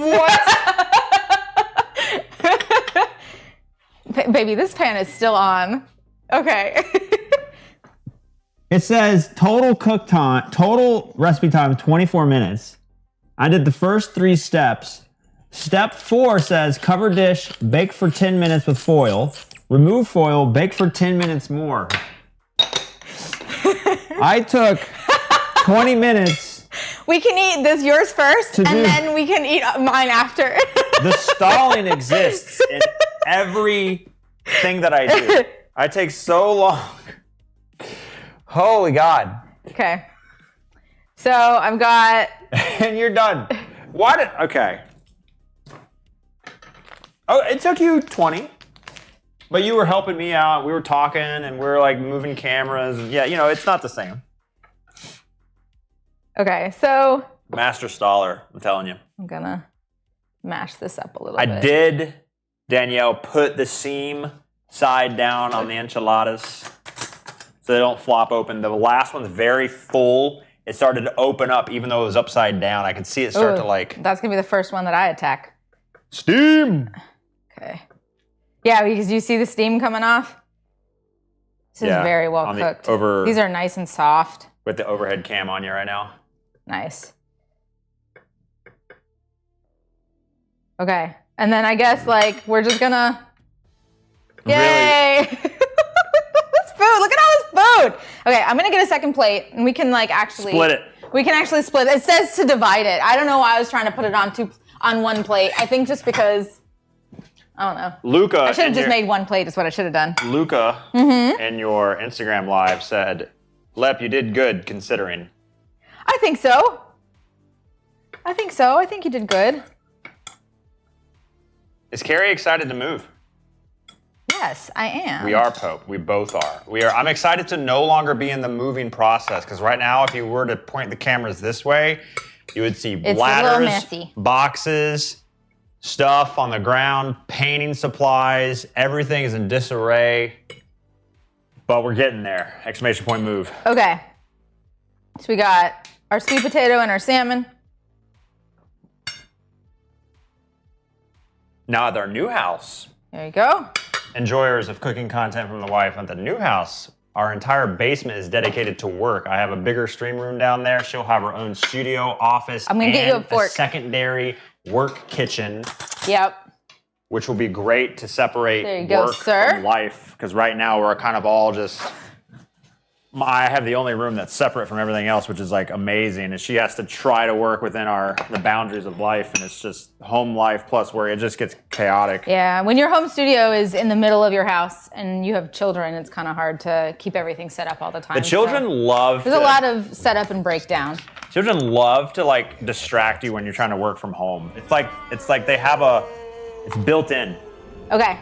What? Baby, this pan is still on. Okay. It says total cook time, total recipe time 24 minutes. I did the first 3 steps. Step 4 says cover dish, bake for 10 minutes with foil. Remove foil, bake for 10 minutes more. I took 20 minutes. We can eat this yours first, and then we can eat mine after. The stalling exists in everything that I do. I take so long. Holy God. Okay. So I've got... And you're done. Okay. Oh, it took you 20. But you were helping me out. We were talking and we were like moving cameras. Yeah, you know, it's not the same. Okay, so... Master staller, I'm telling you. I'm gonna mash this up a little I bit. did, Danielle, put the seam side down on the enchiladas so they don't flop open. The last one's very full. It started to open up even though it was upside down. I could see it start to like... That's gonna be the first one that I attack. Steam! Okay. Yeah, because you see the steam coming off? This is very well cooked. These are nice and soft. With the overhead cam on you right now. Nice. Okay. And then I guess, like, we're just gonna... Yay! This food! Look at all this food! Okay, I'm gonna get a second plate, and we can, like, actually... Split it. We can actually split it. It says to divide it. I don't know why I was trying to put it on one plate. I think just because... I don't know. Luca... I should have just made one plate is what I should have done. Luca, in your Instagram live, said, Lep, you did good considering. I think so. I think so. I think you did good. Is Carrie excited to move? Yes, I am. We are, Pope. We both are. I'm excited to no longer be in the moving process because right now, if you were to point the cameras this way, you would see bladders, boxes, stuff on the ground, painting supplies. Everything is in disarray. But we're getting there. Exclamation point move. Okay. So we got our sweet potato and our salmon. Now at our new house. There you go. Enjoyers of cooking content from the wife. At the new house, our entire basement is dedicated to work. I have a bigger stream room down there. She'll have her own studio, office, I'm gonna get you a fork. Secondary work kitchen. Yep. Which will be great to separate There you go, work sir. from life. Because right now we're kind of all just... I have the only room that's separate from everything else, which is like amazing. And she has to try to work within the boundaries of life. And it's just home life plus work. It just gets chaotic. Yeah, when your home studio is in the middle of your house and you have children, it's kind of hard to keep everything set up all the time. The children love There's a lot of setup and breakdown. Children love to like distract you when you're trying to work from home. It's like they have it's built in. Okay.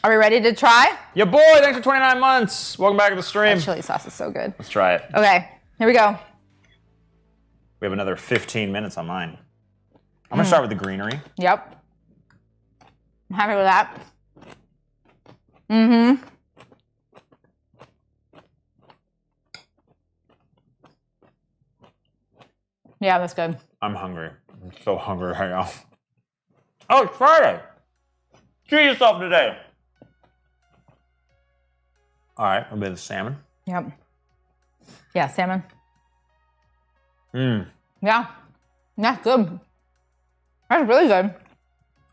Are we ready to try? Yeah, boy, thanks for 29 months. Welcome back to the stream. That chili sauce is so good. Let's try it. Okay, here we go. We have another 15 minutes on mine. I'm gonna start with the greenery. Yep. I'm happy with that. Mm-hmm. Yeah, that's good. I'm hungry. I'm so hungry right now. Oh, it's Friday. Treat yourself today. All right, a bit of salmon. Yep. Yeah, salmon. Mmm. Yeah. Yeah, good. That's really good.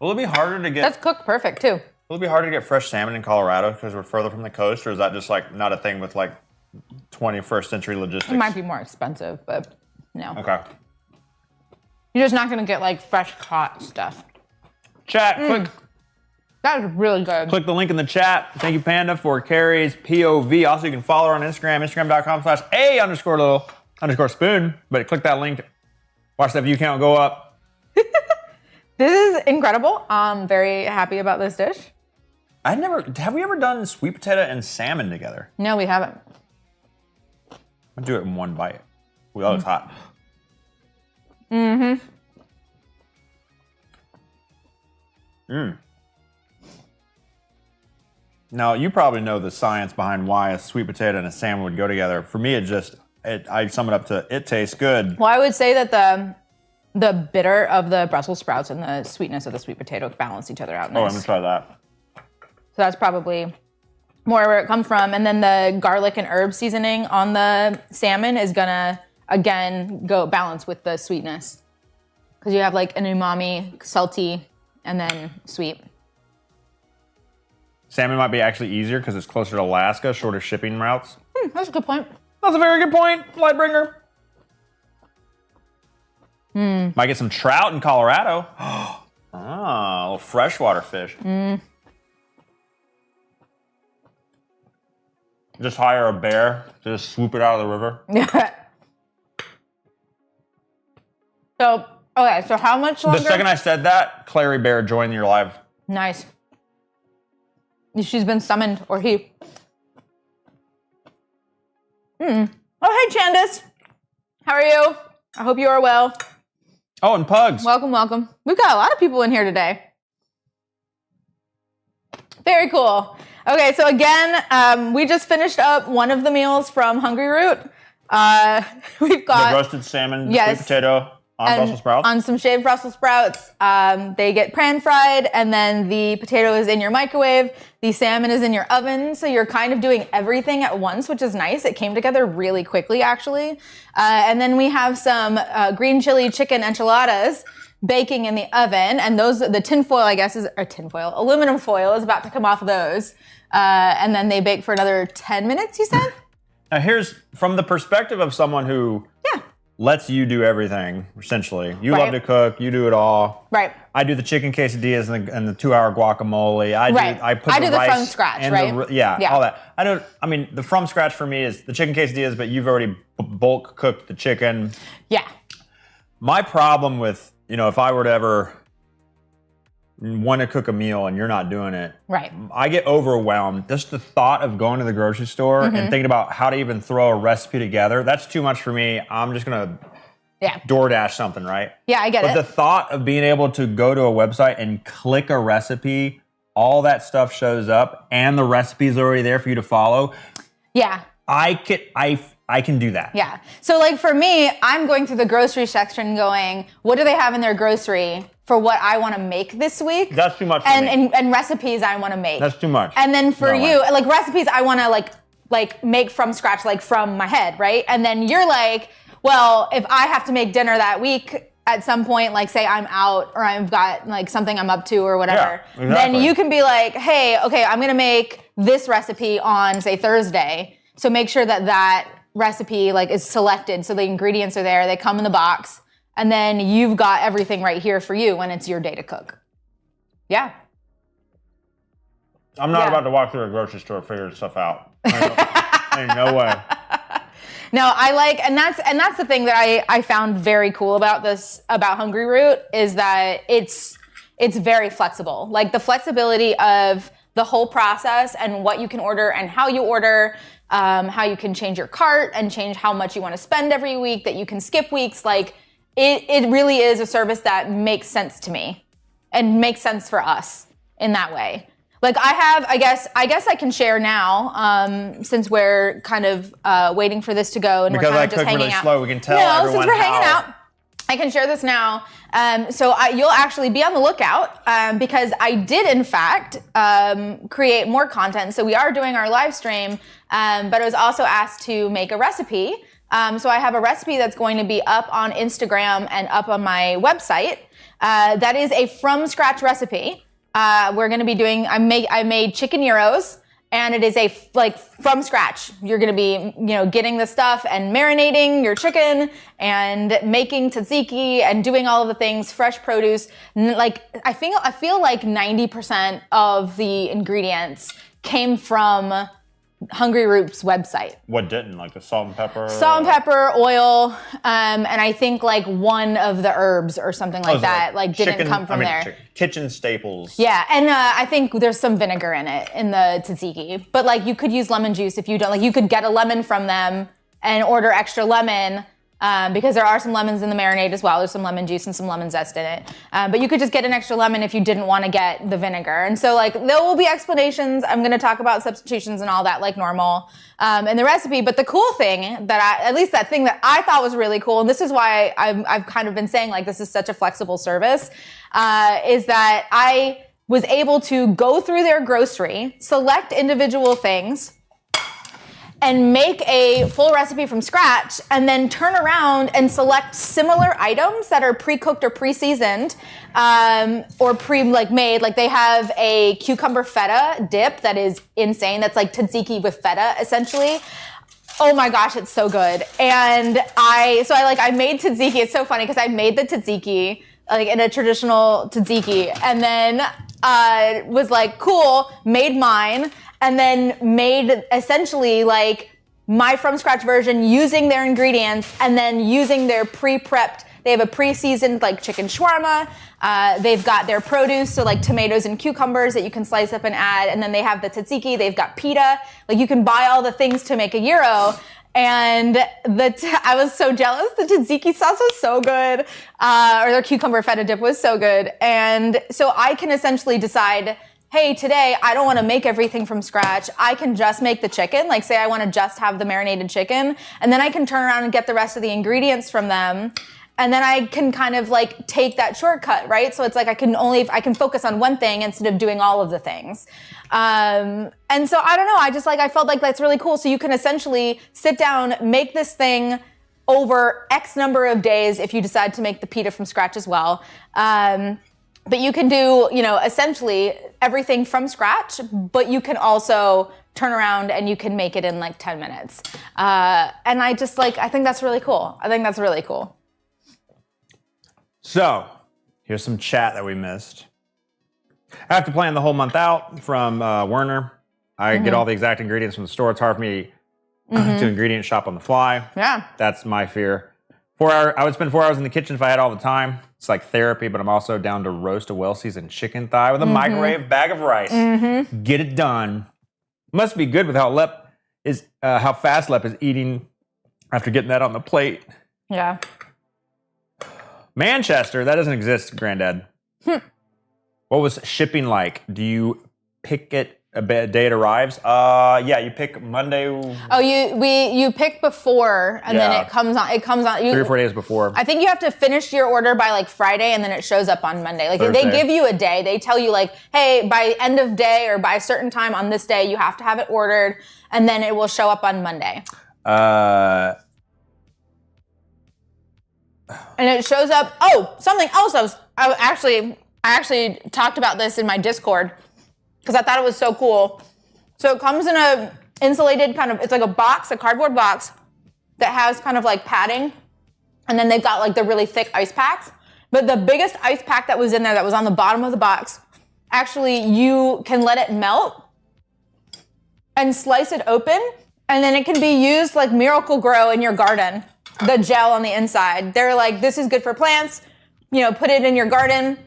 Will it be harder to get... That's cooked perfect, too. Will it be harder to get fresh salmon in Colorado because we're further from the coast, or is that just like not a thing with like 21st century logistics? It might be more expensive, but no. Okay. You're just not going to get like fresh caught stuff. Chat, click. That was really good. Click the link in the chat. Thank you, Panda, for Carrie's POV. Also, you can follow her on Instagram, instagram.com/a_little_spoon. But click that link. Watch that view count go up. This is incredible. I'm very happy about this dish. Have we ever done sweet potato and salmon together? No, we haven't. I'll do it in one bite. Ooh, that looks hot. Mm-hmm. Mmm. Now, you probably know the science behind why a sweet potato and a salmon would go together. For me, I sum it up to, it tastes good. Well, I would say that the bitter of the Brussels sprouts and the sweetness of the sweet potato balance each other out nice. Oh, I'm gonna try that. So that's probably more where it comes from. And then the garlic and herb seasoning on the salmon is gonna, again, go balance with the sweetness. because you have like an umami, salty, and then sweet. Salmon might be actually easier because it's closer to Alaska, shorter shipping routes. That's a good point. That's a very good point, Lightbringer. Might get some trout in Colorado. A little freshwater fish. Just hire a bear to just swoop it out of the river. Yeah. So, okay, so how much longer? The second I said that, Clary Bear joined your live. Nice. She's been summoned, or he. Oh, hey, Chandis. How are you? I hope you are well. Oh, and Pugs. Welcome, welcome. We've got a lot of people in here today. Very cool. Okay, so again, we just finished up one of the meals from Hungry Root. We've got the roasted salmon, yes, sweet potato on Brussels sprouts. On some shaved Brussels sprouts. They get pan fried, and then the potato is in your microwave. The salmon is in your oven, so you're kind of doing everything at once, which is nice. It came together really quickly, actually. And then we have some green chili chicken enchiladas baking in the oven, and those, the tin foil, I guess, aluminum foil is about to come off of those. And then they bake for another 10 minutes, you said? Now here's, from the perspective of someone who lets you do everything, essentially. You love to cook, you do it all. Right. I do the chicken quesadillas and the 2-hour guacamole. I put I do the rice from scratch, and right? all that. I mean, the from scratch for me is the chicken quesadillas, but you've already bulk cooked the chicken. Yeah. My problem with, if I were to ever want to cook a meal and you're not doing it, right? I get overwhelmed. Just the thought of going to the grocery store and thinking about how to even throw a recipe together, that's too much for me. I'm just gonna DoorDash something, right? Yeah, I get it. But the thought of being able to go to a website and click a recipe, all that stuff shows up and the recipe's already there for you to follow. Yeah. I can do that. Yeah. So like for me, I'm going through the grocery section going, what do they have in their grocery for what I want to make this week? That's too much for me. And recipes I want to make. That's too much. And then for you, like recipes I want to like make from scratch, like from my head, right? And then you're like, well, if I have to make dinner that week at some point, like say I'm out or I've got like something I'm up to or whatever, then you can be like, hey, okay, I'm going to make this recipe on say Thursday. So make sure that recipe like is selected so the ingredients are there, they come in the box, and then you've got everything right here for you when it's your day to cook. Yeah. I'm not about to walk through a grocery store figuring stuff out. Ain't no way. No, I like, and that's the thing that I found very cool about this, about Hungry Root, is that it's very flexible. Like the flexibility of the whole process and what you can order and how you order, how you can change your cart and change how much you want to spend every week, that you can skip weeks. Like it really is a service that makes sense to me and makes sense for us in that way. Like I guess I can share now, since we're kind of waiting for this to go and because we're kind of just hanging really out. Slow, we can tell everyone since we're hanging out, I can share this now. So you'll actually be on the lookout because I did in fact create more content. So we are doing our live stream, but I was also asked to make a recipe. So I have a recipe that's going to be up on Instagram and up on my website. That is a from scratch recipe. We're going to be doing, I made chicken gyros, and it is from scratch. You're going to be, getting the stuff and marinating your chicken and making tzatziki and doing all of the things, fresh produce. Like, I feel like 90% of the ingredients came from Hungry Root's website. What didn't? Like the salt and pepper? Salt and pepper, oil, and I think like one of the herbs or something like that, didn't come from there. Kitchen staples. Yeah, and I think there's some vinegar in it, in the tzatziki. But like you could use lemon juice if you don't, like you could get a lemon from them and order extra lemon, because there are some lemons in the marinade as well. There's some lemon juice and some lemon zest in it. But you could just get an extra lemon if you didn't want to get the vinegar. And so like there will be explanations. I'm going to talk about substitutions and all that like normal in the recipe. But the cool thing that at least that thing that I thought was really cool, and this is why I've kind of been saying like this is such a flexible service, is that I was able to go through their grocery, select individual things, and make a full recipe from scratch and then turn around and select similar items that are pre-cooked or pre-seasoned or made. Like they have a cucumber feta dip that is insane. That's like tzatziki with feta essentially. Oh my gosh, it's so good. And I made tzatziki. It's so funny because I made the tzatziki like in a traditional tzatziki and then was like, cool, made mine and then made essentially like my from scratch version using their ingredients and then using their pre-prepped. They have a pre-seasoned like chicken shawarma. They've got their produce, so like tomatoes and cucumbers that you can slice up and add. And then they have the tzatziki. They've got pita. Like you can buy all the things to make a gyro. And I was so jealous. The tzatziki sauce was so good. Or their cucumber feta dip was so good. And so I can essentially decide, hey, today I don't want to make everything from scratch. I can just make the chicken. Like say I want to just have the marinated chicken. And then I can turn around and get the rest of the ingredients from them. And then I can kind of like take that shortcut, right? So it's like I can focus on one thing instead of doing all of the things. And so I don't know, I felt like that's really cool. So you can essentially sit down, make this thing over X number of days if you decide to make the pita from scratch as well. But you can do, essentially everything from scratch, but you can also turn around and you can make it in like 10 minutes. And I think that's really cool. I think that's really cool. So, here's some chat that we missed. I have to plan the whole month out from Werner. I get all the exact ingredients from the store. It's hard for me to ingredient shop on the fly. Yeah. That's my fear. I would spend 4 hours in the kitchen if I had all the time. It's like therapy, but I'm also down to roast a well-seasoned chicken thigh with a microwave bag of rice. Get it done. Must be good with how fast Lep is eating after getting that on the plate. Yeah. Manchester, that doesn't exist, Granddad. What was shipping like? Do you pick it a day it arrives? Yeah, you pick Monday. Oh, you pick before and then it comes on 3 or 4 days before. I think you have to finish your order by like Friday and then it shows up on Monday. Like Thursday. they give you a day. They tell you like, hey, by end of day or by a certain time on this day, you have to have it ordered and then it will show up on Monday. And it shows up. Oh, something else. I actually talked about this in my Discord because I thought it was so cool. So it comes in a insulated it's like a cardboard box that has kind of like padding. And then they've got like the really thick ice packs. But the biggest ice pack that was in there that was on the bottom of the box, actually you can let it melt and slice it open. And then it can be used like Miracle Grow in your garden. The gel on the inside. They're like, this is good for plants. Put it in your garden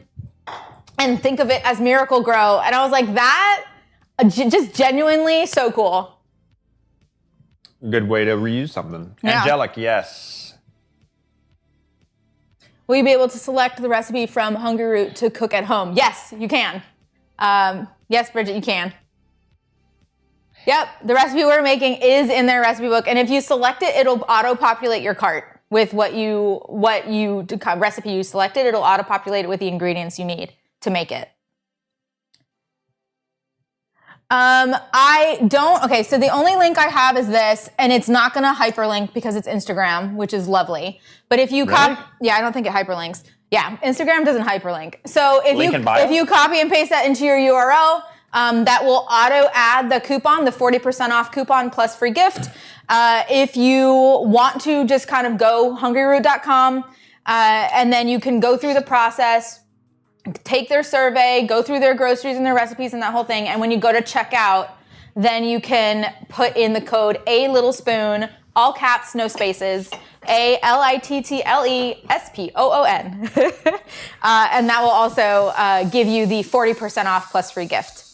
and think of it as Miracle Grow. And I was like, that just genuinely so cool. Good way to reuse something. Yeah. Angelic, yes. Will you be able to select the recipe from HUNGRYROOT to cook at home? Yes, you can. Yes, Bridget, you can. Yep, the recipe we're making is in their recipe book, and if you select it, it'll auto-populate your cart with what recipe you selected. It'll auto-populate it with the ingredients you need to make it. Okay, so the only link I have is this, and it's not gonna hyperlink because it's Instagram, which is lovely. But if you yeah, I don't think it hyperlinks. Yeah, Instagram doesn't hyperlink. So if you copy and paste that into your URL, that will auto add the coupon, the 40% off coupon plus free gift. If you want to just kind of go hungryroot.com, and then you can go through the process, take their survey, go through their groceries and their recipes and that whole thing. And when you go to checkout, then you can put in the code A Little Spoon, all caps, no spaces, ALITTLESPOON. And that will also give you the 40% off plus free gift.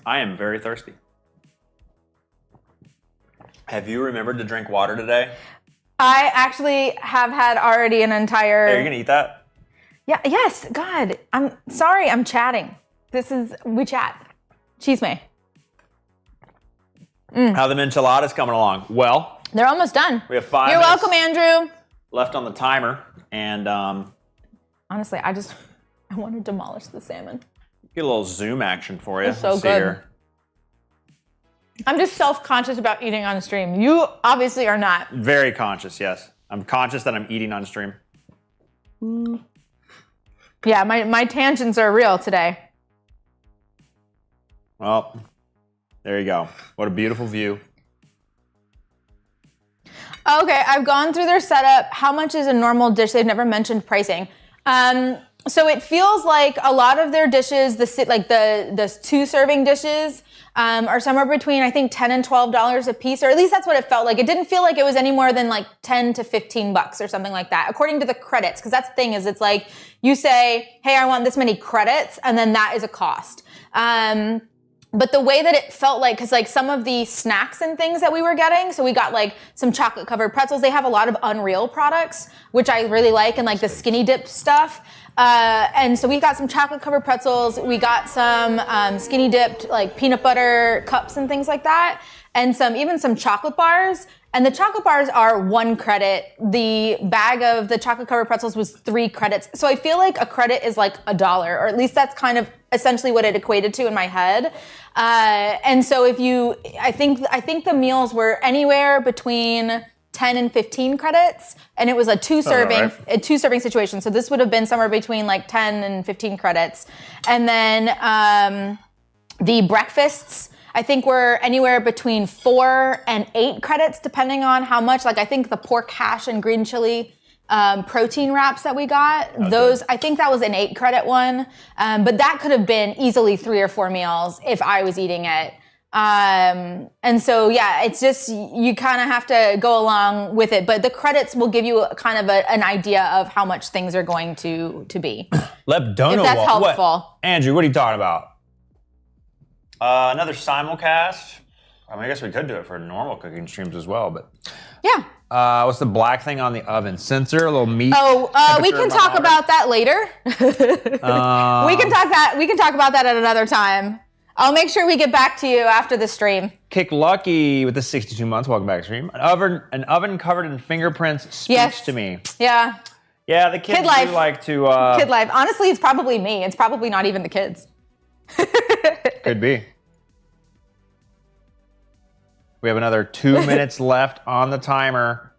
I am very thirsty. Have you remembered to drink water today? I actually have had already an entire... Hey, are you gonna eat that? Yeah, yes, God. I'm sorry, I'm chatting. We chat. Cheese me. How the enchiladas coming along? Well, they're almost done. We have 5 You're minutes welcome, Andrew. left on the timer, and honestly, I want to demolish the salmon. get a little zoom action for you. It's so Let's see good. here. I'm just self-conscious about eating on stream. You obviously are not. Very conscious, yes. I'm conscious that I'm eating on stream. Yeah, my tangents are real today. Well, there you go. What a beautiful view. Okay, I've gone through their setup. How much is a normal dish? They've never mentioned pricing. So it feels like a lot of their dishes, the 2-serving dishes, are somewhere between, I think, $10 and $12 a piece, or at least that's what it felt like. It didn't feel like it was any more than like 10 to 15 bucks or something like that, according to the credits. Because that's the thing, is it's like you say, hey, I want this many credits, and then that is a cost. But the way that it felt like, because like some of the snacks and things that we were getting, so we got like some chocolate covered pretzels. They have a lot of Unreal products, which I really like, and like the skinny dip stuff. And so we got some chocolate covered pretzels. We got some skinny dipped like peanut butter cups and things like that. And even some chocolate bars. And the chocolate bars are 1 credit. The bag of the chocolate covered pretzels was 3 credits. So I feel like a credit is like $1, or at least that's kind of essentially what it equated to in my head. And so I think the meals were anywhere between 10 and 15 credits, and it was a 2-serving situation. So this would have been somewhere between like 10 and 15 credits. And then the breakfasts, I think, were anywhere between 4 and 8 credits, depending on how much. Like I think the pork hash and green chili protein wraps that we got, those, I think that was an 8 credit one. But that could have been easily 3 or 4 meals if I was eating it. And so, yeah, it's just, you kind of have to go along with it. But the credits will give you kind of an idea of how much things are going to be. Lepdono. If that's helpful. What? Andrew, what are you talking about? Another simulcast. I mean, I guess we could do it for normal cooking streams as well, but. Yeah. What's the black thing on the oven? Sensor, a little meat. We can talk about that later. We can talk about that at another time. I'll make sure we get back to you after the stream. Kick Lucky with the 62 months. Welcome back to stream. An oven covered in fingerprints speaks to me. Yeah. Yeah, the kids do like to... Kid life. Honestly, it's probably me. It's probably not even the kids. Could be. We have another 2 minutes left on the timer.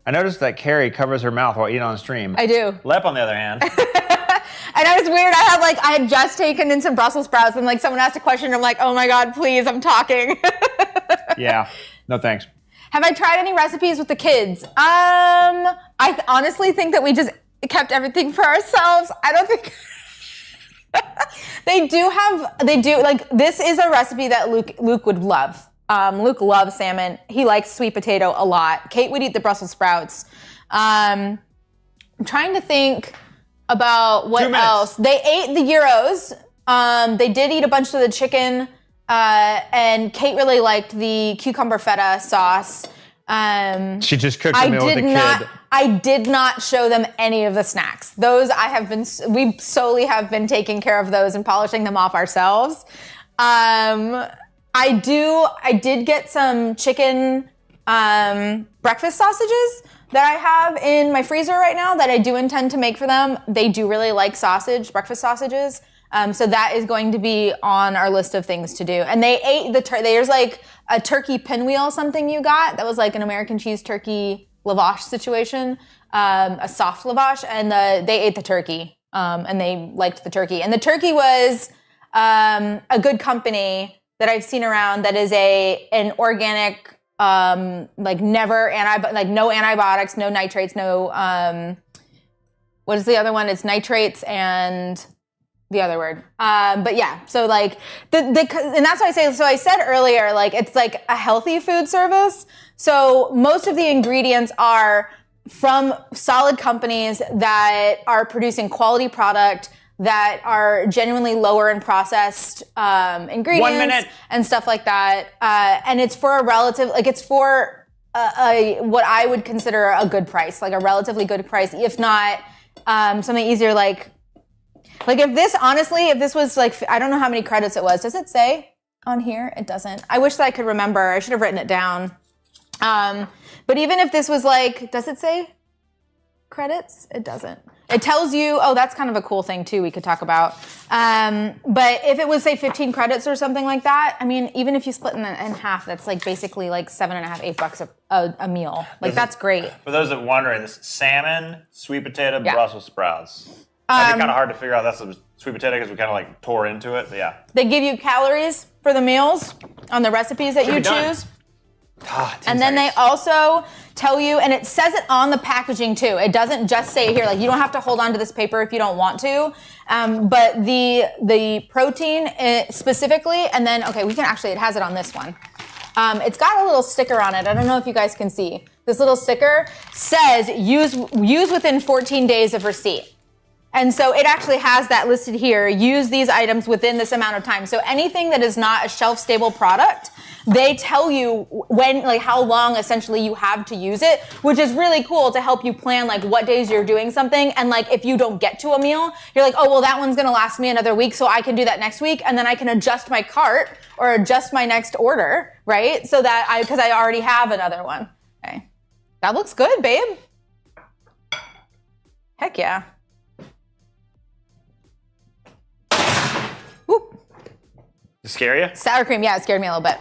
I noticed that Carrie covers her mouth while eating on stream. I do. Lep, on the other hand... And it was weird. I had just taken in some Brussels sprouts, and like someone asked a question, and I'm like, oh my God, please, I'm talking. Yeah. No thanks. Have I tried any recipes with the kids? I honestly think that we just kept everything for ourselves. I don't think they do like, this is a recipe that Luke would love. Luke loves salmon. He likes sweet potato a lot. Kate would eat the Brussels sprouts. I'm trying to think about what else. They ate the gyros. They did eat a bunch of the chicken, and Kate really liked the cucumber feta sauce. She just cooked a meal with the kid. I did not show them any of the snacks. Those we solely have been taking care of those and polishing them off ourselves. I did get some chicken breakfast sausages that I have in my freezer right now that I do intend to make for them. They do really like breakfast sausages. So that is going to be on our list of things to do. And they ate there's like a turkey pinwheel something you got that was like an American cheese turkey lavash situation, a soft lavash, and they ate the turkey, and they liked the turkey. And the turkey was a good company that I've seen around that is an organic, like no antibiotics, no nitrates, no, what is the other one? It's nitrates and the other word. But yeah, so like and that's why I say, so I said earlier, like it's like a healthy food service. So most of the ingredients are from solid companies that are producing quality product, that are genuinely lower in processed ingredients and stuff like that. And it's for a relative, like it's for what I would consider a good price, like a relatively good price, if not something easier. Like if this was like, I don't know how many credits it was. Does it say on here? It doesn't. I wish that I could remember. I should have written it down. But even if this was like, does it say credits? It doesn't. It tells you, oh, that's kind of a cool thing too we could talk about. But if it was say 15 credits or something like that, I mean, even if you split in half, that's like basically like $7.5, $8 a meal. Like that's great. For those that are wondering, this salmon, sweet potato, Brussels sprouts. That'd be kind of hard to figure out. That's the sweet potato because we kind of like tore into it. But yeah. They give you calories for the meals on the recipes that you choose. And then they also tell you, and it says it on the packaging too. It doesn't just say here, like you don't have to hold on to this paper if you don't want to. But the protein specifically, and then, okay, we can actually, it has it on this one. It's got a little sticker on it. I don't know if you guys can see. This little sticker says use within 14 days of receipt. And so it actually has that listed here. Use these items within this amount of time. So anything that is not a shelf-stable product, they tell you when, like how long essentially you have to use it, which is really cool to help you plan like what days you're doing something. And like if you don't get to a meal, you're like, oh, well, that one's gonna last me another week, so I can do that next week. And then I can adjust my cart or adjust my next order, right? So that because I already have another one. Okay. That looks good, babe. Heck yeah. Whoop. Does it scare you? Sour cream, yeah, it scared me a little bit.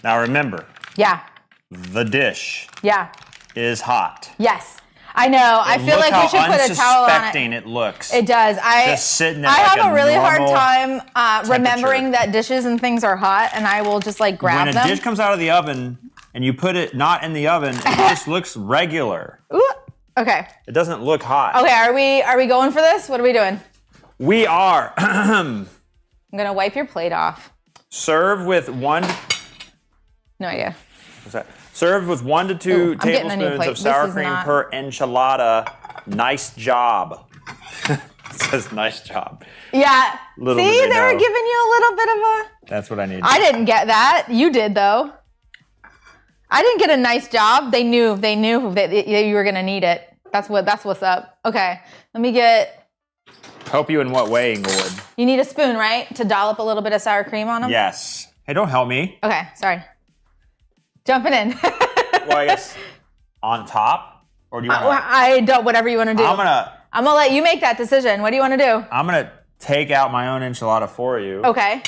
Now remember. Yeah. The dish. Yeah. Is hot. Yes. I know. I feel like we should put a towel on it. Unsuspecting it looks. It does. Just sitting there. I like have a really hard normal time remembering that dishes and things are hot, and I will just like grab them. When a dish comes out of the oven and you put it not in the oven, it just looks regular. Ooh. Okay. It doesn't look hot. Okay. Are we going for this? What are we doing? We are. I'm gonna wipe your plate off. Serve with one. No idea. What's that? Serve with 1 to 2 tablespoons of sour cream per enchilada. Nice job. It says nice job. Yeah. See, they were giving you a little bit of a. That's what I need. I didn't get that. You did though. I didn't get a nice job. They knew that you were gonna need it. That's what's up. Okay. Let me get. Help you in what way, Inglewood? You need a spoon, right, to dollop a little bit of sour cream on them. Yes. Hey, don't help me. Okay. Sorry. Jumping in. Well, I guess on top, or do you want? I don't. Whatever you want to do. I'm gonna let you make that decision. What do you want to do? I'm gonna take out my own enchilada for you. Okay.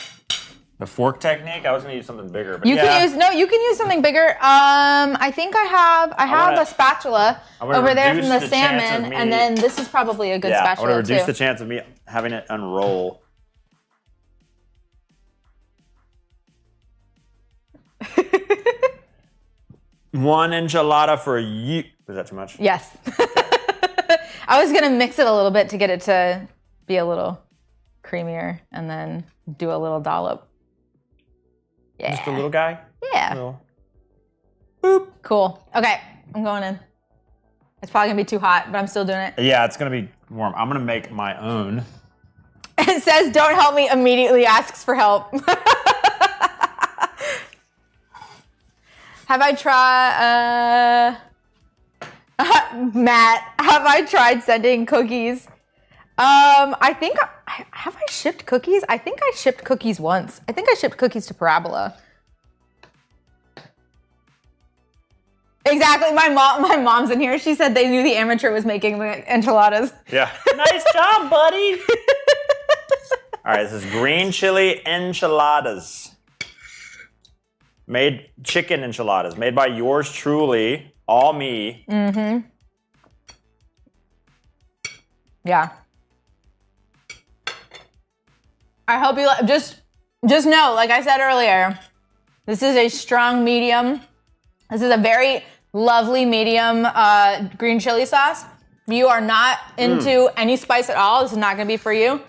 The fork technique. I was gonna use something bigger, but you can use something bigger. I think I have a spatula over there from the salmon, and then this is probably a good spatula too. I want to reduce the chance of me having it unroll. One enchilada for you. Was that too much? Yes. I was going to mix it a little bit to get it to be a little creamier and then do a little dollop. Yeah. Just a little guy? Yeah. Little. Boop. Cool. Okay. I'm going in. It's probably going to be too hot, but I'm still doing it. Yeah, it's going to be warm. I'm going to make my own. It says, don't help me, immediately asks for help. Have I tried, Matt, have I tried sending cookies? Have I shipped cookies? I think I shipped cookies once. I think I shipped cookies to Parabola. Exactly, my mom's in here. She said they knew the amateur was making the enchiladas. Yeah. Nice job, buddy. All right, this is green chili enchiladas. Made chicken enchiladas, made by yours truly, all me. Mm-hmm. Yeah. I hope you just know, like I said earlier, this is a strong medium. This is a very lovely medium green chili sauce. If you are not into any spice at all, this is not gonna be for you.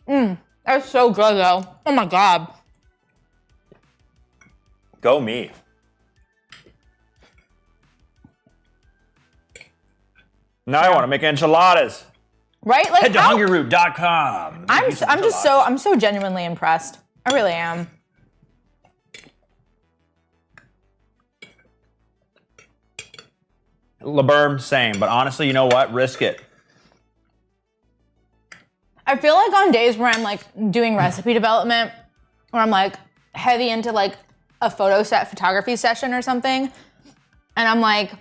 That's so good though. Oh my God. Go me. Now I want to make enchiladas. Right? Like head to HUNGRYROOT.com. I'm so genuinely impressed. I really am. LeBerm, same. But honestly, you know what? Risk it. I feel like on days where I'm like doing recipe development, where I'm like heavy into like a photo set photography session or something, and I'm like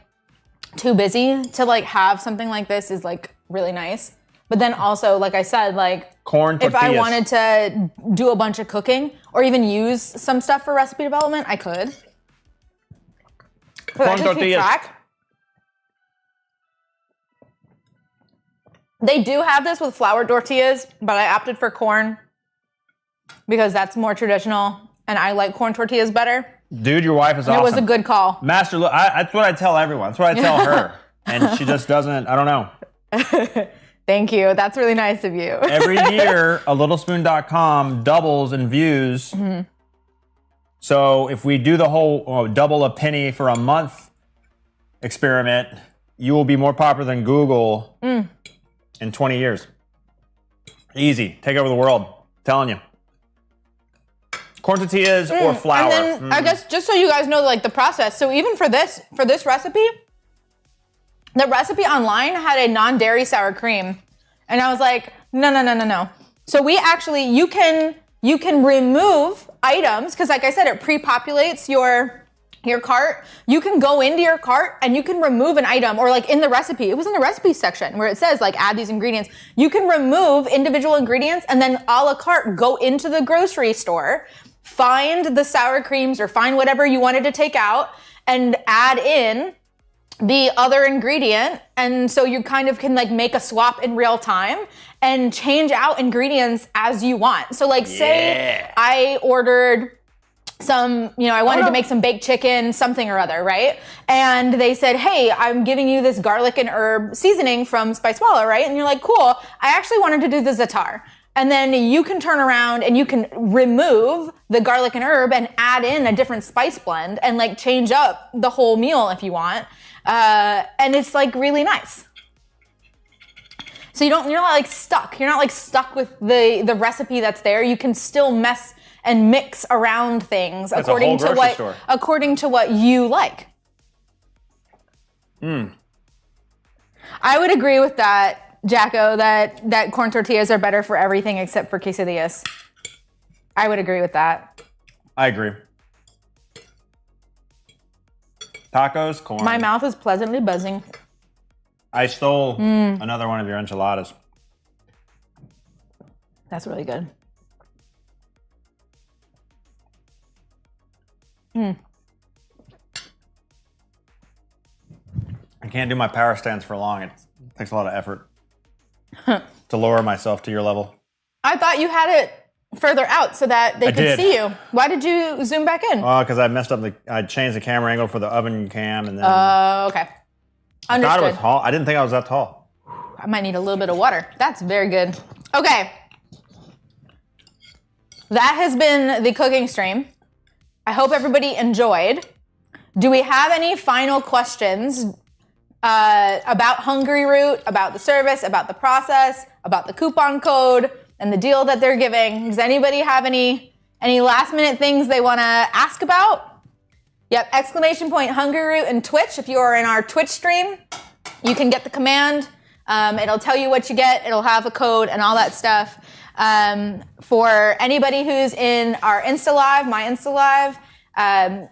too busy to like have something like this is like really nice. But then also, like I said, like corn if I tortillas. wanted to do a bunch of cooking or even use some stuff for recipe development, I could. Corn tortillas. They do have this with flour tortillas, but I opted for corn because that's more traditional, and I like corn tortillas better. Dude, your wife is awesome. It was a good call. Master, look, that's what I tell everyone. That's what I tell her. And she just doesn't, I don't know. Thank you. That's really nice of you. Every year, alittlespoon.com doubles in views. Mm-hmm. So if we do the whole double a penny for a month experiment, you will be more popular than Google in 20 years. Easy. Take over the world. I'm telling you. Corn tortillas or flour. And then I guess just so you guys know like the process. So even for this recipe, the recipe online had a non-dairy sour cream. And I was like, no. So we actually, you can remove items, because like I said, it pre-populates your cart. You can go into your cart and you can remove an item, or like in the recipe, it was in the recipe section where it says like add these ingredients. You can remove individual ingredients and then a la carte go into the grocery store, find the sour creams or find whatever you wanted to take out and add in the other ingredient. And so you kind of can like make a swap in real time and change out ingredients as you want. So like say I ordered some, I wanted to make some baked chicken, something or other, right? And they said, hey, I'm giving you this garlic and herb seasoning from Spicewalla, right? And you're like, cool, I actually wanted to do the za'atar. And then you can turn around and you can remove the garlic and herb and add in a different spice blend and like change up the whole meal if you want. And it's like really nice. So you're not like stuck. You're not like stuck with the recipe that's there. You can still mess and mix around things according to what you like. I would agree with that, Jacko, that corn tortillas are better for everything except for quesadillas. I would agree with that. I agree. Tacos, corn. My mouth is pleasantly buzzing. I stole another one of your enchiladas. That's really good. I can't do my power stance for long. It takes a lot of effort to lower myself to your level. I thought you had it further out so that they could see you. Why did you zoom back in? Because I messed up I changed the camera angle for the oven cam and then. Okay. Understood. I thought it was tall. I didn't think I was that tall. I might need a little bit of water. That's very good. Okay. That has been the cooking stream. I hope everybody enjoyed. Do we have any final questions about HUNGRYROOT, about the service, about the process, about the coupon code, and the deal that they're giving? Does anybody have any last minute things they want to ask about? Yep, ! HUNGRYROOT in Twitch. If you are in our Twitch stream, you can get the command. It'll tell you what you get. It'll have a code and all that stuff. For anybody who's in our Insta Live, my Insta Live,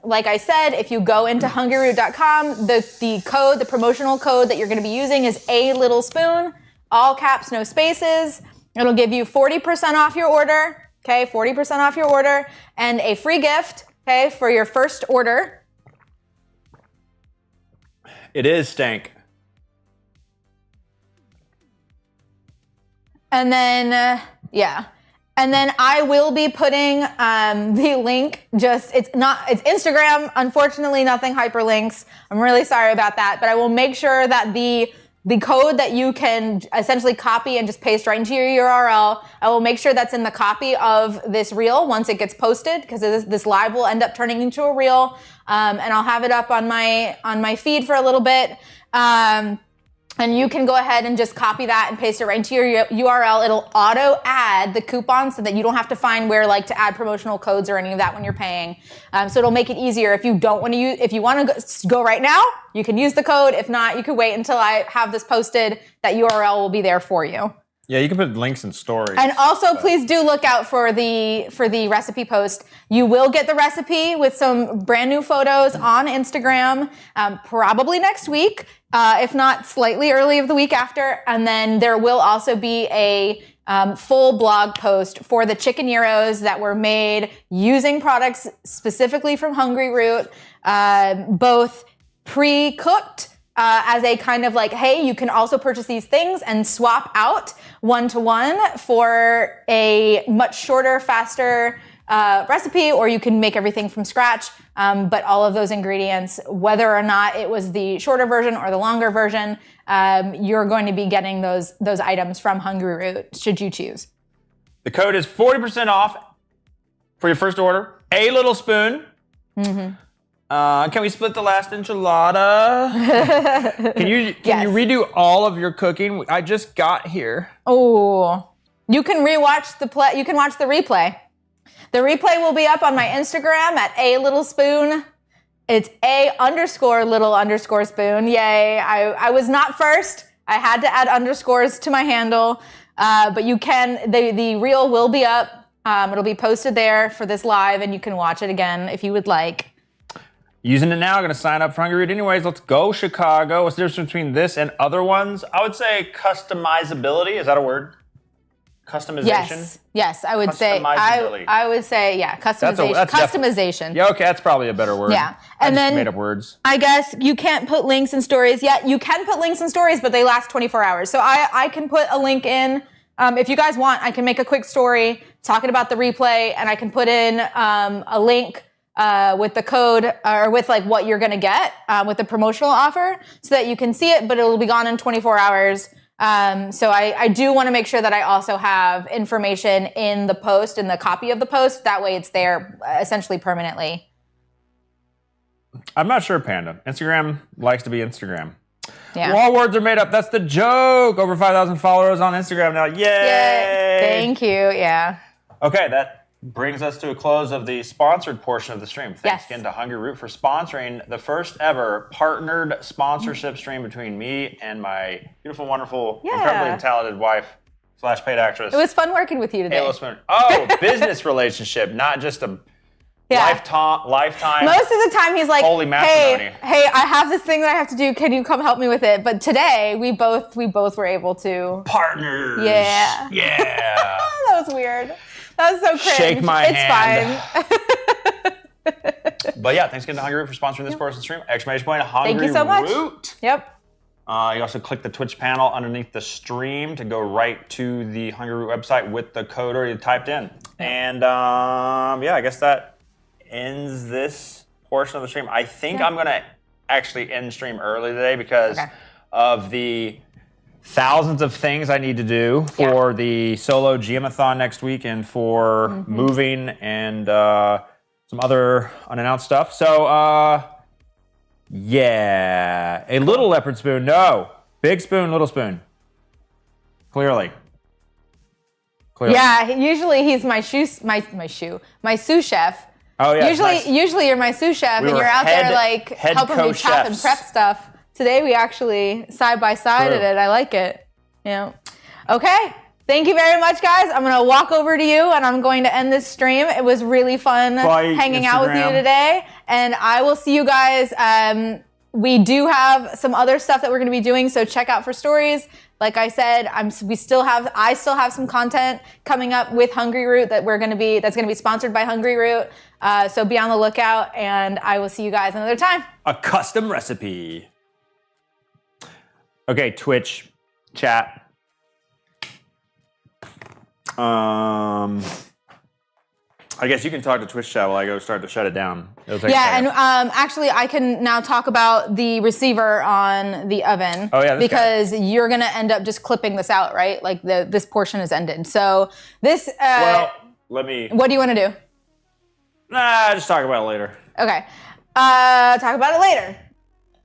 like I said, if you go into hungryroot.com, the code, the promotional code that you're going to be using is A Little Spoon, all caps, no spaces. It'll give you 40% off your order, okay, 40% off your order, and a free gift, okay, for your first order. It is stank. And then, And then I will be putting the link, it's Instagram, unfortunately nothing hyperlinks. I'm really sorry about that, but I will make sure that the code that you can essentially copy and just paste right into your URL, I will make sure that's in the copy of this reel once it gets posted, because this live will end up turning into a reel, and I'll have it up on my feed for a little bit. And you can go ahead and just copy that and paste it right into your URL. It'll auto add the coupon so that you don't have to find where to add promotional codes or any of that when you're paying. So it'll make it easier. If you don't want to if you want to go right now, you can use the code. If not, you can wait until I have this posted. That URL will be there for you. Yeah, you can put links in stories. And also, please do look out for the recipe post. You will get the recipe with some brand new photos on Instagram, probably next week, if not slightly early of the week after. And then there will also be a full blog post for the chicken gyros that were made using products specifically from HUNGRYROOT, both pre-cooked as a kind of like, hey, you can also purchase these things and swap out one-to-one for a much shorter, faster recipe, or you can make everything from scratch. But all of those ingredients, whether or not it was the shorter version or the longer version, you're going to be getting those items from HUNGRYROOT, should you choose. The code is 40% off for your first order. A little spoon. Mm-hmm. Can we split the last enchilada? Can you redo all of your cooking? I just got here. Oh, you can rewatch the play. You can watch the replay. The replay will be up on my Instagram at a little spoon. It's a_little_spoon. Yay! I was not first. I had to add underscores to my handle, but you can. The reel will be up. It'll be posted there for this live, and you can watch it again if you would like. Using it now, I'm going to sign up for HUNGRYROOT anyways. Let's go, Chicago. What's the difference between this and other ones? I would say customizability. Is that a word? Customization? Yes, I would say. I would say, yeah, customization. Customization. Yeah, okay, that's probably a better word. Yeah, and then made up words. I guess you can't put links in stories yet. You can put links in stories, but they last 24 hours. So I can put a link in. If you guys want, I can make a quick story talking about the replay, and I can put in a link with the code or with like what you're gonna get with the promotional offer, so that you can see it, but it'll be gone in 24 hours. So I do want to make sure that I also have information in the post, in the copy of the post. That way it's there essentially permanently. I'm not sure, Panda. Instagram likes to be Instagram. Yeah. All words are made up. That's the joke. Over 5,000 followers on Instagram now. Yay! Thank you. Yeah. Okay, that brings us to a close of the sponsored portion of the stream. Thanks again to HUNGRYROOT for sponsoring the first ever partnered sponsorship stream between me and my beautiful, wonderful, incredibly talented wife / paid actress. It was fun working with you today. Oh, business relationship, not just a lifetime. Most of the time he's like, holy matrimony. Hey, I have this thing that I have to do. Can you come help me with it? But today we both were able to partners. Yeah. Yeah. That was weird. That was so cringe. Shake my hand. It's fine. But yeah, thanks again to HUNGRYROOT for sponsoring this portion of the stream. Exclamation point, HUNGRYROOT. Thank you so much. Yep. You also click the Twitch panel underneath the stream to go right to the HUNGRYROOT website with the code already typed in. And yeah, I guess that ends this portion of the stream. I think I'm going to actually end stream early today because of the thousands of things I need to do for the solo GM-a-thon next week and for moving and some other unannounced stuff. So, yeah. A little leopard spoon. No. Big spoon, little spoon. Clearly. Yeah, usually he's my sous chef. Oh, yeah. Usually you're my sous chef and you're out there like helping me chop and prep stuff. Today we actually side by side at it. I like it. Yeah. Okay. Thank you very much, guys. I'm gonna walk over to you and I'm going to end this stream. It was really fun hanging out with you today, and I will see you guys. We do have some other stuff that we're gonna be doing, so check out for stories. Like I said, I still have some content coming up with HUNGRYROOT that's gonna be sponsored by HUNGRYROOT. So be on the lookout, and I will see you guys another time. A custom recipe. Okay, Twitch chat. I guess you can talk to Twitch chat while I go start to shut it down. And actually, I can now talk about the receiver on the oven. Oh yeah, because you're gonna end up just clipping this out, right? Like this portion is ended. So this. Well, let me. What do you want to do? Nah, just talk about it later. Okay. Talk about it later.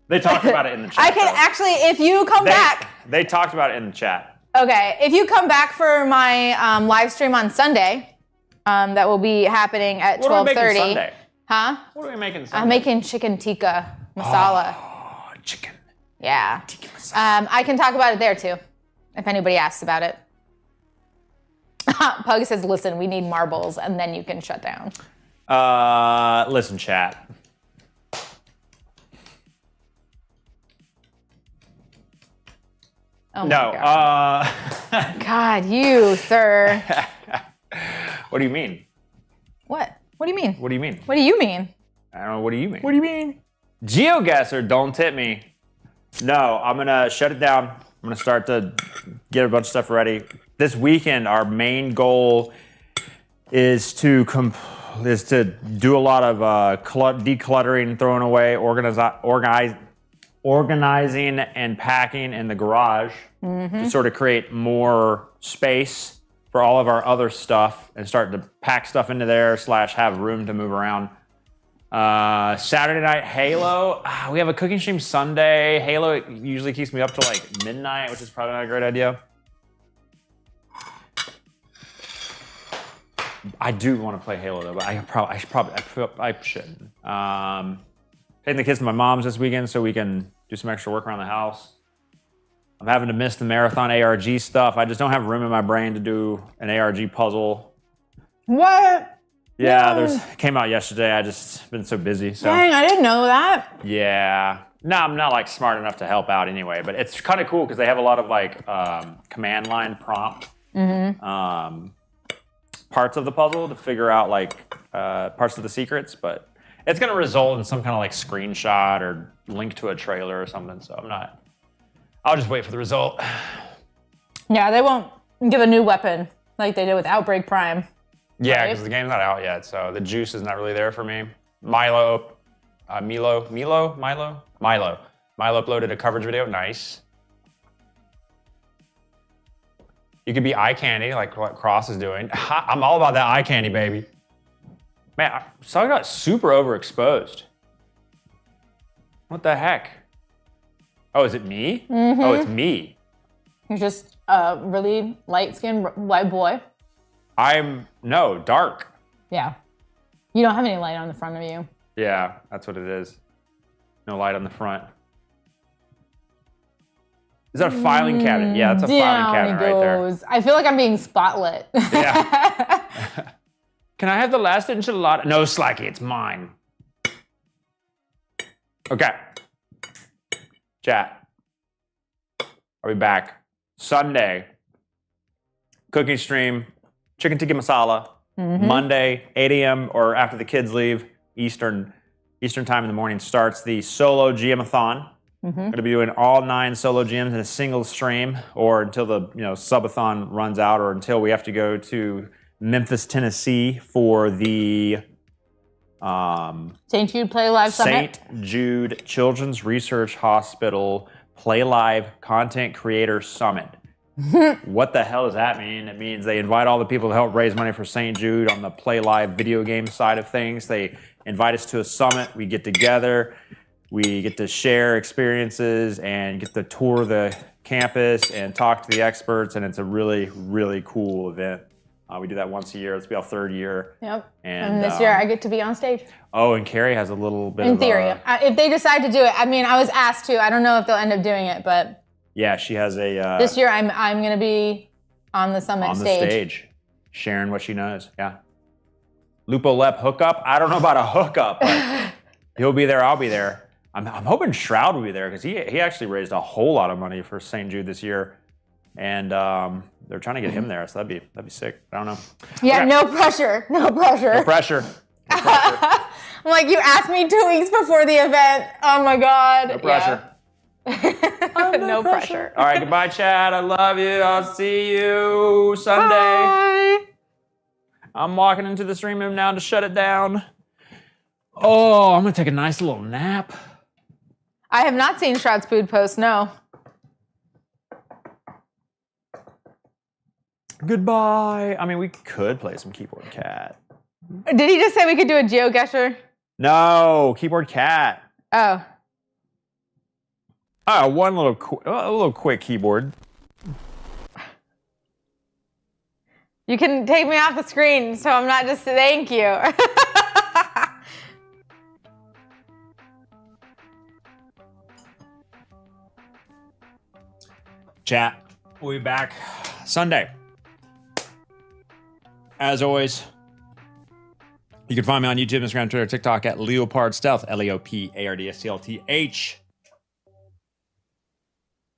They talked about it in the chat. I can actually, if you come back. They talked about it in the chat. Okay, if you come back for my live stream on Sunday, that will be happening at 12:30. What are we making Sunday? Huh? What are we making Sunday? I'm making chicken tikka masala. Oh, chicken. Yeah. Tikka masala. I can talk about it there too, if anybody asks about it. Pug says, listen, we need marbles, and then you can shut down. Listen, chat. Oh my No. God, you, sir. What do you mean? What? What do you mean? What do you mean? What do you mean? I don't know. What do you mean? What do you mean? GeoGuessr, don't tip me. No, I'm gonna shut it down. I'm gonna start to get a bunch of stuff ready. This weekend, our main goal is to do a lot of decluttering, throwing away, organizing, and packing in the garage to sort of create more space for all of our other stuff and start to pack stuff into there / have room to move around. Saturday night, Halo. We have a cooking stream Sunday. Halo usually keeps me up till like midnight, which is probably not a great idea. I do want to play Halo though, but I shouldn't. Taking the kids to my mom's this weekend so we can do some extra work around the house. I'm having to miss the marathon ARG stuff. I just don't have room in my brain to do an ARG puzzle. What? Yeah, No. came out yesterday. I just been so busy. So Dang, I didn't know that. yeah, no, I'm not like smart enough to help out anyway. But it's kind of cool because they have a lot of like command line prompt parts of the puzzle to figure out like parts of the secrets. But it's gonna result in some kind of like screenshot or link to a trailer or something. So I'll just wait for the result. Yeah, they won't give a new weapon like they did with Outbreak Prime. Yeah, because the game's not out yet, so the juice is not really there for me. Milo uploaded a coverage video. Nice. You could be eye candy, like what Cross is doing. I'm all about that eye candy, baby. Man, so I got super overexposed. What the heck? Oh, is it me? Oh, it's me. You're just a really light-skinned white boy. No, dark. Yeah. You don't have any light on the front of you. Yeah, that's what it is. No light on the front. Is that a filing cabinet? Yeah, that's a filing cabinet right there. I feel like I'm being spotlit. Yeah. Can I have the last enchilada? No, Slacky, it's mine. Okay. Chat. Are we back? Sunday. Cooking stream. Chicken tikka masala. Monday, 8 a.m. or after the kids leave, Eastern time in the morning starts the solo GM-a-thon. Going to be doing all 9 solo GMs in a single stream, or until the subathon runs out, or until we have to go to Memphis, Tennessee for the St. Jude Play Live Summit. St. Jude Children's Research Hospital Play Live Content Creator Summit. What the hell does that mean? It means they invite all the people to help raise money for St. Jude on the Play Live video game side of things. They invite us to a summit. We get together. We get to share experiences and get to tour the campus and talk to the experts. And it's a really, really cool event. We do that once a year. It's be our 3rd year. Yep. And this year I get to be on stage. Oh, and Carrie has a little bit In theory. If they decide to do it. I mean, I was asked to. I don't know if they'll end up doing it, but... Yeah, she has a... this year, I'm going to be on the summit stage. On the stage, sharing what she knows, yeah. Lupo Lep hookup? I don't know about a hookup, but he'll be there, I'll be there. I'm hoping Shroud will be there, because he actually raised a whole lot of money for St. Jude this year. And they're trying to get him there, so that'd be sick. I don't know. Yeah, okay. No pressure. No pressure. No pressure. No pressure. I'm like, you asked me 2 weeks before the event. Oh my God. No pressure. Yeah. No pressure. All right, goodbye, Chad. I love you. I'll see you Sunday. Bye. I'm walking into the stream room now to shut it down. Oh, I'm gonna take a nice little nap. I have not seen Shroud's food post, no. Goodbye. I mean, we could play some Keyboard Cat. Did he just say we could do a GeoGuessr? No, Keyboard Cat. Oh. Oh, one little quick keyboard. You can take me off the screen, so I'm not just, thank you. Chat, we'll be back Sunday. As always, you can find me on YouTube, Instagram, Twitter, TikTok at Leopard Stealth, LeopardStealth.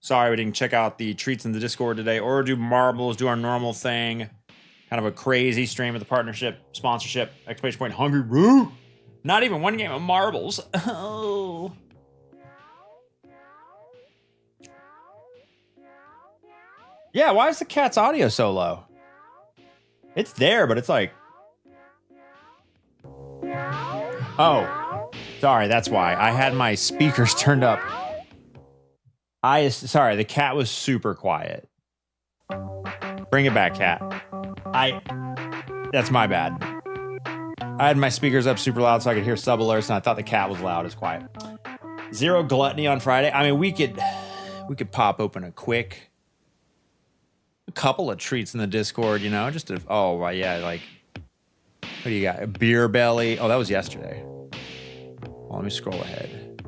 Sorry we didn't check out the treats in the Discord today, or do marbles, do our normal thing. Kind of a crazy stream with the partnership, sponsorship, exclamation point, Hungry Root. Not even one game of marbles. Oh. Yeah, why is the cat's audio so low? It's there, but it's like... Oh, sorry, that's why. I had my speakers turned up. Sorry, the cat was super quiet. Bring it back, cat. That's my bad. I had my speakers up super loud so I could hear sub alerts, and I thought the cat was loud. It's quiet. Zero gluttony on Friday. I mean, we could pop open a couple of treats in the Discord, you know, just to, oh yeah, like, what do you got? A beer belly. Oh, that was yesterday. Well, let me scroll ahead.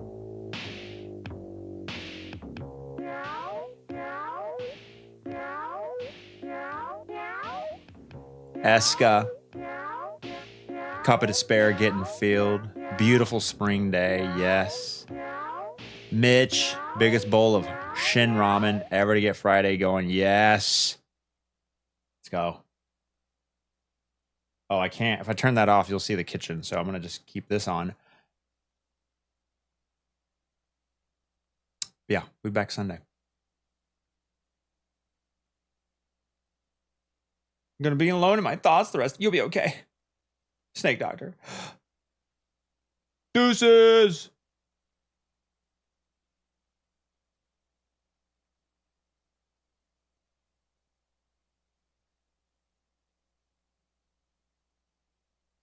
Eska. Cup of Despair getting filled. Beautiful spring day, yes. Mitch, biggest bowl of Shin Ramen ever to get Friday going, yes. Let's go. Oh, I can't. If I turn that off, you'll see the kitchen, so I'm going to just keep this on. Yeah, we'll be back Sunday. I'm going to be alone in my thoughts. The rest, you'll be okay. Snake Doctor. Deuces.